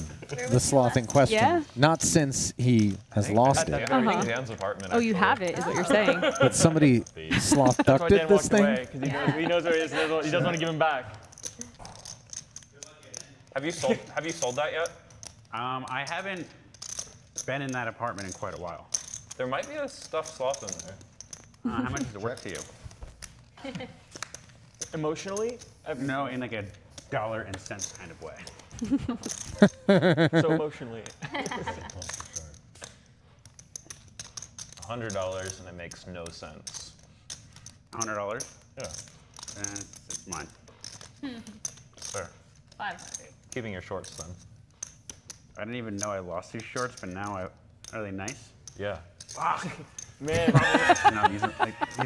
the sloth in question. Yeah? Not since he has lost it. Dan's apartment. Oh, you have it, is what you're saying. But somebody sloth That's why ducted Dan this walked thing. away, because he knows where he is. He doesn't want to give him back. Have you sold that yet? I haven't been in that apartment in quite a while. There might be a stuffed sloth in there. How much is it worth to you? Emotionally? No, in like a dollar and cents kind of way. So emotionally. $100 and it makes no sense. $100? Yeah. It's mine. Fair. 500. Keeping your shorts then. I didn't even know I lost these shorts, but now are they nice? Yeah. Man. No, these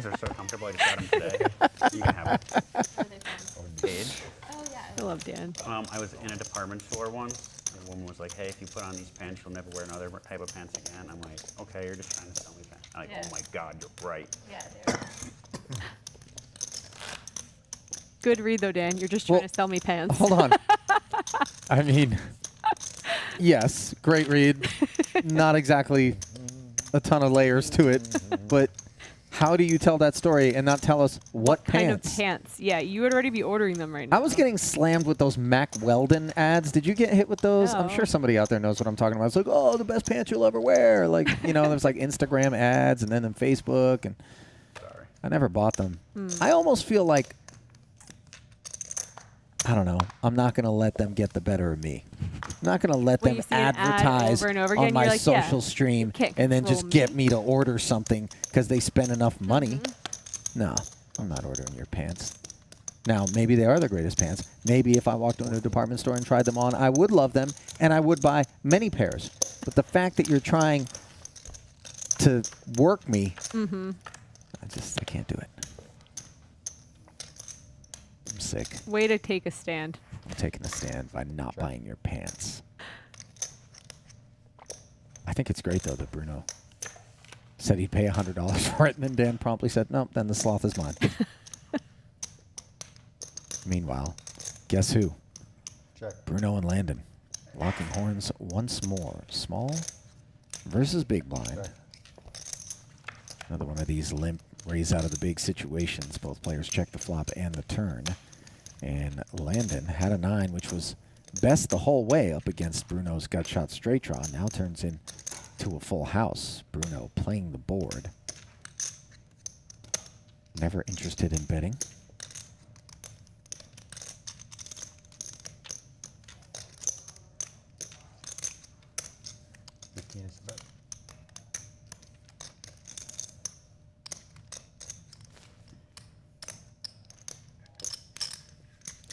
are so comfortable. I just got them today. You can have it. Are they fun? Paige. Oh, yeah. I love Dan. I was in a department store once, and a woman was like, hey, if you put on these pants, you'll never wear another type of pants again. I'm like, okay, you're just trying to sell me pants. I'm like, Yeah. oh my God, you're right. Yeah, they're Good read, though, Dan. You're just trying to sell me pants. Hold on. I mean, yes, great read. Not exactly a ton of layers to it, but how do you tell that story and not tell us what Kind of pants? pants. Yeah, you would already be ordering them right now. I was getting slammed with those Mac Weldon ads. Did you get hit with those? I'm No. sure somebody out there knows what I'm talking about. It's like, oh, the best pants you'll ever wear. Like, there's like Instagram ads and then on Facebook. And Sorry. I never bought them. I almost feel like, I don't know, I'm not going to let them get the better of me. I'm not going to let When them you see an ad advertise over and over on again, my you're like, yeah, social stream can't and then control just get me. me to order something because they spend enough money. No, I'm not ordering your pants. Now, maybe they are the greatest pants. Maybe if I walked into a department store and tried them on, I would love them and I would buy many pairs. But the fact that you're trying to work me, I can't do it. I'm sick. Way to take a stand. I'm taking a stand by not buying your pants. I think it's great, though, that Bruno said he'd pay $100 for it, and then Dan promptly said, no, then the sloth is mine. Meanwhile, guess who? Check. Bruno and Landon locking horns once more. Small versus big blind. Check. Another one of these limp raise out of the big situations. Both players check the flop and the turn. And Landon had a 9, which was best the whole way up against Bruno's gut shot straight draw. Now turns into a full house. Bruno playing the board. Never interested in betting.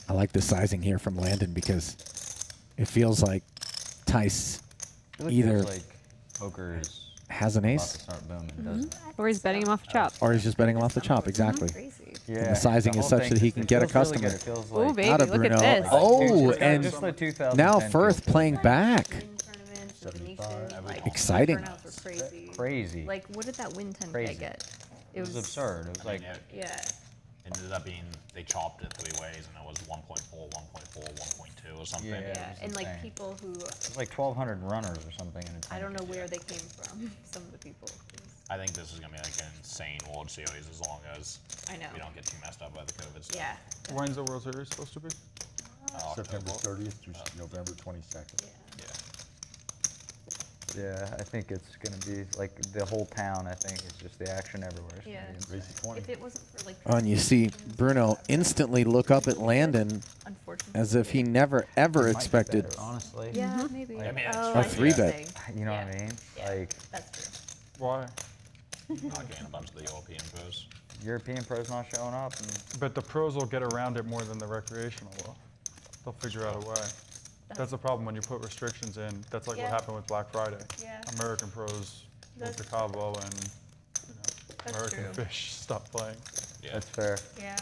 I like the sizing here from Landon because it feels like Tice either like poker's has an about ace to start booming, doesn't it? Or he's betting him off a chop. or he's just betting him off the chop. Exactly. crazy. Yeah. And the sizing is whole such thing that he just- can it get a feels really customer. good. It feels Ooh, like baby, Out of look Bruno. at this. Oh, just and the 2010 now feels Firth good. playing back. Win tournaments, and niches, like, Exciting. turnouts were crazy. Crazy. Like, what did that win 10K Crazy. get? It was absurd. It was like, Yeah. It ended up being, they chopped it 3 ways, and it was 1.4, 1.4, 1.2 or something. Yeah. Yeah, was and like insane. people who, it was like 1,200 runners or something. In a I don't know 10K. where they came from, some of the people. 'cause I think this is going to be like an insane World Series as long as I know. we don't get too messed up by the COVID stuff. Yeah. When's the World Series supposed to be? September 30th through November 22nd. Yeah. Yeah, I think it's gonna be like the whole town. I think it's just the action everywhere. It's Yeah. gonna be Raise the 20. If it wasn't for like. Oh, and you see Bruno instantly look up at Landon Unfortunately. as if he never, ever Might be expected. better, honestly. Yeah, maybe. I mean, Oh, A I three see what you're bet. saying. You know Yeah. what I mean? Yeah. Like That's true. Why? Not getting a bunch of the European pros. European pros not showing up. And But the pros will get around it more than the recreational will. They'll figure out a way. That's the problem when you put restrictions in. That's like Yeah. what happened with Black Friday. Yeah. American pros went That's- to Cabo and That's American true. fish stopped playing. Yeah. that's fair. Yeah.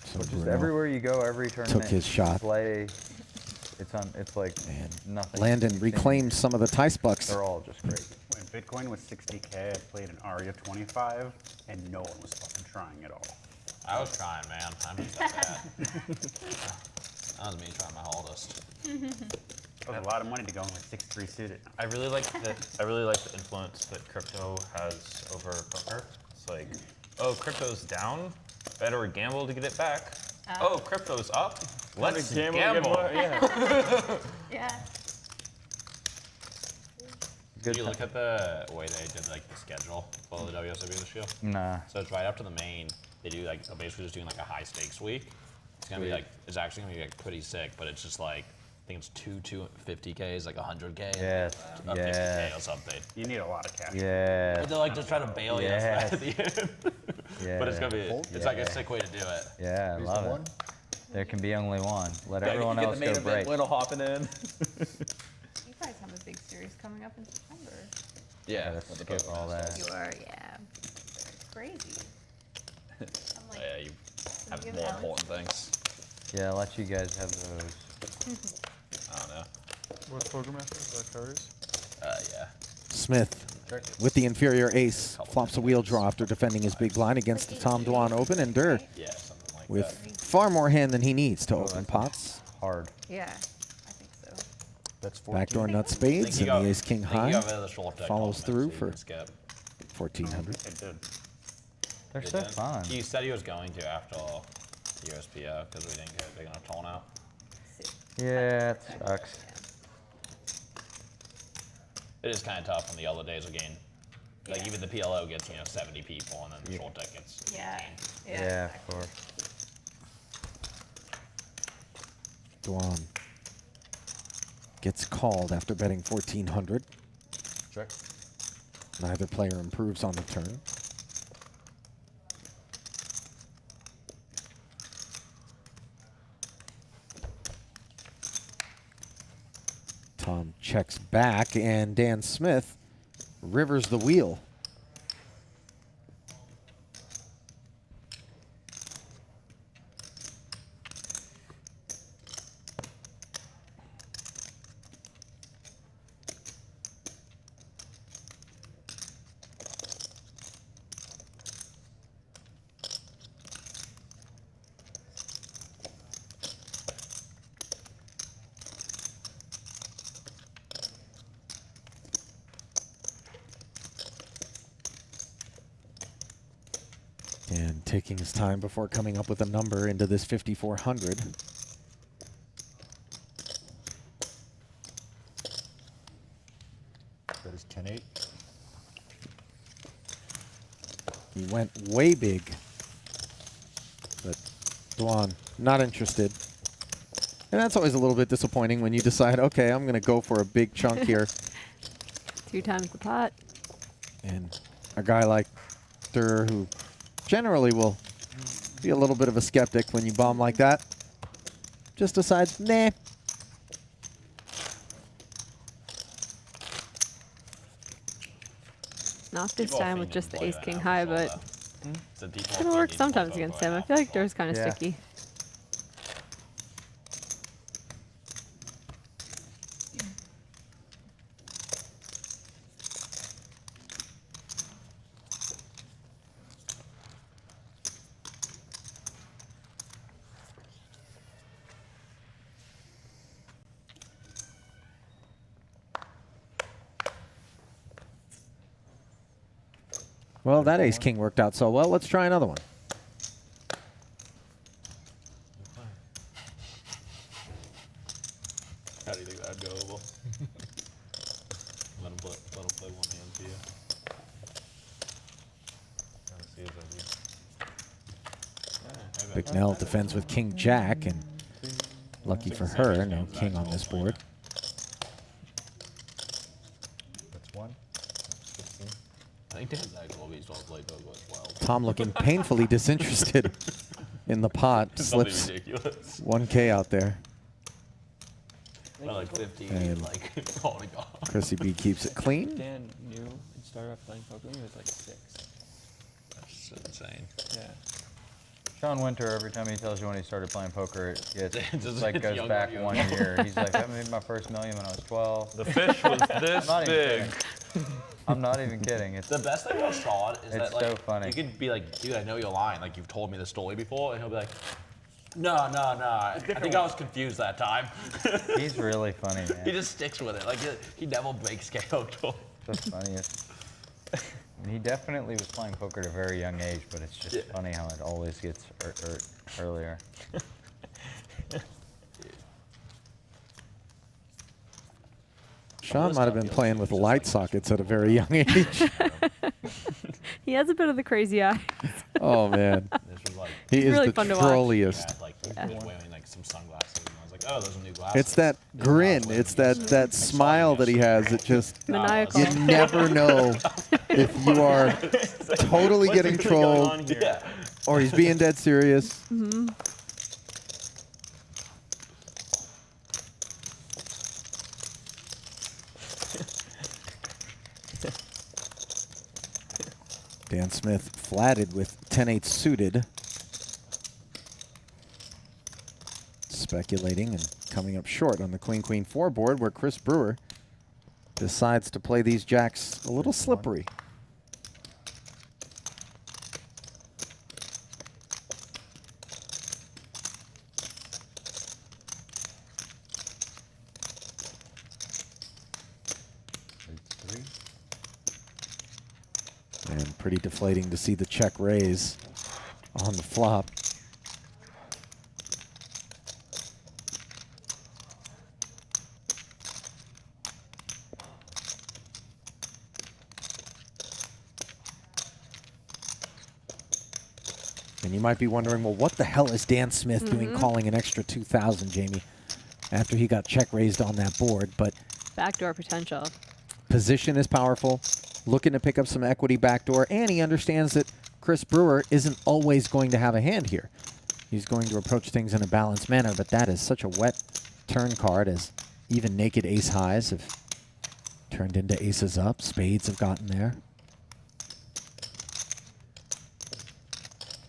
So Which is Bruno everywhere you go, every tournament his you shot. play, it's like and nothing. Landon You've seen. reclaimed some of the Tice bucks. They're all just great. Went Bitcoin was 60K. I played an Aria 25, and no one was fucking trying at all. I was trying, man. I'm just that bad. That was me trying my hardest. That was a lot of money to go in with 6-3 suited. I really like the influence that crypto has over poker. It's like, oh, crypto's down. Better gamble to get it back. Oh, crypto's up. Let's gamble. Yeah. Yeah. Did you look at the way they did like the schedule for the WSW this year? Nah. So it's right up to the main. They do like they're basically just doing like a high stakes week. It's gonna be like it's actually gonna be like pretty sick, but it's just like I think it's 250Ks, like 100K, Yes. a 50K Yes. or something. You need a lot of cash. Yeah. But they're like just trying to bail you Yes. at the end. Yeah. But it's gonna be it's like a sick way to do it. Yeah, I Who's love the it. one? There can be only one. Let everyone you get else the main go event break. winner hopping in. You guys have a big series coming up in September. Yeah, Let's with the skip Pokemon all that. You are, yeah. It's crazy. I'm like, Yeah, you have have you more have important things. Yeah, I'll let you guys have those. I don't know. What's Poker-Master? Is that Curry's? Yeah. Smith, with the inferior ace, flops a wheel draw after defending his big blind against the Tom Dwan Open, and Durr Yeah, something like with that. far more hand than he needs to open pots. Hard. yeah, I think so. That's 14. Backdoor nut I spades think and you the ace king I think high you got rid of the short deck follows comment, through so you for can skip. 1400. They did. They're They so did. fun. He said he was going to after the USPO because we didn't get a big enough turnout. Yeah, it sucks. It is kind of tough when the other days are getting, like even the PLO gets 70 people and then the short deck gets Yeah. 18. Yeah, of course. Dwan gets called after betting 1400. Check. Neither player improves on the turn. Tom checks back, and Dan Smith rivers the wheel. And taking his time before coming up with a number into this 5400. That is 10-8. He went way big, but Dwan not interested. And that's always a little bit disappointing when you decide, okay, I'm going to go for a big chunk here. 2 times the pot. And a guy like Durr, who generally will be a little bit of a skeptic when you bomb like that, just decides, nah. Not this People time think with you just can the play ace that king now, high, so but It's a default it thing can you work can sometimes play against both him. I ways. feel like Durr's kind of Yeah. sticky. Well, that ace king worked out so well. Let's try another one. How do you think that'd go over? let him play one hand for you. Let's see his idea. Bicknell defends with king jack, and lucky for her, no king on this board. That's 1. 16. I think Dan's actually will be sort of play poker as well. Tom looking painfully disinterested in the pot, Something slips ridiculous. 1K out there. Or like 15, And like, oh my god. Chrissy B keeps it clean. Dan knew and started off playing poker when he was like 6. That's insane. Yeah. Sean Winter, every time he tells you when he started playing poker, it Just like it's goes younger back you. 1 year. He's like, I made my first million when I was 12. The fish was this Not even big. kidding. I'm not even kidding. It's The best thing about Sean is It's that like so funny. you could be like, dude, I know you're lying. Like you've told me this story before, and he'll be like, no. I think I was confused that time. he's really funny, man. He just sticks with it. Like he never breaks character. the funniest. And he definitely was playing poker at a very young age, but it's just funny how it always gets earlier. Sean might have been playing with light sockets at a very young age. He has a bit of the crazy eye. Oh, man. This was like, He He's is really the fun to watch. trolliest. had, like, he was wearing like some sunglasses, and I was like, oh, those are new glasses. It's that grin. It's that smile that he has. It just, Maniacal. you never know if you are totally What's getting actually going trolled on here? Yeah. or he's being dead serious. Mm-hmm. Dan Smith flatted with 10-8 suited. Speculating and coming up short on the Queen-Queen-4 board, where Chris Brewer decides to play these jacks a little slippery. And pretty deflating to see the check raise on the flop. And you might be wondering, well, what the hell is Dan Smith doing calling an extra 2,000, Jamie, after he got check raised on that board? But Backdoor potential. position is powerful, looking to pick up some equity backdoor, and he understands that Chris Brewer isn't always going to have a hand here. He's going to approach things in a balanced manner, but that is such a wet turn card, as even naked ace highs have turned into aces up. Spades have gotten there.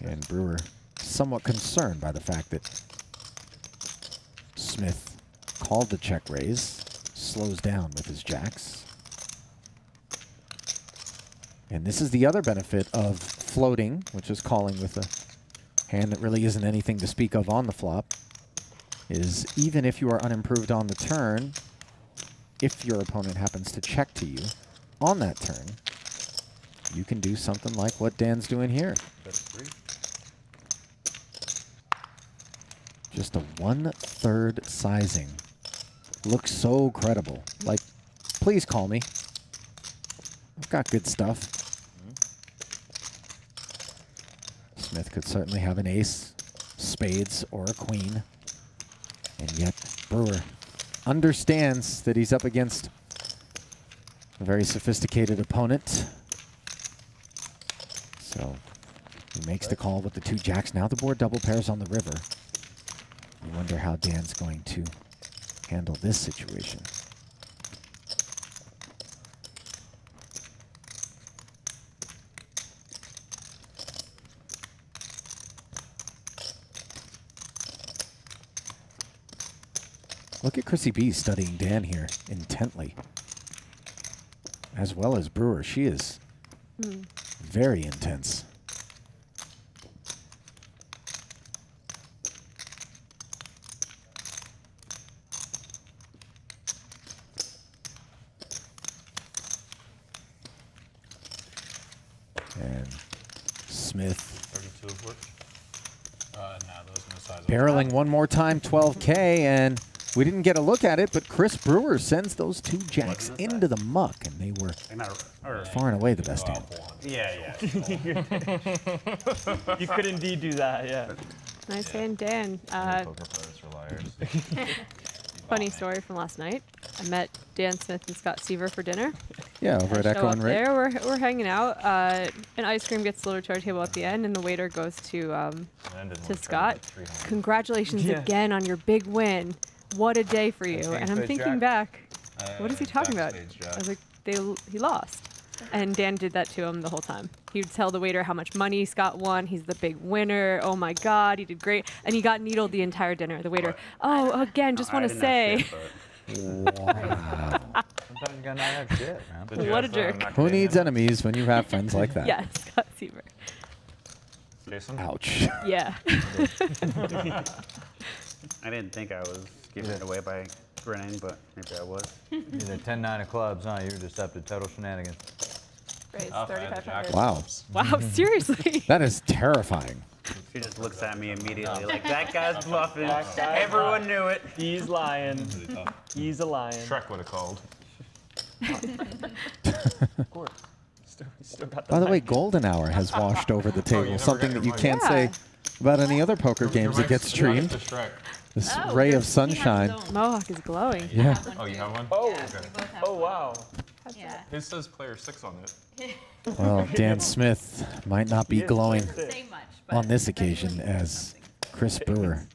And Brewer somewhat concerned by the fact that Smith called the check raise, slows down with his jacks. And this is the other benefit of floating, which is calling with a hand that really isn't anything to speak of on the flop, is even if you are unimproved on the turn, if your opponent happens to check to you on that turn, you can do something like what Dan's doing here. Just a 1/3 sizing. Looks so credible. Like, please call me. I've got good stuff. Smith could certainly have an ace, spades, or a queen. And yet, Brewer understands that he's up against a very sophisticated opponent. So, he makes the call with the two jacks. Now the board double pairs on the river. I wonder how Dan's going to handle this situation. Look at Chrissy B studying Dan here intently, as well as Brewer. She is very intense. And Smith 32 of work. No, those no size. barreling one more time, 12K, and we didn't get a look at it, but Chris Brewer sends those two jacks into the muck, and they were far and away the best hand. Yeah. You could indeed do that, yeah. Nice hand, Dan. Poker players are liars. Funny story from last night. I met Dan Smith and Scott Seaver for dinner. Yeah, over at I Echo show and up Rick. there. We're hanging out. And ice cream gets delivered to our table at the end, and the waiter goes to Scott. Congratulations Yeah. again on your big win. What a day for you. And I'm thinking back, what is he talking about? I was like, he lost. And Dan did that to him the whole time. He would tell the waiter how much money Scott won. He's the big winner. Oh my God, he did great. And he got needled the entire dinner. The waiter, oh, again, just want to say. Wow. Sometimes you gotta not have shit, man. Did you What have, a jerk. Who needs enemies when you have friends like that? Yeah, Scott Seaver. Jason? Ouch. Yeah. I didn't think I was giving it away by grinning, but maybe I was. Either 10-9 of clubs, huh? You were just up to total shenanigans. Raise Tough, I had the 3,500. Wow. Wow, seriously. That is terrifying. She just looks at me immediately like, that guy's bluffing. That guy's Everyone knew it. He's lying. He's a lion. Shrek would have called. Of course. Still got By the way, mic. Golden Hour has washed over the you table, never something got that you your can't mic. say Yeah. about any other poker games that gets streamed. To Shrek. This Oh, ray there's- of sunshine. He has his own. Mohawk is glowing. Yeah. Oh, you have one? Oh, Yeah, we both have oh one. wow. Yeah. His says player 6 on it. Well, Dan Smith might not be He is glowing player Say much, but on this I bet he occasion wants to do as something. Chris Brewer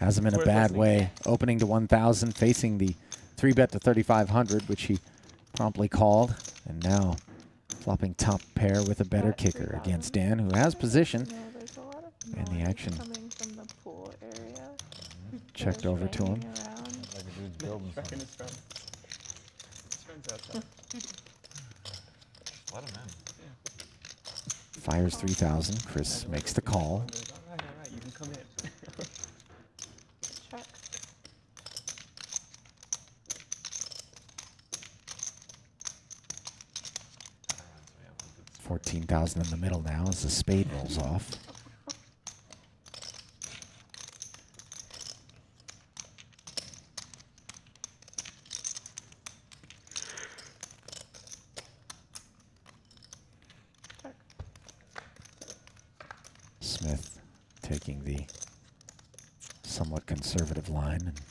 has him in a Worth bad listening way, opening to 1,000, facing the 3-bet to 3,500, which he promptly called, and now flopping top pair with a better kicker against Dan, who has position. No, there's a lot of And the noise action coming from the pool area. checked There's over to him. ringing around. Like a dude's building Shrek something. and his friends. His friends outside. Let him in. Fires 3,000. Chris makes the call. All right, you can come in. Check. 14,000 in the middle now as the spade rolls off. Check. Smith taking the somewhat conservative line and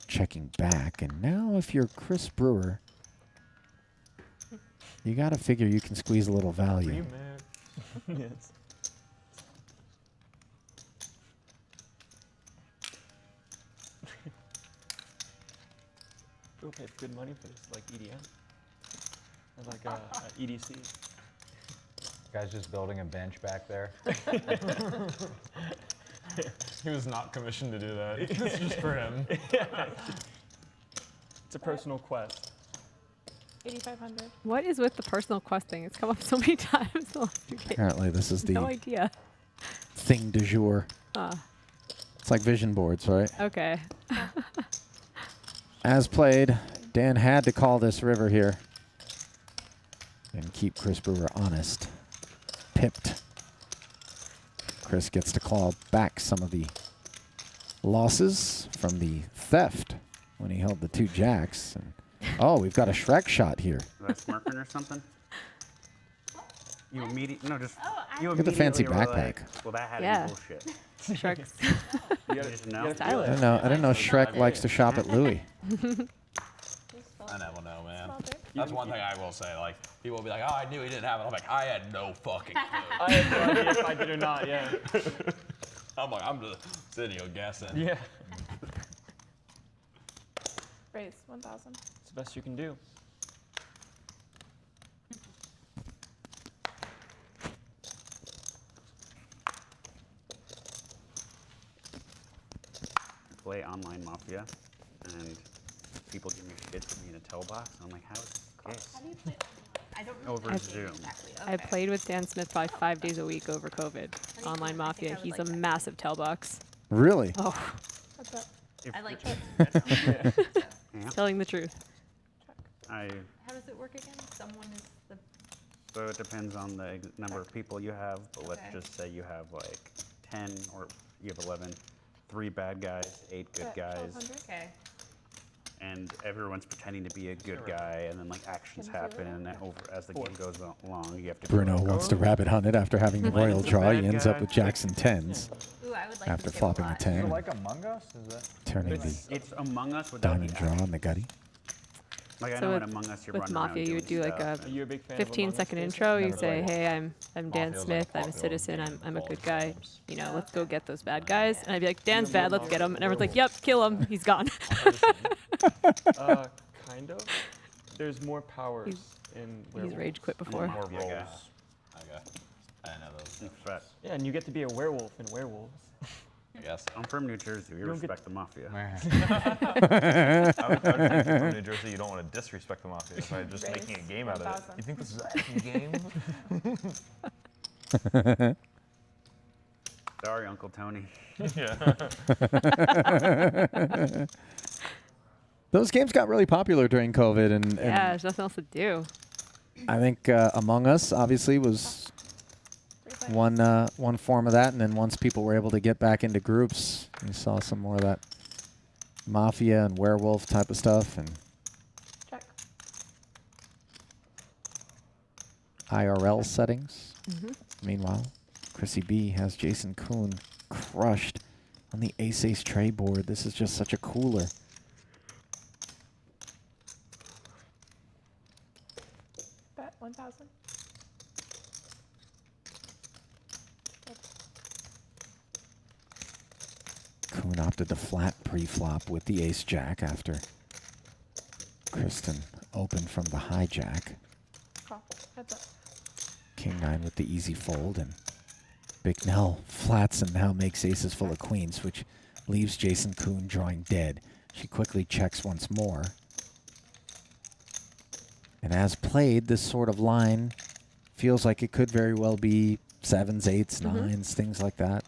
checking back. And now if you're Chris Brewer, you got to figure you can squeeze a little value. Yes. People pay good money for this, like EDM. Or like EDC. Guy's just building a bench back there. He was not commissioned to do that. It's just for him. It's a personal quest. 8,500. What is with the personal quest thing? It's come up so many times in the last few games. Apparently this is No the idea. thing du jour. It's like vision boards, right? Okay. As played, Dan had to call this river here and keep Chris Brewer honest. Pipped. Chris gets to claw back some of the losses from the theft when he held the 2 jacks. And oh, we've got a Shrek shot here. Is that smirking or something? You immediately, no, just, you Look at the fancy immediately were backpack. like, well, that had Yeah. to be bullshit. Sharks. You gotta, just know. you gotta feel Stylish. I it. didn't know Shrek likes to shop at Louis. I never know, man. Small dick. That's one thing I will say. Like, people will be like, "Oh, I knew he didn't have it." I'm like, I had no fucking clue. I have no idea if I did or not, yeah. I'm like, I'm just sitting here guessing. Yeah. Raise 1,000. It's the best you can do. Play online Mafia, and people give me shit for being a tell box. And I'm like, how is this? How do you play? I don't know. Over how to play Zoom. Exactly. I Okay. played with Dan Smith probably 5 days a week over COVID. you Online play? I think Mafia. I would He's like a that. massive tell box. Really? Oh, What's up? I like Yeah. telling the truth. I, How does it work again? Someone is the. so it depends on the number of people you have, but let's Okay. just say you have like 10 or you have 11, 3 bad guys, 8 good Bet guys, 1,200. Okay. and everyone's pretending to be a good guy, and then like actions happen, and then over as the game goes along, you have to. Bruno go like, wants to rabbit hunt it after having the Mine's royal the draw. He bad ends up guy. with Jackson 10s Ooh, I would like after to get a flopping the lot. 10, Like Among Us? Is that? turning the It's Among Us without diamond the draw action. on the gutty. Like I So know in with- Among Us you're with running Mafia, around you would do doing like stuff, a Are you a big fan 15 of Among second Us, intro. You Jason? say, hey, I'm Dan Mafia's Smith. like I'm a popular citizen. game I'm a all good the guy. times. You know, let's go get those bad guys. And I'd be like, Dan's bad. Let's get him. And everyone's like, yep, kill him. He's gone. Kind of. There's more powers in He's werewolves. rage quit before. More Yeah, rolls. guy. Okay. I didn't know those. That's right. Yeah, and you get to be a werewolf in werewolves. I guess. I'm from New Jersey. We don't get- respect the Mafia. I would think from New Jersey you don't want to want to disrespect the Mafia by just Raise making a game out of it. 1,000. You think this is actually a game? Sorry, Uncle Tony. Yeah. Those games got really popular during COVID, and Yeah, there's nothing else to do. I think Among Us obviously was one form of that, and then once people were able to get back into groups, you saw some more of that Mafia and werewolf type of stuff, and Check. IRL settings. Mm-hmm. Meanwhile, Chrissy B has JasonKoon crushed on the ace-ace tray board. This is just such a cooler. Bet 1,000. Koon opted to flat pre-flop with the ace-jack after Kristen opened from the hijack. Call. Heads up. King-9 with the easy fold, and Big Nell flats and now makes aces full of queens, which leaves JasonKoon drawing dead. She quickly checks once more. And as played, this sort of line feels like it could very well be 7s, 8s, 9s, things like that.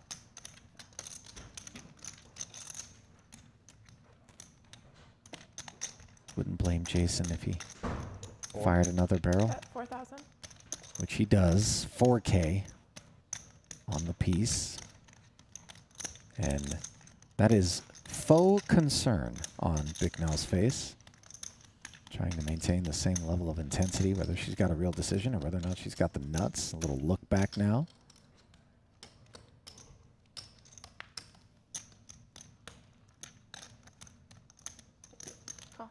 Wouldn't blame Jason if he fired another barrel, Bet 4,000. which he does. 4K on the piece. And that is faux concern on Big Nell's face. Trying to maintain the same level of intensity, whether she's got a real decision or whether or not she's got the nuts. A little look back now. Call.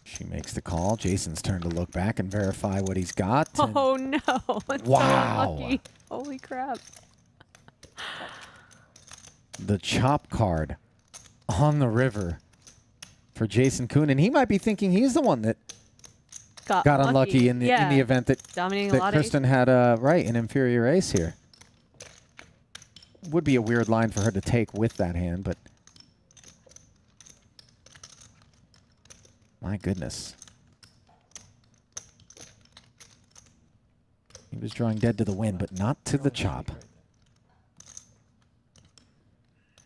She makes the call. Jason's turn to look back and verify what he's got. and Oh no! It's Wow. so lucky. Holy crap! the chop card on the river for JasonKoon, and he might be thinking he's the one that got unlucky in the event that Dominating a lot of Kristen had right an inferior ace here. Would be a weird line for her to take with that hand, but my goodness. He was drawing dead to the win, but not to the chop.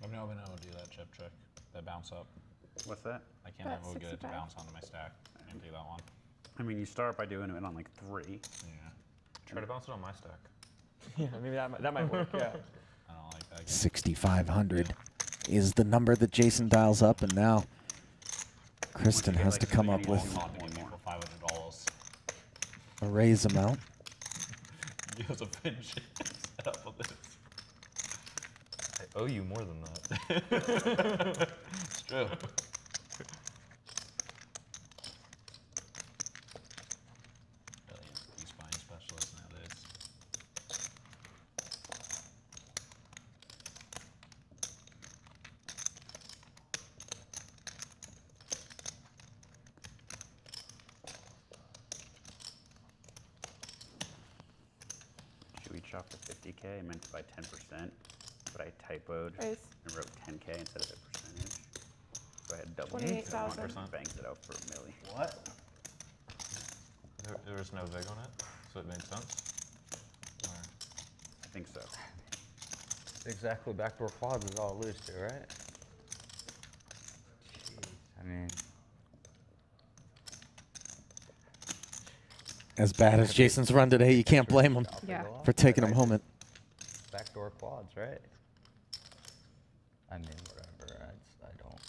I've never been able to do that chip trick, that bounce up. What's that? I can't Bet ever get it to 65. bounce onto my stack. I can't do that one. I mean, you start by doing it on like 3. Yeah. Try to bounce it on my stack. Yeah, maybe that might work. Yeah. I don't like that game. 6,500 is the number that Jason dials up, and now Kristen get, has like, to come up something with you Not to give people $500. a raise amount. You have to finish it. Set up with this. I owe you more than that. It's true. Really, he's buying specialist nowadays. Should we chop to 50K? I meant to buy 10%, but I typoed Raise. and wrote 10K instead of a percentage. So I had double 28,000. 1% bangs it out for a milli. What? There was no vig on it, so it made sense? Or I think so. Exactly, backdoor quads is all loose to, right? Jeez, I mean, As bad as Jason's run today, you can't blame him Yeah. for taking him home at backdoor quads, right? I mean, whatever. I don't.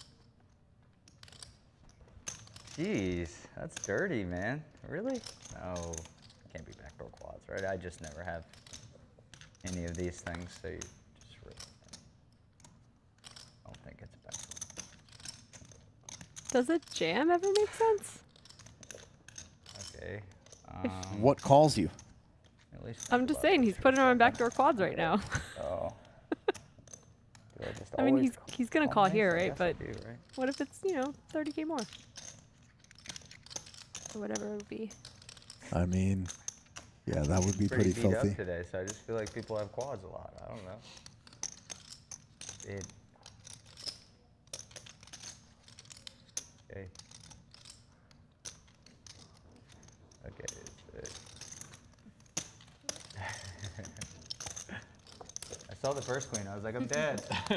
Jeez, that's dirty, man. Really? No, can't be backdoor quads, right? I just never have any of these things, so you just really. I don't think it's backdoor. Does a jam ever make sense? Okay. what calls you. At least I'm think just about saying it. he's putting her on backdoor quads right now. Oh. Do I just I mean, always he's gonna call call nice? here, I right? guess I But do, right? what if it's 30K more? Or whatever it would be. I mean, yeah, that would be pretty beat filthy. up today, so I just feel like people have quads a lot. I don't know. Dude. Okay. saw the first queen. I was like, I'm dead. You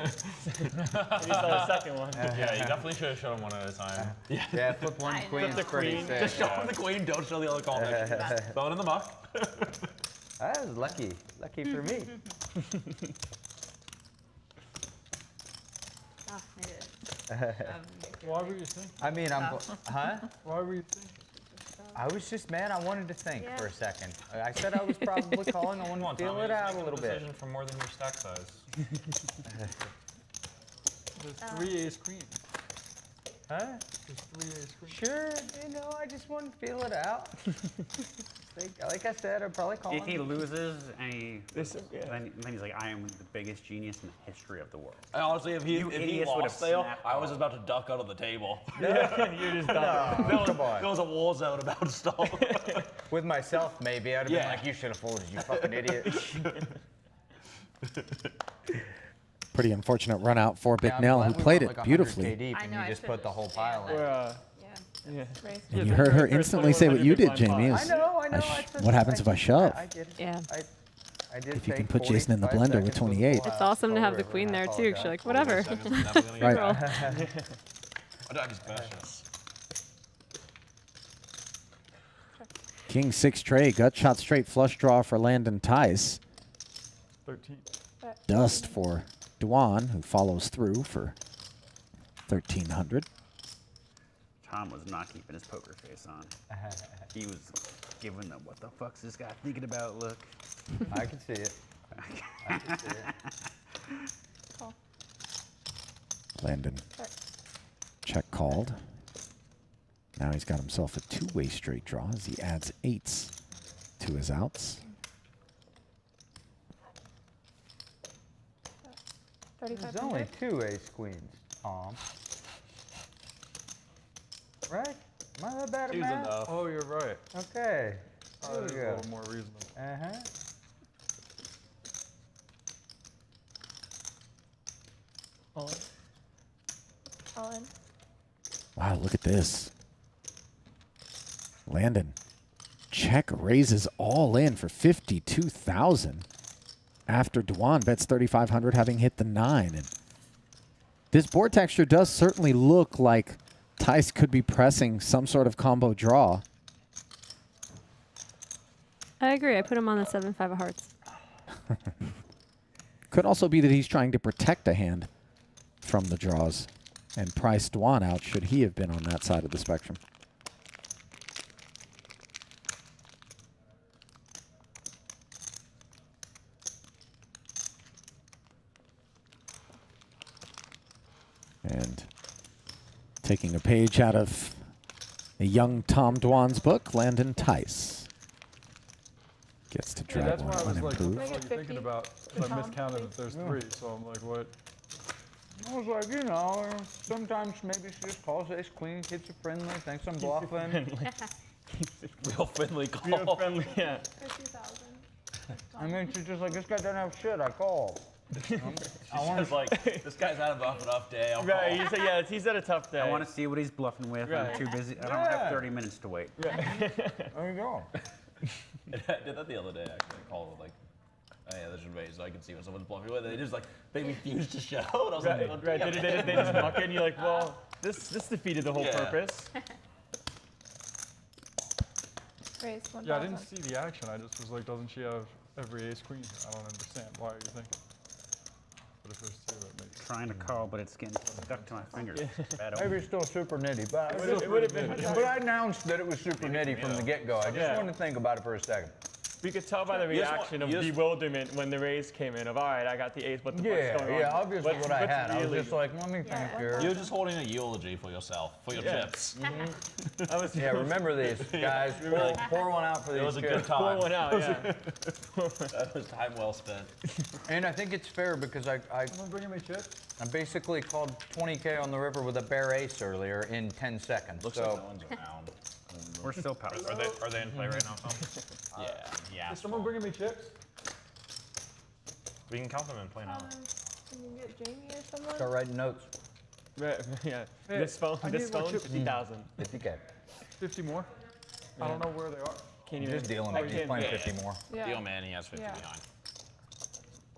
saw the second one. Yeah, you definitely should have shown them one at a time. Yeah, flip one I queen. know. Is pretty Just sick. Just show him the queen, don't show the other combination. Throw it in the muck. That was lucky. Lucky for me. Ah, I did it. Why were you thinking? I mean, huh? Why were you thinking? I was just, man, I wanted to think Yeah. for a second. I said I was probably calling. I wanted to feel it out a little bit. Decision for more than your stack size. There's 3 ace queen. Huh? There's 3 ace queen. Sure, you know, I just wanted to feel it out. like I said, I'd probably call If he him. loses and he, This, yeah. then he's like, I am the biggest genius in the history of the world. Honestly, if he idiots would lost have there, snapped I was off. about to duck out of the table. You're just done. Come on. There was a war zone about to start. With myself, maybe, I'd have Yeah. been like, you should have folded, you fucking idiot. Pretty unfortunate run out for Yeah, I'm Bicknell, glad who we played went it like 100K beautifully. deep I and know, you I just should've put the whole just pile in. We're, Yeah. yeah. Raise. And you heard her instantly say what you did, Jamie. I Is, know. what happens if I shove? I get it. Yeah. I did If you can take put Jason in the 45 blender with seconds 28. full It's awesome to power have the river, queen and I there too. 'Cause you're like, whatever. Right. Roll. I just precious. King 6 tray, gut shot straight flush draw for Landon Tice. 13. Dust for Dwan, who follows through for 1,300. Tom was not keeping his poker face on. He was giving them what the fuck's this guy thinking about look. I can see it. I can see it. Call. Landon check called. Now he's got himself a two-way straight draw as he adds 8s to his outs. 35. There's only 2 ace queens, Tom. Right? Am I that bad at Two's math? enough. Oh, you're right. Okay. Oh, There that is we a go. little more reasonable. Uh-huh. All in. All in. Wow, look at this. Landon check raises all in for 52,000 after Dwan bets 3,500 having hit the 9. And this board texture does certainly look like Tice could be pressing some sort of combo draw. I agree. I put him on the 7-5 of hearts. Could also be that he's trying to protect a hand from the draws and price Dwan out should he have been on that side of the spectrum. And taking a page out of a young Tom Dwan's book, Landon Tice gets to Yeah, drag that's one why I was like, unimproved. what the fuck are you thinking about? 'Cause I Tom, miscounted please. that there's 3, so I'm like, what? I was like, you know, sometimes maybe she just calls ace queen, keeps it friendly, thinks I'm bluffing. Real friendly call. Real friendly, yeah. 50,000. I mean, she's just like, this guy doesn't have shit, I call. I was like, this guy's had a rough day. I'll Right, call. you say, yeah, he's had a tough day. I want to see what he's bluffing with. Right. I'm too busy. I don't Yeah. have 30 minutes to wait. There you go. I did that the other day, actually. I called with like, oh yeah, there's a raise, so I can see what someone's bluffing with. They just like, they refused to show. And I was Right, like, right. They just muck it, and you're like, well, this defeated the whole Yeah. purpose. Raise 1,000. Yeah, I didn't see the action. I just was like, doesn't she have every ace queen here? I don't understand. Why are you thinking? But if there's 2, that makes Trying to call, but it's getting stuck to my fingers. Bad Maybe it's still super nitty, but It would have been. but I announced that it was super nitty from the get-go. I just Yeah. wanted to think about it for a second. We could tell by the You just want- reaction of you just- bewilderment when the raise came in. Of all right, I got the ace. What the Yeah, fuck's going on? yeah, obviously What's- what I what's had. I was really just like, let me think here. You're just holding a eulogy for yourself, for your Yeah. chips. I was, Yeah, remember these, guys. Pour one out for It these was a kids. good Pour time. one out. Yeah. That was time well spent. And I think it's fair because Someone bringing me chips? I basically called 20K on the river with a bare ace earlier in 10 seconds. Looks so like no one's around. We're still powerful. Are they in play right now, Tom? Yeah. Is someone bringing me chips? We can count them in play now. Can you get Jamie or someone? start writing notes. Right, yeah. Hey, This phone, I this need more phone, chips. 50,000. 50K. 50 more? I don't know where they are. Can't He's even. just dealing I with. He's can't- playing yeah. 50 more. Yeah. Deal man, he has 50 Yeah. behind.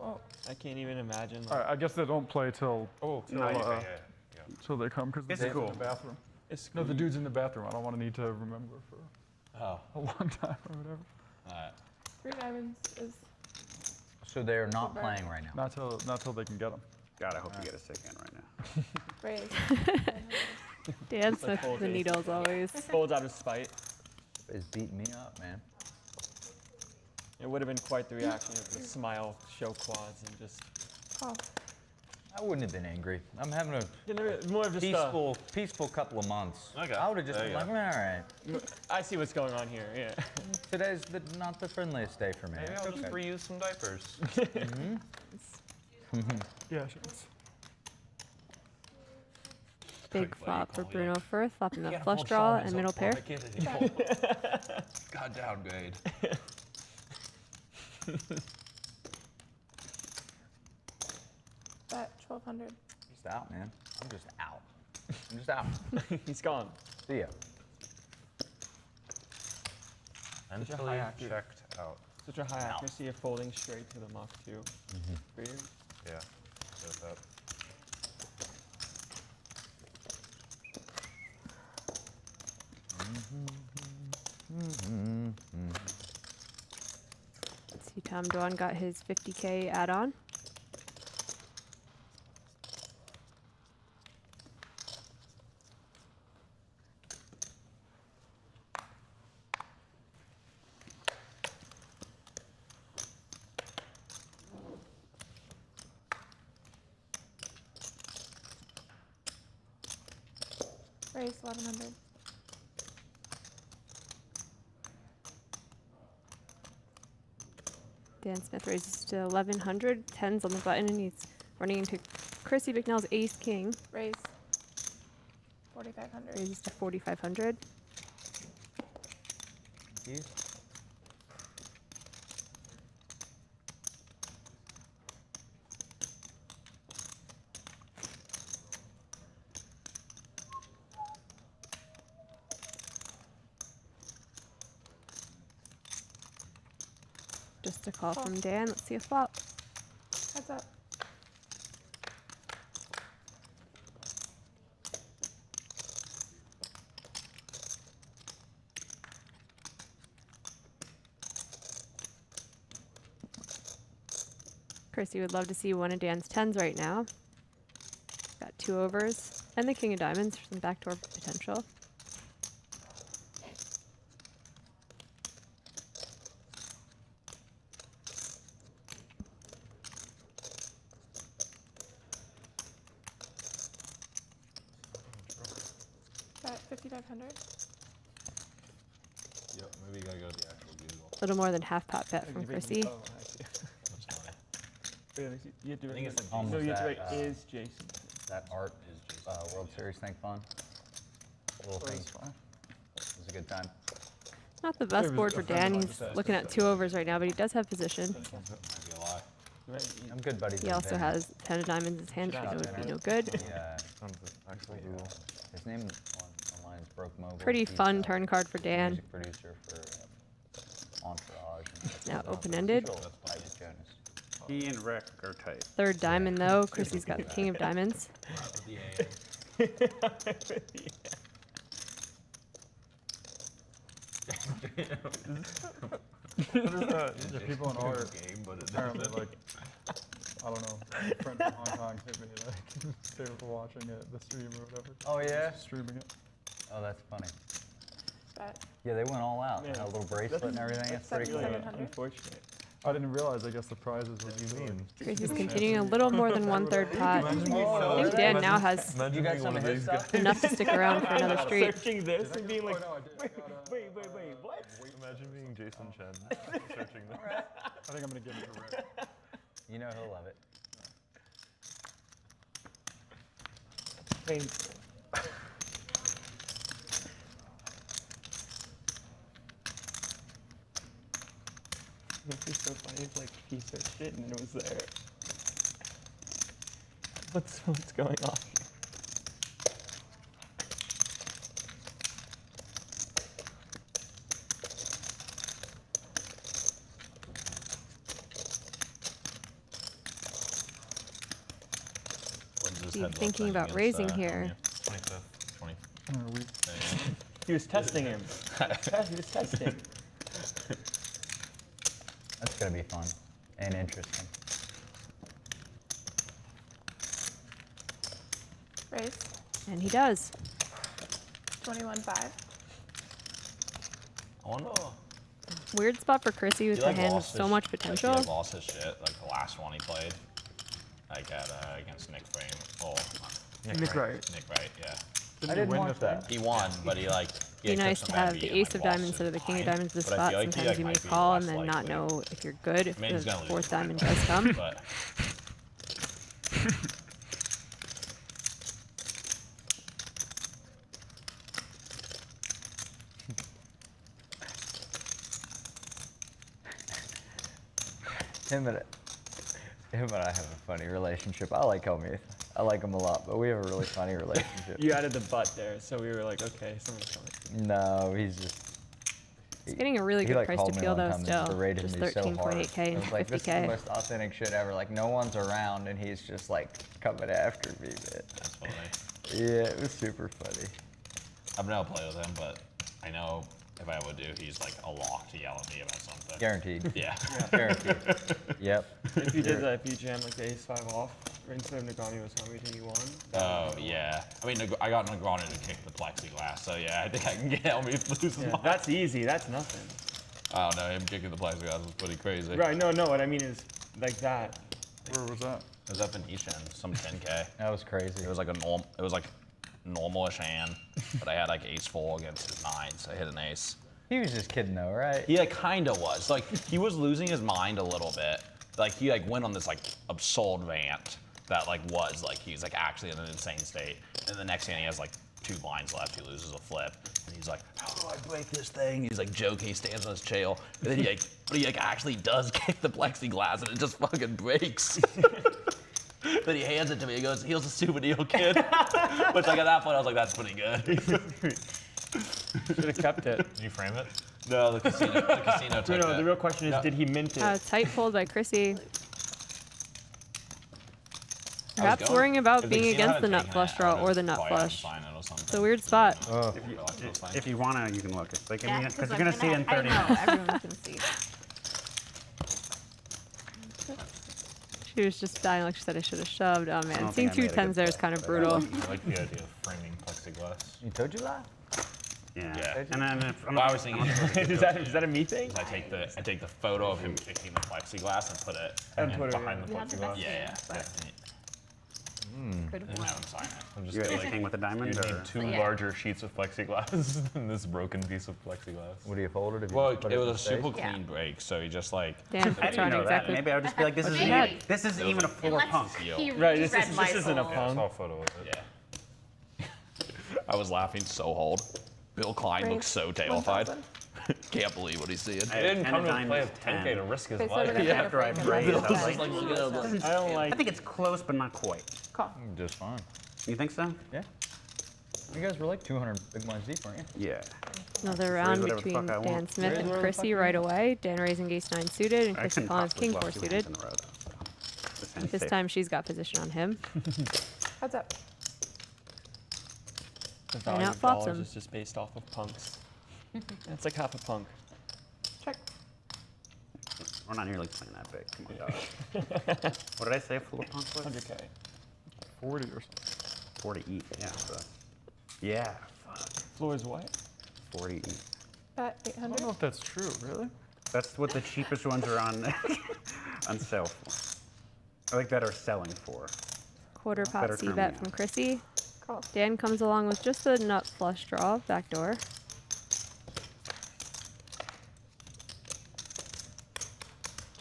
Oh, I can't even imagine. All right, I guess they don't play till Yeah. till they come because the It's dude's cool. in the bathroom. It's No, the dude's in the bathroom. I don't want to need to remember for Oh. a long time or whatever. All right. 3 diamonds is So they're not playing right now. Not till they can get them. God, I hope you get a sick hand right now. raised. Dan like Smith full the face. needles always. Folds out of spite. It's beating me up, man. It would have been quite the reaction if the smile show quads and just Oh, I wouldn't have been angry. I'm having a more of just peaceful couple of months. Okay. I would have just There been you like, all right. I see what's going on here. Yeah. Today's not the friendliest day for me. Maybe It's I'll just okay. reuse some diapers. Yeah, shirts. Big flop for Bruno Firth, flopping the flush draw and middle pair. God downgrade. bet 1200. Just out, man. I'm just out. I'm just out. He's gone. See ya. Mentally checked out. Such a high accuracy of folding straight to the muck too. For you. Yeah. There's that. Let's see, Tom Dwan got his 50K add-on. Raised 1100. Dan Smith raises to 1100, 10's on the button, and he's running into Chrissy Bicknell's ace king. Raise 4500. Raises to 4500. Thank you. Just a call from Dan. Let's see a flop. Heads up. Chrissy would love to see one of Dan's 10s right now. Got 2 overs and the king of diamonds for some backdoor potential. Bet 5500. Yep, maybe you gotta go to the actual Google. A little more than half pot bet from Chrissy. Oh, I see. That's fine. Wait, let me see. You have to I think it's the Almost no, you have to that, write is Jason. That art World Series thing fun. Little thing. It's fine. It was a good time. Not the best was board a for friend of Dan. mine He's just asked looking us at that. 2 overs right now, but he does have position. Might be a lie. Right. I'm good buddies. He with also Ben. has 10 of diamonds in his hand, Shout which out would to be him. no good. Yeah, Actual yeah. Google. His name online is Broke Mobile. Pretty He's, fun turn card for a Dan. Music producer for Entourage. And Now open-ended. Isaac Jonas. He and Rick are tight. Third diamond though. Chrissy's got the king of diamonds. Yeah, people in art Game, but it apparently like, I don't know, a friend from Hong Kong hit me like they were watching it, the stream or whatever. Oh yeah. Streaming it. Oh, that's funny. Bet. Yeah, they went all out. Man, Had a little bracelet and everything. That's pretty cool. 700. Unfortunate. I didn't realize. I guess the prizes were. What do you mean? Chrissy's continuing a little more than 1/3 pot. I think Dan now has You got some of his stuff? enough to stick around for another street. Searching this and being like, Oh, no, I did. wait, what? Imagine being Jason Chen searching this. I think I'm gonna give it to Rick. You know he'll love it. Painful. It'd be so funny if like he searched it and it was there. What's going on? he heads up thinking thing about against, raising Elmia. here? 25th, 20. He was testing him. He was testing. That's gonna be fun and interesting. Raise. And he does. 21-5. Oh no. Weird spot for Chrissy with He the like hand with lost so his- much like, he potential. like lost his shit like the last one he played, like at against Nick Frame. Oh, Nick Wright. Nick Wright, yeah. I didn't watch that. He won, but he like. Be yeah, took nice some to bad have beat the and, ace like, of lost diamonds his instead of the king of mind. diamonds this But I spot. feel like he, Sometimes like, you may might be call and less then not likely. know if you're good if I mean, he's the gonna lose fourth his diamond mind, does come. But Him and I have a funny relationship. I like Helmuth. I like him a lot, but we have a really funny relationship. You added the butt there, so we were like, okay, someone's coming. No, he's just. It's getting a really he good like price called to me peel one though time and still. berated Just me so hard. 13.8k I and was like, this is the 50k. most authentic shit ever. Like, no one's around, and he's just like coming after me, man. that's funny. Yeah, it was super funny. I've never played with him, but I know if I would do, he's like a lock to yell at me about something. Guaranteed. Yeah. Guaranteed. Yep. If you did that, if you jammed like the ace-5 off, instead of Negani was how many you won? Oh yeah. I mean, I got Negroni to kick the plexiglass, so yeah, I think I can get Helmuth lose his Yeah, mind. that's easy. That's nothing. I don't know. Him kicking the plexiglass was pretty crazy. Right? No, no. What I mean is like that. Where was that? It was up in Easton, some 10K. That was crazy. It was like a norm. It was like normalish hand, but I had like ace-4 against his 9, so I hit an ace. He was just kidding though, right? He like kind of was. Like he was losing his mind a little bit. Like he like went on this like absurd rant that like was like he's like actually in an insane state. And the next hand he has like 2 blinds left. He loses a flip, and he's like, "How do I break this thing?" He's like joking. He stands on his tail, and then he actually does kick the plexiglass, and it just fucking breaks. Then he hands it to me. He goes, "Here's a souvenir, kid." Which like at that point I was like, "That's pretty good." Should have kept it. Did you frame it? No, the casino took No, it. the real question is, did he mint it? Tight fold by Chrissy. I was Perhaps going- worrying about if being casino against the hadn't nut taken it, flush I draw would've or the nut probably had him flush. sign it or something. It's a weird spot. If you wanna, you can look. It's like, Yeah, because you're I'm gonna see it in 30 I know, minutes. everyone can see. She was just dying like she said I should have shoved. Oh man, don't seeing think I two made a tens good there is play, kind of but brutal. I like the idea of framing plexiglass. You told you that? Yeah. Yeah. And then if Well, I was thinking is that a me thing? I take the photo of him kicking the plexiglass and put it On Twitter, behind the We have the plexiglass. best Yeah, names, yeah. but And could have have won. him sign it. I'm just you gonna, like king with a diamond, you or need 2 yeah. larger sheets of plexiglass than this broken piece of plexiglass. Would he have folded if you Well, put it in was a his super face? clean break, so he just like. Dan I flipped didn't around know that. exactly. Maybe I would just be like, this What'd isn't you even, had? this isn't even a fuller punk. He Right, read this my isn't a soul. punk. a photo of it. Yeah. I was laughing so hard. Bill Klein looks so terrified. 1,000. Can't believe what he's seeing. I He had didn't 10 come to diamonds, play with 10K 10. to risk his Okay, so life. we're gonna try to After I frame raised, it. I was like, Like, look at him. I don't I like. think it's close, but not quite. Call. Just fine. You think so? Yeah. You guys were like 200 big blinds deep, weren't you? Yeah. Another Raise round whatever the between fuck I Dan want. Smith Raise and whatever the Chrissy fuck right away. Dan raising ace 9 suited and I Chrissy couldn't calling possibly king bluff 4 2 suited. hands in a row, though, so. This hand's This safe. time she's got position on him. Heads up. The And value out of flops dollars him. is just based off of punks. It's like half a punk. Check. We're not nearly playing that big. Come on, dog. What did I say fuller punk was? 100K. 40 or something. 40 each. Yeah. So. Yeah. Fuck. Floor is what? 40 each. Bet I don't know 800. if that's true, really. That's what the cheapest ones are on sale for. I like that are selling for. Quarter pot Better C term bet now. from Chrissy. Call. Dan comes along with just a nut flush draw, backdoor.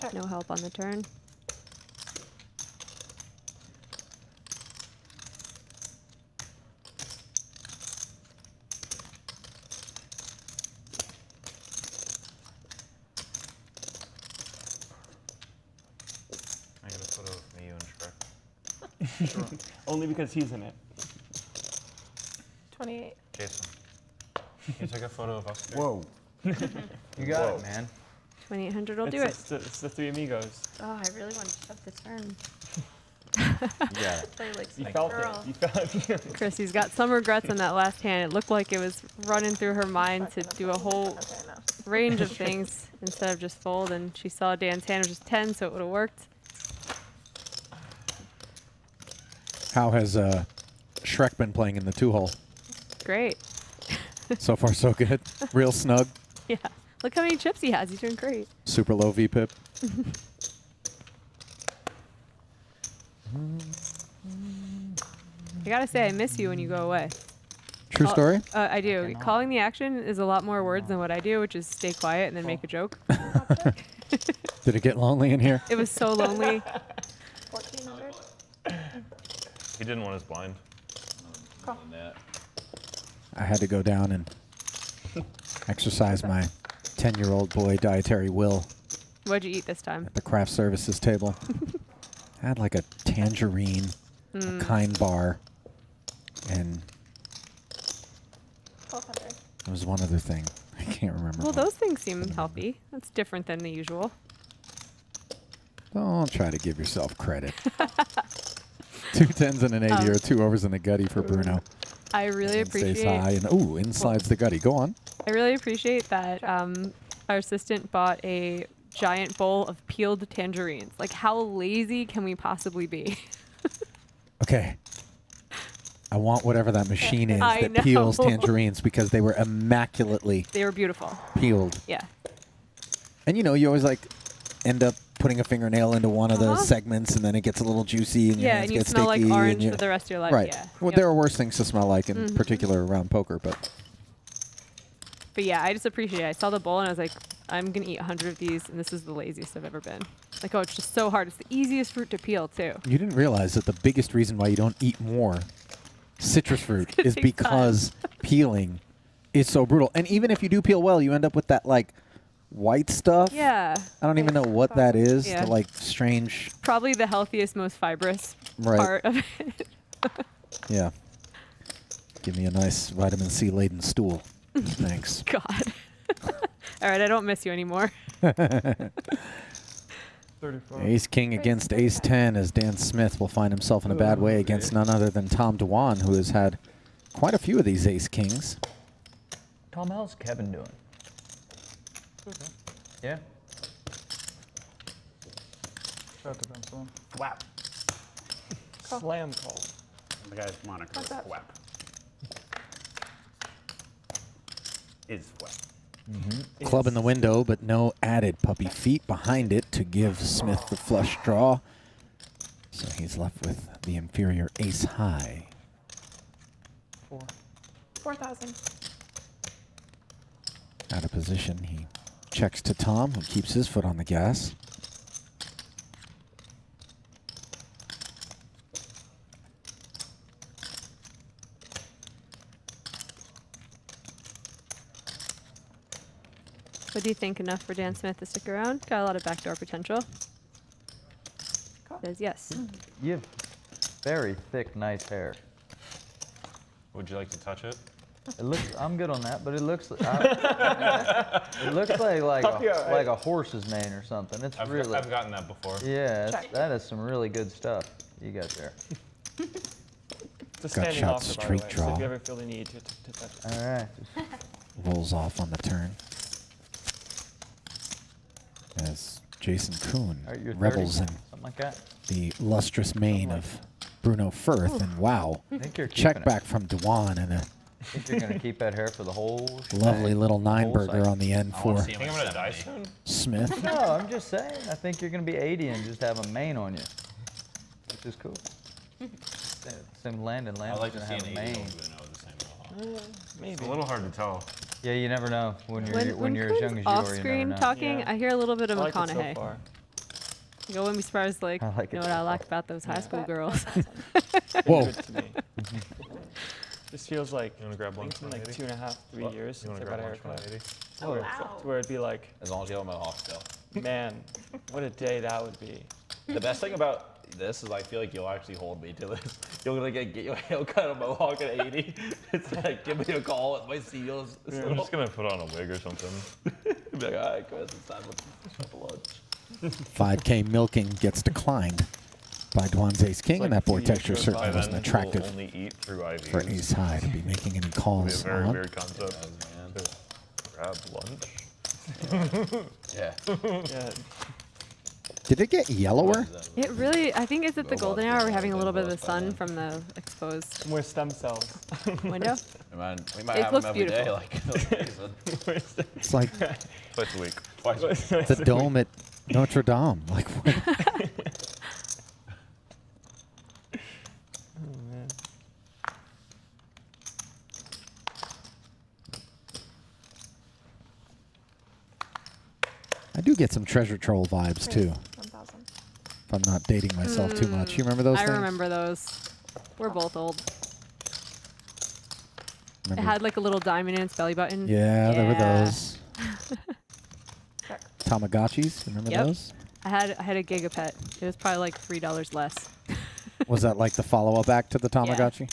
Check. No help on the turn. I got a photo of me, you, and Shrek. Only because he's in it. 28. Jason, can you take a photo of us? Whoa. You got it, man. 2800 will do It's the 3 amigos. Oh, I really want to shove the turn. Yeah. Play like You some felt girl. it. You felt it. Chrissy's got some regrets on that last hand. It looked like it was running through her mind to do a whole Okay, no. range of things instead of just fold, and she saw Dan's hand was just 10, so it would have worked. How has Shrek been playing in the 2-hole? Great. So far, so good. Real snug. Yeah. Look how many chips he has. He's doing great. Super low VPIP. I gotta say, I miss you when you go away. True story? I do. Calling the action is a lot more words than what I do, which is stay quiet and then make a joke. Did it get lonely in here? It was so lonely. 1400. He didn't want his blind. Call. I had to go down and exercise my 10-year-old boy dietary will What'd you eat this time? at the craft services table. I had like a tangerine, a kind bar, and 1200. there was one other thing. I can't remember. Well, what. those things seem healthy. That's different than the usual. Don't try to give yourself credit. 2 10s and an 80 or 2 overs in the gutty for Bruno. I really And stays appreciate. high and ooh, inslides the gutty. Go on. I really appreciate that our assistant bought a giant bowl of peeled tangerines. Like, how lazy can we possibly be? Okay. I want whatever that machine is I that peels know. tangerines because they were immaculately They were beautiful. peeled. Yeah. And you know, you always like end up putting a fingernail into one of those segments and then it gets a little juicy and your Yeah, hands and you get smell like sticky orange and you- for the rest of your life. Right. Yeah. Well, Yep. there are worse things to smell like, in particular around poker, but But yeah, I just appreciate it. I saw the bowl and I was like, I'm going to eat 100 of these, and this is the laziest I've ever been. Like, oh, it's just so hard. It's the easiest fruit to peel, too. you didn't realize that the biggest reason why you don't eat more citrus fruit 'cause is it takes because peeling is so brutal. And even if you do peel well, you end up with that like white stuff. Yeah. I don't even know what that is. Yeah. The like strange. Probably the healthiest, most fibrous Right. part of it. Yeah. Give me a nice vitamin C laden stool. Thanks. God. All right, I don't miss you anymore. 35. Ace King against Ace 10 as Dan Smith will find himself in a bad way against none other than Tom Dwan, who has had quite a few of these Ace Kings. Tom, how's Kevin doing? Yeah? Shout out to Ben Sloan. Whap. Slam call. The guy's moniker is Whap. Is Whap. Club in the window, but no added puppy feet behind it to give Smith the flush draw. So he's left with the inferior ace high. 4000. Out of position, he checks to Tom, who keeps his foot on the gas. What do you think? Enough for Dan Smith to stick around? Got a lot of backdoor potential. Says yes. You have very thick, nice hair. Would you like to touch it? It looks. I'm good on that, but it looks. It looks like I'll be all right. like a horse's mane or something. It's really. I've gotten that before. Yeah, that is some really good stuff you got there. It's a Got standing shot offer, by the straight way. So draw. if you ever feel the need to touch it. All right. Rolls off on the turn. As JasonKoon All right, you're 30, revels in something like that. the lustrous mane of Bruno Firth, and wow, I think you're check keeping back from Dwan and a I think you're gonna keep that hair for the whole. lovely shebang, little the whole nine-burger cycle. on the end I wanna for see him Think at I'm gonna die 70. soon? Smith. No, I'm just saying. I think you're gonna be 80 and just have a mane on you, which is cool. Same Landon. I'd Landon's like to gonna see have an a 80 mane. Bruno with the same mohawk. Maybe. It's a little hard to tell. Yeah, you never know when you're When you're as young Koon's as you are. off You never screen know. talking, Yeah. I hear a little bit of I like it so McConaughey. far. You wouldn't be surprised, like, I like you it know what so I far. like about those high school girls. Whoa. Good to me. This feels like You wanna grab one I think it's been like 180? 2.5, 3 years You since wanna I got a grab one haircut. 180? To where, wow. to where it'd be like, As long as you have a mohawk still. man, what a day that would be. The best thing about this is I feel like you'll actually hold me to this. You're gonna get your haircut a mohawk at 80. It's like, give me a call with my seals. I'm just gonna put on a wig or something. Be like, all right, Chris, it's time to lunch. 5K milking gets declined. by Dwan's Ace King, like and that board TV texture shows certainly By wasn't then, attractive we'll only eat through IVs. for Ace High to be making any It'll be a calls very on. weird concept. To grab lunch. Yeah. Yeah. Did it get yellower? It really, I think, is it the golden hour? We're having a little bit of the sun from the exposed More stem cells. window. Man, we might It have looks them every day. beautiful. Like, It's like Twice a week. twice a week. the dome at Notre Dame. Like, what? Oh man. I do get some Treasure Troll vibes too, 1,000. if I'm not dating myself too much. You remember those I things? remember those. We're both old. It Remember- had like a little diamond in its belly button. Yeah, there were those. Check. Tamagotchis, remember Yep. those? I had a Gigapet. It was probably like $3 less. Was that like the follow-up act to the Tamagotchi?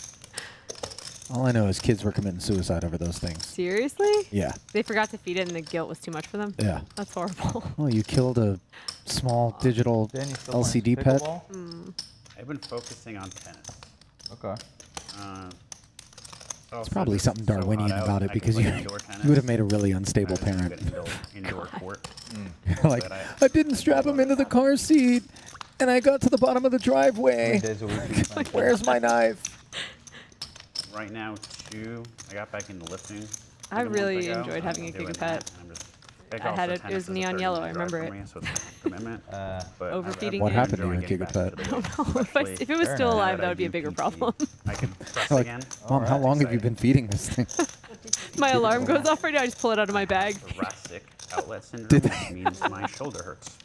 All I know is kids were committing suicide over those things. Seriously? Yeah. They forgot to feed it and the guilt was too much for them? Yeah. That's horrible. Well, you killed a small digital Dan, you still playing LCD pet. pickleball? I've been focusing on tennis. Okay. It's probably something so Darwinian hot out, about it I can because play you indoor tennis. would have made a really unstable I was gonna parent. get indoor court. Like, I didn't strap him into the car seat, and I got to the bottom of the How many driveway. days a week do you play? Where's my knife? Right now, 2. I got back into lifting. I like a month really ago, enjoyed and having I'm a doing Gigapet. that, and I'm just- I had it- it was neon yellow, I remember it. So it's a commitment. But Overfeeding What it. happened to your enjoying getting back Gigapet? into the I don't basics, know. especially If it was Fair still enough. alive, now that would be a I bigger do problem. PT. I can press Like, again. Mom, how long have you been feeding this thing? My alarm goes off right now. I just pull it out of my bag. Thoracic outlet syndrome, Did which means my shoulder hurts.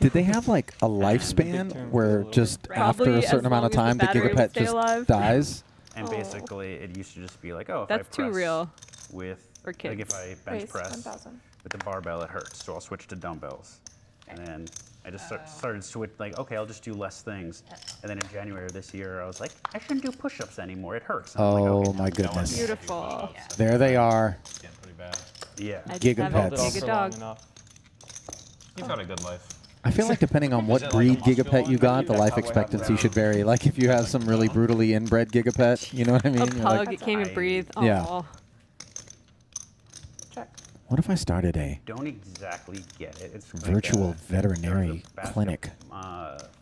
Did they have like a lifespan term where for just after Probably a certain as amount of long time as the the battery would Gigapet stay just alive. dies? And Oh. basically, it used to just be like, oh, if That's I too press real with, for like kids. if I bench Raise press 1,000. with the barbell, it hurts. So I'll switch to dumbbells. And then I just started switch like, okay, I'll just do less things. And then in January of this year, I was like, I shouldn't do push-ups anymore. It hurts. And I'm like, Oh okay, my now I'm going. goodness. Beautiful. There they are. Getting pretty bad. Yeah. I just have Gigapets. a Held it off Giga for dog. long enough. You've had a good life. I feel like depending on Is what it like a breed muscular Gigapet one? you got, the That's life how I have expectancy mine. should vary. Like if you have some really brutally inbred Gigapet, you know what I mean? A You're pug. like, It can't even I- breathe. Yeah. Aw. Check. what if I started a Don't exactly get it. It's virtual like veterinary basket- clinic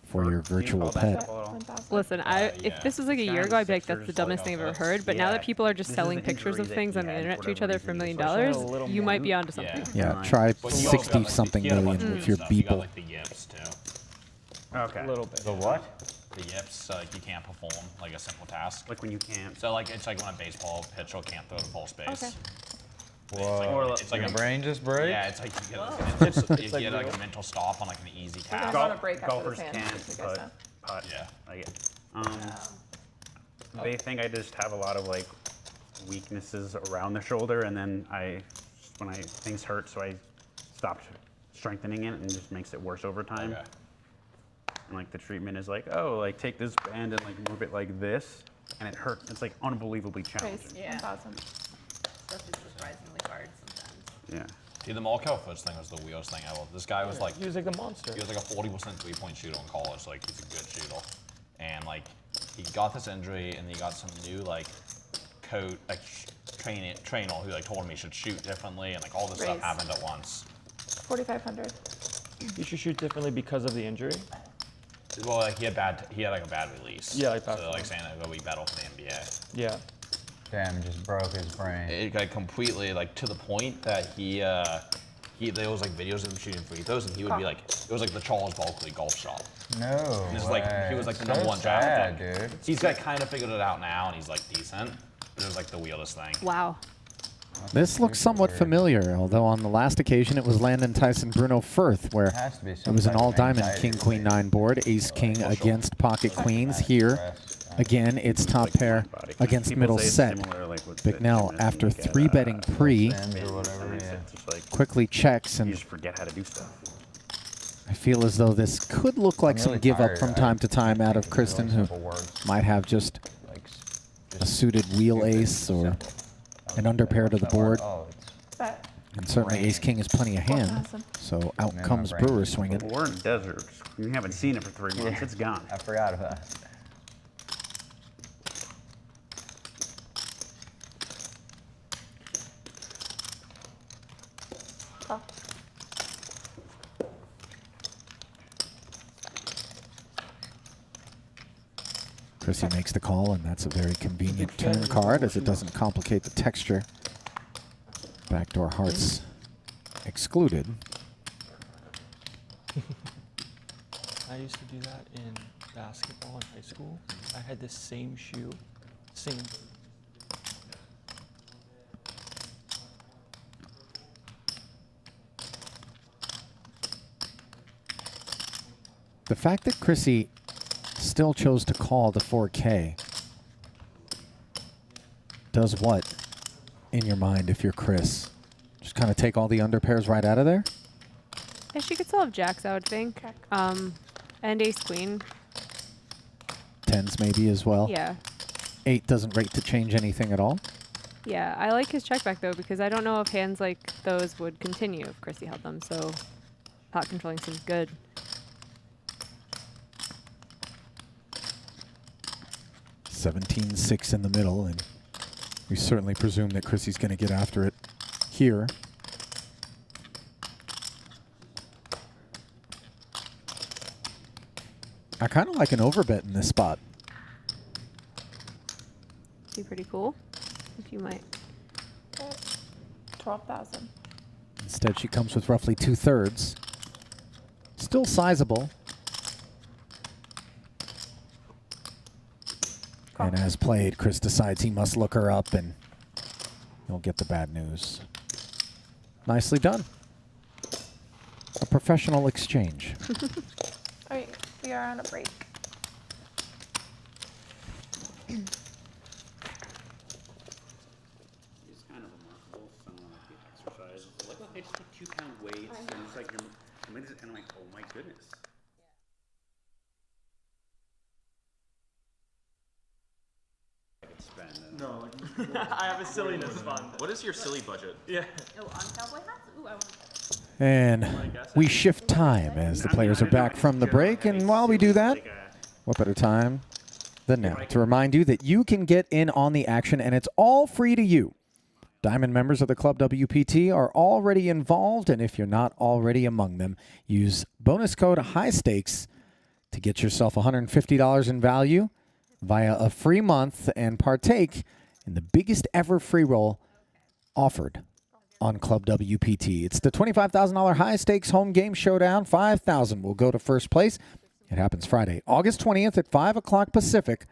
for your virtual pet? 1,000. Listen, if this was like a year ago, I'd be like, that's the dumbest thing I've ever heard. But now that people are just This is selling the pictures of injury that things he on the had internet for to each whatever other for $1 reason. million, Wish I had a little you might be more. onto something. Yeah, try But you also got, 60 like, something you got a bunch million of with your stuff. You got Beeple. like the yips too. Okay. A little bit. The what? The yips, so like you can't perform like a simple task. Like when you can't. So like it's like when a baseball pitcher can't throw to full space. Okay. Whoa. It's like Your a brain just break? Yeah, it's like you get, you like get like real. a mental stop on like an easy We're gonna task. go on a break after golfers this hand, can't just so you guys know. putt. Yeah. I get. They think I just have a lot of like weaknesses around the shoulder, and then things hurt, so I stopped strengthening it, and it just makes it worse over time. Okay. And like the treatment is like, oh, like take this band and like move it like this, and it hurts. It's like unbelievably challenging. Raise Yeah. 1,000. Stuff is surprisingly hard sometimes. Yeah. Dude, the Malkel Foots thing was the weirdest thing ever. This guy was like, He was like a monster. he was like a 40% 3-point shooter in college. Like he's a good shooter, and like he got this injury, and he got some new like trainer who like told him he should shoot differently, and like all this stuff Raise. happened at once. 4,500. You should shoot differently because of the injury. Well, like he had like a bad release. Yeah, like so that. like saying that we battle for the NBA. Yeah. Damn, just broke his brain. It like completely like to the point that there was like videos of him shooting free throws, and he would be like, it was like the Charles Barkley golf shot. No. This is like he way. was like the So number one sad, draft pick. dude. He's like kind of figured it out now, and he's like decent. But it was like the weirdest thing. Wow. This looks somewhat familiar, although on the last occasion it was Landon Tyson Bruno Firth, where Has to be it some was an type of all-diamond anxiety King Queen related. 9 board, Ace King against Pocket Queens. Here, again, it's top pair against People middle say it's set. similar, like, with Bicknell, fitness, after you get, 3-betting pre, Sims or whatever, it's yeah. just like quickly checks, you and just forget how to do stuff. I feel as though this could look like I'm some really give up tired. from I time to time out of think Kristen, really who simple words, might have just like a suited wheel ace or simple. an underpair to the board. Oh, Bet. And certainly Ace King is plenty of hand. 4,000. So out Man, comes my brain. Brewer swinging. We're in the desert. You haven't seen it for 3 months. It's gone. I forgot about it. Oh. Chrissy makes the call, and that's a very convenient turn card as it doesn't complicate the texture. Backdoor hearts excluded. I used to do that in basketball in high school. I had the same shoe, same. The fact that Chrissy still chose to call the 4K does what in your mind if you're Chris? Just kind of take all the underpairs right out of there? Yeah, she could still have jacks, I would think. Check. And ace queen. Tens maybe as well. Yeah. 8 doesn't rate to change anything at all. Yeah, I like his check back though because I don't know if hands like those would continue if Chrissy held them. So pot controlling seems good. 17-6 in the middle, and we certainly presume that Chrissy's going to get after it here. I kind of like an overbet in this spot. Be pretty cool if you might. 12,000. Instead, she comes with roughly 2/3. Still sizable. And as played, Chris decides he must look her up, and he'll get the bad news. Nicely done. A professional exchange. All right, we are on a break. It's kind of remarkable, someone like the exercise. Like, look, they just put 2-pound weights, and it's like, and I'm like, oh my goodness. I could spend. No, I have a silliness fund. What is your silly budget? Yeah. Oh, on cowboy hats? Ooh, I want. And we shift time as the players are back from the break. And while we do that, what better time than now to remind you that you can get in on the action, and it's all free to you. Diamond members of the Club WPT are already involved, and if you're not already among them, use bonus code HIGHSTAKES to get yourself $150 in value via a free month and partake in the biggest ever free roll offered on Club WPT. It's the $25,000 high stakes home game showdown. $5,000 will go to first place. It happens Friday, August 20th at 5 o'clock Pacific.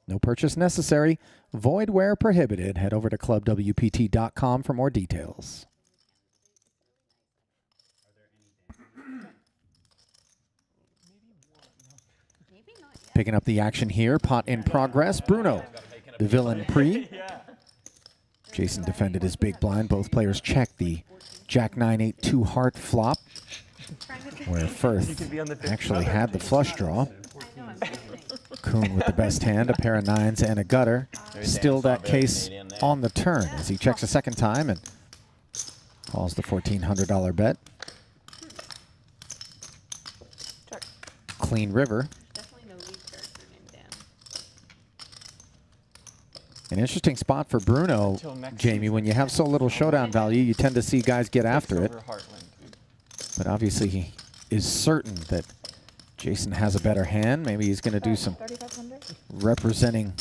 No purchase necessary. Void where prohibited. Head over to clubwpt.com for more details. Picking up the action here. Pot in progress. Bruno, the villain pre. Jason defended his big blind. Both players checked the Jack 9-8 2-heart flop, where Firth actually had the flush draw. Koon with the best hand, a pair of 9s and a gutter. Still that case on the turn as he checks a second time and calls the $1,400 bet. Clean river. An interesting spot for Bruno, Jamie. When you have so little showdown value, you tend to see guys get after it. But obviously he is certain that Jason has a better hand. Maybe he's going to do some representing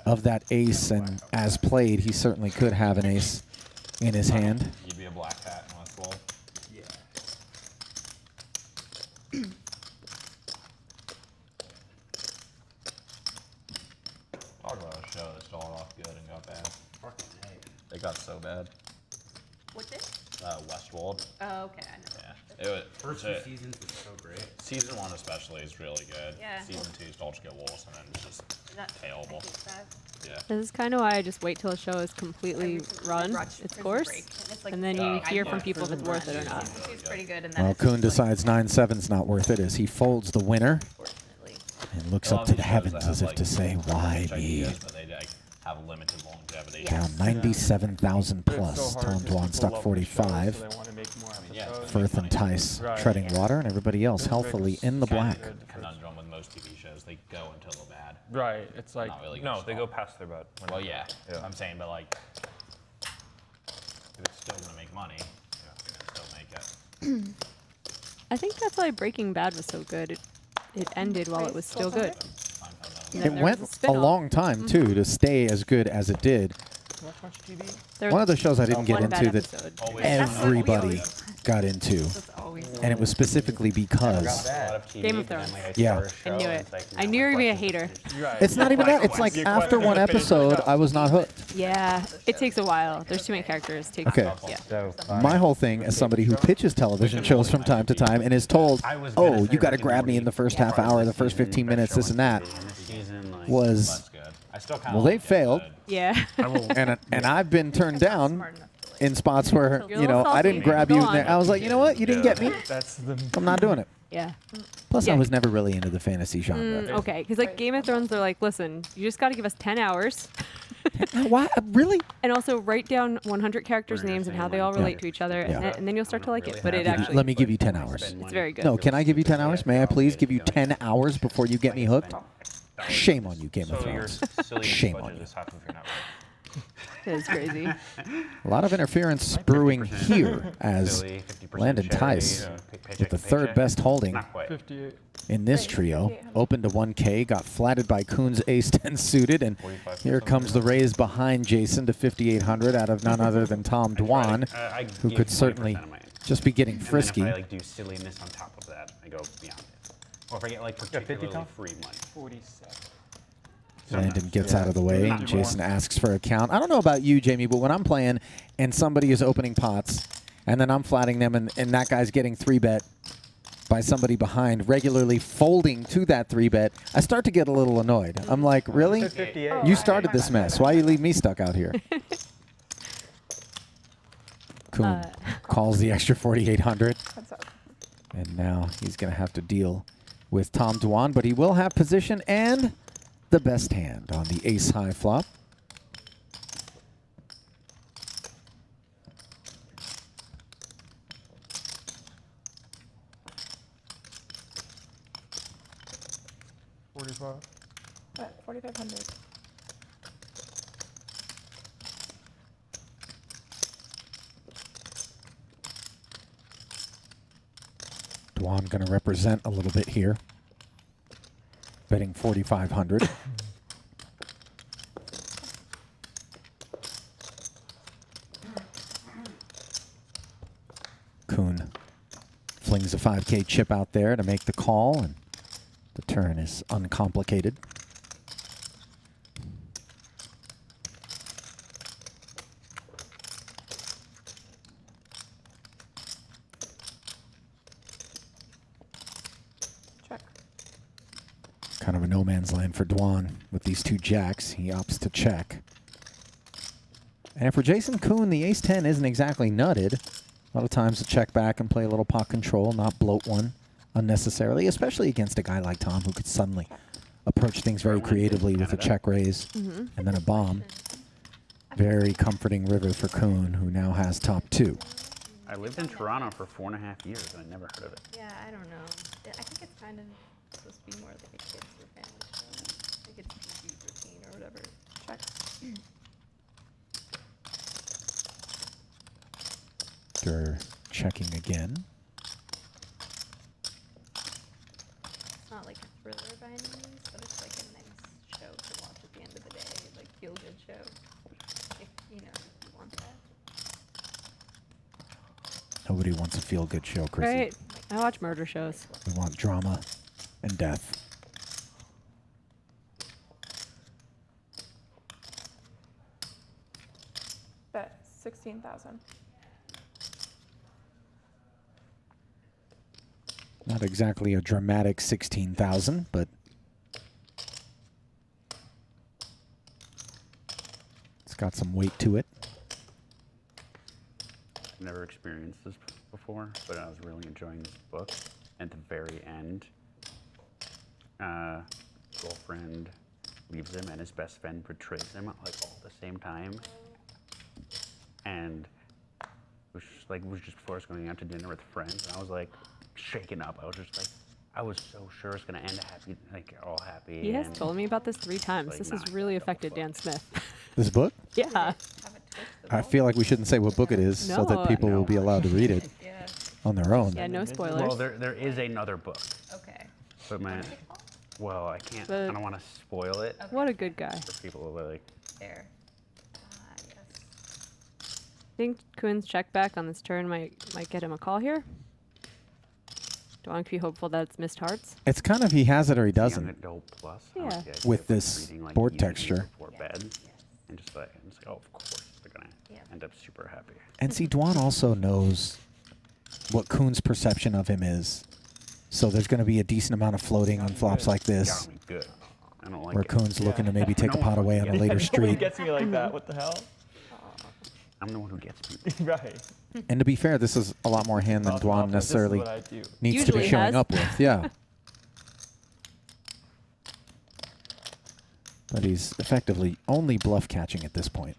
of that ace, and as played, he certainly could have an ace in his hand. You'd be a black hat in West Wall. Yeah. Talk about a show that started off good and got bad. It got so bad. What did? Westworld. Oh, okay, I know. Yeah. It was, First 2 seasons was so great. Season 1 especially is really good. Yeah. Season 2 starts to get worse, and then it's just terrible. Yeah. This is kind of why I just wait till a show is completely run its course, and then you hear from people if it's worth it or not. It's pretty good, and then Well, Koon decides 9-7's not worth it as he folds the winner and looks up to the heavens as if to say, why me? But they like, have limited longevity. 70. Down 97,000 But it's plus. so hard Tom 'cause Dwan people stuck love the show, 45. So they want to make more yeah, episodes. Firth and Tice Right. treading water, and everybody else healthily in the black. The conundrum with most TV shows, they go until they're bad. Right. It's like Not really No, gonna they stop. go past their bed. Well, yeah, Yeah. I'm saying, but like, if it's still gonna make money, still make it. I think that's why Breaking Bad was so good. It ended while it was still good. And It then there went was a spin-off. long time, too, to stay as good as it did. watch much TV. There One of the was shows I didn't get one bad into that episode. everybody got into, and it was specifically because Game of Thrones. Yeah. I knew it. I knew you were gonna be a hater. Right. it's not even that. It's like after one episode, I was not hooked. Yeah, it takes a while. There's too many characters. It takes, Okay. Yeah. So My whole thing as somebody who pitches television shows from time to time and is told, oh, you got to grab me in the first half hour, the first 15 minutes, this and that, was, well, they failed. Yeah. And I've been turned down in spots where, You're a you know, little I didn't salty. grab Go you. on. I was like, you know what? You didn't get me. That's the. I'm not doing it. Yeah. Plus, I Yeah. was never really into the fantasy genre. Okay, because like Game of Thrones, they're like, listen, you just got to give us 10 hours, Why? Really? and also write down 100 characters' names and how they all relate to each other, Yeah. and then you'll start to like it. But it Give you- actually, let me give you 10 hours. it's very good. No, can I give you 10 hours? May I please give you 10 hours before you get me hooked? Shame on you, Game of So your Thrones. silly Shame on budget you. is half of your network. It is crazy. A lot of interference brewing here as Landon Tice, with the third best holding Not quite. 58. in this trio, opened to 1K, got flatted by Kuhn's ace-10 suited, and here comes the raise behind Jason to 5,800 out of none other than Tom Dwan, who could certainly just be getting frisky. And then if I like do silliness on top of that, I go beyond it. Or if I get like particularly free money. 47. Landon gets out of the way, and Jason asks for a count. I don't know about you, Jamie, but when I'm playing and somebody is opening pots, and then I'm flatting them, and that guy's getting 3-bet by somebody behind, regularly folding to that 3-bet, I start to get a little annoyed. I'm like, really? You started this mess. Why you leave me stuck out here? Kuhn calls the extra 4,800. And now he's going to have to deal with Tom Dwan, but he will have position and the best hand on the ace-high flop. What? 4,500. Dwan going to represent a little bit here. Betting 4,500. Kuhn flings a 5K chip out there to make the call, and the turn is uncomplicated. Check. Kind of a no man's land for Dwan with these two jacks. He opts to check. And for JasonKoon, the ace-10 isn't exactly nutted. A lot of times to check back and play a little pot control, not bloat one unnecessarily, especially against a guy like Tom who could suddenly approach things very creatively with a check raise and then a bomb. Very comforting river for Kuhn, who now has top 2. I lived in Toronto for 4.5 years and I never heard of it. Yeah, I don't know. I think it's kind of supposed to be more like a kids or family show. Like it's PG-13 or whatever. Check. They're checking again. It's not like a thriller by any means, but it's like a nice show to watch at the end of the day. Like feel-good show. If, you want that. Nobody wants a feel-good show, Chrissy. Right. I watch murder shows. We want drama and death. Bet 16,000. Not exactly a dramatic 16,000, but it's got some weight to it. I've never experienced this before, but I was really enjoying this book. At the very end, girlfriend leaves him and his best friend betrays him like all at the same time. And it was just before I was going out to dinner with friends, and I was like shaken up. I was just like, I was so sure it's gonna end happy, like all happy. He has and told me about this 3 times. like, This nah, has really affected Dan Smith. This book? Yeah. I feel like we shouldn't say what book it is so that No. people will be allowed to read it Yeah. on their own. Yeah, no spoilers. Well, there is another book, Okay. but man, well, I can't. The- I don't want to spoil it What a good guy. for people who like. There. Yes. I think Koon's check back on this turn might get him a call here. Don't want to be hopeful that it's missed hearts. It's kind of he has it or he Young doesn't. adult plus. Yeah. I like the idea With of, like, this reading, like, board evenings texture. before bed, and just like, oh, of course they're gonna end up super happy. And see, Dwan also knows what Koon's perception of him is. So there's going to be a decent amount of floating on flops like this, Got me good. I don't like where it. Koon's looking to maybe take a No pot one away on a gets later it. Nobody street. gets me like that. What the hell? I'm the one who gets people. Right. And to be fair, this is a lot more hand than Well, Dwan this is necessarily what I do. needs to be Usually showing has. up with. Yeah. But he's effectively only bluff catching at this point.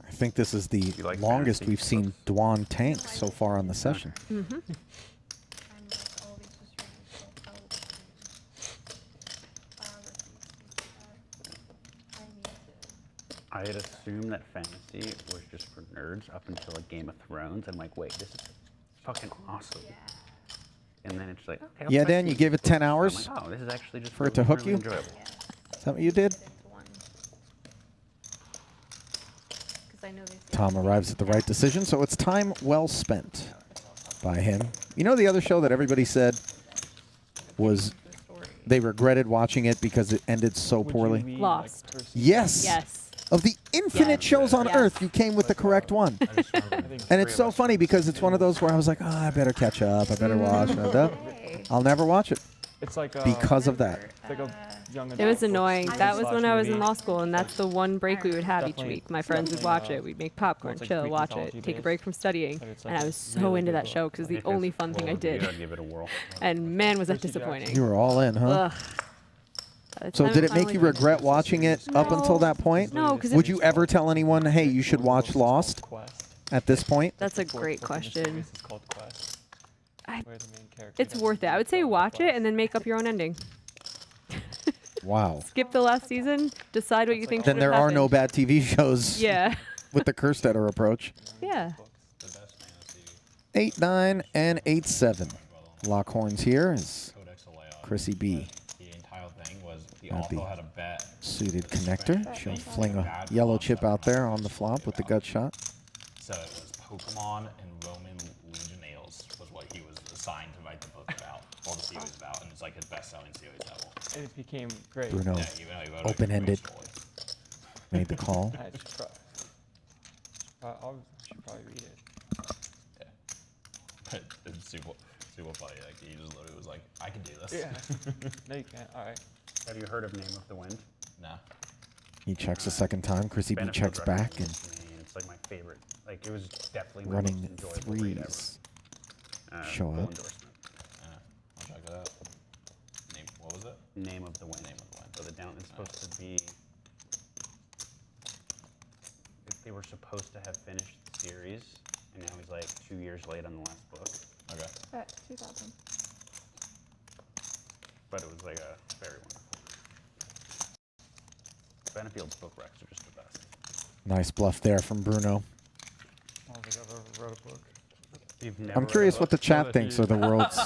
I think this is the You like longest fantasy we've seen Dwan tank so far on the session. Mm-hmm. I'm like all these just reading self-help biographies and stuff. I need to. I had assumed that fantasy was just for nerds up until like Game of Thrones. I'm like, wait, this is fucking awesome. Yeah. And then it's like, okay, I'll Yeah, try Dan, you these gave it 10 books. hours I'm like, oh, this is actually just for it to hook you? enjoyable. Yes. Is that what you did? Into one. 'Cause I know these Tom things arrives at the right decision, so it's time well spent by him. You know the other show that everybody said was the story. they regretted watching it because it ended so Would you poorly? mean, Lost. Like, person- Yes. Yes. Of the infinite shows on Yes. Earth, you came with the correct one. I just remember I think And it's so funny because it's one of those where I was like, oh, I better catch up. I better watch. Hey. I'll never watch it it's like because of that. It's like a young It was adult annoying. books That you was when watch I was in movie. law school, and that's the one break we would have each Definitely- week. My friends would definitely, watch it. We'd make popcorn, it's like chill, Greek watch it, mythology take a based, break from studying. but it's And like I a was so really into good that book. show because the If only it's fun thing I full of you, did. I'd give it a whirl. And man, was that Percy Jackson. disappointing. You were all in, huh? Ugh. By the So time did it it make finally- you regret watching it up until No. that point? No, because Would you ever tell anyone, hey, you should watch Lost Quest. at this point? That's a The fourth great book in the question. series is called Quest. I- Where the main character It's gets worth it. I would say fulfilled watch it quest. and then make up your own ending. Wow. Skip the last season. Decide what you think Then should there have are no happened. bad TV shows Yeah. with the Kerstetter approach. Yeah. The best fantasy 8-9 and 8-7. Lockhorns here is Codex Alea. Chrissy B. The entire thing was the At author the had a bet. Suited connector. She'll fling a yellow chip out there on the flop with the gut shot. So it was Pokemon and Roman Legionnaires was what he was assigned to write the book about, or the series about, and it's like his best-selling series ever. And it became great. Bruno Yeah, he wrote like a open-ended great story. made the call. I should should probably read it. Yeah. But it's super funny. Like he just literally was like, I can do this. Yeah. No, you can't. All right. Have you heard of Name of the Wind? No. He checks a second time. Chrissy B Benefit checks back and recommends it to me, and it's like my favorite. Like it was definitely my running most enjoyable read ever. threes. Show Full up. endorsement. I'll check it out. Name, what was it? Name of the Wind. Name of the Wind. So the down. It's supposed to be. They were supposed to have finished the series, and now he's like 2 years late on the last book. Okay. At 2000. But it was like a very wonderful. Benefield's book recs are just the best. Nice bluff there from Bruno. I don't think I've ever read a book. You've never I'm read curious a what the book? chat thinks are the world's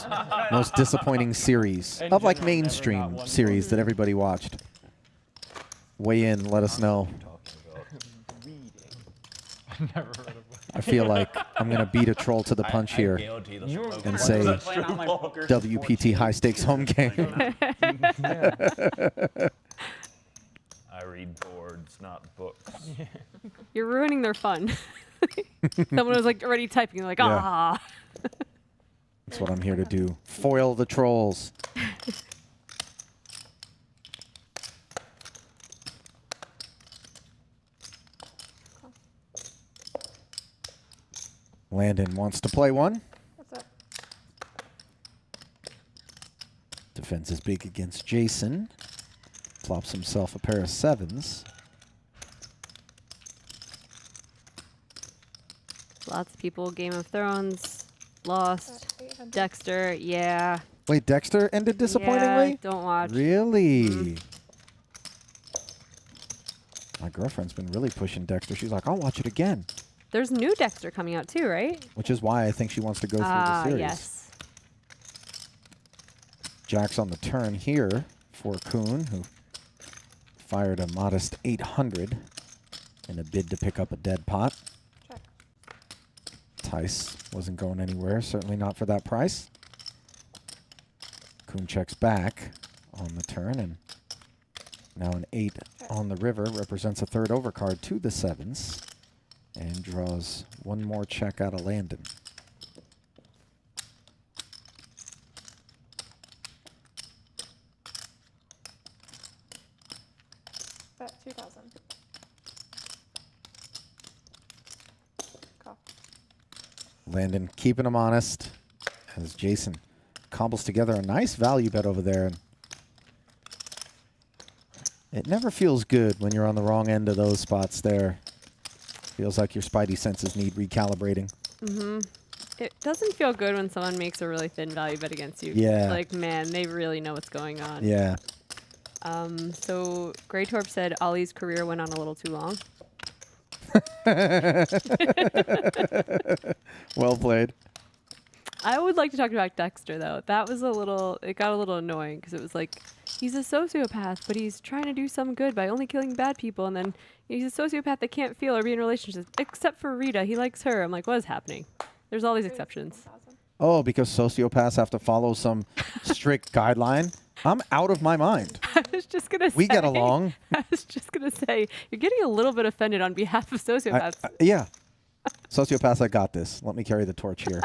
most disappointing series In of like general, never got mainstream one series book. that everybody watched. Weigh in, let us know. Reading. I've never read a book. I feel like I'm going to beat a troll to the punch here and say WPT high stakes home game. I read boards, not books. You're ruining their fun. Someone was like already typing, like, Yeah. ah. That's what I'm here to do. Foil the trolls. Landon wants to play one. What's up? Defends his big against Jason. Plops himself a pair of 7s. Lots of people, Game of Thrones, Lost, 800. Dexter, yeah. Wait, Dexter ended disappointingly? Yeah, don't watch. Really? My girlfriend's been really pushing Dexter. She's like, I'll watch it again. There's new Dexter coming out too, right? Which is why I think she wants to go through the series. Yes. Jack's on the turn here for Koon, who fired a modest 800 in a bid to pick up a dead pot. Check. Tice wasn't going anywhere, certainly not for that price. Koon checks back on the turn, and now an 8 on the river represents a third overcard to the 7s, and draws one more check out of Landon. Bet 2,000. Call. Landon keeping him honest as Jason cobbles together a nice value bet over there. And it never feels good when you're on the wrong end of those spots there. Feels like your spidey senses need recalibrating. Mm-hmm. It doesn't feel good when someone makes a really thin value bet against you. Yeah. Like, man, they really know what's going on. Yeah. So Grey Torp said Ali's career went on a little too long. Well played. I would like to talk about Dexter, though. That was it got a little annoying because it was like, he's a sociopath, but he's trying to do some good by only killing bad people. And then he's a sociopath that can't feel or be in relationships, except for Rita. He likes her. I'm like, what is happening? There's all these exceptions. Oh, because sociopaths have to follow some strict guideline? I'm out of my mind. I was just going to say. We get along. I was just going to say, you're getting a little bit offended on behalf of sociopaths. Yeah. Sociopaths, I got this. Let me carry the torch here.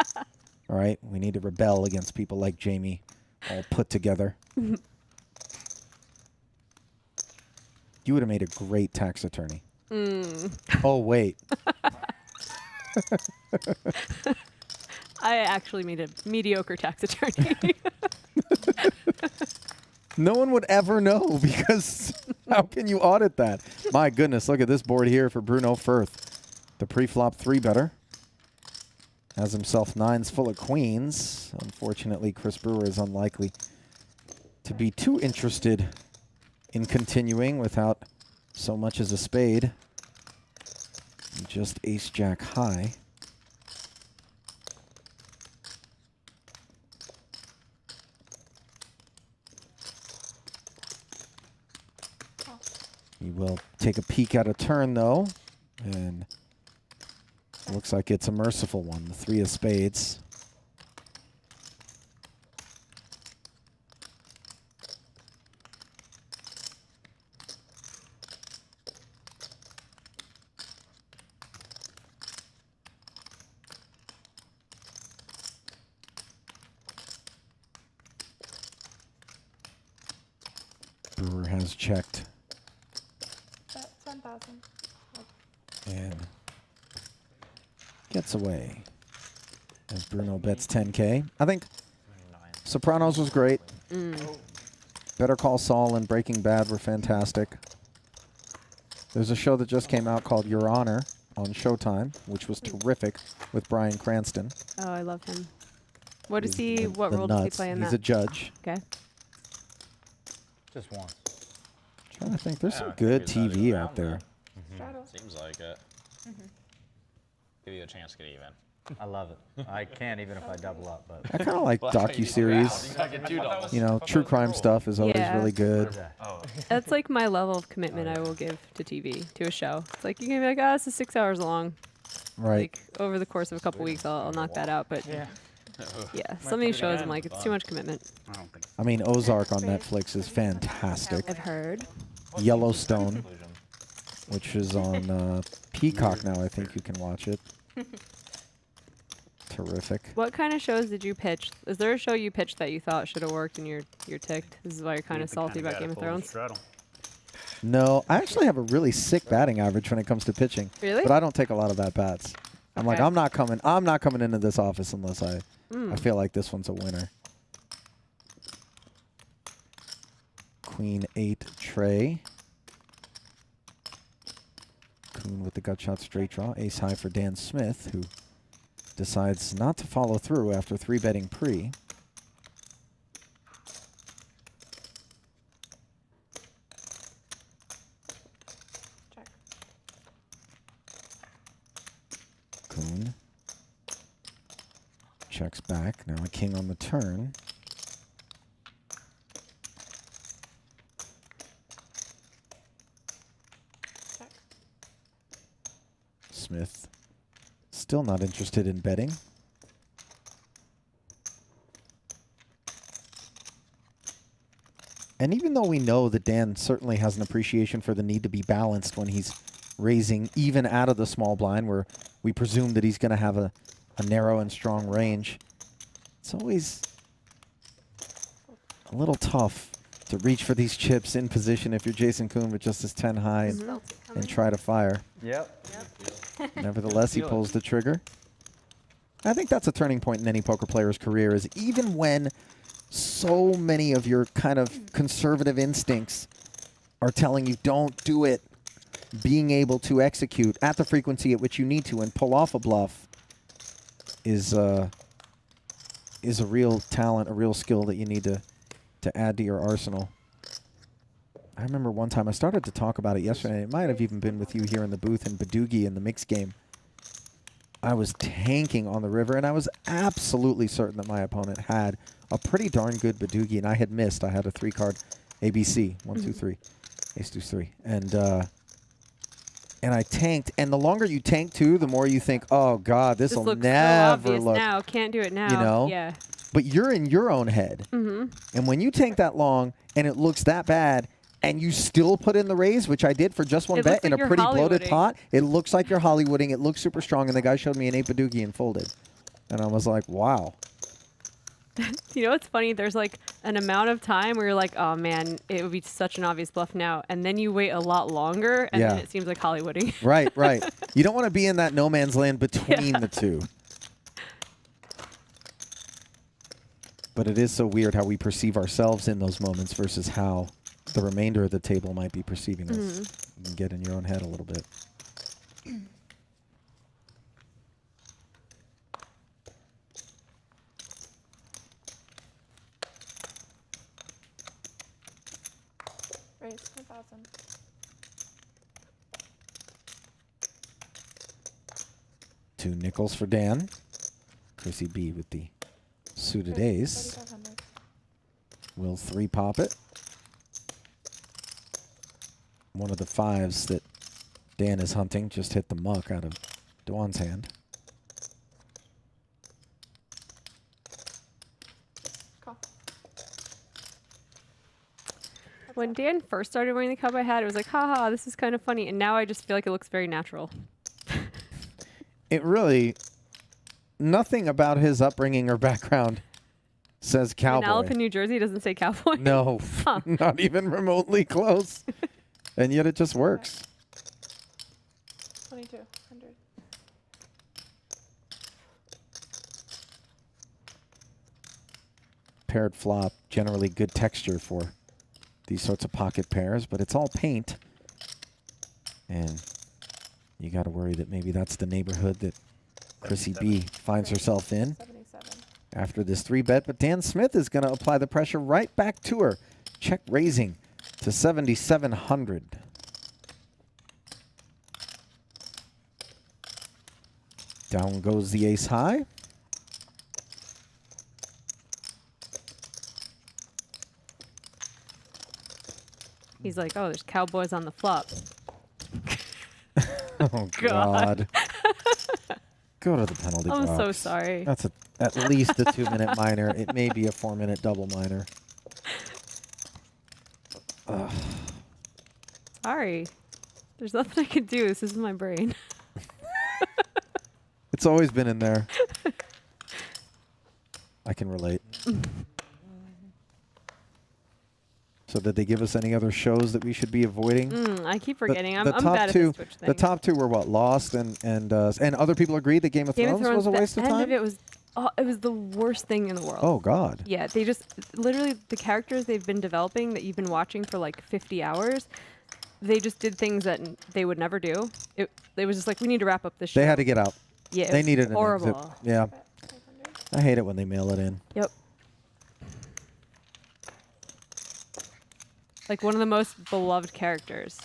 All right? We need to rebel against people like Jamie, all put together. You would have made a great tax attorney. Oh, wait. I actually made a mediocre tax attorney. No one would ever know because how can you audit that? My goodness, look at this board here for Bruno Firth. The pre-flop 3-better. Has himself 9s full of queens. Unfortunately, Chris Brewer is unlikely to be too interested in continuing without so much as a spade. Just ace-jack high. He will take a peek at a turn, though, and looks like it's a merciful one, the 3 of spades. Brewer has checked. Bet 10,000. And gets away as Bruno bets 10K. I think Sopranos was great. Better Call Saul and Breaking Bad were fantastic. There's a show that just came out called Your Honor on Showtime, which was terrific with Bryan Cranston. Oh, I love him. What is He's he? the- What the role does he nuts. play in He's that? a judge. Okay. Just once. Trying to think, there's Yeah, some I think good he's not TV even out around there. Straddle. Seems like it. Give you a chance to get even. I love it. I can't even if I double up, but. I kind of like docuseries. You know, true crime stuff is always Yeah. really good. That's like my level of commitment I will give to TV, to a show. It's like, you can be like, oh, this is 6 hours long. Right. Like over the course of a couple weeks, I'll knock that out. But yeah, some of these shows, I'm like, it's too much commitment. I don't think. I mean, Ozark on Netflix is fantastic. I've heard. Yellowstone, which is on Peacock now. I think you can watch it. Terrific. What kind of shows did you pitch? Is there a show you pitched that you thought should have worked and you're ticked? This is why you're kind of salty about Game of Thrones. No, I actually have a really sick batting average when it comes to pitching. Really? But I don't take a lot of at bats. I'm like, Okay. I'm not coming into this office unless I feel like this one's a winner. Queen 8 tray. Koon with the gut shot straight draw. Ace high for Dan Smith, who decides not to follow through after 3-betting pre. Check. Koon checks back. Now a king on the turn. Check. Smith still not interested in betting. And even though we know that Dan certainly has an appreciation for the need to be balanced when he's raising even out of the small blind, where we presume that he's going to have a narrow and strong range, it's always a little tough to reach for these chips in position if you're JasonKoon with just his 10 high and try to fire. Yep. Nevertheless, he pulls the trigger. I think that's a turning point in any poker player's career, is even when so many of your kind of conservative instincts are telling you don't do it, being able to execute at the frequency at which you need to and pull off a bluff is a real talent, a real skill that you need to add to your arsenal. I remember one time I started to talk about it yesterday. It might have even been with you here in the booth in Badoogie in the mix game. I was tanking on the river, and I was absolutely certain that my opponent had a pretty darn good Badoogie, and I had missed. I had a 3-card ABC, 1, 2, 3, ace deuce 3, and I tanked. And the longer you tank too, the more you think, oh God, this will looks never so obvious look. now. Can't do it now. You know? Yeah. But you're in your own head, and when you tank that long and it looks that bad, and you still put in the raise, which I did for just one It bet looks in like a you're pretty bloated Hollywooding. pot, it looks like you're Hollywooding. It looks super strong, and the guy showed me an 8 Badoogie and folded. And I was like, wow. You know what's funny? There's like an amount of time where you're like, oh man, it would be such an obvious bluff now. And then you wait a lot longer, and then Yeah. it seems like Hollywooding. Right, right. You don't want to be in that no man's land between the two. But it is so weird how we perceive ourselves in those moments versus how the remainder of the table might be perceiving us. You can get in your own head a little bit. Raise 10,000. Two nickels for Dan. Chrissy B with the suited ace. 3,500. Will 3-pop it. One of the 5s that Dan is hunting just hit the muck out of Dwan's hand. Call. When Dan first started wearing the cowboy hat, it was like, haha, this is kind of funny. And now I just feel like it looks very natural. It really, nothing about his upbringing or background says In cowboy. Alpin, New Jersey, doesn't say cowboy. No, Huh. not even remotely close. And yet it just works. 2,200. Paired flop, generally good texture for these sorts of pocket pairs, but it's all paint. And you got to worry that maybe that's the neighborhood that Chrissy B finds herself in 77. after this 3-bet. But Dan Smith is going to apply the pressure right back to her. Check raising to 7,700. Down goes the ace high. He's like, oh, there's cowboys on the flop. Oh, God. Go to the penalty I'm box. so sorry. That's at least a 2-minute minor. It may be a 4-minute double minor. Ugh. Sorry. There's nothing I can do. This is my brain. It's always been in there. I can relate. So did they give us any other shows that we should be avoiding? I keep forgetting. I'm top bad two, at this Twitch thing. the top two were what? Lost and other people agreed that Game of Thrones was a waste of the time? end of it was, it was the worst thing in the world. Oh, God. Yeah, they just, literally, the characters they've been developing that you've been watching for like 50 hours, they just did things that they would never do. It was just like, we need to wrap up this show. They had to get out. Yeah, it they was needed horrible. an exit. Yeah. I hate it when they mail it in. Yep. Like one of the most beloved characters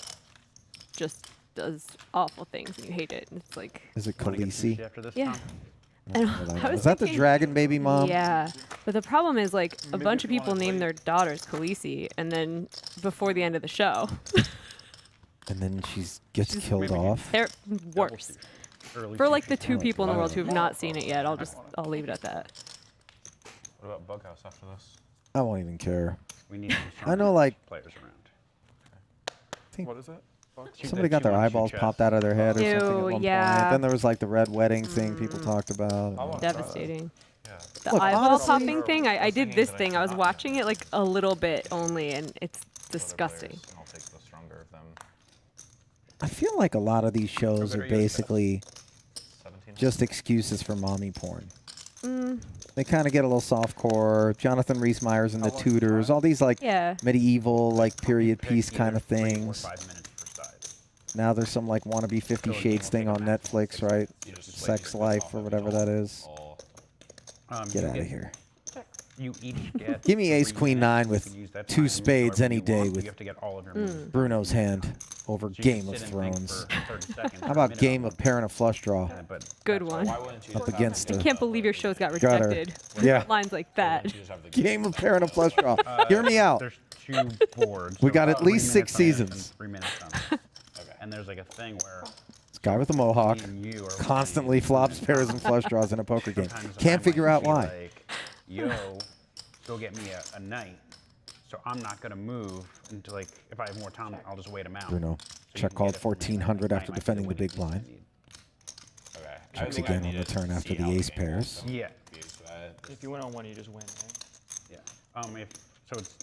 just does awful things and you hate it. And it's like, Is it Wanna get Khaleesi? sushi after this, yeah. Tom? And Is I was that the thinking- dragon baby mom? Yeah, but the problem is like a bunch of Midget people wanna name wait. their daughters Khaleesi, and then before the end of the show, And then she gets killed off. they're worse. Early For like sushi. the two people in the wow. world who have not seen it yet, I'll leave it at that. What about Bughouse after this? I won't even care. We need some I know, stronger like, players around. What is it? Fuck. somebody got their eyeballs popped out of their head or something at Ew, one yeah. point. Then there was like the red wedding thing people talked about. I want Devastating. Yeah. The Look, eyeball honestly- popping thing, I did Singing this that I thing. I was cannot watching it like a little bit only, and it's disgusting. Players, and I'll take the stronger of them. I feel like a lot of these shows good are are you at basically 17. just excuses for mommy porn. Mm, They kind of get a little softcore. Jonathan Rhys-Meyers and the Tudors, all these like yeah. medieval, like period Pick piece either kind of 3 or things. 5 minutes per side. Now there's some like wannabe 50 So Shades you'll thing take on a map, Netflix, right? You just, Sex use Life top or of whatever all- that is. all- Get You out of get- here. You each get. Give me ace 3 queen minutes. 9 You with can use that 2 time spades however any you day want, but with You have to get all of your moves. Bruno's hand over So you Game can of sit and think Thrones. for 30 seconds or How a about minute Game on of Pair and a Flush Draw? it, but Good that's one. Why wouldn't you Up just against have her. I can't believe your shows got Got her. rejected. Yeah. Lines like that. you just have the Game of Pair and a Flush Draw. Hear me out. There's 2 boards. We so got at 3 least 6 minutes on each and seasons. 3 minutes on. And there's like a thing where This guy with a mohawk me and you are constantly flops pairs and flush draws in a poker game. sometimes I Can't might figure out be why. Like, yo, go get me a knight. So I'm not gonna move until like if I have more time, I'll just wait him out. Bruno, So you check can called get it from me, 1400 and after might be defending the winning big piece I blind. need. Okay. I Checks think I again on the needed turn to after see the how ace game pairs. goes, Yeah. because that- If you win on one, you just win, right? Yeah. So it's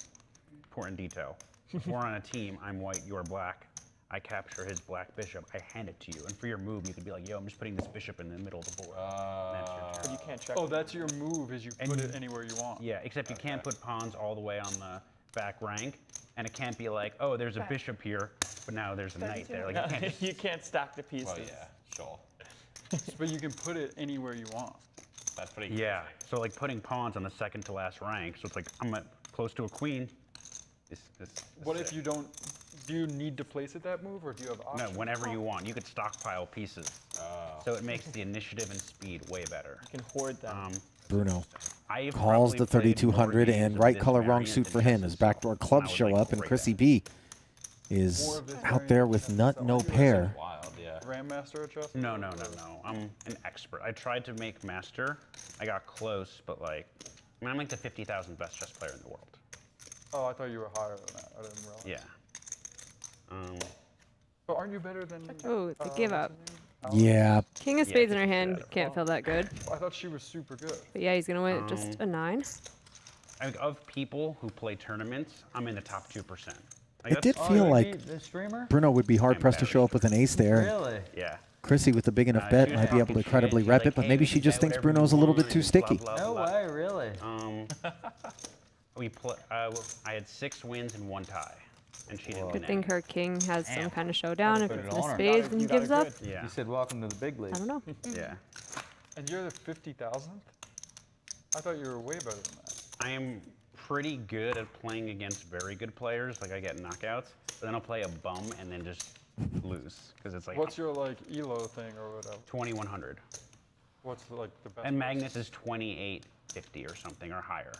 important detail. If we're on a team, I'm white, you're black. I capture his black bishop. I hand it to you, and for your move, you could be like, "Yo, I'm just putting this bishop in the middle of the board." And that's your turn. But you can't check. Oh, that's your move. Is you And put you- it anywhere you want. Yeah, except you can't put pawns all the way on the back rank, and it can't be like, "Oh, there's a bishop here, but now there's a knight there." Like you can't. Just, you can't stack the pieces. Well, yeah, sure. But you can put it anywhere you want. That's pretty yeah. So like putting pawns on the second to last rank. So it's like I'm close to a queen. This What if you don't? Do you need to place it that move, or do you have No, options? whenever you want. You could stockpile pieces. So it makes the initiative and speed way better. You can hoard them. Bruno I've calls probably the played more 3200 games and of right this color, wrong variant suit than for him just as backdoor itself. clubs I would show like up, and great Chrissy at it. B is More of this out there with nut no pair. wild, yeah. Grandmaster adjustment? No. I'm an expert. I tried to make master. I got close, but like, I'm like the 50,000 best chess player in the world. Oh, I thought you were higher than that. I didn't realize. Yeah. But aren't you better than? Oh, the give up. Yeah, King of Yeah, spades in her just hand. that. Can't feel that good. I thought she was super good. But yeah, he's gonna win just a 9. I think of people who play tournaments, I'm in the top 2%. Like, it did that's- feel you like beat the streamer? Bruno would be hard pressed to show up with an ace there. Really? Yeah. Chrissy with the big enough She bet was might be able talking to credibly shit. rep She's it, like, but "Hey, maybe we she can just say thinks whatever you Bruno's a little bit want," too blah, sticky. blah, No blah. way, really. I had 6 wins and 1 tie, and she didn't Good win thing any. her king has some kind of showdown. If put it's it in a on her. spades and he You got it gives up, good. Yeah. You said welcome to the big I leagues. don't know. Yeah. And you're the 50,000th? I thought you were way better than that. I am pretty good at playing against very good players. Like I get knockouts, but then I'll play a bum and then just lose because it's like What's your like ELO thing or whatever? 2100. What's the, like the best? And Magnus is 2850 or something or higher.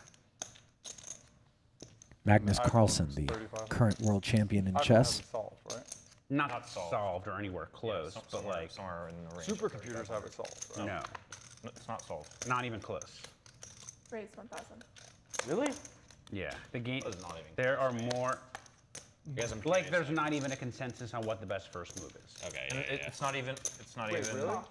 Magnus iPhone Carlsen, is the 3500. current world champion in iPhone chess. hasn't solved, right? not solved or anywhere close, but like somewhere in the range. Supercomputers have it solved. Right? no, It's not solved. not even close. Raise 1,000. Really? Yeah, the game. That is not even There are more. Guys, I'm Like, curious. there's not even a consensus on what the best first move is. Okay, And yeah, yeah. it's not even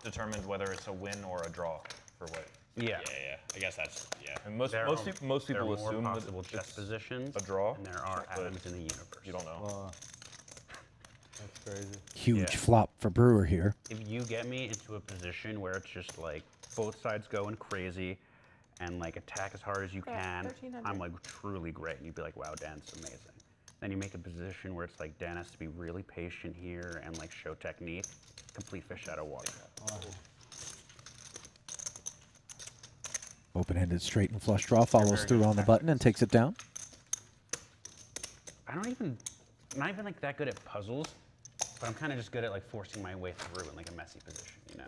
determined whether it's a win or a draw for what. Yeah. Yeah. I guess that's, yeah. And most There most are- people, most there are people more assume that possible chess it's positions a draw, and there are but atoms in the universe. you don't know. That's crazy. Huge Yeah. flop for Brewer here. If you get me into a position where it's just like both sides going crazy and like attack as hard as you Yeah, can, 1300. I'm like truly great. And you'd be like, wow, Dan's amazing. Then you make a position where it's like Dan has to be really patient here and like show technique. Complete fish out of water. Open-ended straight and flush draw follows through on the button and takes it down. I'm not even like that good at puzzles, but I'm kind of just good at like forcing my way through in like a messy position, you know?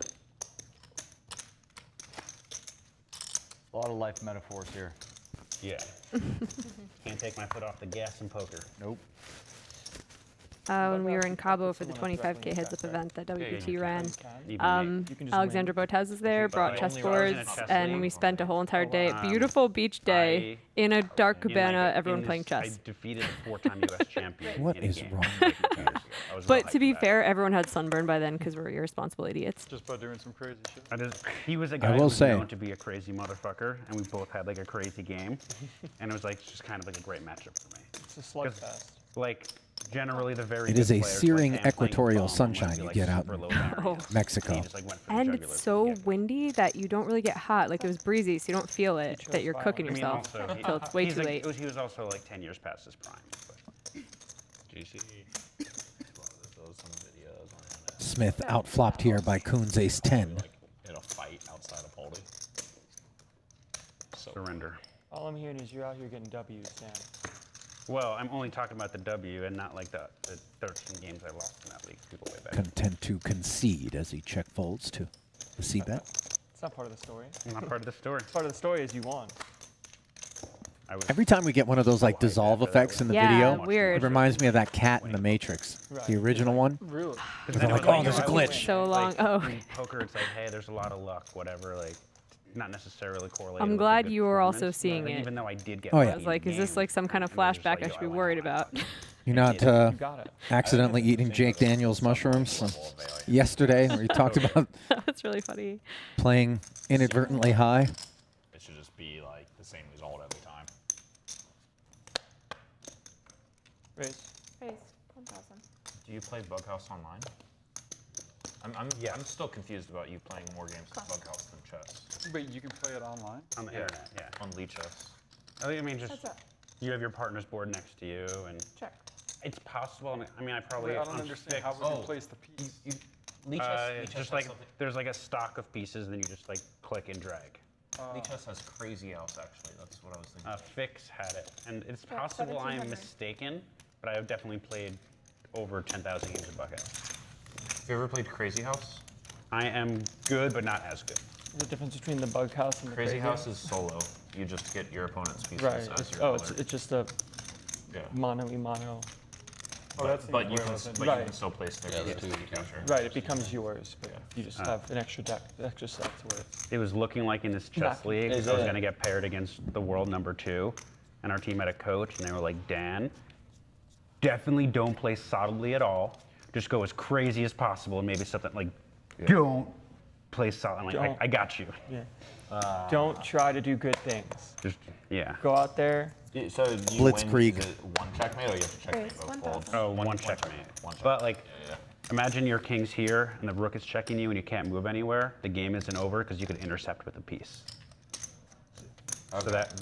A lot of life metaphors here. Yeah. Can't take my foot off the gas in poker. Nope. When we were in Cabo for the 25K heads-up event that WPT ran, Alexandra Botez was there, brought chessboards, and we spent a whole entire day, beautiful beach day, in a dark cabana, everyone playing I chess. defeated a four-time U.S. champion. What in a is game. wrong I was But not to hyped be about it. fair, everyone had sunburn by then because we're irresponsible idiots. Just by doing some crazy shit. He was a guy will who was say- known to be a crazy motherfucker, and we both had like a crazy game, and it was like just kind of like a great matchup for me. It's a slugfest. Like generally the very It good is a players, like searing Dan playing equatorial foam, sunshine might be, you like, get out super in low variance. Mexico. He just, like, went for the And jugular it's from so the get-go. windy that you don't really get hot. Like it was breezy, so you don't feel it that you're cooking I mean, yourself also, until it's way he's too like- late. He was also like 10 years past his prime. But. GC. Those some videos on the internet. Smith outflopped here by Koon's ace-10. Like, in a fight outside of Poldy. So Surrender. All I'm hearing is you're out here getting W's, Sam. Well, I'm only talking about the W and not like the 13 games I lost in that league. People way back. Content to concede as he check folds to the c-bet. It's not part of the story. Not part of the story. Part of the story is you won. I was Every time we get one of those like dissolve effects in the Yeah, video, weird. it reminds me of that cat in the Matrix, the original one. Really? They're like, oh, there's a glitch. So long. Like, Oh. in poker, it's like, hey, there's a lot of luck, whatever. Like, not necessarily correlated. I'm with a glad good you were also performance, seeing like, it. Even though I did get. Oh, I yeah. was like, is this like some kind of And it was just flashback like, I yo, should be went worried all out. about? You're not You got it. accidentally eating Jake Daniels mushrooms yesterday, where you talked about That's really funny. playing inadvertently high. it should just be like the same result every time. Raise. Raise 1,000. Do you play Bughouse online? I'm still confused about you playing more games of Bughouse than chess Wait, you can play it online? On the internet, yeah. on Lee Chess. I mean, just Heads up. you have your partner's board next to you, and Check. it's possible. I mean, I probably. Wait, I don't on understand. How fixed- would you place the piece? Lee Chess, Lee It's Chess just has like something- there's like a stock of pieces, and then you just like click and drag. Lee Chess has crazy house actually. That's what I was thinking. Fix had it, and it's Yeah, possible I am 1700. mistaken, but I have definitely played over 10,000 games of Buckhead. Have you ever played Crazy House? I am good, but not as good. The difference between the bug house and the Crazy House is solo. You just get your opponent's pieces Right. as It's, your oh, color. it's just a Yeah. mono. Oh, that's But you the can, way but Right. you can still place their Yeah, the pieces two to capture. Right, it becomes yours, but you just have an extra deck, extra set to it. It was looking like in this chess Not- league, is I was it- going to get paired against the world number 2, and our team had a coach, and they were like, Dan, definitely don't play solidly at all. Just go as crazy as possible, and maybe something like, don't play solid. I'm like, Don't. I got you. Yeah. Don't try to do good things. Just, yeah. Go out there. So do you Blitzkrieg. win, is it one checkmate or you have to checkmate Raise both 1,000. folds? Oh, one checkmate. One checkmate. But like, Yeah. imagine your king's here, and the rook is checking you, and you can't move anywhere. The game isn't over because you could intercept with a piece. So that,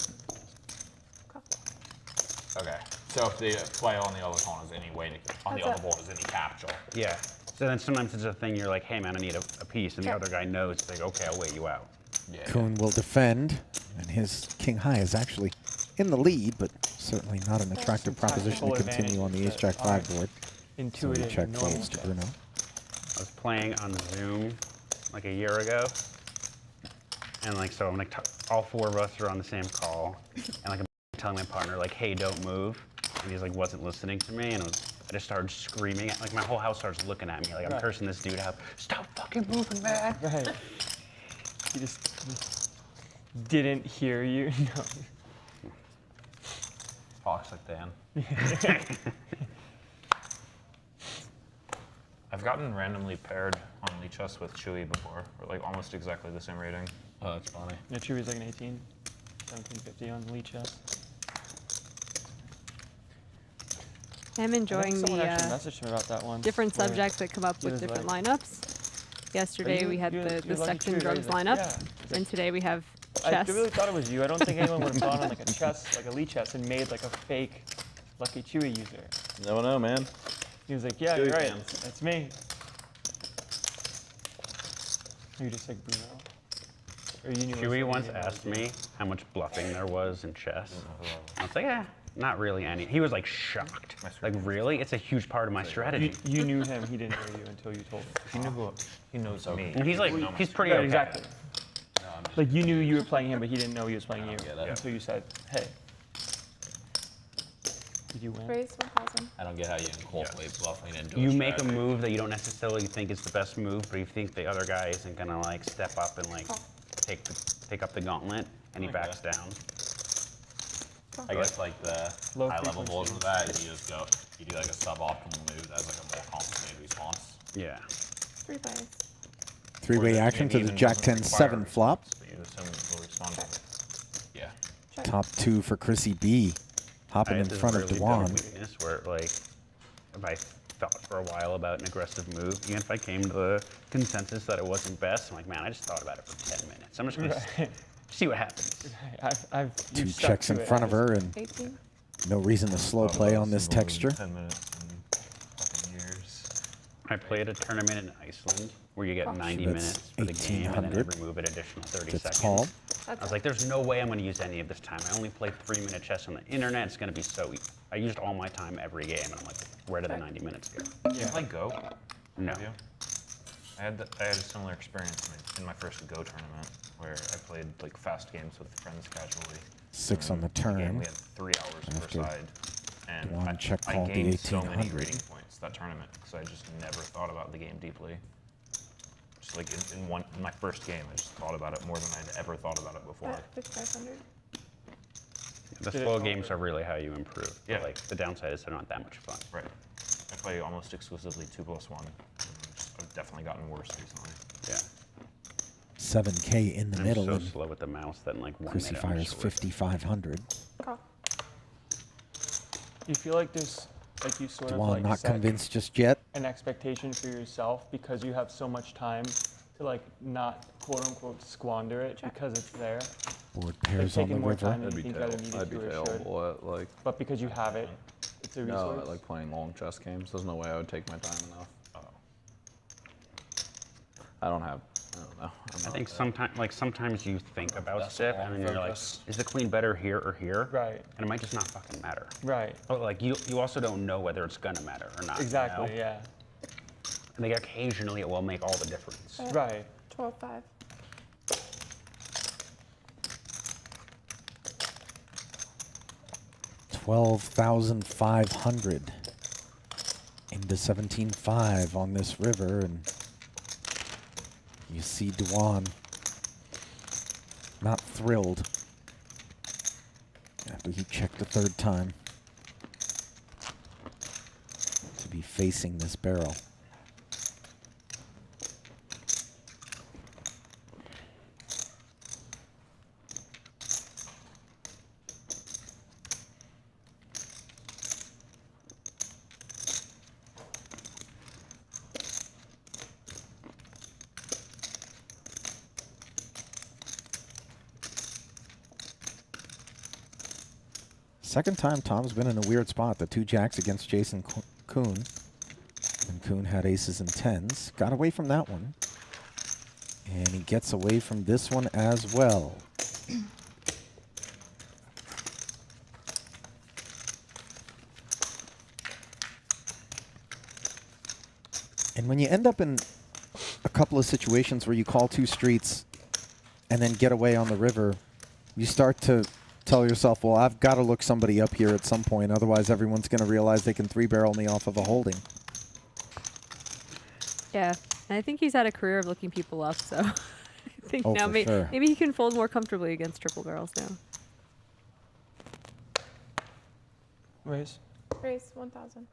Okay. So if the play on the other pawn is any way to, on the Heads other up. board is any capture. yeah. So then sometimes it's a thing you're like, hey man, I need a piece, and the Check. other guy knows, it's like, okay, I'll wait you out. Yeah. Koon will defend, and his king high is actually in the lead, but certainly not an attractive Some proposition to tactical continue on the advantage ace-jack that 5 aren't board. So he Intuitive. check normal folds to chess. Bruno. I was playing on Zoom like a year ago, and like so I'm like all 4 of us are on the same call, and like I'm telling my partner like, hey, don't move, and he's like wasn't listening to me, and I just started screaming. Like, my whole house starts looking at me like I'm Right. cursing this dude out. Stop fucking moving, man. Right. He just didn't hear you. No. Toxic Dan. I've gotten randomly paired on Lee Chess with Chewy before, or like almost exactly the same rating. Oh, that's funny. Yeah, Chewy's like an 18, 1750 on Lee Chess. I'm enjoying Someone actually the messaged me about that one. different where subjects that come up he with was different like, lineups. Yesterday you- we had you're- the you're lucky sex and too, drugs right? He's like, lineup, yeah. He's like, and today we have I chess. really thought it was you. I don't think anyone would have gone on like a chess, like a Lee Chess, and made like a fake Lucky Chewy user. Never know, man. He was like, yeah, Chewy you're right. fans. That's me. You just like Bruno. Or you knew it was Chewy somebody once named asked Lucky. me how much bluffing there was in chess. I was like, not really any. He was like shocked. Like, really? It's a huge part of my strategy. You knew him. He didn't know you until you told him. He knew who he knows me. And he's like, he's pretty Right, okay. exactly. Like you knew you were playing him, but he didn't know he was playing you get it. until you said, "Hey, did you win?" Raise 1,000. I don't get how you incorporate bluffing into You a make a strategy. move that you don't necessarily think is the best move, but you think the other guy isn't gonna like step up and like take up the gauntlet, and he Okay. backs down. I guess like the Low high level frequency. version of that is you just go, you do like a suboptimal move that has like a more complicated response. Yeah. 3 plays. Three-way action to the Jack 10-7 flop. But you assume we'll respond to it. Yeah. Check. Top 2 for Chrissy B. Hopping I in have this front of really dumb Dwan. weakness where like, if I thought for a while about an aggressive move, even if I came to the consensus that it wasn't best, I'm like, man, I just thought about it for 10 minutes. I'm just gonna see what happens. I've 2 you stuck checks to in it. front of her, and 18. no reason to slow play on this texture. 10 minutes and fucking years. I played a tournament in Iceland where you get 90 That's minutes for the game, and then 1800. every move an additional 30 Gets seconds. called. I was like, there's no way I'm going to use any of this time. I only play 3-minute chess on the internet. It's going to be so easy. I used all my time every game, and I'm like, where did the 90 minutes go? You play Go? No. Have you? I had a similar experience in my first Go tournament where I played like fast games with friends casually. 6 on the Game, turn. we had 3 hours After per side, and Dwan check I called the gained so many 1800. rating points that tournament because I just never thought about the game deeply. Just like in my first game, I just thought about it more than I'd ever thought about it before. 5,500. The Did it slow help? games are really how you improve. But, Yeah. like, the downside is they're not that much fun. Right. I play almost exclusively 2+1. And I've definitely gotten worse recently. Yeah. 7K in the I'm middle, so and slow with the mouse that in like 1 Chrissy minute I'm fires just ripping. 5,500. Call. You feel like there's like you sort of Dwan like not set convinced just yet. an expectation for yourself because you have so much time to like not quote unquote squander it because it's there. Board Like pairs on the taking more river. time than you think you either needed I'd be to or should. terrible at like, But because you have it, it's a no, resource. at like playing long chess games. There's no way I would take my time enough. I don't know. I think sometimes you think about That's stuff long and then you're like, focus. is the queen better here or here? Right. And it might just not fucking matter. Right. But like you also don't know whether it's gonna matter or not. Exactly. You know? Yeah. And like occasionally it will make all the difference. Right. 12,500. $12,500 into 17.5 on this river, and you see Dwan not thrilled after he checked the 3rd time to be facing this barrel. Second time Tom's been in a weird spot. The 2 jacks against JasonKoon. And Koon had aces and 10s. Got away from that one. And he gets away from this one as well. And when you end up in a couple of situations where you call 2 streets and then get away on the river, you start to tell yourself, well, I've got to look somebody up here at some point. Otherwise, everyone's going to realize they can 3-barrel me off of a holding. Yeah, and I think he's had a career of looking people up, so I think Oh, now for sure. maybe he can fold more comfortably against triple barrels now. Raise. Raise 1,000.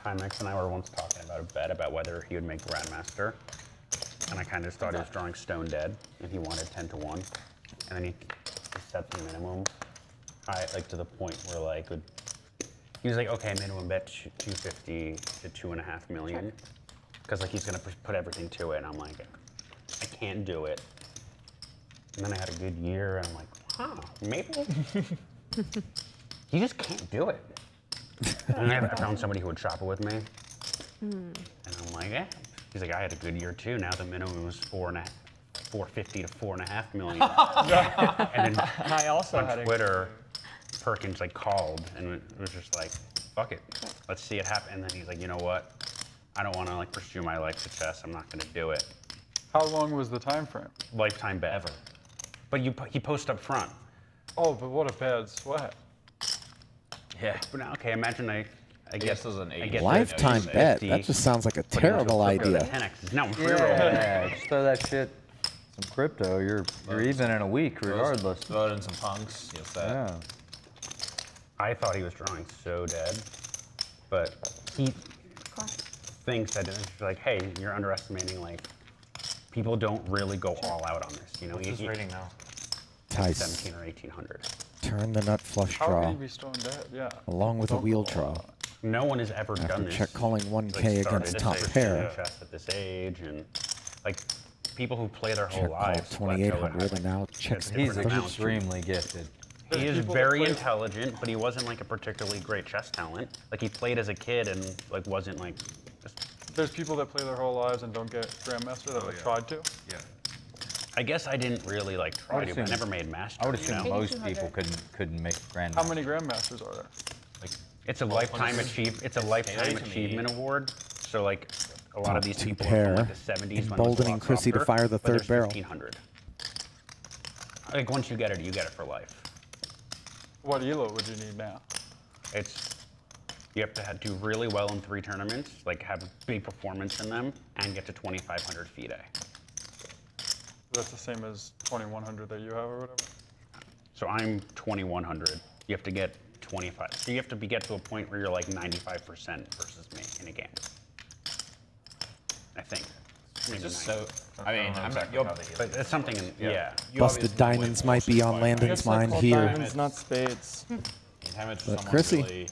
Timex and I were once talking about a bet about whether he would make Grandmaster. And I kind of just thought he was drawing stone dead, and he wanted 10-1. And then he set the minimum high, like to the point where like he was like, okay, minimum bet 250 to 2.5 million, because like he's gonna put everything to it. And I'm like, I can't do it. And then I had a good year, and I'm like, huh, maybe. You just can't do it. And then I found somebody who would shop it with me, and I'm like, yeah. He's like, I had a good year too. Now the minimum was 450 to 4.5 million. And then I also on had a Twitter, Perkins like called and it was just like, fuck it, let's see it happen. And then he's like, you know what? I don't want to like pursue my life success. I'm not going to do it. How long was the time frame? Lifetime bet. Ever. But he posts up front. Oh, but what a bad sweat. Yeah. But now, okay, imagine I guess it was an I 80. get Lifetime 50, bet. That just sounds like a but he wants to terrible flip it to idea. 10x. No, free roll. Yeah, just throw that shit, some crypto. You're even in a week, regardless. Throw it in some punks. You'll set. Yeah. I thought he was drawing so dead, but he thinks that it's like, hey, you're underestimating. Like, people don't really go all out on this. You know, What's his rating now? Tice. 17 or 1800. Turn the nut flush How draw, could he be stone dead? Yeah. along with a wheel draw. No one has ever done After this. check calling 1K Like, against started top this age, pair. chess at this age, and like people who play their whole Check call lives. 2800 and now checks He's He's different amounts. extremely gifted. He is people that very play- intelligent, but he wasn't like a particularly great chess talent. Like he played as a kid and like wasn't like. Just, There's people that play their whole lives and don't get Grandmaster that have tried to. Yeah. I guess I didn't really like try would to, but I assume- never made master. I would you assume know? most people couldn't make Grandmaster. How many Grandmasters are there? It's a lifetime to me. achievement award. So like a lot of these Two people pair, are from like the 70s when it was a emboldening lot Chrissy to softer, fire the but third there's barrel. 1500. Like once you get it for life. What elo would you need now? You have to do really well in 3 tournaments, like have a big performance in them, and get to 2,500 FIDE. That's the same as 2100 that you have or whatever. So I'm 2,100. You have to get 25. So you have to get to a point where you're like 95% versus me in a game. I think. Maybe Just 90. so. I mean, I'm not. But it's something in, yeah. Busted diamonds might be on Landon's mind here. Diamonds, not spades. But Chrissy,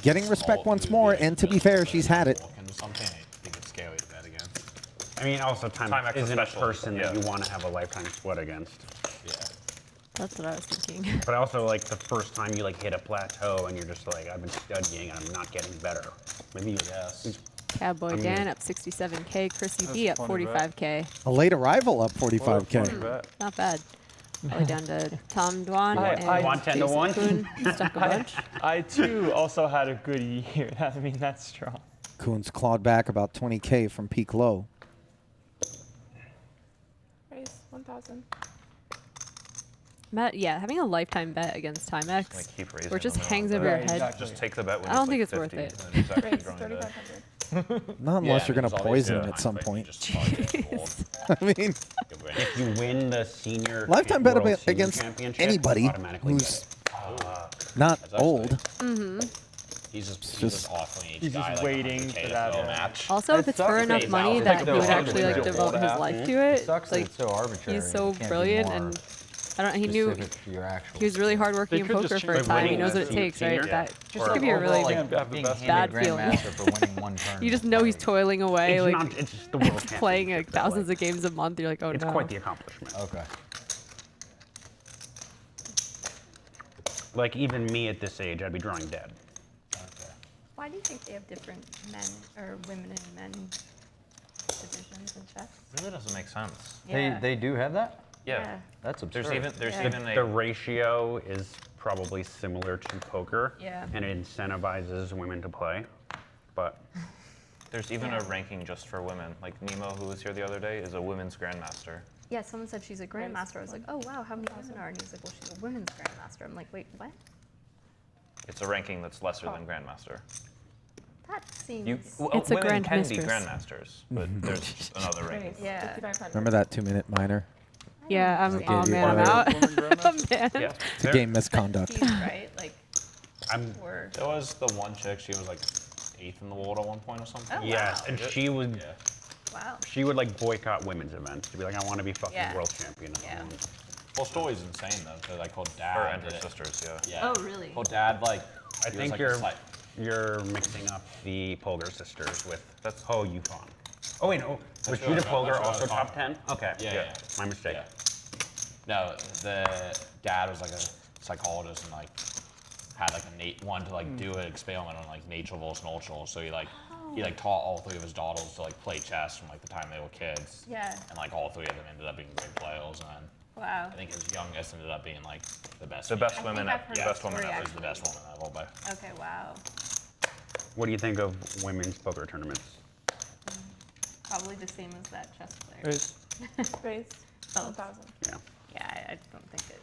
getting respect once more, and to be fair, she's had it. Something I think it's scary to bet against. I mean, also Timex is isn't a special, person that yeah. you want to have a lifetime split against. Yeah. That's what I was thinking. But also, like, the first time you, like, hit a plateau and you're just like, I've been studying and I'm not getting better. Maybe you Yes. Cowboy Dan up 67K, Chrissy B up That's funny, right? 45K. A late arrival up What a funny 45K. bet. Not bad. All the way down to Tom Dwan I and want 10 to 1? JasonKoon. Stuck a bunch. I too also had a good year. I mean, that's strong. Coons clawed back about 20K from peak low. Raise 1,000. Matt, yeah, having a lifetime bet against Timex, Like keep raising where it just the middle hangs of over your Right, head. exactly. Just take the bet when I don't it's think like it's worth 50, it. and then he's actually Raise drawing dead. 3,500. Not unless you're going to there's poison always him at some time frame, point. just target gold. I mean, If you win the senior lifetime bet World Senior against Championship, anybody you automatically who's get not actually- old. He's just- just offering each He's guy just like waiting 100K for to that, throw a yeah. match. Also, if It it's sucks for that enough it's money like that the he would actually like arbitrary devote his hold life to It it, sucks that like it's so arbitrary. he's so It can't be brilliant, more and I don't. He knew specific to your actual he was really hardworking in They could poker just for a change time. He winning knows what it as a takes, right? senior. That Or could be a overall, really like, Have the being best handed bad feeling. Grandmaster for winning one tournament. you just know he's toiling away, It's like not, it's just the world playing like championship, but, thousands like, of games a month. You're like, oh It's no. quite the accomplishment. Okay. Like even me at this age, I'd be drawing dead. Why do you think they have different men or women and men divisions in chess? Really doesn't make sense. Yeah. They do have that? Yeah. That's absurd. There's Yeah. even The a ratio is probably similar to poker. Yeah. And it incentivizes women to play. But There's even a ranking just for women. Like Nemo, who was here the other day, is a women's grandmaster. Yeah, someone said she's a grandmaster. I was like, oh wow, how many women are? And he's like, well, she's a women's grandmaster. I'm like, wait, what? It's a ranking that's lesser than grandmaster. That seems. It's a women grand can mistress. be grandmasters, but there's another ranking. Yeah. Remember that 2-minute minor? Yeah, I'm. gave Oh you man, I'm another out. woman grandmaster? Man. Yeah. It's a game misconduct. He's right, like. I'm We're. There was the one chick, she was like 8th in the world at one point or something. Oh, yes, wow. and she would Wow. she would like boycott women's events to be like, I want to be fucking Yeah. world champion. Yeah. Well, story's insane though. 'Cause, like her Her dad and her did it. sisters, yeah. Yeah. Oh, really? Her dad like. I he was, think like, you're this, like, you're mixing up the Polgar sisters with That's Ho Yufan. Oh wait, no, was what I Judah was- Polgar that's what I also was top talking 10? Okay, Yeah. my mistake. Yeah. No, the dad was like a psychologist and like had like wanted to like do an experiment on like nature versus nurture. So he like taught all 3 of his daughters to like play chess from like the time they were kids. Yeah. And like all 3 of them ended up being great players, and then Wow. I think his youngest ended up being like the best. The best I women, think I've heard the that best woman story, ever. Is the best woman ever by. Okay. Wow. What do you think of women's poker tournaments? Probably the same as that chess player. Raise Oh. 1,000. Yeah. Yeah, I don't think it.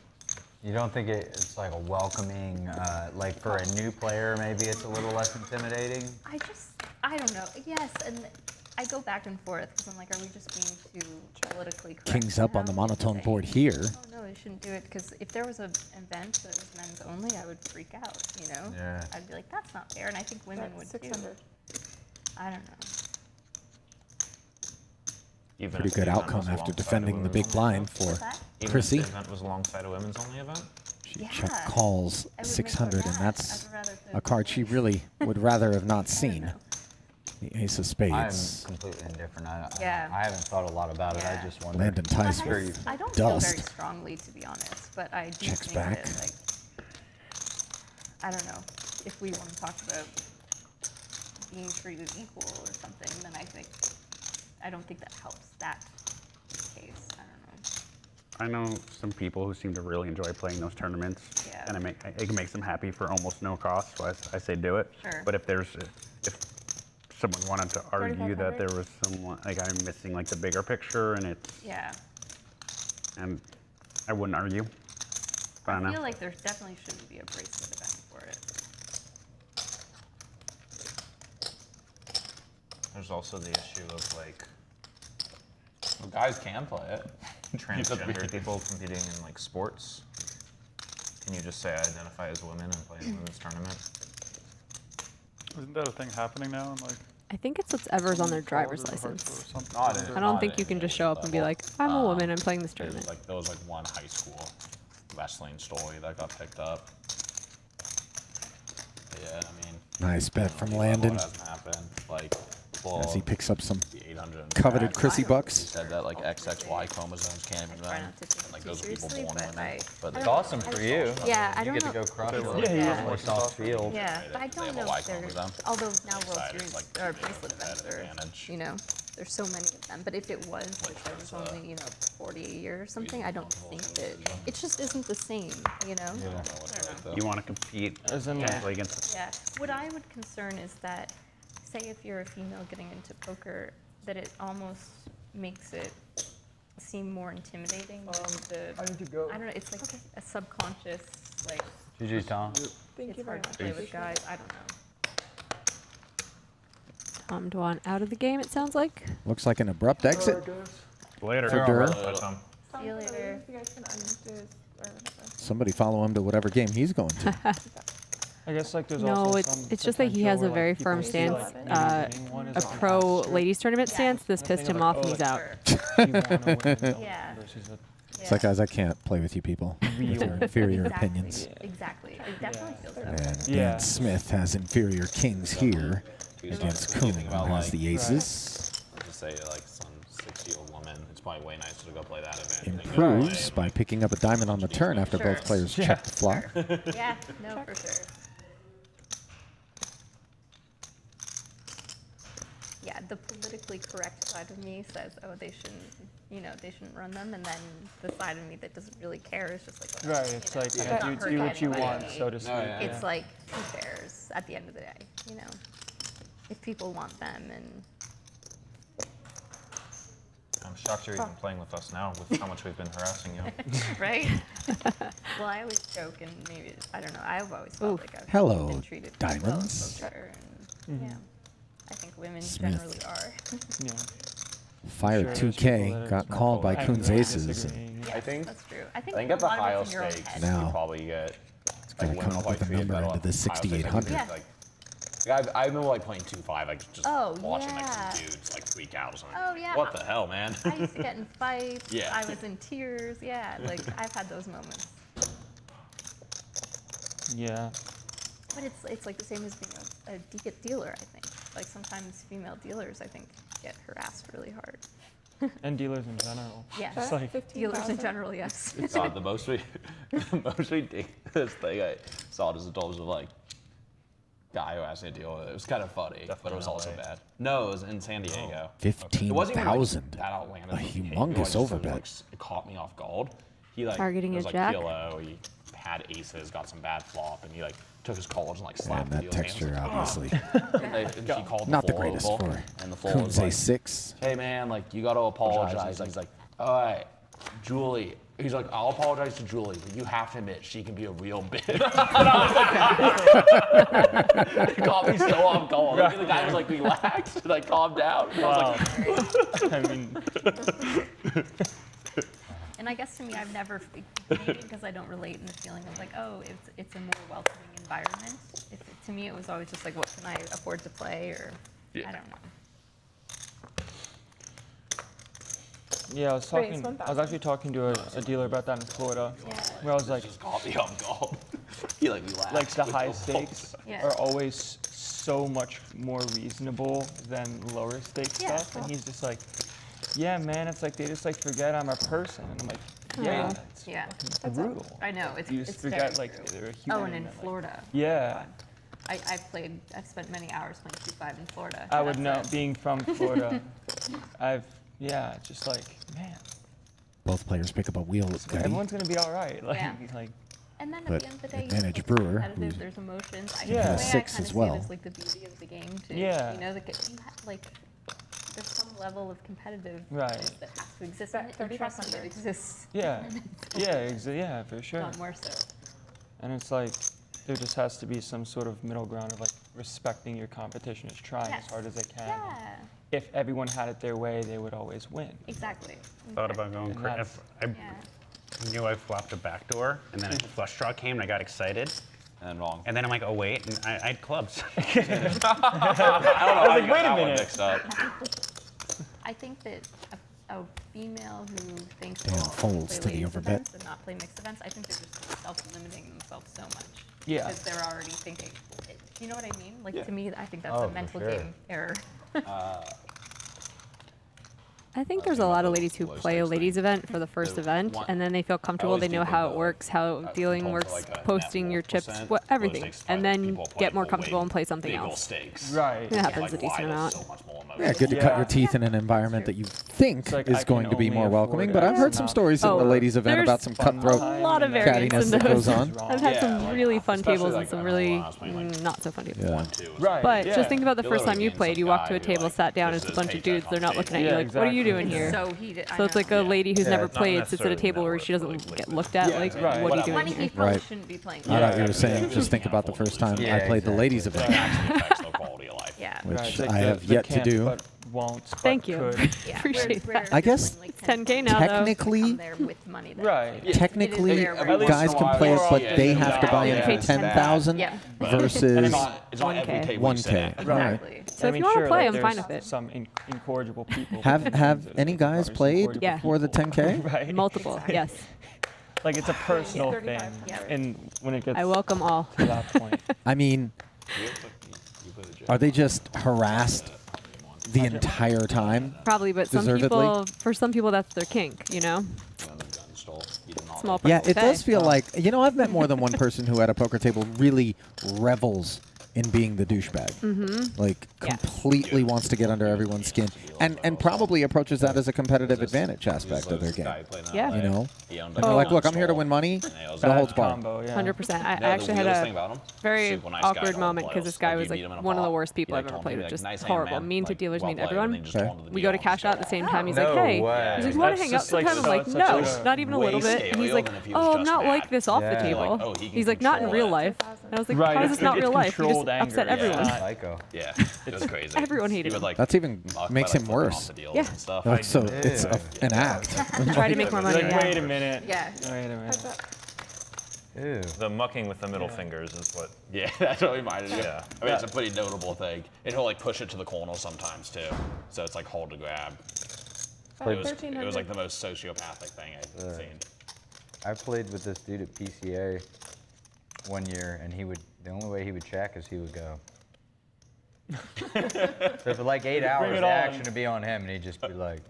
You don't think it's like a welcoming, like for a new player, maybe it's a little less intimidating? I don't know. Yes, and I go back and forth because I'm like, are we just being too politically correct? King's up on the now? monotone Like, board here. Oh no, we shouldn't do it because if there was an event that was men's only, I would freak out. You know? Yeah. I'd be like, that's not fair, and I think women would That's too. 600. I don't know. Even Pretty if good the event outcome was after alongside a defending the women's big only blind event. for What's that? Even Chrissy. if the event was alongside a women's only event. She Yeah. check calls I would make her 600, and mad. that's I'd rather a card she really would rather have not I don't seen. know. The ace of I'm spades. completely indifferent. Yeah. I haven't thought a lot about it. Yeah. I just wonder. Landon ties I for don't- I don't feel very dust. strongly, to be honest, but I do Checks think back. that, like, I don't know, if we want to talk about being treated equal or something, then I don't think that helps that case. I don't know. I know some people who seem to really enjoy playing those tournaments, Yeah. and it makes them happy for almost no cost. So I say do it. Sure. But if someone wanted to argue that 3,500? there was someone like I'm missing like the bigger picture, Yeah. and I wouldn't argue. But I don't I know. feel like there definitely shouldn't be a bracelet event for it. There's also the issue of like Well, guys can play it. transgender people competing in like sports. Can you just say I identify as a woman and play in a women's tournament? Isn't that a thing happening now? In like I think it's whatever's on their driver's colleges or license. or something? Not in- I don't not think in you can just the show up and be level. like, I'm a woman, I'm playing this There was tournament. like there was like one high school wrestling story that got picked up. But yeah, I mean. Nice bet I don't from know, Landon What hasn't happened? Like, as he picks up some the 800 coveted crack. Chrissy He bucks. said that like XXY chromosomes can't even try run. not to take it Like too those are people seriously, born but women. I But It's they- awesome for you. Yeah, I You don't get know. to go crush it. Yeah, he on was a like soft field. Yeah, but I they don't have a know Y if they're, chromosome. although now World Decided, Series like, or they bracelet have events that are, advantage. you know, there's so many of them. But if it was like there was only, you know, 40 a year or something, I don't think that, it just isn't the same, you know? You want to compete potentially against. Yeah. What I would concern is that, say if you're a female getting into poker, that it almost makes it seem more intimidating than the, I need to go. I don't know, it's like a subconscious, like, GG, Tom. Thank it's you very hard to much. play with guys. I don't know. Tom Dwan out of the game, it sounds like. Looks like an abrupt exit Later. for Durr. Bye, Tom. See you later. You guys can undo his, or whatever. Somebody follow him to whatever game he's going to. I guess like there's No, also it's some it's just that he potential has a where, very like, people firm see, stance, like, maybe winning one is a like pro faster. ladies tournament Yeah. stance. This And the pissed thing him of, off like, and he's out. You wanna win the Yeah. versus a It's like, guys, I can't play with you people with your inferior Exactly. opinions. Exactly. It definitely feels that way. And Yeah. Dan Smith has inferior kings here against Koon, Think who about, has like, the aces. Let's just say like some 60-year-old woman. It's probably way nicer to go play that event. than go Improves play, by picking up a diamond on the turn after Sure. both players check the flop. Yeah, no, for sure. Yeah, the politically correct side of me says, oh, they shouldn't run them, and then the side of me that doesn't really care is just like, Right, it's like, it's yeah, not do what you hurting want, anybody. so to speak. It's like, who cares at the end of the day, you know? If people want them, and I'm shocked you're even playing with us now with how much we've been harassing you. right? Well, I always joke, and maybe, I don't know, I've always felt like I've Hello, been treated pretty well in diamonds. poker, and yeah, I think women Smith. generally are. Yeah. Fire Sure, there's 2K people that got are called by I Coon's agree, Aces. disagreeing. Yes, I think that's true. I I think think a at the lot of higher it's in your own stakes, head. Now. you probably get Gotta come up with a number into the 6,800. Yeah. I remember like playing 2-5, like just Oh, watching yeah. like some dudes like freak out or something. Oh, yeah. What the hell, man? I used to get in fights. Yeah. I was in tears. Yeah, like I've had those moments. Yeah. But it's like the same as being a dealer, I think. Like sometimes female dealers, I think, get harassed really hard. And dealers in general. Yeah. It's like, Dealers in general, yes. God, the most ridiculous thing I saw just in terms of like guy who asked me to deal with it. It was kind of funny, but it was also bad. No, it was in San Diego. It wasn't even, like, 15,000. that outlandish. A It humongous just overbet. it caught me off guard. He like Targeting it was a like jack? kilo. He had aces, got some bad flop, and he like took his calls and like slapped And the that dealer's texture, hands. obviously, And she called not the floor greatest over, for and the floor was Coon's like, A6. hey man, like you gotta apologize. He's like, all right, Julie. He's like, I'll apologize to Julie, but you have to admit she can be a real bitch. And I was like, it caught me so off guard. Right. The guy was like, relax, and like calm down. And wow. I was like, I mean, And I guess to me, I've never, maybe because I don't relate in the feeling of like, oh, it's a more welcoming environment. To me, it was always just like, what can I afford to play, or I don't know. yeah, I was actually talking to a dealer about that in Florida, where I was like, just caught me off guard. He like relaxed. like the high stakes Yeah. are always so much more reasonable than lower stakes Yeah, stuff, and well. he's just like, yeah, man, it's like they just like forget I'm a person, and I'm like, yeah, it's Yeah. brutal. I know, it's You just very forget like they're a human. Oh, and in like- Florida. Yeah, I've spent many hours playing 2-5 in Florida. I would That's know. Being from Florida, it's just like, man, Both players pick up a wheel at Gutty. everyone's gonna be all right. Like, Yeah. like And then at But the end of the day, advantage it's Brewer, competitive, who there's emotions. Yeah. The way I 6 kinda as see well. it as like the beauty of the game too. Yeah. You know, like there's some level of competitiveness Right. that has to exist. And That trust 3500. that exists. yeah, yeah, for sure. Not more so. And it's like there just has to be some sort of middle ground of like respecting your competition is trying Yes. as hard as they can. Yeah. If everyone had it their way, they would always win. Exactly. Thought about going And crazy. that's- I knew I flopped a backdoor, and then a flush draw came, and I got excited. And wrong. And then I'm like, oh wait, and I had clubs. I don't know. like, wait a minute. Mixed up. I think that a female who thinks Damn, they'll folds play to the ladies overbet. events and not play mixed events, I think they're just self-limiting themselves so much. Yeah. Because they're already thinking. You know what I mean? Like Yeah. to me, I think that's Oh, a for mental sure. game error. I think there's a lot of ladies who play a ladies event for the first event, and then they feel comfortable. They know how it works, how dealing works, posting your chips, everything, and then get more comfortable and play something else. Right. It happens a decent amount. Yeah, good to cut your teeth in an environment that you think like is I going can to be only more afford welcoming. it. But I've heard It's some not- stories in the Oh, ladies event there's about some cutthroat A lot of variants cattiness in that those. goes on. I've had Yeah, some like, really fun especially, tables like, and some I really remember when I was playing, like, not so fun tables. Yeah. Right. But yeah. just think about the You'll first time literally you gain played. some You walk guy to a who, table, like, sat down, puts it's a his bunch of paycheck dudes. on They're not the looking at table. you Yeah, like, what are you doing exactly. here? So heated. So it's like a lady who's never not played sits at a necessarily table where network, she but, doesn't like, get liquid. looked at. Yeah, Like, right. what are you Whatever. doing Money here? he probably Right. shouldn't be playing. I thought you were Yeah, saying, yeah. just think about the first time Yeah, I played the ladies event, Actually affects the quality of life. Yeah. which Right, it's like I the- have the yet to can't do. But won't. But Thank you. could. Yeah. Appreciate Where that. I guess like 10K now, though. technically- come there with money. That's Right. like- Technically, It is there where- guys can play it, but Yeah, they yeah, have to buy in yeah, for it's 10,000 Yeah. versus And it's not every 1K. table you sit 1K. at. Right. Exactly. So I if mean, you want to sure, play, like, I'm fine there's with it. Some incorrigible people. Have There's any guys obviously played incorrigible Yeah. before the people. 10K? Right. Multiple, yes. Like it's a personal 35. thing, Yeah. and when it gets I welcome all. to that point, I mean, are they just harassed the entire time? Probably, but Deservedly. for some people, that's their kink, you know? Small Yeah, price it to pay. does feel like, I've met more than one person who at a poker table really revels in being the douchebag. Like Yeah. completely wants to get under everyone's skin, and probably approaches that as a competitive advantage aspect of their game. Yeah. You know, He owned and they're like, look, I'm here to win money. No holds barred. Combo, yeah. 100%. I No, the actually had weirdest a thing about him, very super nice guy, awkward all moment because players. this guy Like, was you like meet him in a one of the pot, worst people he, I've like, ever told me, played with. like, Just nice hand, horrible. man. Mean to Like, dealers, well mean to played, everyone. and then just wanted the We deal go to and cash just out at the same time. He's like, No hey. way. He's like, you want to That's hang out just, like, sometime? I'm like, such no, a not even a way little bit. And he's scarier like, than if he was oh, I'm just not like mad. this off the Yeah. table. Like, oh, he can He's like, not in control real it. life. And I was like, Right, how is it's this not like real life? You just controlled anger, upset yeah. everyone. Psycho. Yeah, it was crazy. Everyone He hated would, him. like, That's even muck by, makes like, him flipping worse. off the deals Yeah. and stuff. Like, so it's an act. Try to make more money. Like, Yeah. wait a minute. Yeah. Wait a minute. Heads up. Ew. The mucking with the middle fingers is what. Yeah, that's what reminded me. Yeah. I mean, it's a pretty notable thing. And he'll like push it to the corner sometimes too. So it's like hard to grab. It was 1300. like the most sociopathic thing I've seen. I played with this dude at PCA one year, and the only way he would check is he would go. So for like 8 hours, it the on. action would be on him, and he'd just be like,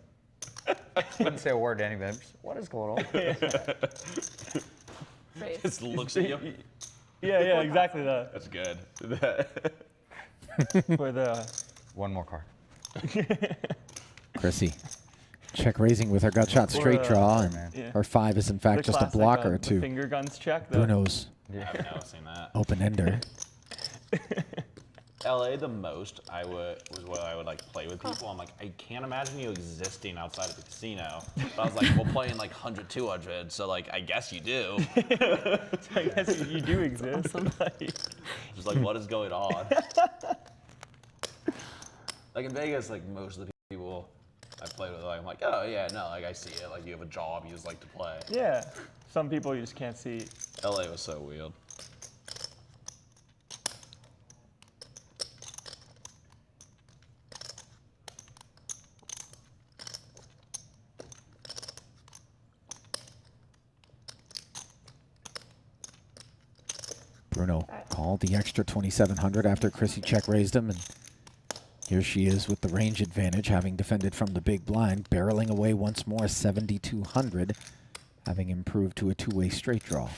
wouldn't say a word to anybody. Just, what is going on? Raise. Just looks at you. Yeah, exactly that. That's good. For the One more card. Chrissy, check raising with her gut shot straight draw, and yeah. her 5 is in fact the just a classic, blocker the to finger guns check. The, Bruno's I've never seen that. open ender. LA the most was where I would like play with people. I'm like, I can't imagine you existing outside of the casino. But I was like, we're playing like 100, 200, so like I guess you do. I guess you do exist. Just like, what is going on? Like in Vegas, like most of the people I play with, like, I'm like, oh yeah, no, like I see it. Like you have a job, you just like to play. Yeah. Some people you just can't see. LA was so weird. Bruno called the extra 2,700 after Chrissy check raised him, and here she is with the range advantage, having defended from the big blind, barreling away once more 7,200, having improved to a two-way straight draw.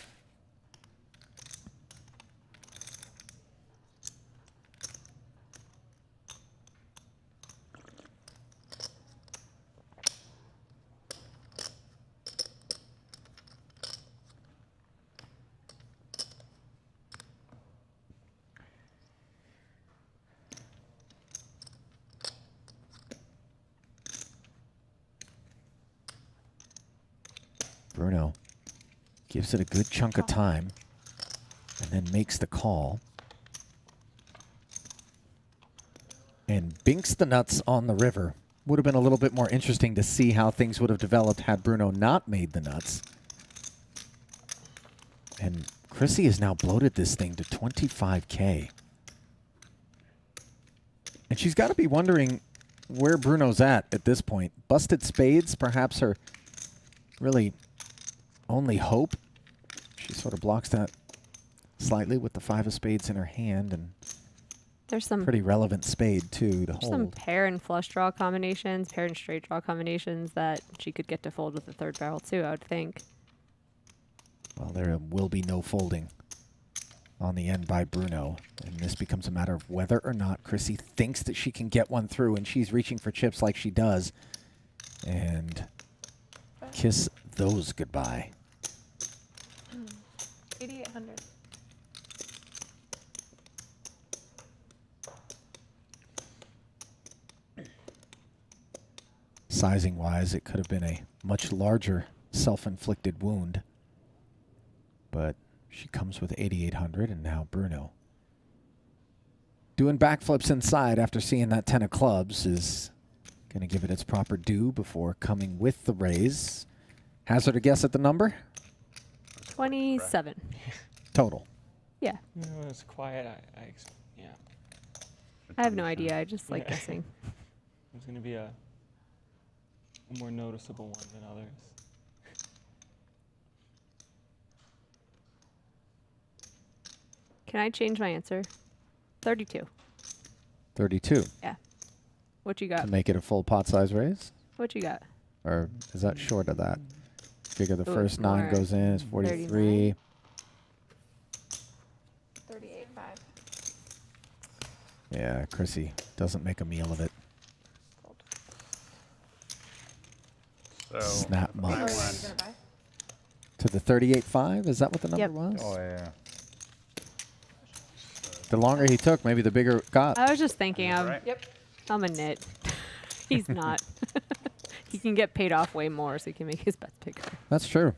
Bruno gives it a good chunk of time and then makes the call. And binks the nuts on the river. Would have been a little bit more interesting to see how things would have developed had Bruno not made the nuts. And Chrissy has now bloated this thing to 25K. And she's got to be wondering where Bruno's at this point. Busted spades, perhaps her really only hope. She sort of blocks that slightly with the 5 of spades in her hand, and There's some pretty relevant spade too to There's some hold. pair and flush draw combinations, pair and straight draw combinations that she could get to fold with the third barrel too, I would think. Well, there will be no folding on the end by Bruno, and this becomes a matter of whether or not Chrissy thinks that she can get one through, and she's reaching for chips like she does, and kiss those goodbye. 8,800. Sizing-wise, it could have been a much larger self-inflicted wound, but she comes with 8,800, and now Bruno doing backflips inside after seeing that 10 of clubs is going to give it its proper due before coming with the raise. Hazard a guess at the number? 27. Total. Yeah. You know, it's quiet. Yeah. I have no idea. I just like Yeah. guessing. It's going to be a more noticeable one than others. Can I change my answer? 32. 32. Yeah. What you To got? make it a full pot size raise? What you got? Or is that short of that? Figure the Ooh, first 9 more. goes in, it's 43. 38.5. Yeah, Chrissy doesn't make a meal of it. So Snap I mugs. Are you went gonna buy? To the 38.5, is that what the number Yep. was? Oh yeah. The longer he took, maybe the bigger it got. I was just thinking That's of. right. Yep. I'm a nit. He's not. He can get paid off way more, so he can make his bets bigger. That's true.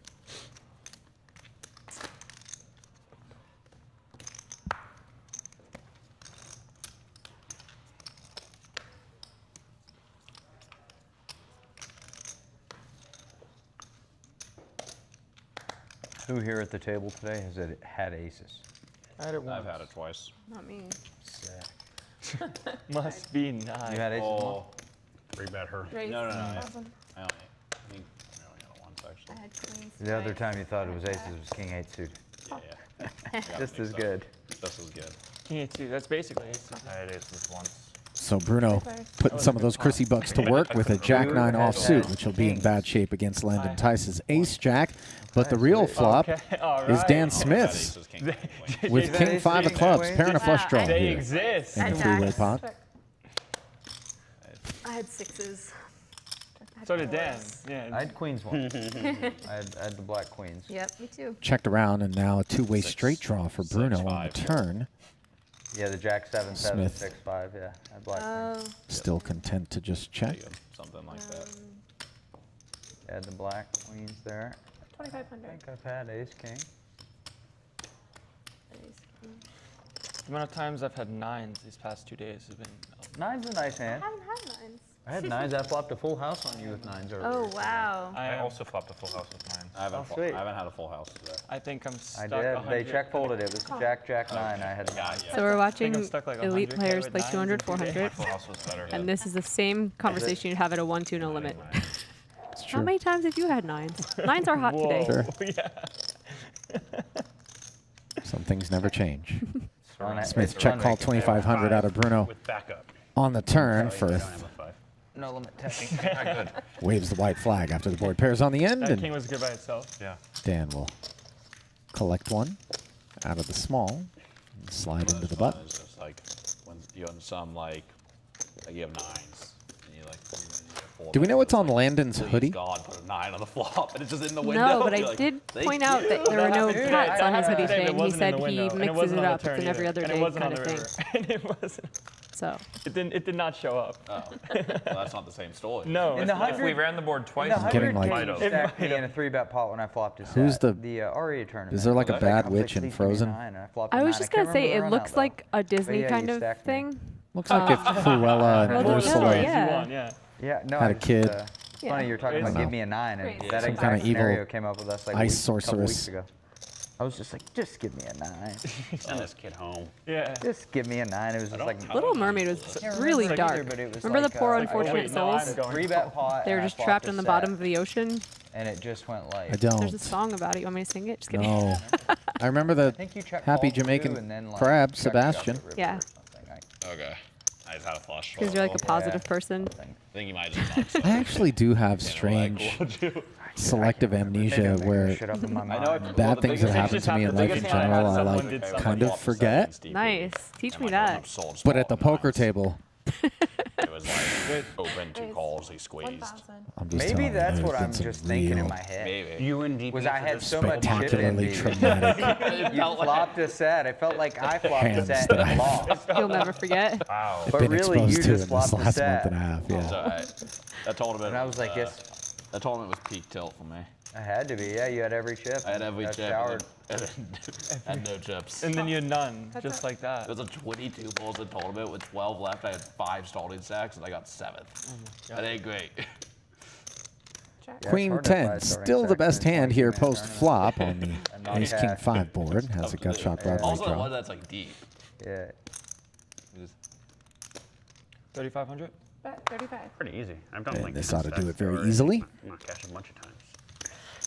Who here at the table today has had aces? I had it once. I've had it twice. Not me. Sick. Must be nice. You had aces? once? Oh, Three bet her. Raise. no. Awesome. I think I only got it once actually. I had queens. The other twice. time you thought it was aces, it was king 8 suited. Yeah. I got Just mixed as up. good. Just as good. King 8-2. That's basically aces. I had aces once. So Bruno Players. putting some of those Chrissy bucks to work with a Jack 9 offsuit, which will be in bad shape against Landon Tice's Ace Jack. But the real flop Okay, all is right. Dan That Smith's ace is king, queen. with that King ace 5 of king clubs, queen? pairing a flush draw They here exist. in the At three-way jacks. pot. Check. I had sixes. So did Dan. I Yeah. had queens once. I had the black queens. Yep, me too. Checked around, and now a two-way Six, straight draw for six, Bruno on the five. turn. Yeah, the jack 7-7, Smith. 6-5. Yeah, I had black queens. Oh, Still content to just check. There you go. Something like that. I had the black queens there. I 2,500. think I've had ace king. The amount of times I've had nines these past 2 days has been. Nine's a nice hand. I haven't had nines. I had nines. I flopped a full house on you with nines earlier. Oh, wow. I also flopped a full house with mine. I haven't, Oh, sweet. I haven't had a full house today. I think I'm I stuck. did. They 100. check folded it. It was jack 9. I had nines. So we're watching I'm stuck like elite 100K players with play nines 200, in 2 days. 400. Full house was better. And this is the same conversation you'd have at a 1-2 no limit. It's How true. many times have you had nines? Nines are hot Whoa. today. Sure. Yeah. Some things never change. Run it. Smith It's check run call rate. 2,500 out of Bruno With backup. on the turn Sorry, I for don't have a five. No limit test. Not good. waves the white flag after the board pairs on the end, That king and was good by itself. Yeah. Dan will collect one out of the small and slide into the butt. It's just like when you're on some like you have nines and you like. Do we know what's on Landon's Please hoodie? God, put a 9 on the flop, and it's just in the window. No, but I You're like, did "Thank point out you." that there were no Dude, cats on his I hoodie had to say, thing. it He wasn't in said the he window, and it mixes wasn't it on the up. It's turn an every either, other and it day wasn't kind on of the thing. river, and it wasn't. So It did not show up. Oh, well, that's not the same story. No. In the If we ran the board twice, The getting 100 like- king Might stacked have. me in a 3-bet pot when I flopped his Who's set. the- REA tournament? Is there like a I was bad I was witch in "Please give me a Frozen?" 9," and I flopped a I was 9. just can't gonna say remember it the looks runout, like though. a Disney yeah, kind you of stacked me. thing. Looks like if Cruella and Well, More Ursula, stories Ursula yeah. you want, yeah. Yeah, no. Had a it's just, kid. It's funny you're talking Crazy. about give me a 9, and Crazy. that Some exact kinda evil scenario came up with us like ice couple sorceress. weeks ago. I was just like, just give me a 9. Send this kid home. Yeah. Just give me a 9. It was just like Little Mermaid was really remember dark. either, but it was Remember like, the poor oh, unfortunate wait, no, I'm souls? going 3-bet pot. They were and I just flopped trapped a in the set, bottom of the ocean. and it just went like. I don't. There's a song about it. You want me to sing it? Just kidding. No. I remember I the think you checked happy called too, Jamaican and then, like, crab, checked Sebastian. shove the river Yeah. or something. Okay. I just had a flush. Because you're like a Yeah. positive person. I think you might just not. I actually do have Like, strange what'd you- selective Maybe amnesia I'm making where shit up in my I know. mind. well, bad the things that biggest happen thing to me in the life in biggest thing I general, had, I someone like did kind something of off the forget. Steve Nice. Reed, Teach and, me like, I that. went sold But small at the and poker nines. table, It was like open 2 calls, he squeezed. 1,000. I'm just Maybe telling you, that's there's what been I'm some just thinking in real my head. Maybe. You and DP Was I had so much shit in spectacularly me. traumatic You flopped a set. I felt like I flopped a hands set that and I've lost. You'll never forget. Wow. But been really, exposed you to in just this flopped a last set. month and a half. Yeah. So that tournament. And I was like, uh, yes, That tournament was peak tilt for me. I had to be. Yeah, you had every chip. I had every Got chip. showered. And then no chips. And then you had none, just like It that. was a 22 balls in tournament with 12 left. I had 5 starting stacks and I got 7th. That ain't great. Check. Yeah, it's Queen hard to buy 10, starting still the stacks best in a hand here 22-man post tournament. flop on And the not Ace King cash. 5 board. Has a gut shot Broadway Also, the draw. one that's like deep. Yeah. 3,500. Bet 35. Pretty easy. I've done And like this 10 ought to do stacks it very already. easily. I'm not cashing a bunch of times.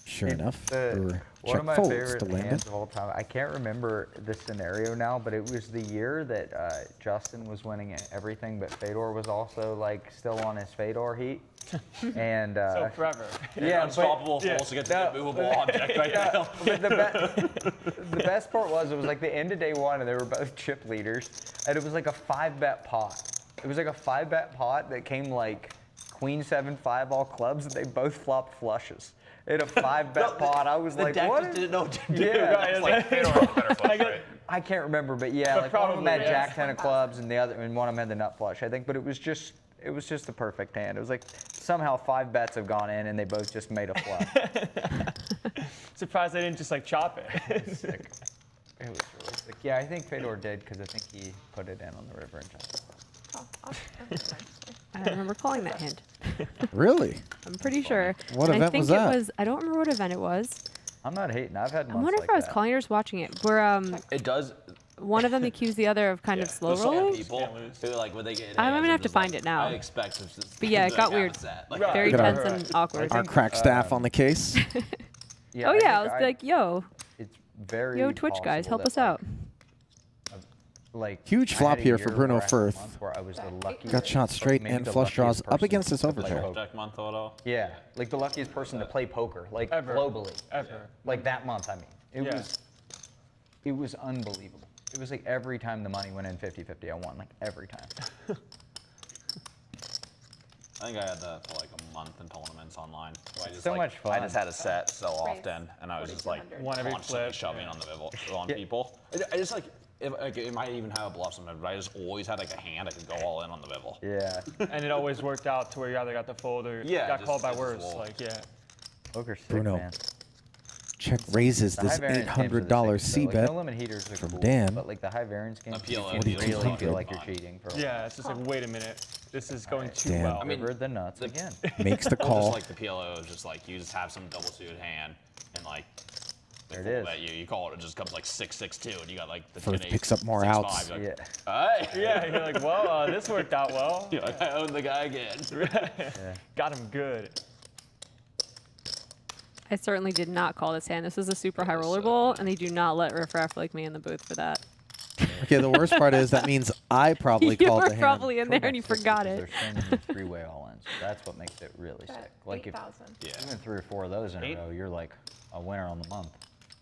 Sure enough, The- for One check of my folds favorite to Landon. hands of all time. I can't remember the scenario now, but it was the year that Justin was winning everything, but Fedor was also like still on his Fedor heat. And So forever. yeah, Unstoppable but, force against an immovable object right now. But the best part was it was like the end of day one, and they were both chip leaders, and it was like a 5-bet pot. It was like a 5-bet pot that came like Queen 7-5 all clubs, and they both flopped flushes. In a 5-bet pot, I was The like, deck what? just didn't know what to do. Yeah, Right, It's like Fedor had better flush, right? I can't remember, but yeah, But like one of them had probably, yeah. Jack 10 of clubs, and one of them had the nut flush, I think. But it was just the perfect hand. It was like somehow 5 bets have gone in, and they both just made a flush. Surprised they didn't just like chop it. It was really sick. Yeah, I think Fedor did because I think he put it in on the river and just. I don't remember calling that hand. Really? I'm pretty sure. What I event think was that? It was. I don't remember what event it was. I'm not hating. I've had I months wonder if like I was that. calling or just watching it. Where It does. one of them accused the other of kind of slow There's some rolling. people who like when they get. I'm hands, gonna they're have to just find like, it now. I expect it. But yeah, it got weird. Very Look at tense our- and awkward. Our crack staff on the case. Yeah, Oh yeah, I think was like, yo, it's very. yo, Twitch guys, possible help that, us out. Like Huge I flop had a here for year Bruno where I had Firth. months where I was the luckiest, Got shot straight maybe and the flush draws luckiest up person against this to play overpair. poker. Deck month auto. Yeah, like the luckiest person to play poker, like Ever. globally. Ever. Like that month, I mean. Yeah. It was unbelievable. It was like every time the money went in 50-50, I won, like every time. I think I had that for like a month in tournaments online. So I just So like, much fun. I just had a set so often, and I was just like 4,200. One every constantly flip, shoving yeah. on the middle on Yeah. people. I just like, it might even have a bluff sometimes, but I just always had like a hand I could go all in on the Bivel. Yeah. And it always worked out to where you either got the fold or Yeah, got just- called by just worse. roll. Like, yeah. Poker's sick, Bruno. man. Check raises The this high variance games are the $800 sickest, C though. Like, bet. no limit heaters are from cool, Dan. but like the high variance games, you PLO can is really fun. feel like you're cheating. For Yeah, it's just like, wait a minute. This is going too Dan. well. I mean, River the nuts again. Makes the Or call. just like the PLO is just like, you just have some double suited hand, and like, There it full is. bet you call it, it just comes like 6-6-2, and you got like the Firth 10-8, picks up more 6-5, outs. you're Yeah. like, hey. Yeah, you're like, well, this worked out well. You're like, I own the guy again. Got him good. I certainly did not call this hand. This is a super high roller bowl, and they do not let riffraff like me in the booth for that. Okay, the worst part is that means I probably You called were the hand. probably in there and you forgot it. There's so many three-way all-ins. That's what makes it really sick. Like if 8,000. even 3 or 4 of those in a row, you're like a winner on the month.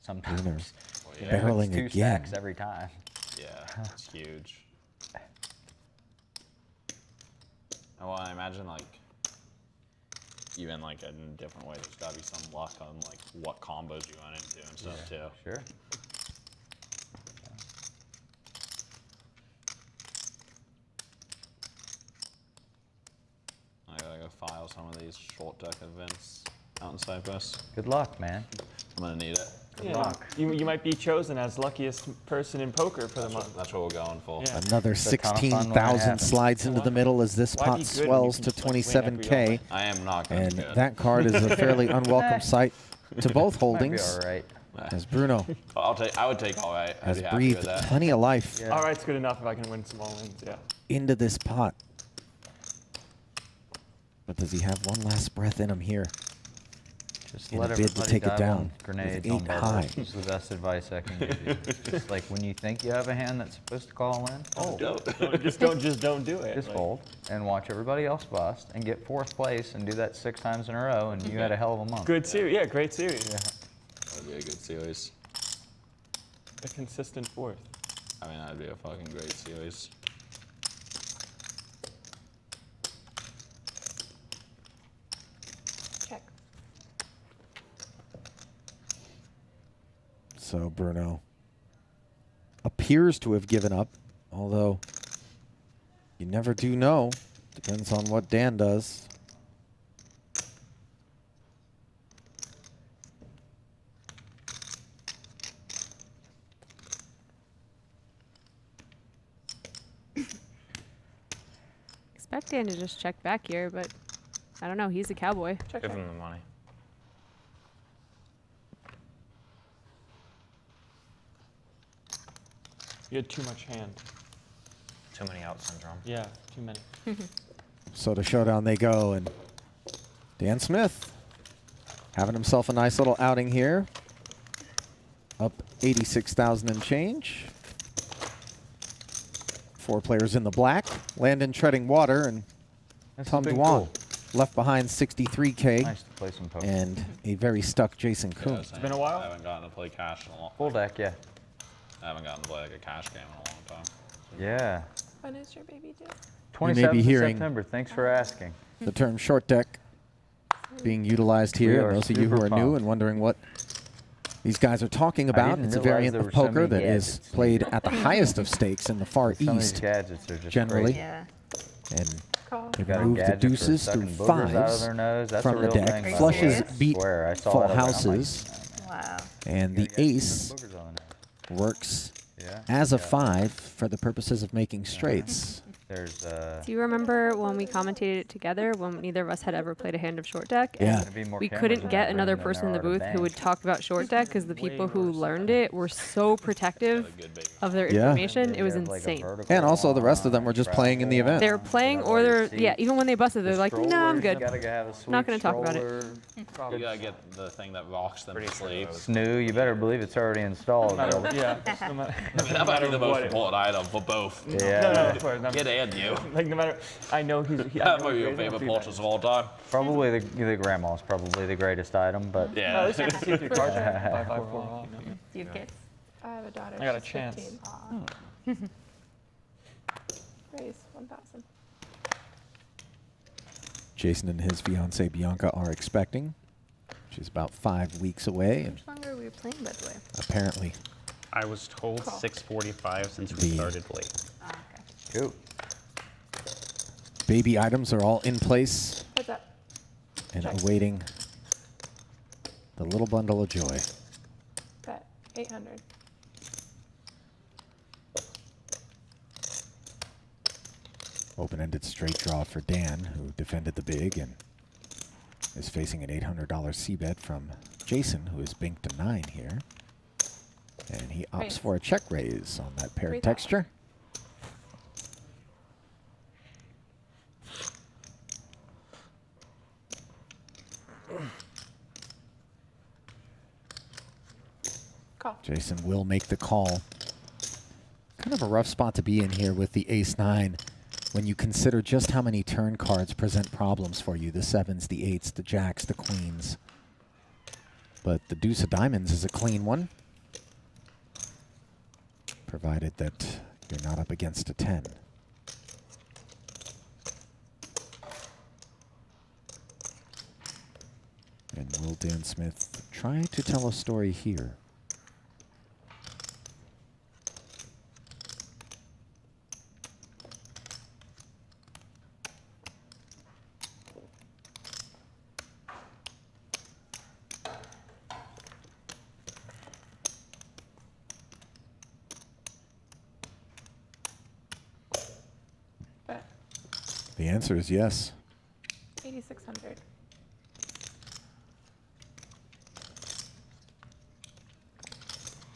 Sometimes. Bruno's Yeah, barreling it's 2 again. stacks every time. Yeah, it's huge. Well, I imagine like even like in a different way, there's got to be some luck on like what combos you run into and stuff too. Sure. I gotta go file some of these short deck events out in Cyprus. Good luck, man. I'm gonna need it. Yeah. luck. You might be chosen as luckiest person in poker for the month. That's what we're going for. Yeah. Another a ton of fun when it 16,000 happens. slides into the middle as this Why pot be good when you swells can to just, like, win every 27K. I am not gonna And be good. that card is a fairly unwelcome sight to both Might be holdings, all right. as Bruno I would take all right. I'd has be happy breathed with that. plenty of life All right's good enough if I can win some all-ins, yeah. into this pot. But does he have one last breath in him here? Just In let a bid to everybody take it dive down on grenades with on 8 bubbles. high. This is the best advice I can give you. Just like when you think you have a hand that's supposed to call in, fold. Just don't do it. Just Like, fold and watch everybody else bust and get 4th place and do that 6 times in a row, and you had a hell of a month. Good series, yeah, great series. That'd be a good series. A consistent 4th. I mean, that'd be a fucking great series. Check. So Bruno appears to have given up, although you never do know. Depends on what Dan does. Expect Dan to just check back here, but I don't know. He's a cowboy. Check. Give check. him the money. You had too much hand. Too many out syndrome. Yeah, too many. So to showdown they go, and Dan Smith having himself a nice little outing here. Up 86,000 and change. 4 players in the black. Landon treading water, and This has Tom been Dwan. cool. left behind 63K. Nice to play some poker. And a very stuck JasonKoon. It's been a while? I haven't gotten to play cash in a long. Full deck, yeah. I haven't gotten to play like a cash game in a long time. Yeah. When is your baby due? 27th of hearing- September. Thanks for asking. The term short deck being utilized We here. are And those of you who super are new pumped. and wondering what these guys are talking I about, didn't it's a realize variant there of were so poker many that is gadgets. played at the highest of stakes in the Far Some of these East, gadgets are just generally. crazy. Yeah. And Call. they Got a remove the gadget for deuces through sucking boogers out of fives their nose. That's a from the real deck. thing, by the Flushes way. I beat swear, I saw full that. I was like, houses. Wow. And the Gotta get ace some boogers on the nose. works Yeah. as a Yeah. 5 for the purposes of making straights. There's Do you remember when we commentated it together, when neither of us had ever played a hand of short deck? Yeah. And gonna be more we cameras couldn't in get that another room than person in there the are to booth who would bank. talk about short deck because the people who learned it were so protective of their Yeah. information. It was They have, like, a insane. vertical And also the rest of them were just playing in the event. They were playing, or they're even when they busted, they're like, "No, I'm good. Gotta have a Not gonna talk about it." You gotta get the thing that locks them to sleep. Snoo, you better believe it's already installed. No matter, brother. yeah. No matter, I mean, that might be the most what it- important item for both. Yeah. No, of course, no. Kid and you. Like, no matter, I know he's. I That know might be he's your raising favorite three purchase of all time. Probably the grandma's probably the greatest item, but No, Yeah. this is see if your cards are 5-5-4 off. Do you have kids? I have a daughter. I got a she's chance. 15. Raise 1,000. Jason and his fiancee Bianca are expecting. She's about 5 weeks away, and How long were we playing, by the way? apparently I was told 6:45 since we The- started late. Oh, okay. cool. baby items are all in place What's up? and Check. awaiting the little bundle of joy. Bet 800. Open-ended straight draw for Dan, who defended the big and is facing an $800 c-bet from Jason, who is binked a 9 here. And he opts Raise. for a check raise on that paired 3,000. texture. Call. Jason will make the call. Kind of a rough spot to be in here with the ace-9 when you consider just how many turn cards present problems for you. The 7s, the 8s, the jacks, the queens. But the deuce of diamonds is a clean one, provided that you're not up against a 10. And will Dan Smith try to tell a story here? Bet The answer is yes. 8,600.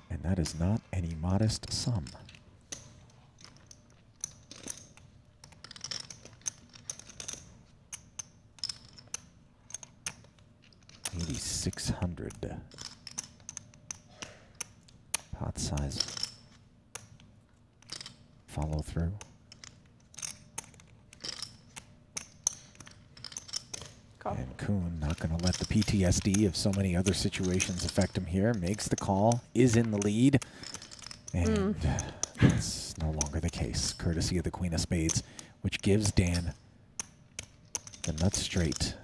And that is not any modest sum. $8,600. Pot size. Follow through. Call. And Koon, not going to let the PTSD of so many other situations affect him here. Makes the call, is in the lead. And it's no longer the case, courtesy of the Queen of Spades, which gives Dan the nut straight.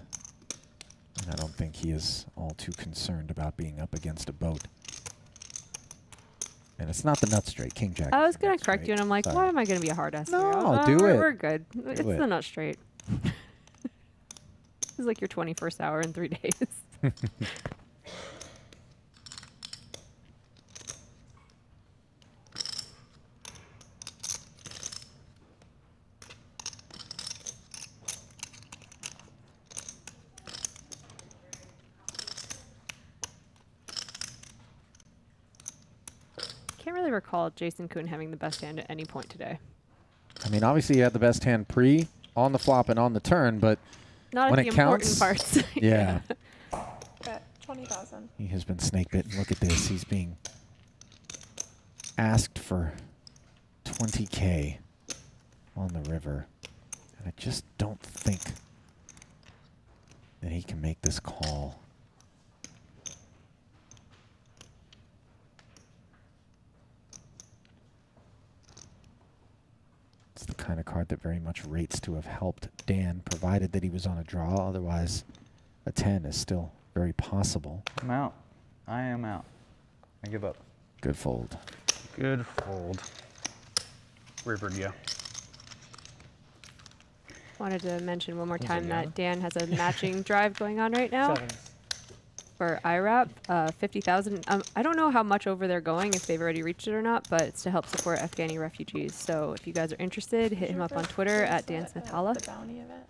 And I don't think he is all too concerned about being up against a boat. And it's not the nut straight, King Jack. I is was the gonna nut correct you, straight. and I'm like, Sorry. why am I gonna be a hard ass? No, do it. We're good. It's it. the nut straight. This is like your 21st hour in 3 days. Can't really recall JasonKoon having the best hand at any point today. I mean, obviously he had the best hand pre, on the flop, and on the turn, but Not when at it the important counts, parts. yeah. Bet 20,000. He has been snake bitten. Look at this. He's being asked for 20K on the river. And I just don't think And he can make this call. It's the kind of card that very much rates to have helped Dan, provided that he was on a draw. Otherwise, a 10 is still very possible. I'm out. I am out. I give up. Good fold. Good fold. River, yeah. Wanted to mention one more Was it time that yellow? Dan has a matching drive going on right now Sevens. for IRAP, 50,000. I don't know how much over they're going, if they've already reached it or not, but it's to help support Afghani refugees. So if you guys are interested, hit him up on Twitter at Dan Smith Holla. The bounty event.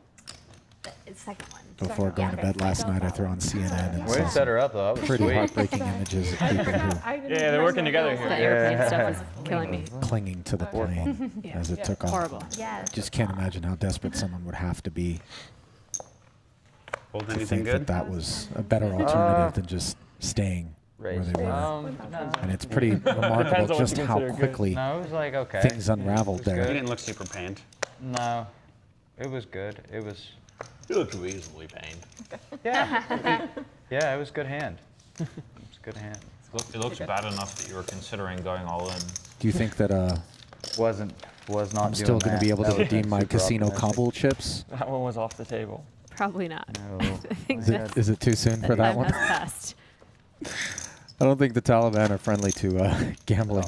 It's second one. Before going to bed last night, I threw on CNN and Way to saw set her up, though. That was pretty sweet. heartbreaking images of people who Yeah, they're working together here. That airplane stuff is killing me. clinging to the plane Yeah. as it took off. Horrible. Yes. Just can't imagine how desperate someone would have to be Fold to anything think good? that that was a better alternative than just staying where Raise. they were. No. And it's pretty Depends remarkable on what just you how consider good. quickly No, it was like, okay. things unraveled It was You there. didn't look super pained. No, it was good. It was, You looked reasonably pained. yeah. Yeah, it was good hand. It was good hand. It looks bad enough that you were considering going all in. Do you think that Was not I'm doing still going to that. be able to That was redeem my super casino optimistic. cobble chips? That one was off the table. Probably not. No. I think Is it, that's- is it too soon for that time one? has passed. I don't think the Taliban are friendly to gambling.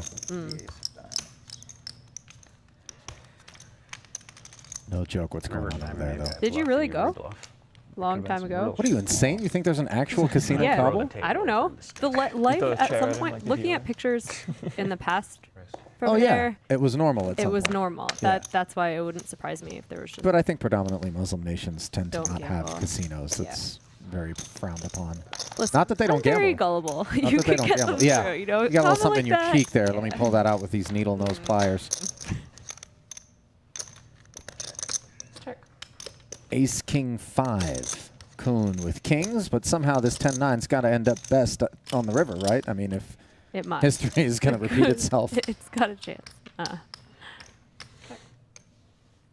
No joke what's going on over there, though. Did you really go? Long time ago? What are you, insane? You think there's an actual casino Yeah, cobble? I don't know. The life throw a at chair some at him point, like a looking dealer. at pictures in the past from Oh, yeah. there, It was normal at it some was point. normal. Yeah. That's why it wouldn't surprise me if there was just. But I think predominantly Muslim nations tend to Don't not have gamble. casinos. Yeah. It's very frowned upon. Listen, Not that they don't I'm very gamble. gullible. Not You that they can don't get gamble. them Yeah. through, you know. You got a little Comment something in like your that. cheek there. Let me Yeah. pull that out with these needle nose pliers. Check. Ace King 5. Koon with kings, but somehow this 10-9's got to end up best on the river, right? I mean, if It must. history is going to repeat itself. It's got a chance.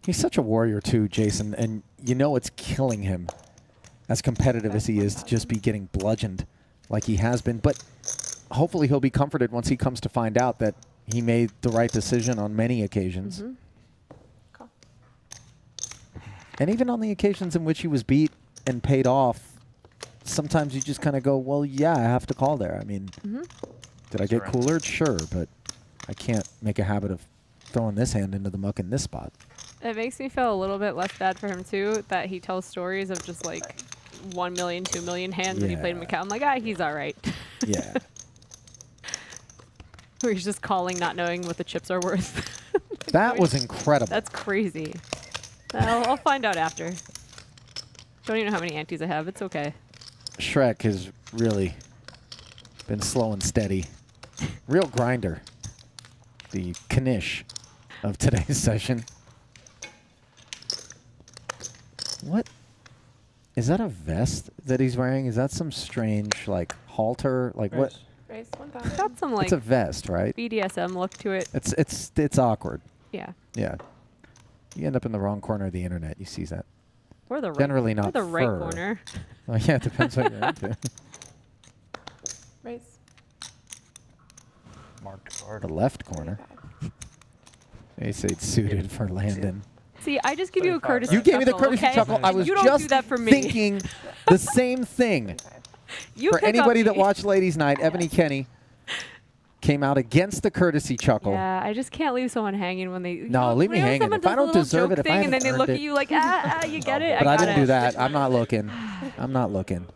He's such a warrior too, Jason, and you know it's killing him, as competitive as he is, to just be getting bludgeoned like he has been. But hopefully he'll be comforted once he comes to find out that he made the right decision on many occasions. Call. And even on the occasions in which he was beat and paid off, sometimes you just kind of go, well, yeah, I have to call there. I mean, did I get cooler? Sure, but I can't make a habit of throwing this hand into the muck in this spot. It makes me feel a little bit less bad for him too, that he tells stories of just like 1 million, 2 million hands that he played in Yeah. Macau. I'm like, he's all right. Yeah. Where he's just calling, not knowing what the chips are worth. That was incredible. That's crazy. I'll find out after. Don't even know how many antes I have. It's okay. Shrek has really been slow and steady. Real grinder. The Knish of today's session. What? Is that a vest that he's wearing? Is that some strange, like, halter? Like, what? Raise 1,000. Got some like It's a vest, right? BDSM look to it. It's awkward. Yeah. Yeah. You end up in the wrong corner of the internet. You see that. Or the right. Generally or not the right fur. corner. Oh, yeah, it depends what you're into. Raise. Marked card. The left corner. They say it's suited for Landon. See, I just give you a courtesy. You gave me the chuckle, courtesy okay? chuckle. I was you don't just do that for me. thinking the same thing. You For pick anybody up that me. watched Ladies Night, Ebony Kenny came out against the courtesy chuckle. Yeah, I just can't leave someone hanging when they. you No, know, leave me when hanging. someone If I does a don't little deserve joke it, if I thing, and then haven't they look earned at it. you like, you get it. But I got didn't it. do that. I'm not looking. I'm not looking.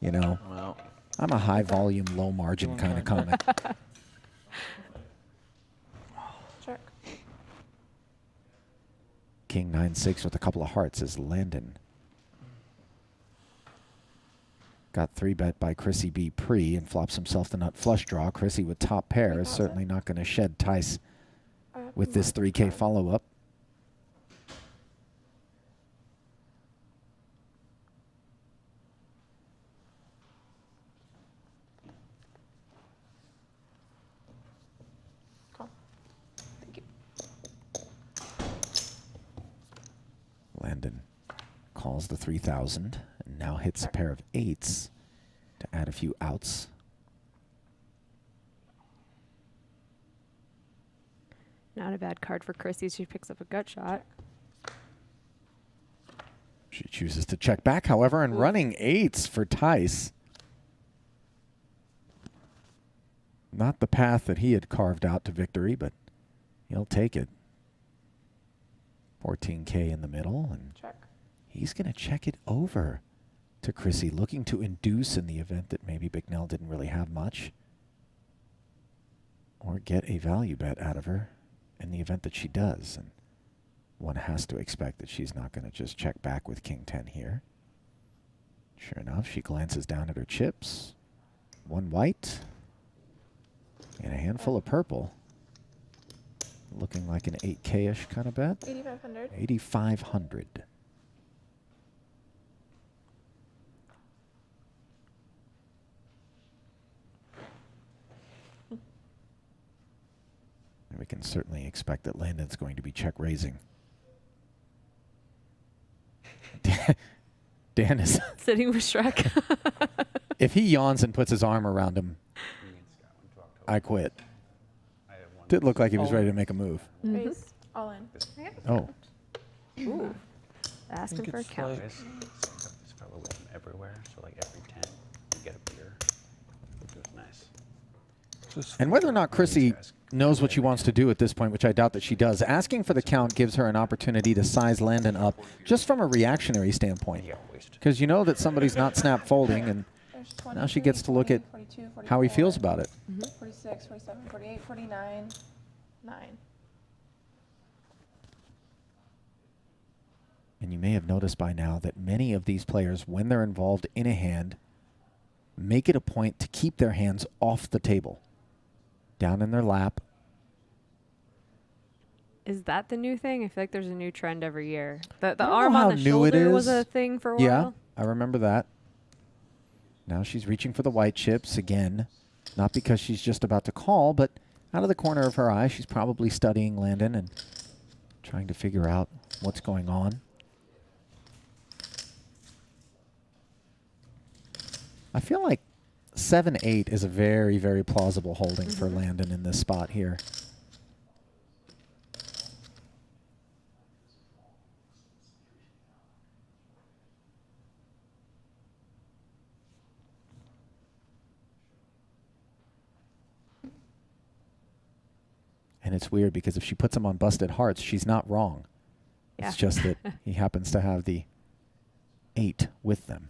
You know, Well, I'm a high volume, low margin kind of comic. Check. King 9-6 with a couple of hearts is Landon. Got 3-bet by Chrissy B pre and flops himself the nut flush draw. Chrissy with top pair is certainly not going to shed Tice with this 3K follow-up. Call. Thank you. Landon calls the 3,000 and now hits a pair of 8s to add a few outs. Not a bad card for Chrissy. She picks up a gut shot. She chooses to check back, however, and running 8s for Tice. Not the path that he had carved out to victory, but he'll take it. 14K in the middle, and he's going to check it over to Chrissy, looking to induce in the event that maybe Bicknell didn't really have much, or get a value bet out of her in the event that she does. And one has to expect that she's not going to just check back with King 10 here. Sure enough, she glances down at her chips. 1 white and a handful of purple. Looking like an 8K-ish kind of bet. 8,500. 8,500. And we can certainly expect that Landon's going to be check raising. Dan is sitting with Shrek. If he yawns and puts his arm around him, I quit. Did look like he was ready to make a move. Raise. All in. Oh. Ooh. Asking for a count. This fellow with them everywhere, so like every 10, you get a beer, which was nice. And whether or not Chrissy knows what she wants to do at this point, which I doubt that she does, asking for the count gives her an opportunity to size Landon up just from a reactionary standpoint. Because you know that somebody's not snap folding, and now she gets to look at how he feels about it. 46, 47, 48, 49, 9. And you may have noticed by now that many of these players, when they're involved in a hand, make it a point to keep their hands off the table, down in their lap. Is that the new thing? I feel like there's a new trend every year. The I don't arm know how on the new it shoulder was is. a thing for a Yeah, while. I remember that. Now she's reaching for the white chips again, not because she's just about to call, but out of the corner of her eye, she's probably studying Landon and trying to figure out what's going on. I feel like 7-8 is a very, very plausible holding for Landon in this spot here. And it's weird because if she puts him on busted hearts, she's not wrong. Yeah. It's just that he happens to have the 8 with them.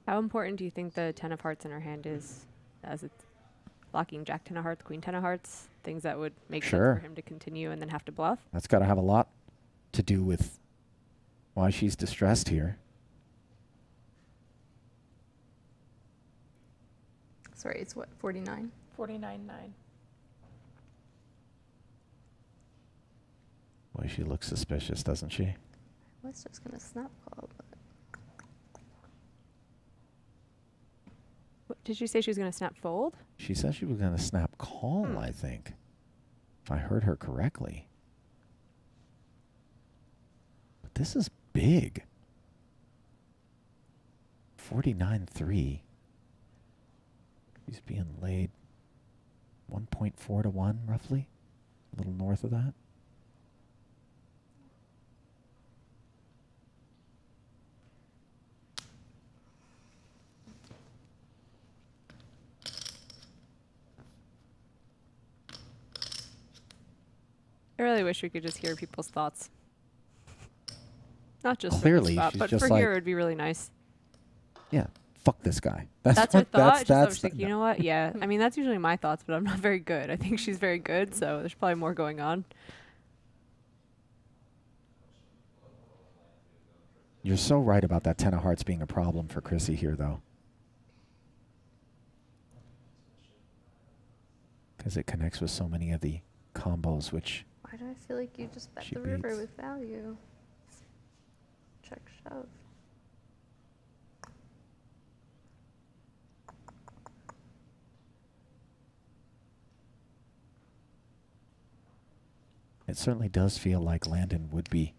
How important do you think the 10 of hearts in her hand is, as it's blocking Jack 10 of hearts, Queen 10 of hearts, things that would make sense for him to continue and then have to bluff? That's got to have a lot to do with why she's distressed here. Sorry, it's what, 49? 49, 9. Boy, she looks suspicious, doesn't she? I was just going to snap call, but What, did she say she was going to snap fold? She said she was going to snap call, I think, if I heard her correctly. But this is big. 49-3. He's being laid 1.4 to 1, roughly. A little north of that. I really wish we could just hear people's thoughts. Not just Clearly, for this spot, she's but just for like- here it would be really nice. Yeah, fuck this guy. That's her what- thought. Just I was that's like, you know what? Yeah. I mean, that's usually my thoughts, but I'm not very good. I think she's very good, so there's probably more going on. You're so right about that 10 of hearts being a problem for Chrissy here, though. Because it connects with so many of the combos, which why do I feel like you just bet She the river beats. with value? Check shove. it certainly does feel like Landon would be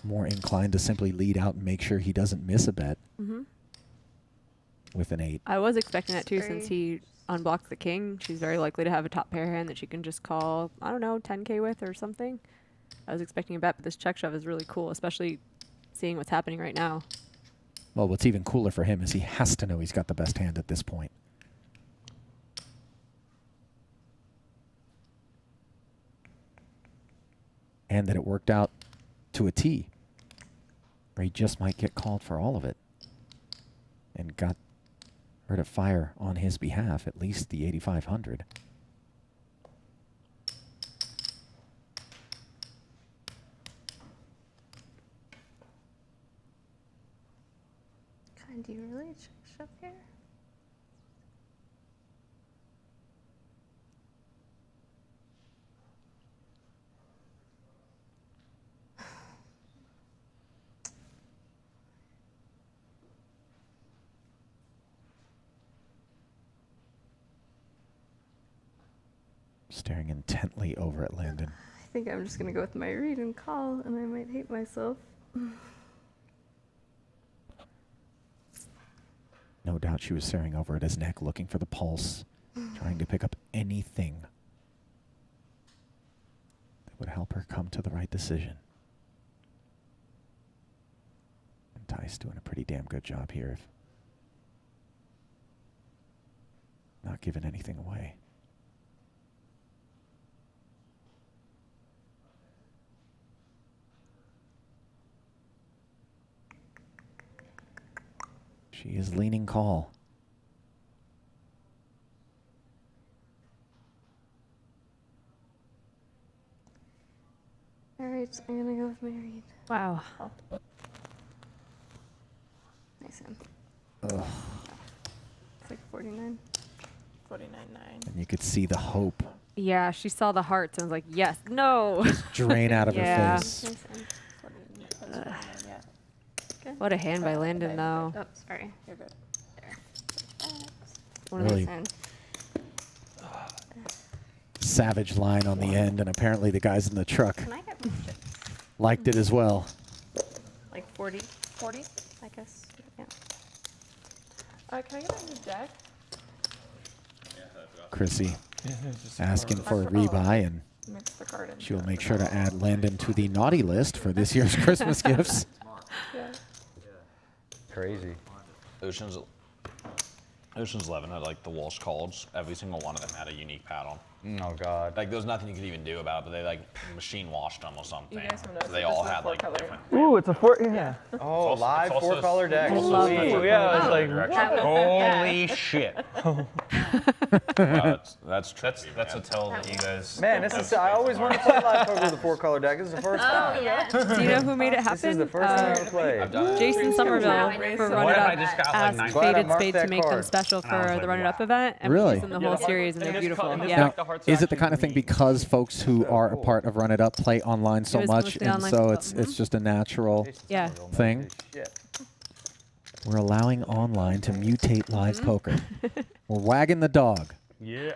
more inclined to simply lead out and make sure he doesn't miss a bet with an 8. I was expecting that too, since he unblocked the king. She's very likely to have a top pair hand that she can just call, I don't know, 10K with or something. I was expecting a bet, but this check shove is really cool, especially seeing what's happening right now. Well, what's even cooler for him is he has to know he's got the best hand at this point. And that it worked out to a T, where he just might get called for all of it. And got her to fire on his behalf, at least the 8,500. God, do you really check shove here? Staring intently over at Landon. I think I'm just gonna go with my read and call, and I might hate myself. No doubt she was staring over at his neck, looking for the pulse, trying to pick up anything that would help her come to the right decision. And Ty's doing a pretty damn good job here of not giving anything away. She is leaning call. All right, I'm gonna go with my read. Wow. Oh. Nice hand. Ugh. It's like 49. 49.9. And you could see the hope Yeah, she saw the hearts and was like, yes, no. drain out of Yeah. her face. Nice hand. 49, yeah. Good. What a hand by Landon, though. Oh, sorry. You're good. There. One of Really Nice hand. savage line on the end, and apparently the guys in the truck Can I get more chips? liked it as well. Like 40? 40? I guess. Yeah. Can I get a new deck? Chrissy Just asking for a rebuy, and Mix the card in. she'll make sure to add Landon to the naughty list for this year's Christmas gifts. Yeah. Crazy. Ocean's 11 had like the Walsh calls. Every single one of them had a unique pad on. Oh God. Like there was nothing you could even do about it, but they like machine washed them or something. You guys will notice So they that all this is a had like 4-color. different. Ooh, it's a 4. Yeah. Oh, also- live it's also 4-color deck. I love Sweet. it. Yeah, I was like, Direction. Holy shit. That's a tell that you guys. Man, this is. I always wanted to play live poker with a 4-color deck. This is the first time. Do you know who made it happen? This is the first time I ever played. Jason Somerville for Run It What if Up I just got like asked 9? Glad I Faded marked Spade to that make them card. special And I was for like, the Run It Up wow. event, and Really? we used them the whole series, and they're beautiful. And this Yeah. the hearts Is it the actually kind of thing green. because folks who are a part of Run It Up play online so was much, mostly and online so as well. it's just a natural Yeah. thing? Shit. We're allowing online to mutate live poker. We're wagging the dog. Yeah.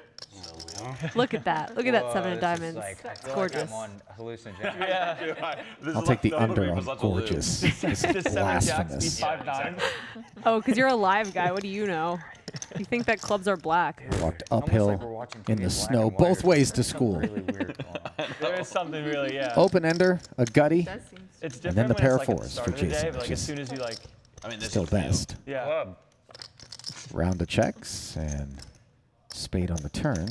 Look at that. Look at that 7 of Whoa, this is diamonds. like- I It's feel gorgeous. Like I'm on hallucinogen. Yeah. I'll take the under on gorgeous. This is Just 7 jacks, be blasphemous. 5-9. Oh, because you're a live guy. What do you know? You think that clubs are black? Walked Almost uphill like we're watching in TV the black snow and white both or ways to something school. Really weird going on. There is something really, yeah. Open ender, a gutty, That seems It's and different then the when pair it's of like at the fours start for of the day, Jason, but like which as is soon as you like, I mean, this still is for you. best. yeah. Round of checks and spade on the turn,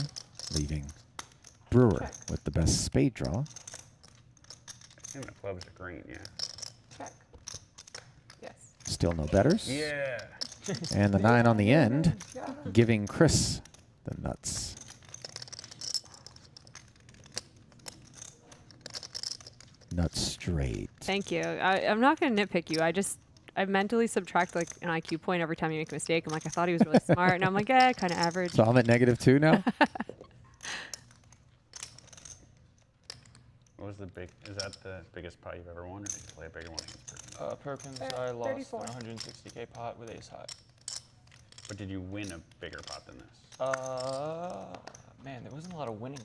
leaving Brewer with the best spade draw. I think the clubs are green, yeah. Check. Yes. Still no betters. Yeah. And the 9 on the end, giving Chris the nuts. Nuts straight. Thank you. I'm not going to nitpick you. I mentally subtract like an IQ point every time you make a mistake. I'm like, I thought he was really smart. And I'm like, kind of average. So I'm at -2 now. What was the big? Is that the biggest pot you've ever won, or did you play a bigger one against Perkins? Perkins, Thir- I lost 34. an 160K pot with ace high. But did you win a bigger pot than this? Man, there wasn't a lot of winning.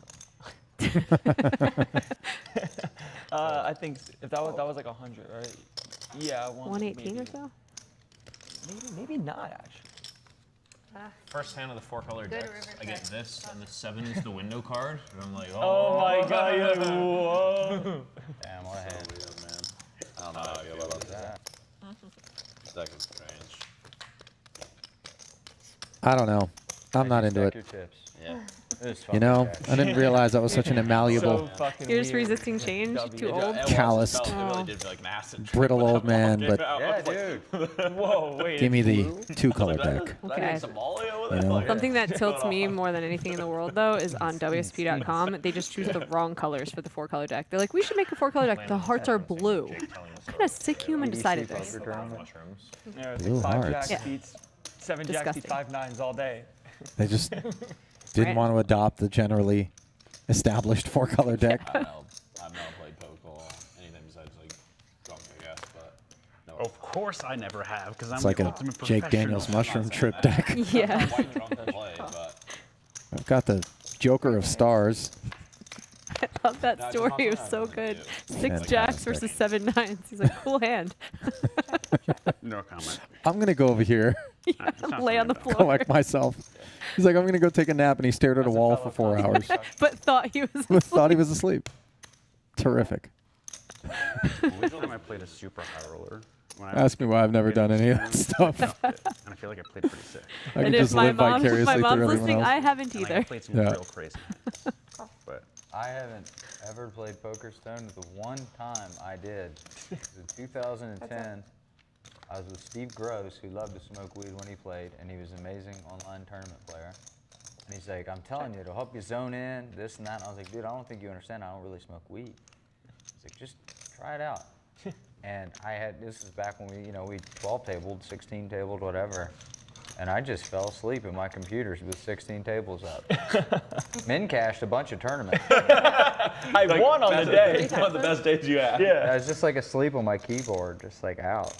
I think if that was like 100, right? Yeah, 118 or so. Maybe not actually. First hand of the 4-color Good decks, river I get card. this, and the 7 is the window card, and I'm like, Oh my god, you're like, whoa. Damn, what a hand. I don't know how I feel about that. Second strange. I don't know. I'm not into Stack it. your chips. Yeah. This You know, fucking I didn't realize that was such an immalleable, So fucking You're just weird. resisting change. Too old. Calloused. It really did feel like an acid trip brittle when that old man, ball but came out. I Yeah, was like, dude. Whoa, wait. give me it's the blue? 2-color deck. Okay. Somalia over You there? know? Like, Something that tilts me more than anything in the world, though, is on WSP.com. They just choose the wrong colors for the 4-color deck. They're like, we should make a 4-color deck. The hearts are blue. What kind of sick human decided this? mushrooms. Yeah, it's Blue like 5 hearts. jacks Yeah. beats 7 jacks beats Disgusting. 5 9s all day. They just didn't want to adopt the generally established 4-color deck. I've never played poker, anything besides like drunk, I guess, but no. Of course I never have, because I'm It's like the a ultimate Jake professional. Daniels I'm not mushroom saying trip that. deck. Yeah. Quite drunk to play, but I've got the Joker of Stars. I love that No, it's story. not It was something so I good. do. 6 Fantastic. jacks versus 7 9s. He's like, cool hand. No comment. I'm going to go over here, It's not Lay on the something I floor. collect myself. He's like, I'm going to go take a nap, and he stared at a wall for 4 hours. But thought he was But thought he was asleep. Terrific. don't. Which time I played a super high roller? When I Ask me why I've never done any of that stuff. and I feel like I played pretty sick. I can And if just my live mom's vicariously through everyone listening, else. I haven't And, like, I either. played some Yeah. real crazy. But I haven't ever played Poker Stone. The one time I did was in 2010. I was with Steve Gross, who loved to smoke weed when he played, and he was an amazing online tournament player. And he's like, I'm telling you, it'll help you zone in, this and that. And I was like, dude, I don't think you understand. I don't really smoke weed. He's like, just try it out. And I had, this is back when we 12 tabled, 16 tabled, whatever. And I just fell asleep at my computers with 16 tables up. Min cashed a bunch of tournaments. I won on the day. One of the best days you had. Yeah. I was just like asleep on my keyboard, just like out.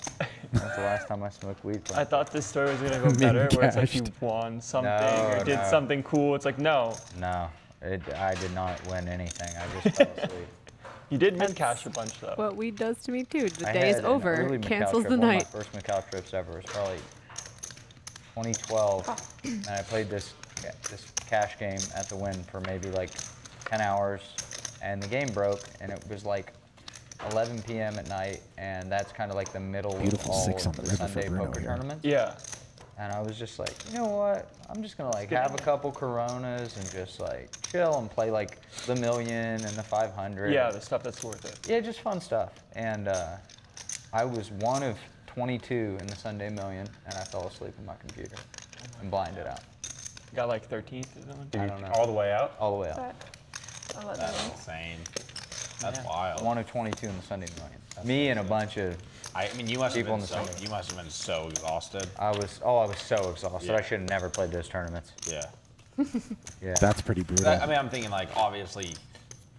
That's the last time I smoked weed. I thought this story was gonna go better, where it's like you Min-cashed. won something No, or did no. something cool. It's like no, No, I did not win anything. I just fell asleep. you did min cash a bunch though. What weed does to me, too. The I day is had an over. early Macau Cancels trip. the One night. of my first Macau trips ever was probably 2012, and I played this cash game at the Wynn for maybe like 10 hours, and the game broke, and it was like 11 p.m. at night, and that's kind of like the middle Beautiful of all 6 on of the the river for Sunday Bruno poker here. tournaments. Yeah. And I was just like, you know what? I'm just gonna like have a couple Coronas and just like chill and play like the million and the 500. Yeah, the stuff that's worth it. Yeah, just fun stuff. And I was one of 22 in the Sunday Million, and I fell asleep on my computer and blinded out. Got like 13th or something. I don't know. all the way out. All the way out. I'll let that's them insane. That's wild. One of 22 in the Sunday Million. Me and a bunch of I mean, you must have people been in the so Sunday. you must have been so exhausted. I was so exhausted. Yeah. I should have never played those tournaments. Yeah. Yeah. That's pretty brutal. I mean, I'm thinking like obviously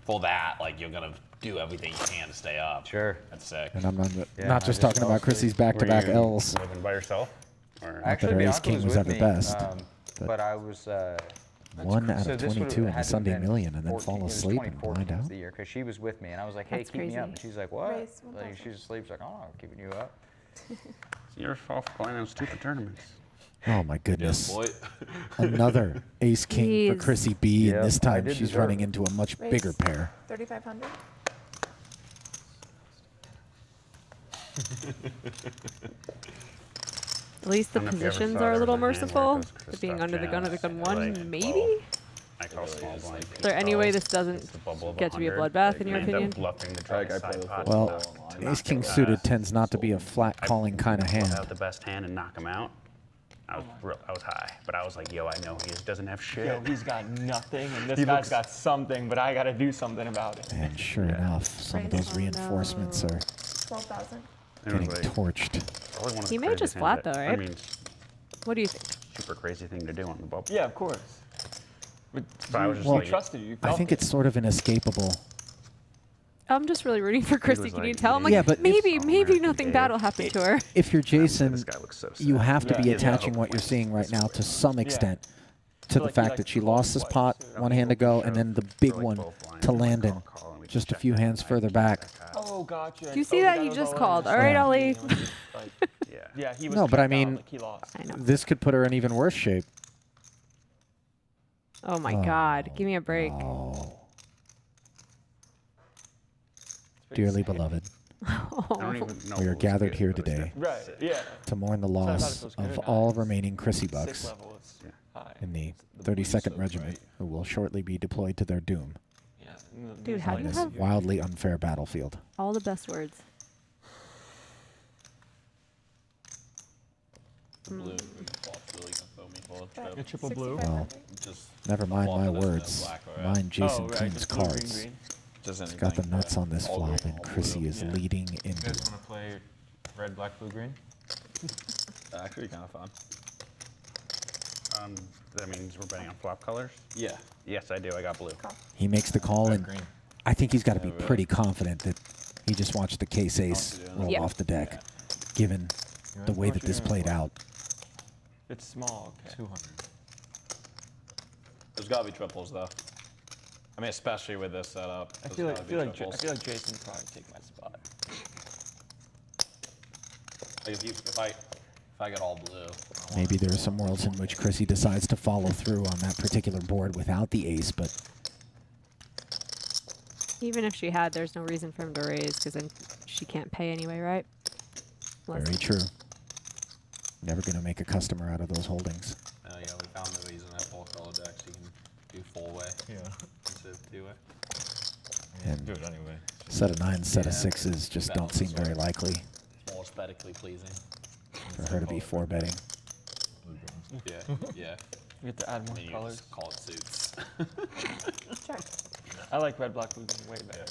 for that, like you're gonna do everything you can to stay up. Sure. That's sick. And I'm not, Yeah, not I just just talking fell about asleep. Chrissy's back-to-back Were you L's. living by yourself? Or Actually, her Bianca ace king was with ever me, best, but I was. 1 out so of this 22 in the had to have Sunday been Million and then 14 fall it was asleep and 2014 blind was out. the year, because she was with me, and I was like, hey, That's keep me up. crazy. And she's like, what? Raise Like, 1,000. she's asleep. She's like, oh, I'm keeping you up. it's your fault for playing those stupid tournaments. Oh my goodness. Boy. Another ace king for Jeez. Chrissy B, Yep, and this I time did she's deserve running it. into a much Raise. bigger pair. 3,500. At least the I don't know if you ever positions saw are a there little was a hand where merciful. it goes The Christoph being under the gun of the gun jams, one, like, maybe? I call small blind. Is there any way this doesn't It's the bubble of get to be a 100, bloodbath in your and I end opinion? up bluffing the dry I play side with pot Well, to knock ace it king out. suited tends not to be a flat calling kind of Pull hand. out the best hand and knock him out. I was high, but I was like, yo, I know he just doesn't have shit. Yo, he's got nothing, and this He guy's looks- got something, but I gotta do something about it. And sure enough, some of Raise. those reinforcements are 12,000. And it getting was like, torched. probably one of He the may craziest just hands flat that- though, I right? mean, What do you think? super crazy thing to do on the bubble. Yeah, of course. But I was just we like- trusted you. You I felt think it. it's sort of inescapable. I'm just really rooting for Christy. was Can you like, tell? I'm like, Yeah, but maybe it's- maybe Oh, nothing Dave. bad will happen to her. If you're Jason, This guy looks so you sad. have to Yeah. be Yeah. attaching what you're seeing right now to some extent to the fact that she lost this pot one hand ago, and then the big one to Landon just a few hands further back. Oh, gotcha. Do you see that? You just called. All right, Ali. Yeah, he was. No, but I checked out, mean, like, he lost. I know. this could put her in even worse shape. Oh my God. Give me a break. Oh. Dearly beloved, I don't even know. we are if it was gathered good, here but it was today good. Right. Yeah. to mourn the I thought loss it was good of or not. all remaining Chrissy 6 Bucks level is high. in the The blue's 32nd so Regiment, bright. who will shortly be deployed to their doom Yeah. Dude, how do on you this have wildly unfair battlefield. all the best words? The blue flop's really gonna throw me full of trip. A triple blue. Well, Just never mind flop my it as a words. black or red. Mind Jason Oh, right. Koon's Just blue, green, cards. green. Just He's anything. got the nuts yeah. on this All flop, green, and all Chrissy blue. is Yeah. leading You into guys it. want to play red, black, blue, green? Actually, kind of fun. That means we're betting on flop colors? Yeah. Yes, I do. I got blue. He makes the call, Red, and green. I think he's got to be Yeah, really. pretty confident that he just watched the case ace to do that. roll Yep. off the deck, given the way that this played out. It's small. Okay. 200. There's gotta be triples though. I mean, especially with this setup. I there's feel like gotta I be feel like triples. I feel like Jason would probably take my spot. Like if I get all blue. Maybe there are some worlds in which Chrissy decides to follow through on that particular board without the ace, but Even if she had, there's no reason for him to raise because then she can't pay anyway, right? Unless- very true. Never going to make a customer out of those holdings. Yeah, we found that he's in that full color deck, so you can do full way Yeah. instead of 2-way. And Do it anyway. set of nines, set of Yeah, sixes just don't balance seem is very right. likely It's more aesthetically pleasing. for her to be four betting. Blue, green. Yeah, yeah. We have to add more And you colors. just call it suits. Check. I like red, black, blue, green way better.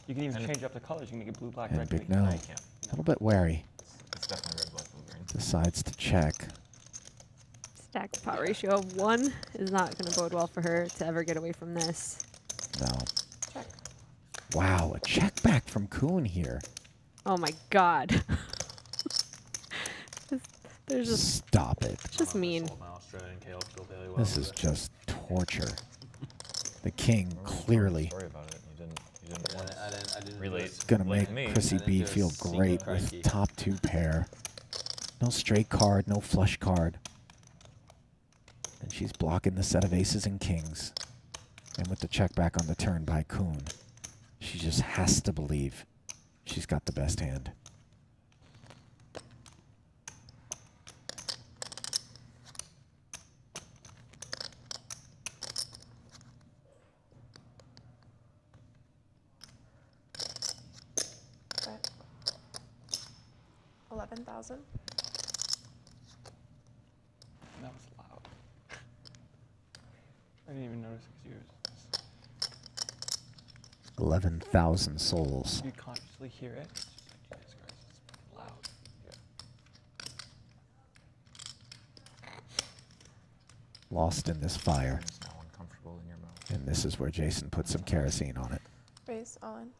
You can even change up the colors. You can make it blue, black, And red, Big green. No, I can't. a little bit wary, It's definitely red, black, blue, green. decides to check. Stacked pot ratio of 1 is not going to bode well for her to ever get away from this. No. Check. Wow, a check back from Koon here. Oh my God. There's just Stop it. just mean. This is just torture. The king clearly Sorry about it. You didn't once I didn't relate. gonna like make me. Chrissy I didn't B do a feel single great cracky. with top 2 pair. No straight card, no flush card. And she's blocking the set of aces and kings. And with the check back on the turn by Koon, she just has to believe she's got the best hand. Okay. 11,000. That was loud. I didn't even notice it was yours. 11,000 souls. You consciously hear it. It's just like, Jesus Christ, it's loud. Lost in this fire. It's now uncomfortable in your mouth. And this is where Jason put some kerosene on it. Raise on.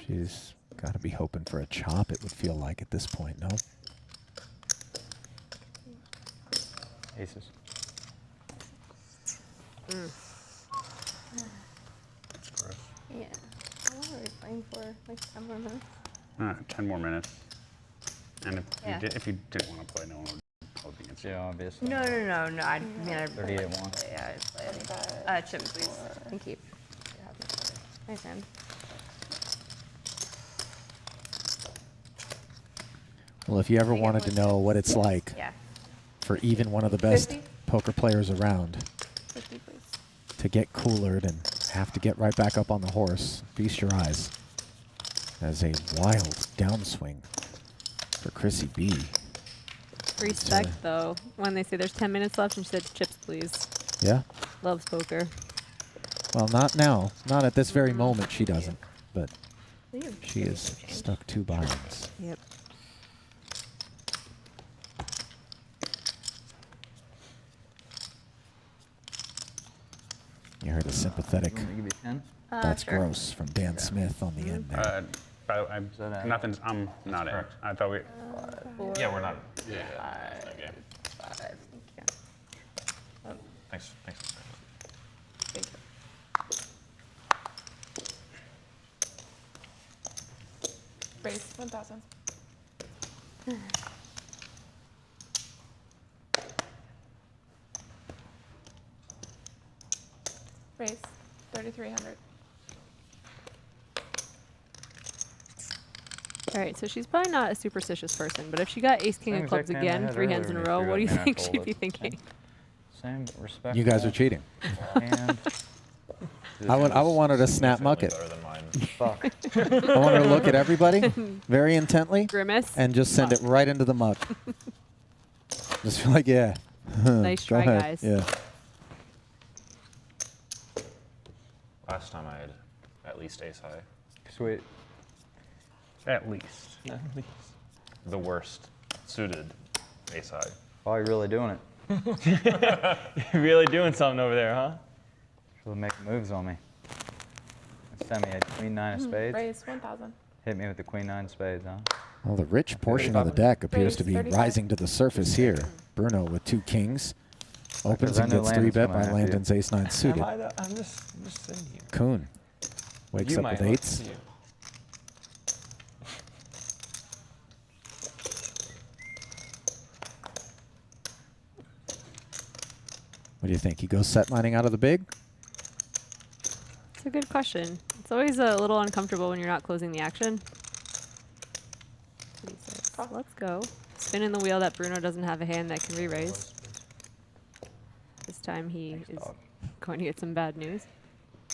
She's got to be hoping for a chop, it would feel like at this point, no? Aces. Yeah. How long are we playing for? Like 10 more minutes? 10 more minutes. And if, Yeah. if you didn't want to play, no one would hold against you. Yeah, obviously. No. I mean, I'd 38-1. Yeah, I'd play. Chip, please. And keep. Nice hand. Well, if you ever Can I get wanted to one? know what it's like Yeah. for even one of the best 50? poker players around 50, please. to get coolered and have to get right back up on the horse, feast your eyes. As a wild downswing for Chrissy B. Respect, though, when they say there's 10 minutes left and she said, chips, please. Yeah? Loves poker. Well, not now. Not at this very moment, she doesn't. But You she is stuck 2 buy-ins. Yep. You heard a sympathetic, You want me to give you 10? that's sure. gross, from Dan Smith on the end there. Nothing's. I'm not in. I thought we. Yeah, we're not. Yeah. Five. Okay. Five. Thank you. Oh, Thanks. thank you. Raise 1,000. Raise 3,300. All right, so she's probably not a superstitious person, but if she got ace king Same of clubs exact hand I again, had 3 hands in earlier a when row, you what do you threw it, think man, I she'd be folded. thinking? Same respect. You guys are cheating. Hand. I would want her to snap muck it. Better than mine. Fuck. I want her to look at everybody very intently Grimace. and just send it right into the muck. Just feel like, yeah. Nice Go try, ahead. guys. Yeah. Last time I had at least ace high. Sweet. At least. The worst suited ace high. Oh, you're really doing it. You're really doing something over there, huh? Really making moves on me. This time he had queen nine of spades. Raise 1,000. Hit me with the queen nine of spades, huh? Well, the rich portion of the deck appears to be 35. rising to the surface here. Bruno with 2 kings. Opens I and know gets Landon's 3-bet coming by after you. Landon's ace-9 suited. I'm just sitting here. Koon wakes You up might with look 8s. to you. What do you think? He goes set mining out of the big? It's a good question. It's always a little uncomfortable when you're not closing the action. 36. Let's go. Spinning the wheel that Bruno doesn't have a hand that can re-raise. This time he is going to get some bad news.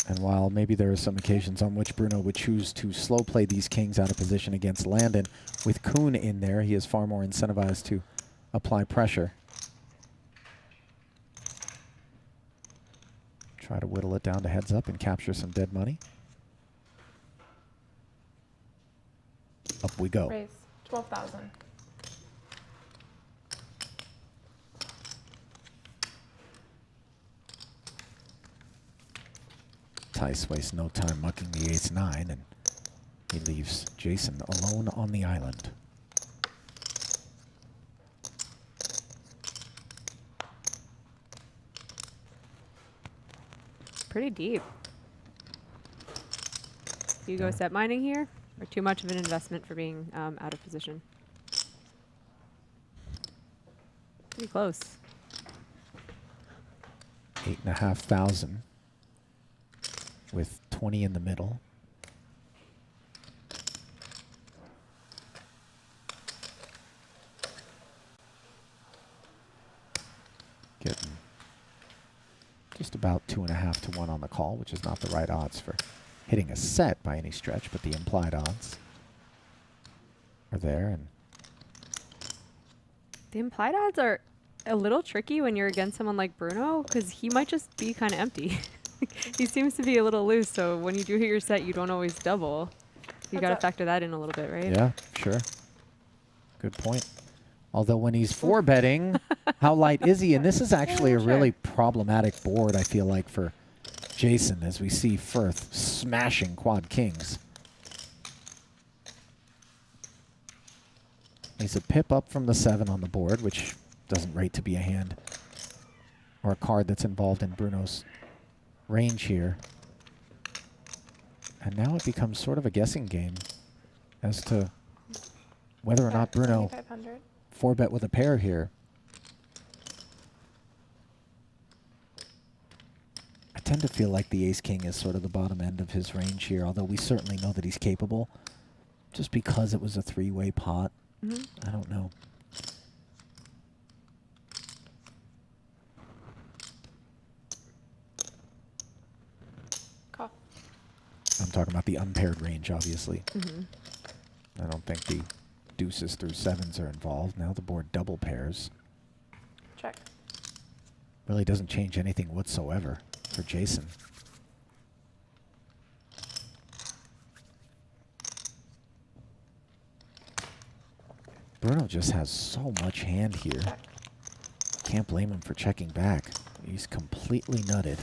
And while maybe there are some occasions on which Bruno would choose to slow play these kings out of position against Landon, with Koon in there, he is far more incentivized to apply pressure. Try to whittle it down to heads up and capture some dead money. Up we go. Raise 12,000. Tice wastes no time mucking the ace-9, and he leaves Jason alone on the island. Pretty deep. Do you go set mining here, or too much of an investment for being out of position? Pretty close. 8,500 with 20 in the middle. Getting just about 2.5 to 1 on the call, which is not the right odds for hitting a set by any stretch, but the implied odds are there. And The implied odds are a little tricky when you're against someone like Bruno, because he might just be kind of empty. He seems to be a little loose, so when you do hit your set, you don't always double. You got to factor that in a little bit, right? yeah, sure. Good point. Although when he's 4-betting, how light is he? And this is actually a really problematic board, I feel like, for Jason, as we see Firth smashing quad kings. He's a pip up from the 7 on the board, which doesn't rate to be a hand or a card that's involved in Bruno's range here. And now it becomes sort of a guessing game as to whether or not Bruno 2,500. 4-bet with a pair here. I tend to feel like the ace-king is sort of the bottom end of his range here, although we certainly know that he's capable. Just because it was a 3-way pot, I don't know. Call. I'm talking about the unpaired range, obviously. I don't think the deuces through 7s are involved. Now the board double pairs. Check. Really doesn't change anything whatsoever for Jason. Bruno just has so much hand here. Can't blame him for checking back. He's completely nutted.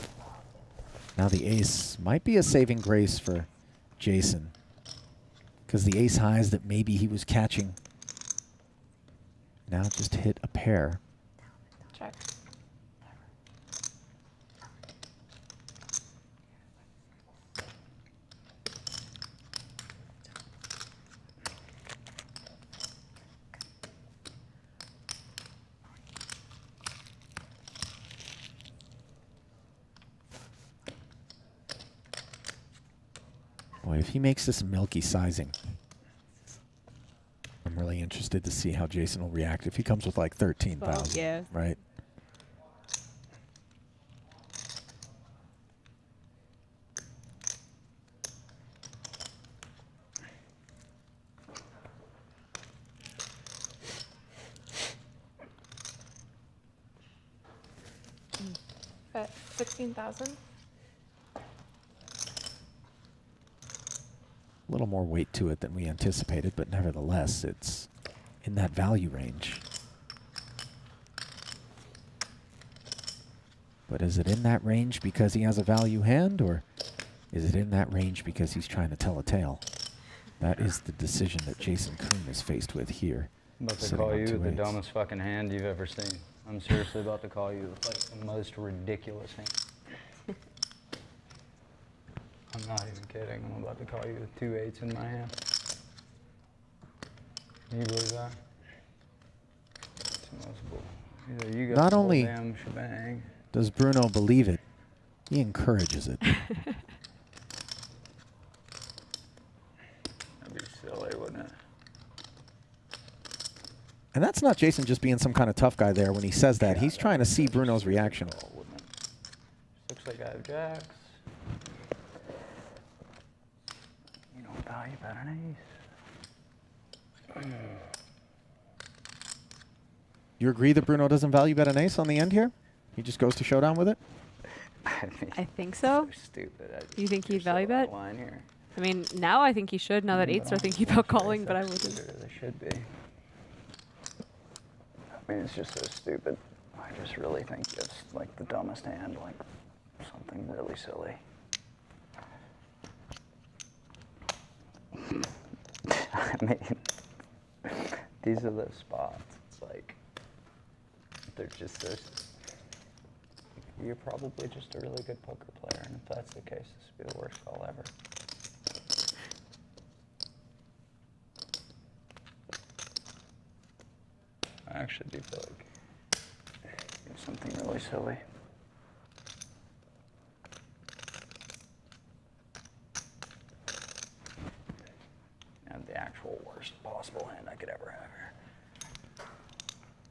Now the ace might be a saving grace for Jason. because the ace highs that maybe he was catching now just hit a pair. Check. Boy, if he makes this milky sizing, I'm really interested to see how Jason will react if he comes with like 13,000. Yeah. Right. At 16,000. A little more weight to it than we anticipated, but nevertheless, it's in that value range. But is it in that range because he has a value hand, or is it in that range because he's trying to tell a tale? That is the decision that JasonKoon is faced with here. I'm about to sitting call on you two the eights. dumbest fucking hand you've ever seen. I'm seriously about to call you like the most ridiculous hand. I'm not even kidding. I'm about to call you with 2 8s in my hand. Can you believe that? It's the most bull. Either you got Not the whole only damn shebang. does Bruno believe it, he encourages it. That'd be silly, wouldn't it? And that's not Jason just being some kind of tough guy there when he says that. He's trying to see Bruno's reaction. Looks like I have jacks. You don't value bet an ace. You agree that Bruno doesn't value bet an ace on the end here? He just goes to showdown with it? I think so. Stupid. You think he'd value bet? Line here. I mean, now I think he should. Now that eights are thinking about calling, but I wouldn't. They should be. I mean, it's just so stupid. I just really think it's like the dumbest hand, like something really silly. I mean, these are those spots. It's like, they're just so. You're probably just a really good poker player, and if that's the case, this would be the worst call ever. I actually do feel like it's something really silly. And the actual worst possible hand I could ever have here.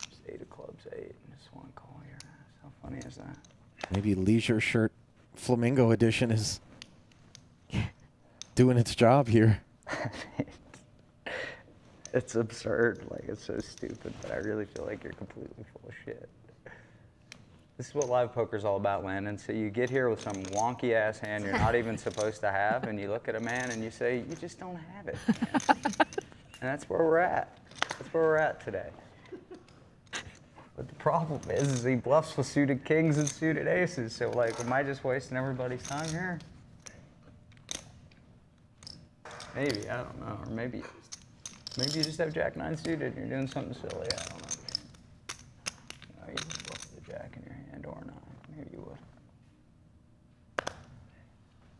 Just 8 of clubs, 8, and just one call your ass. How funny is that? Maybe Leisure Shirt Flamingo Edition is doing its job here. It's absurd, like it's so stupid, but I really feel like you're completely full of shit. This is what live poker's all about, Landon. So you get here with some wonky ass hand you're not even supposed to have, and you look at a man and you say, you just don't have it. And that's where we're at. That's where we're at today. But the problem is he bluffs with suited kings and suited aces. So like, am I just wasting everybody's time here? Maybe, I don't know, or maybe you just have Jack 9 suited and you're doing something silly. I don't know. You know, you just bluff the Jack in your hand or not. Maybe you would.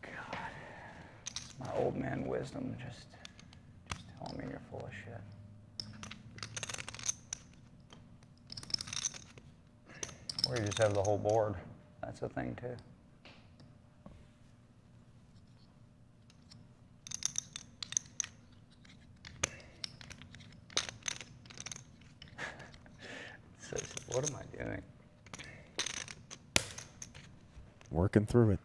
God, it's my old man wisdom just telling me you're full of shit. Or you just have the whole board. That's a thing too. So, what am I doing? Working through it.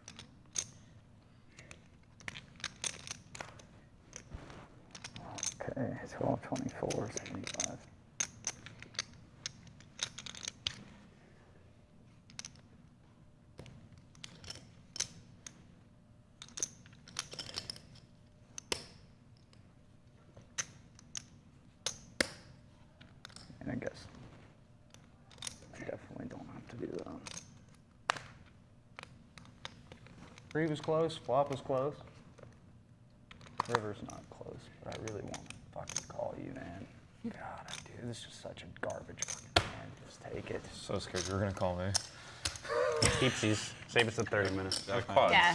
Okay, 12, 24, 75. And I guess I definitely don't have to do that. Pre was close, flop was close. River's not close, but I really want to fucking call you, man. God, dude, this is such a garbage fucking hand. Just take it. So scared you were gonna call me. Keepsies. Save us the 30 minutes. Yeah.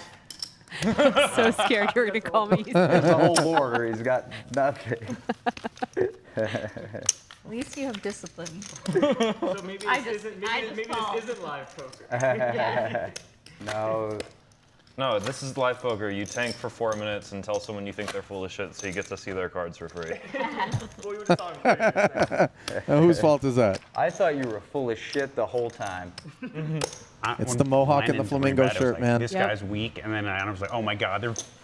So scared you were gonna call me. There's a whole board where he's got nothing. At least you have discipline. So maybe I this just- isn't, I maybe, just maybe called. this isn't live poker. Yeah. No. No, this is live poker. You tank for 4 minutes and tell someone you think they're full of shit, so you get to see their cards for free. Well, we were just talking about it. Whose fault is that? I thought you were full of shit the whole time. It's When the mohawk and the Lennon flamingo three-bet, it was shirt, like, man. This Yep. guy's weak, and then I was like, oh my god,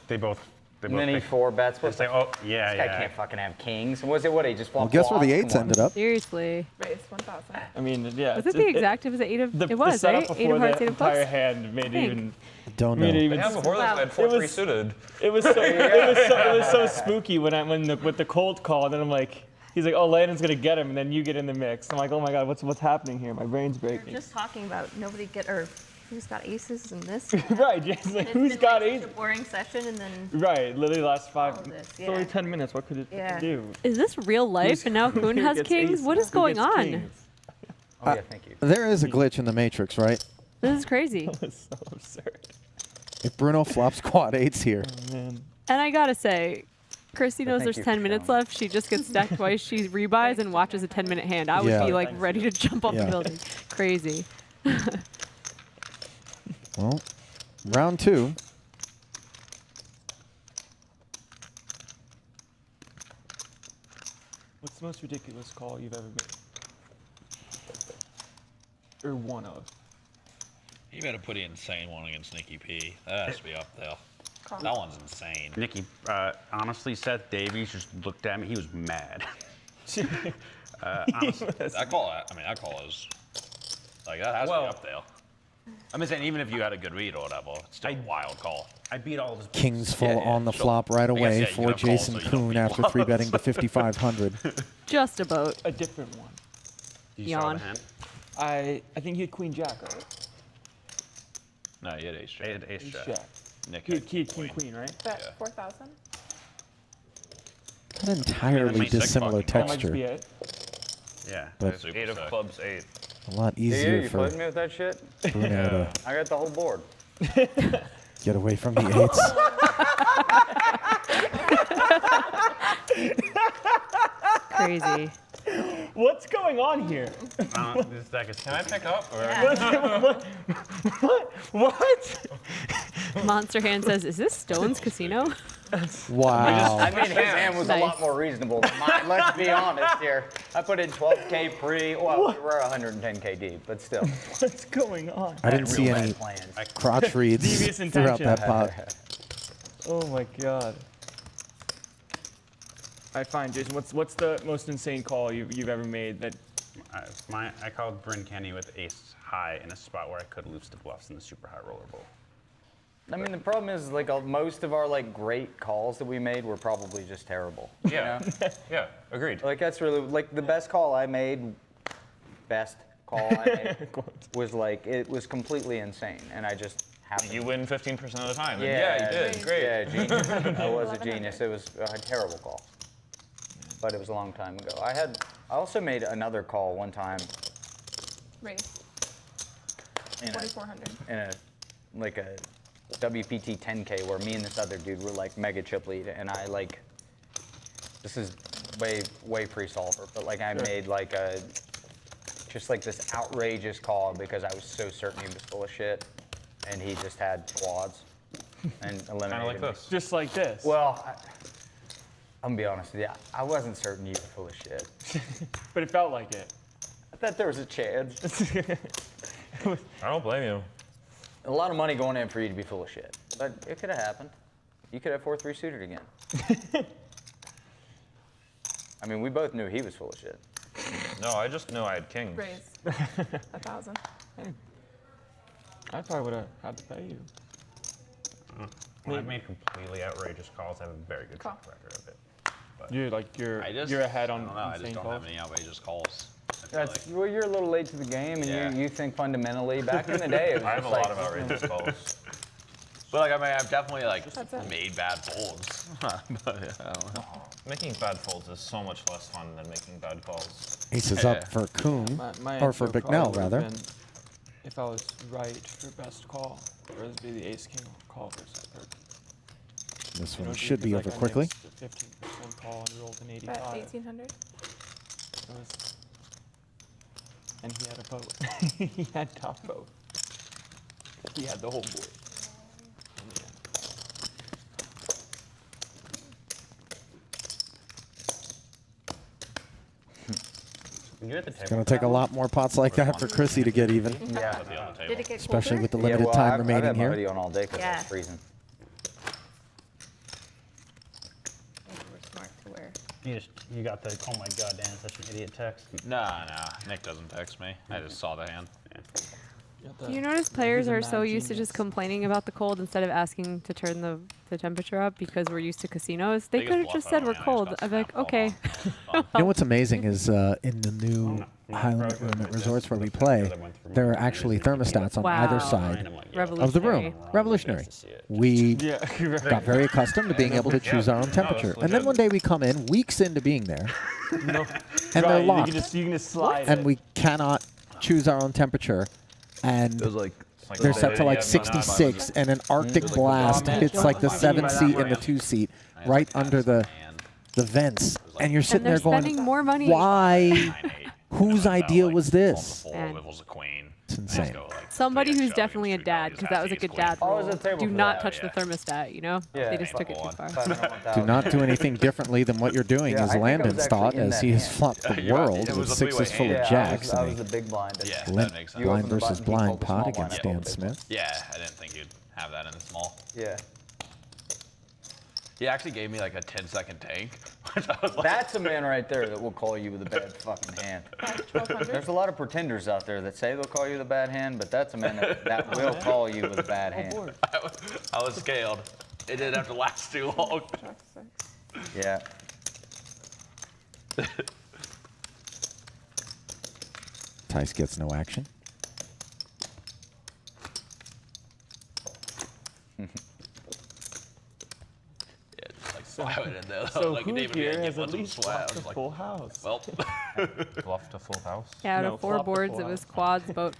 they both And then he picked- 4-bets. It's like, oh yeah, This guy yeah. can't fucking have kings. Was it what he just Well, flopped? guess where the flops? eights Come on. ended up? Seriously. Raise 1,000. I mean, yeah. Was it the exact? It was the 8 of. The It was, setup right? 8 before of hearts, the 8 of entire clubs. hand made it think. even. Don't know. Made it even. Yeah, before this, I had 4 It was- 3 suited. It was so, it was so spooky with the cold call, and then I'm like, he's like, oh, Landon's gonna get him, and then you get in the mix. I'm like, oh my god, what's happening here? My brain's We breaking. were just talking about who's got aces in this. Right, Jason's like, It's who's been, got like, aces? such a boring session, and then Right, literally last 5. All this, It's only yeah. 10 minutes. What could it Yeah. do? Is this real life? And now Koon Who has gets kings? aces? What is Who going gets on? kings? Oh yeah, thank you. There is a glitch in the Matrix, right? This is crazy. That's so absurd. If Bruno flops quad eights here, Oh, man. And I gotta say, Christy knows thank there's you 10 for minutes showing. left. She just gets stacked twice. She rebuys and watches a 10-minute hand. I would Yeah. be like ready to jump off Yeah. the building. Crazy. well, round 2. What's the most ridiculous call you've ever made? Or one of? You better put the insane one against Nikki P. That has to be up there. That one's insane. Nikki, honestly, Seth Davies just looked at me. He was mad. Honestly, That call is like that has to be up there. I'm just saying, even if you had a good read or whatever, it's still a wild call. I beat all of his. Kings full yeah, on the sure. flop right I guess, away yeah, you for have calls, Jason so you don't Koon beat after bluffs. 3-betting to 5,500. Just about. A different one. Do you saw Yawn. the hand? I think he had Queen Jack, right? No, you had ace They jack. had ace Ace jack. Jack. Nick He had had King Queen, right? Bet Yeah. 4,000. Not entirely makes sense dissimilar fucking That might just be texture. it. Yeah. But- Super 8 of sick. clubs 8. A lot Yeah, easier you for played me with that shit? Bruno to I got the whole board. get away from the eights. Crazy. What's going on here? This deck is. Can I pick up? Or? What? Monster Hand says, "Is this Stone's Casino?" Wow. I mean, his hand was a lot Nice. more reasonable than mine. Let's be honest here. I put in 12K pre. Well, we're 110K deep, but still. What's going on? I didn't see Real any bad plans. crotch reads Devious throughout intention. that pot. Oh my god. I find Jason. What's the most insane call you've ever made? That I called Bryn Kenny with ace high in a spot where I could lose the bluffs in the super high roller bowl. I mean, the problem is, like, most of our, like, great calls that we made were probably just terrible. you Yeah. know? Yeah, agreed. Like, that's really, like, the best call I made, was, like, it was completely insane. And I just happened. You win 15% of the time. Yeah, Yeah, you did. Great. Yeah, genius. I was a genius. It was a terrible call. But it was a long time ago. I also made another call one time Raise in a, 4,400. in a like a WPT 10K where me and this other dude were like mega chip lead, and I like, this is way pre-solver, but like I made like just like this outrageous call because I was so certain he was full of shit, and he just had quads and eliminated Kind of like me. this. just like this. Well, I'm gonna be honest with you. I wasn't certain you were full of shit. But it felt like it. I thought there was a chance. I don't blame you. A lot of money going in for you to be full of shit. But it could have happened. You could have 4-3 suited again. I mean, we both knew he was full of shit. No, I just knew I had kings. Raise 1,000. I probably would have had to pay you. When I've made completely outrageous calls, I have a very good track record of it. But You're ahead on I don't know. I just insane don't calls. have any outrageous calls. I feel That's, like. well, you're a little late to the game, and Yeah. you think fundamentally. Back in the day, it was I have a just lot like, of outrageous calls. But like, I mean, I've definitely like That's it. made bad folds. But yeah, I don't know. Making bad folds is so much less fun than making bad calls. Ace is up for Koon, My or for answer Bicknell, probably rather. would've been, if I was right for best call, or it'd be the ace king call versus Kirk. This You know, one should be because, over like, I quickly. mixed a 15% call and rolled an Bet 85. 1800. It was, and he had a boat. He had top boat. He had the whole board. In the end. You're at the It's table. going to take a lot more pots like that for Chrissy to get even, Yeah. Put the on the table. Did it get especially colder? with the Yeah, limited well, time I've remaining had my here. hoodie on all day because Yeah. it's freezing. Maybe we're smart to wear. You got the, oh my god, Dan, such an idiot text. Nah, Nick doesn't text me. I just saw the hand. Do you notice players he's a are so mad used to just genius. complaining about the cold instead of asking to turn the temperature up because we're used to casinos? They Biggest could have bluff just I said don't we're know, I just cold. got I'd be like, snapped all okay. off. You know what's amazing is in the new Highland resorts where we play, there are actually thermostats on either Wow. side Revolutionary. of the room. Revolutionary. We Yeah, got very accustomed to being able to choose our own temperature. And then one day we come in, weeks into being there, no. and they're Right, locked. you can just slide And it. we cannot choose our own temperature. And It was like they're set to like 66, and an Arctic blast hits like the 7 seat and the 2 seat right under the vents. And you're sitting they're there going, spending more money. why? Whose idea was On the this? four, Man. Wiffles a queen. It's insane. Go, like, Somebody 3x who's shove, definitely a street dad, values, because that was a ace good queen. dad Oh, rule. there's a table Do for not that, touch yeah. the thermostat, you know? Yeah. They just took it Go too on. far. 501,000. Do not do anything differently than what you're doing, Yeah, I as think I Landon's was thought, actually in as he that has hand. flopped the You're right, world it with was a sixes three-way full hand. of Yeah, jacks. I and was he the big blind. Yeah, limp that makes sense. You open blind the versus button, he blind called the pot small against blind, I Dan called the big one. Smith. Yeah, I didn't think you'd have that in the small. Yeah. He actually gave me like a 10-second tank, which I was like, That's a man right there that will call you with a bad fucking hand. 1200. There's a lot of pretenders out there that say they'll call you with a bad hand, but that's a man that will call you with a bad hand. I was scaled. It didn't have to last too long. Jack 6. Yeah. Tice gets no action. Yeah, just like slap it in there. So like who David here Mann has gave at us some least slap. lost I a was like, full house? well, Bluff to full house. Yeah, out No, of 4 flop the boards, full it was house. quads, boat,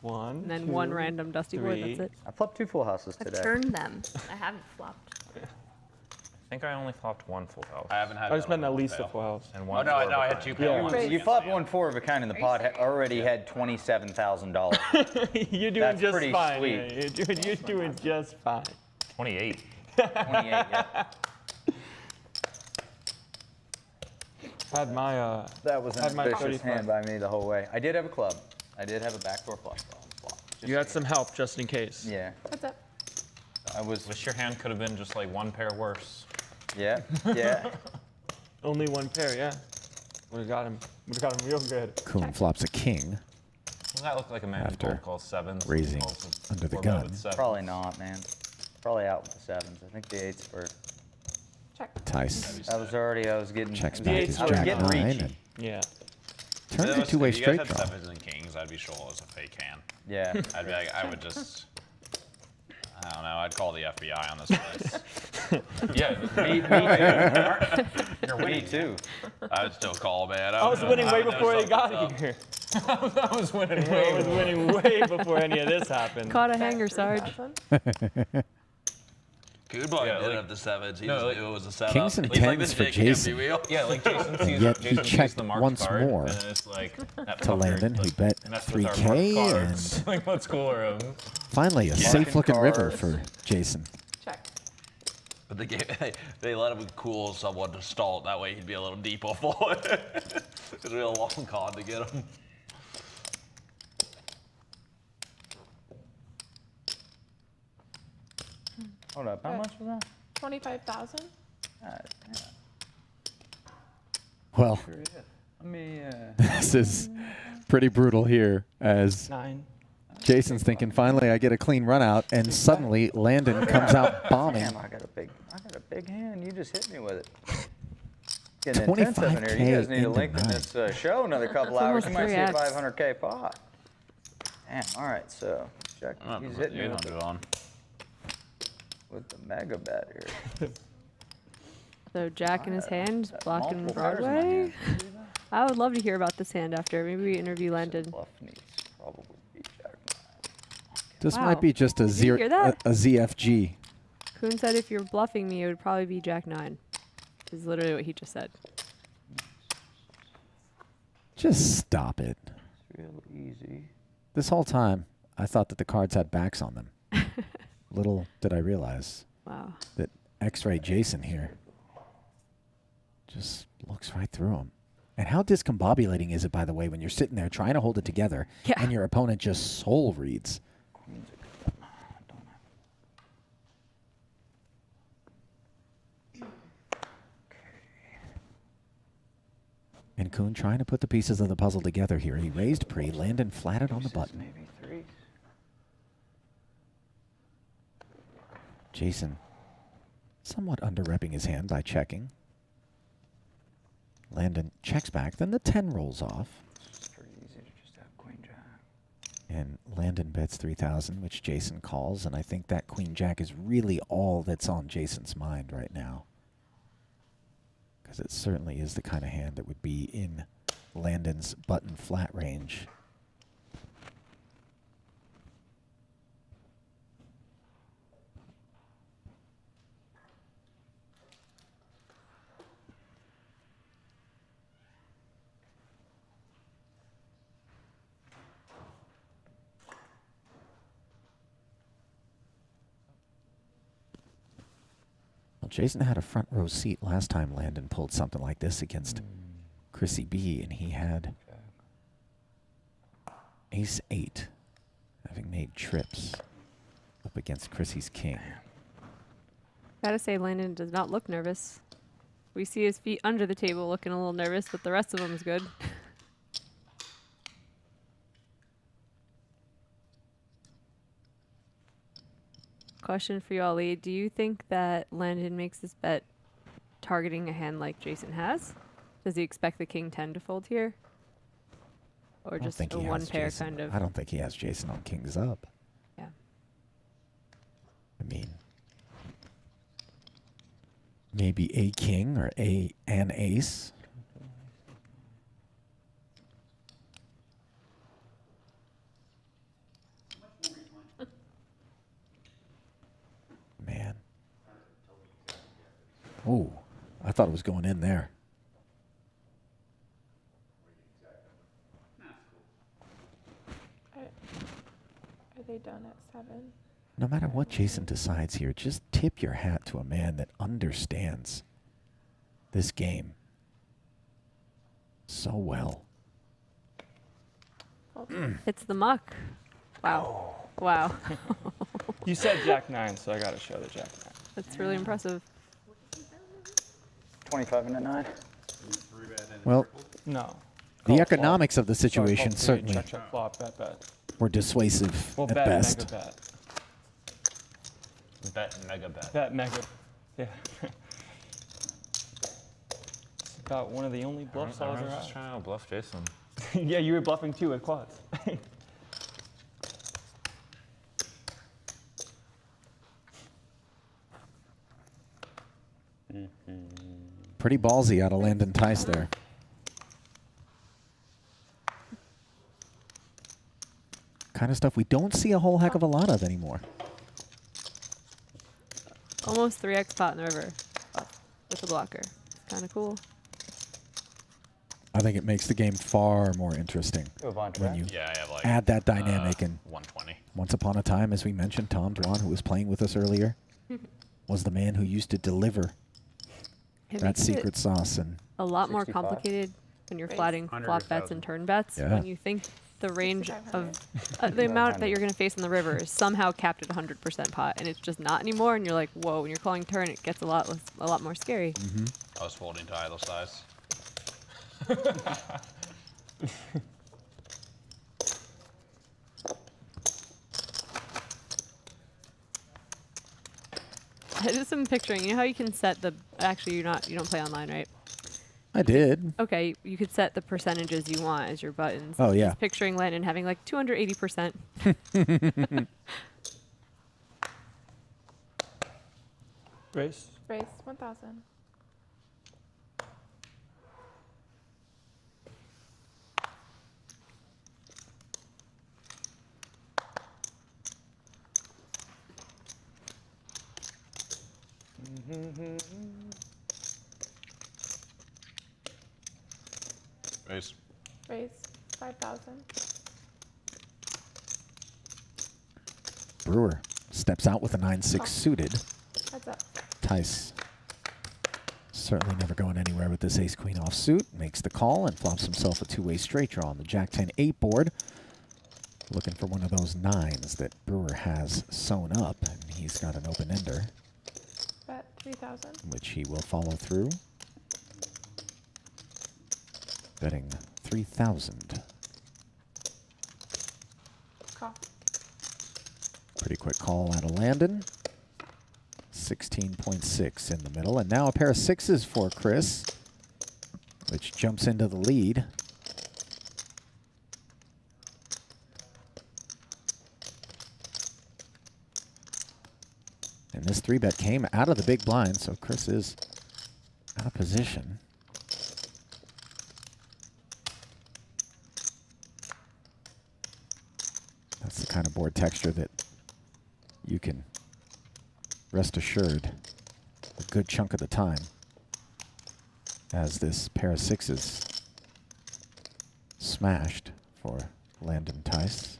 One, and then two, 1 random dusty board. three. That's it. I flopped 2 full houses I've today. turned them. I haven't flopped. I think I only flopped one full house. I haven't had. I just meant another at least a fail. full house. And Oh one no, four I of a had 2 kind. fail Yeah. ones. You flopped 1 4 of a kind, and the pot already had $27,000. You're doing That's just pretty fine. sweet. Yeah. You're doing just fine. 28. 28, yeah. Had my That was an Had my ambitious 35. hand by me the whole way. I did have a club. I did have a backdoor flush draw on the flop. Just you had saying. some help just in case. Yeah. What's up? I was. Wish your hand could have been just like one pair worse. Yeah. Yeah. Only 1 pair, yeah. Would have got him. Would have got him real good. Koon flops a king. Does that look like a man After who calls sevens? raising Calls with under the four bet gun. with sevens. Probably not, man. Probably out with the 7s. I think the 8s were. Check. Tice I was getting. checks The back eights his were jack getting 9 reachy. and Yeah. turns a If 2-way you guys straight had draw. 7s and kings, I'd be sure it was a fake hand. Yeah. I'd be like, I would just. I don't know. I'd call the FBI on this place. Yeah, You're winning too. I would still call, man. I was winning way would know before he got something's up. here. I was winning I was winning way before any of this happened. Caught a hanger, Sarge. 3000. Good boy, Yeah, didn't like- have the 7s. He No, just like- knew it was a setup. Kings and He's like, tens this for dick can't be Jason. real. Yeah, like Jason sees, Yet he Jason sees checked the marked once card, more and it's like that to fucker, Landon, who like, bet messed with our 3K marked cards. and Like, let's cooler him. finally a safe-looking river for Jason. Check. But they let him cool someone to stall it. That way he'd be a little deeper for it. It's a real long card to get him. Hold up. How much was that? 25,000. Well, Let me. this is pretty brutal here as 9. Jason's thinking, finally I get a clean run out, and suddenly Landon comes out bombing. Damn, I got a big hand. You just hit me with it. Getting intensive in here. 25K You guys need to into lengthen 9. this show another couple That's hours. You almost might see a 3x. 500K pot. Damn. All right. So check. I'm He's gonna put hitting me with 800 on. with the mega bet here. So Jack in his hand, blocking multiple pairs in my Broadway. hand. I would love to hear about this hand after. Maybe we interview Landon. Bluff needs probably be jack nine. This Wow. might be just a, Did you hear that? a ZFG. Koon said if you're bluffing me, it would probably be Jack 9. Is literally what he just said. Just stop it. It's real easy. This whole time, I thought that the cards had backs on them. Little did I realize Wow. that X-Ray Jason here just looks right through them. And how discombobulating is it, by the way, when you're sitting there trying to hold it together and your opponent just soul reads? And Koon trying to put the pieces of the puzzle together here. He raised pre, Landon flatted on the button. Maybe threes. Jason somewhat under-repping his hand by checking. Landon checks back, then the 10 rolls off. It's pretty easy to just have queen jack. And Landon bets 3,000, which Jason calls, and I think that queen jack is really all that's on Jason's mind right now. Because it certainly is the kind of hand that would be in Landon's button flat range. Jason had a front row seat last time Landon pulled something like this against Chrissy B, and he had ace 8, having made trips up against Chrissy's king. Gotta say, Landon does not look nervous. We see his feet under the table looking a little nervous, but the rest of him is good. Question for you, Ali. Do you think that Landon makes this bet targeting a hand like Jason has? Does he expect the king 10 to fold here? Or just a one pair kind of? I don't think he has Jason on kings up. Yeah. I mean, maybe a king or an ace. Man. Oh, I thought it was going in there. Are they done at 7? No matter what Jason decides here, just tip your hat to a man that understands this game so well. It's the muck. Wow. Wow. You said Jack 9, so I got to show the Jack 9. That's really impressive. 25 and a 9. Well, No. the Call economics flop. of the situation Sorry, certainly check, check, flop, bet, bet. were dissuasive Well, at bet, best. mega bet. Bet mega bet. Bet, mega. Yeah. It's about one of the only bluffs I'll ever just have. trying to bluff Jason. Yeah, you were bluffing too with quads. Pretty ballsy out of Landon Tice there. Kind of stuff we don't see a whole heck of a lot of anymore. Almost 3x pot in the river with the blocker. It's kind of cool. I think it makes the game far more interesting Move on, when Trent. you Yeah, I have like add that dynamic. And 120. once upon a time, as we mentioned, Tom Dwan, who was playing with us earlier, was the man who used to deliver It that makes it secret sauce. And a lot more 65. complicated when you're flatting Under flop your bets thousand. and turn bets. Yeah. When you think the range of the amount that you're going to face in the river is somehow capped at 100% pot, and it's just not anymore. And you're like, whoa! When you're calling turn, it gets a lot more scary. I was folding to idle size. I just am picturing. You know how you can set the? Actually, you don't play online, right? I did. Okay, you could set the percentages you want as your buttons. Oh, yeah. Just picturing Landon having like 280%. Race. Raise 1,000. Raise. Raise 5,000. Brewer steps out with a 9-6 suited. Heads up. Tice certainly never going anywhere with this ace-queen offsuit. Makes the call and flops himself a two-way straight draw on the Jack-10-8 board. Looking for one of those 9s that Brewer has sewn up, and he's got an open-ender, Bet 3,000. which he will follow through. Betting 3,000. Call. Pretty quick call out of Landon. 16.6 in the middle. And now a pair of 6s for Chris, which jumps into the lead. And this 3-bet came out of the big blind, so Chris is out of position. That's the kind of board texture that you can rest assured a good chunk of the time as this pair of 6s smashed for Landon Tice.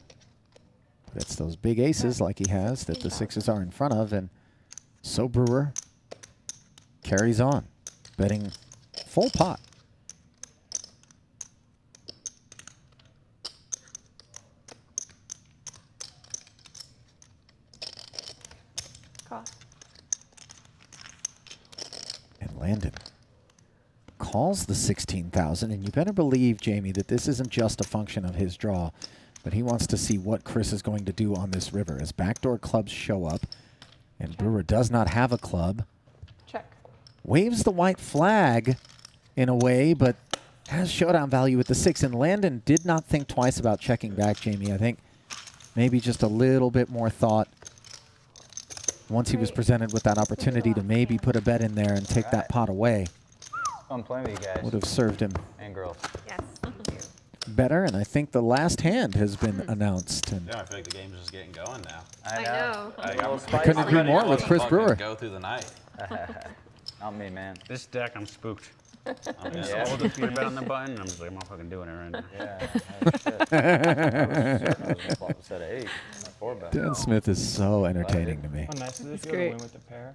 But it's those big aces like he has that the 6s are in front of, and so Brewer carries on, betting full pot. Call. And Landon calls the 16,000, and you better believe, Jamie, that this isn't just a function of his draw, but he wants to see what Chris is going to do on this river as backdoor clubs show up, and Brewer does not have a club. Check. Waves the white flag in a way, but has showdown value with the 6, and Landon did not think twice about checking back, Jamie. I think maybe just a little bit more thought once he was presented with that opportunity to maybe put a bet in there and take that pot away. I'm playing with you guys. Would have served him And girls. Yes, thank you. better, and I think the last hand has been announced. And Yeah, I feel like the game's just getting going now. I know. I couldn't agree more with Chris Brewer. Go through the night. Not me, man. This deck, I'm spooked. I'm just Yeah. all the 3-bet on the button. I'm just like, I'm not fucking doing it right now. Yeah. I was gonna flop a set of 8. Not 4-bet. Dan Smith is so entertaining to me. How nice is it It's feel to great. win with the pair?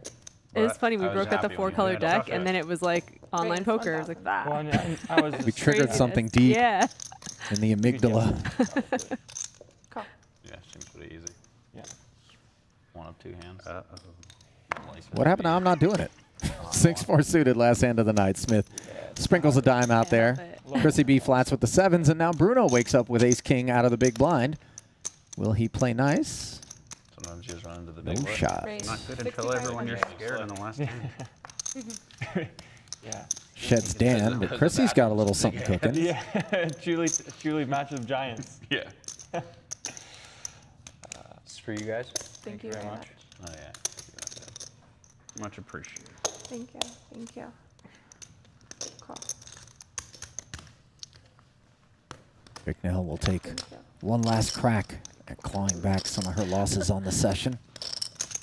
It's funny, we I was broke out the happy when you 4-color did. deck, Tough and then it was like online Raise poker. I was like, 1,000. Well, ah. I was We just triggered Craziness. something deep Yeah. in the amygdala. Call. Yeah, seems pretty easy. Yeah. One of 2 hands. What happened? I'm not doing it. 6-4 suited last hand of the night. Smith sprinkles a dime out there. Chrissy B flats with the 7s, and now Bruno wakes up with ace-king out of the big blind. Will he play nice? Sometimes you just run into the No big blind. shot. Raise Not good until everyone you're 6,500. scared in the last hand. Yeah. Sheds Dan, but Chrissy's got a little something cooking. Yeah. Julie matches of giants. Yeah. This is for you guys. Thank you very much. Oh, yeah. Much appreciated. Thank you. Thank you. Call. Bicknell will take Thank you. one last crack at clawing back some of her losses on the session.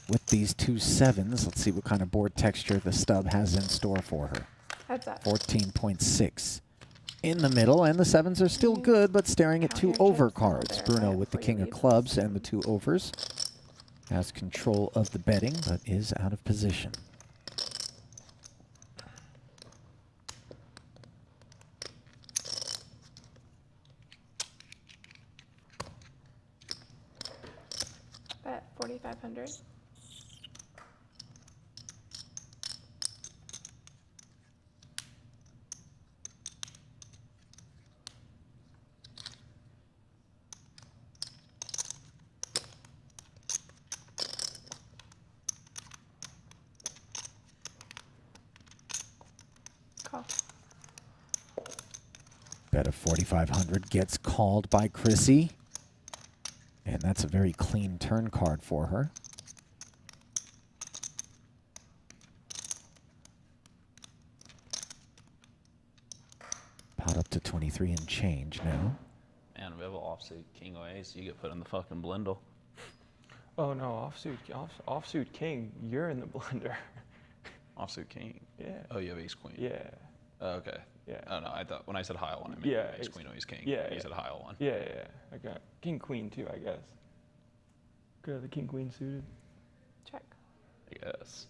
With these 2 7s, let's see what kind of board texture the stub has in store for her. Heads up. 14.6 in the middle, and the 7s are still good, but staring at 2 over cards. Bruno with the king of clubs and the 2 overs has control of the betting, but is out of position. Bet 4,500. Call. Bet of 4,500 gets called by Chrissy. And that's a very clean turn card for her. pot up to 23 and change now. Man, we have an offsuit king or ace, you get put in the fucking blender. Oh no, offsuit king, you're in the blender. Offsuit king? Yeah. Oh, you have ace queen? Yeah. Oh, okay. Yeah. Oh no, I thought when I said high one, I meant Yeah, ace queen or ace king. yeah, You yeah. said high one. Yeah, yeah. I got king queen too, I guess. Could have the king queen suited. Check. Yes.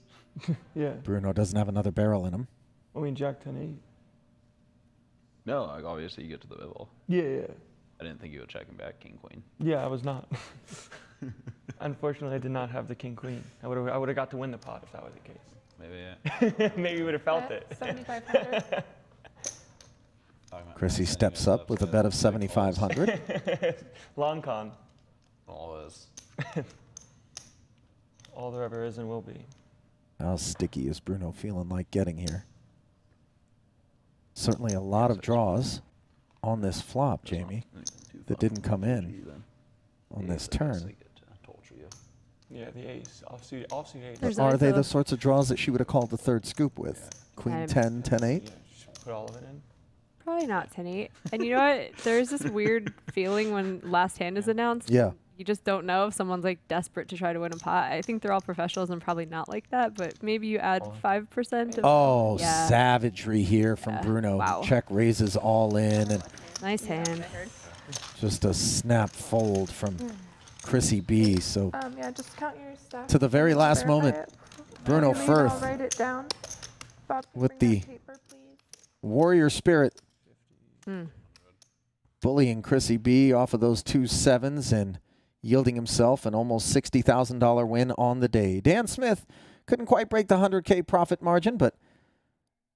Yeah. Bruno doesn't have another barrel in him. I mean, jack 10-8. No, like obviously you get to the middle. Yeah, yeah. I didn't think you were checking back king queen. Yeah, I was not. Unfortunately, I did not have the king queen. I would have got to win the pot if that was the case. Maybe yeah. Maybe you would have felt Bet, it. 7,500. Chrissy steps up with a bet of 7,500. Long con. All this. All there ever is and will be. How sticky is Bruno feeling like getting here? Certainly a lot of draws on this flop, Jamie, that didn't come in on this turn. Yeah, the ace, offsuit ace. But are they the sorts of draws that she would have called the third scoop with? Queen 10, 10-8? Yeah, just put all of it in. Probably not 10-8. And you know what? There's this weird feeling when last hand is announced. Yeah. You just don't know if someone's like desperate to try to win a pot. I think they're all professionals and probably not like that, but maybe you add 5% of Oh, yeah. savagery here from Bruno. Wow. Check raises all in, and Nice hand. just a snap fold from Chrissy B. So Yeah, just count your stuff. to the very and last verify moment, it. Bruno When you leave, I'll Firth write it down. Bob, can you with bring the that paper, please? warrior spirit Hmm. bullying Chrissy B off of those 2 sevens and yielding himself an almost $60,000 win on the day. Dan Smith couldn't quite break the 100K profit margin, but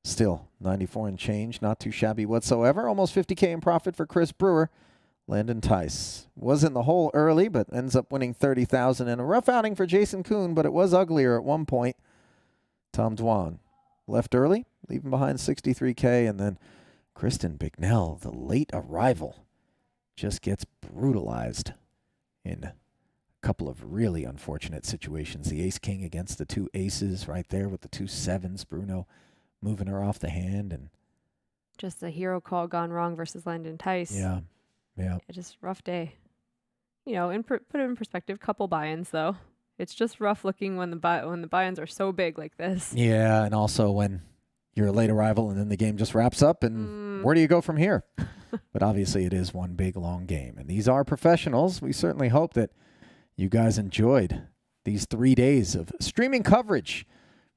still 94 and change, not too shabby whatsoever. Almost 50K in profit for Chris Brewer. Landon Tice was in the hole early, but ends up winning 30,000 in a rough outing for JasonKoon, but it was uglier at one point. Tom Dwan left early, leaving behind 63K, and then Kristen Bignell, the late arrival, just gets brutalized in a couple of really unfortunate situations. The ace-king against the 2 aces right there with the 2 sevens. Bruno moving her off the hand. And Just a hero call gone wrong versus Landon Tice. yeah. Just rough day. You know, put it in perspective, couple buy-ins though. It's just rough looking when the buy-ins are so big like this. Yeah, and also when you're a late arrival and then the game just wraps up, and where do you go from here? But obviously it is one big, long game. And these are professionals. We certainly hope that you guys enjoyed these 3 days of streaming coverage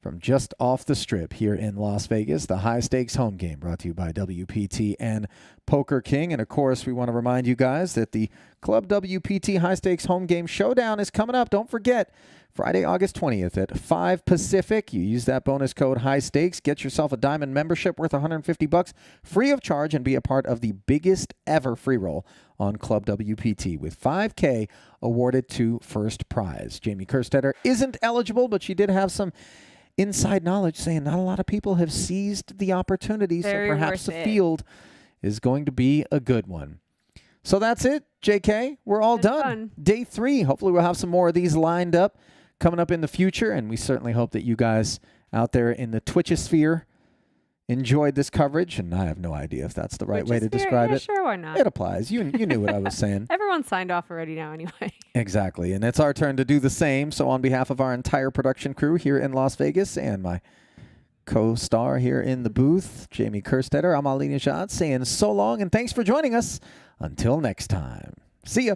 from just off the strip here in Las Vegas, the high-stakes home game brought to you by WPT and Poker King. And, of course, we want to remind you guys that the Club WPT high-stakes home game showdown is coming up. Don't forget, Friday, August 20th at 5 Pacific. You use that bonus code HIGHSTAKES. Get yourself a diamond membership worth $150 free of charge and be a part of the biggest ever free roll on Club WPT with $5K awarded to first prize. Jamie Kerstetter isn't eligible, but she did have some inside knowledge saying not a lot of people have seized the opportunity, Very so perhaps worth the it. field is going to be a good one. So that's it, JK. We're all done. Fun. Day 3. Hopefully we'll have some more of these lined up coming up in the future, and we certainly hope that you guys out there in the Twitchosphere enjoyed this coverage, and I have no idea if that's the right way to describe yeah, it. Sure, why not? It applies. You knew what I was saying. Everyone's signed off already now anyway. Exactly. And it's our turn to do the same. So on behalf of our entire production crew here in Las Vegas and my co-star here in the booth, Jamie Kerstetter, I'm Ali Nejad, saying so long and thanks for joining us. Until next time. See ya.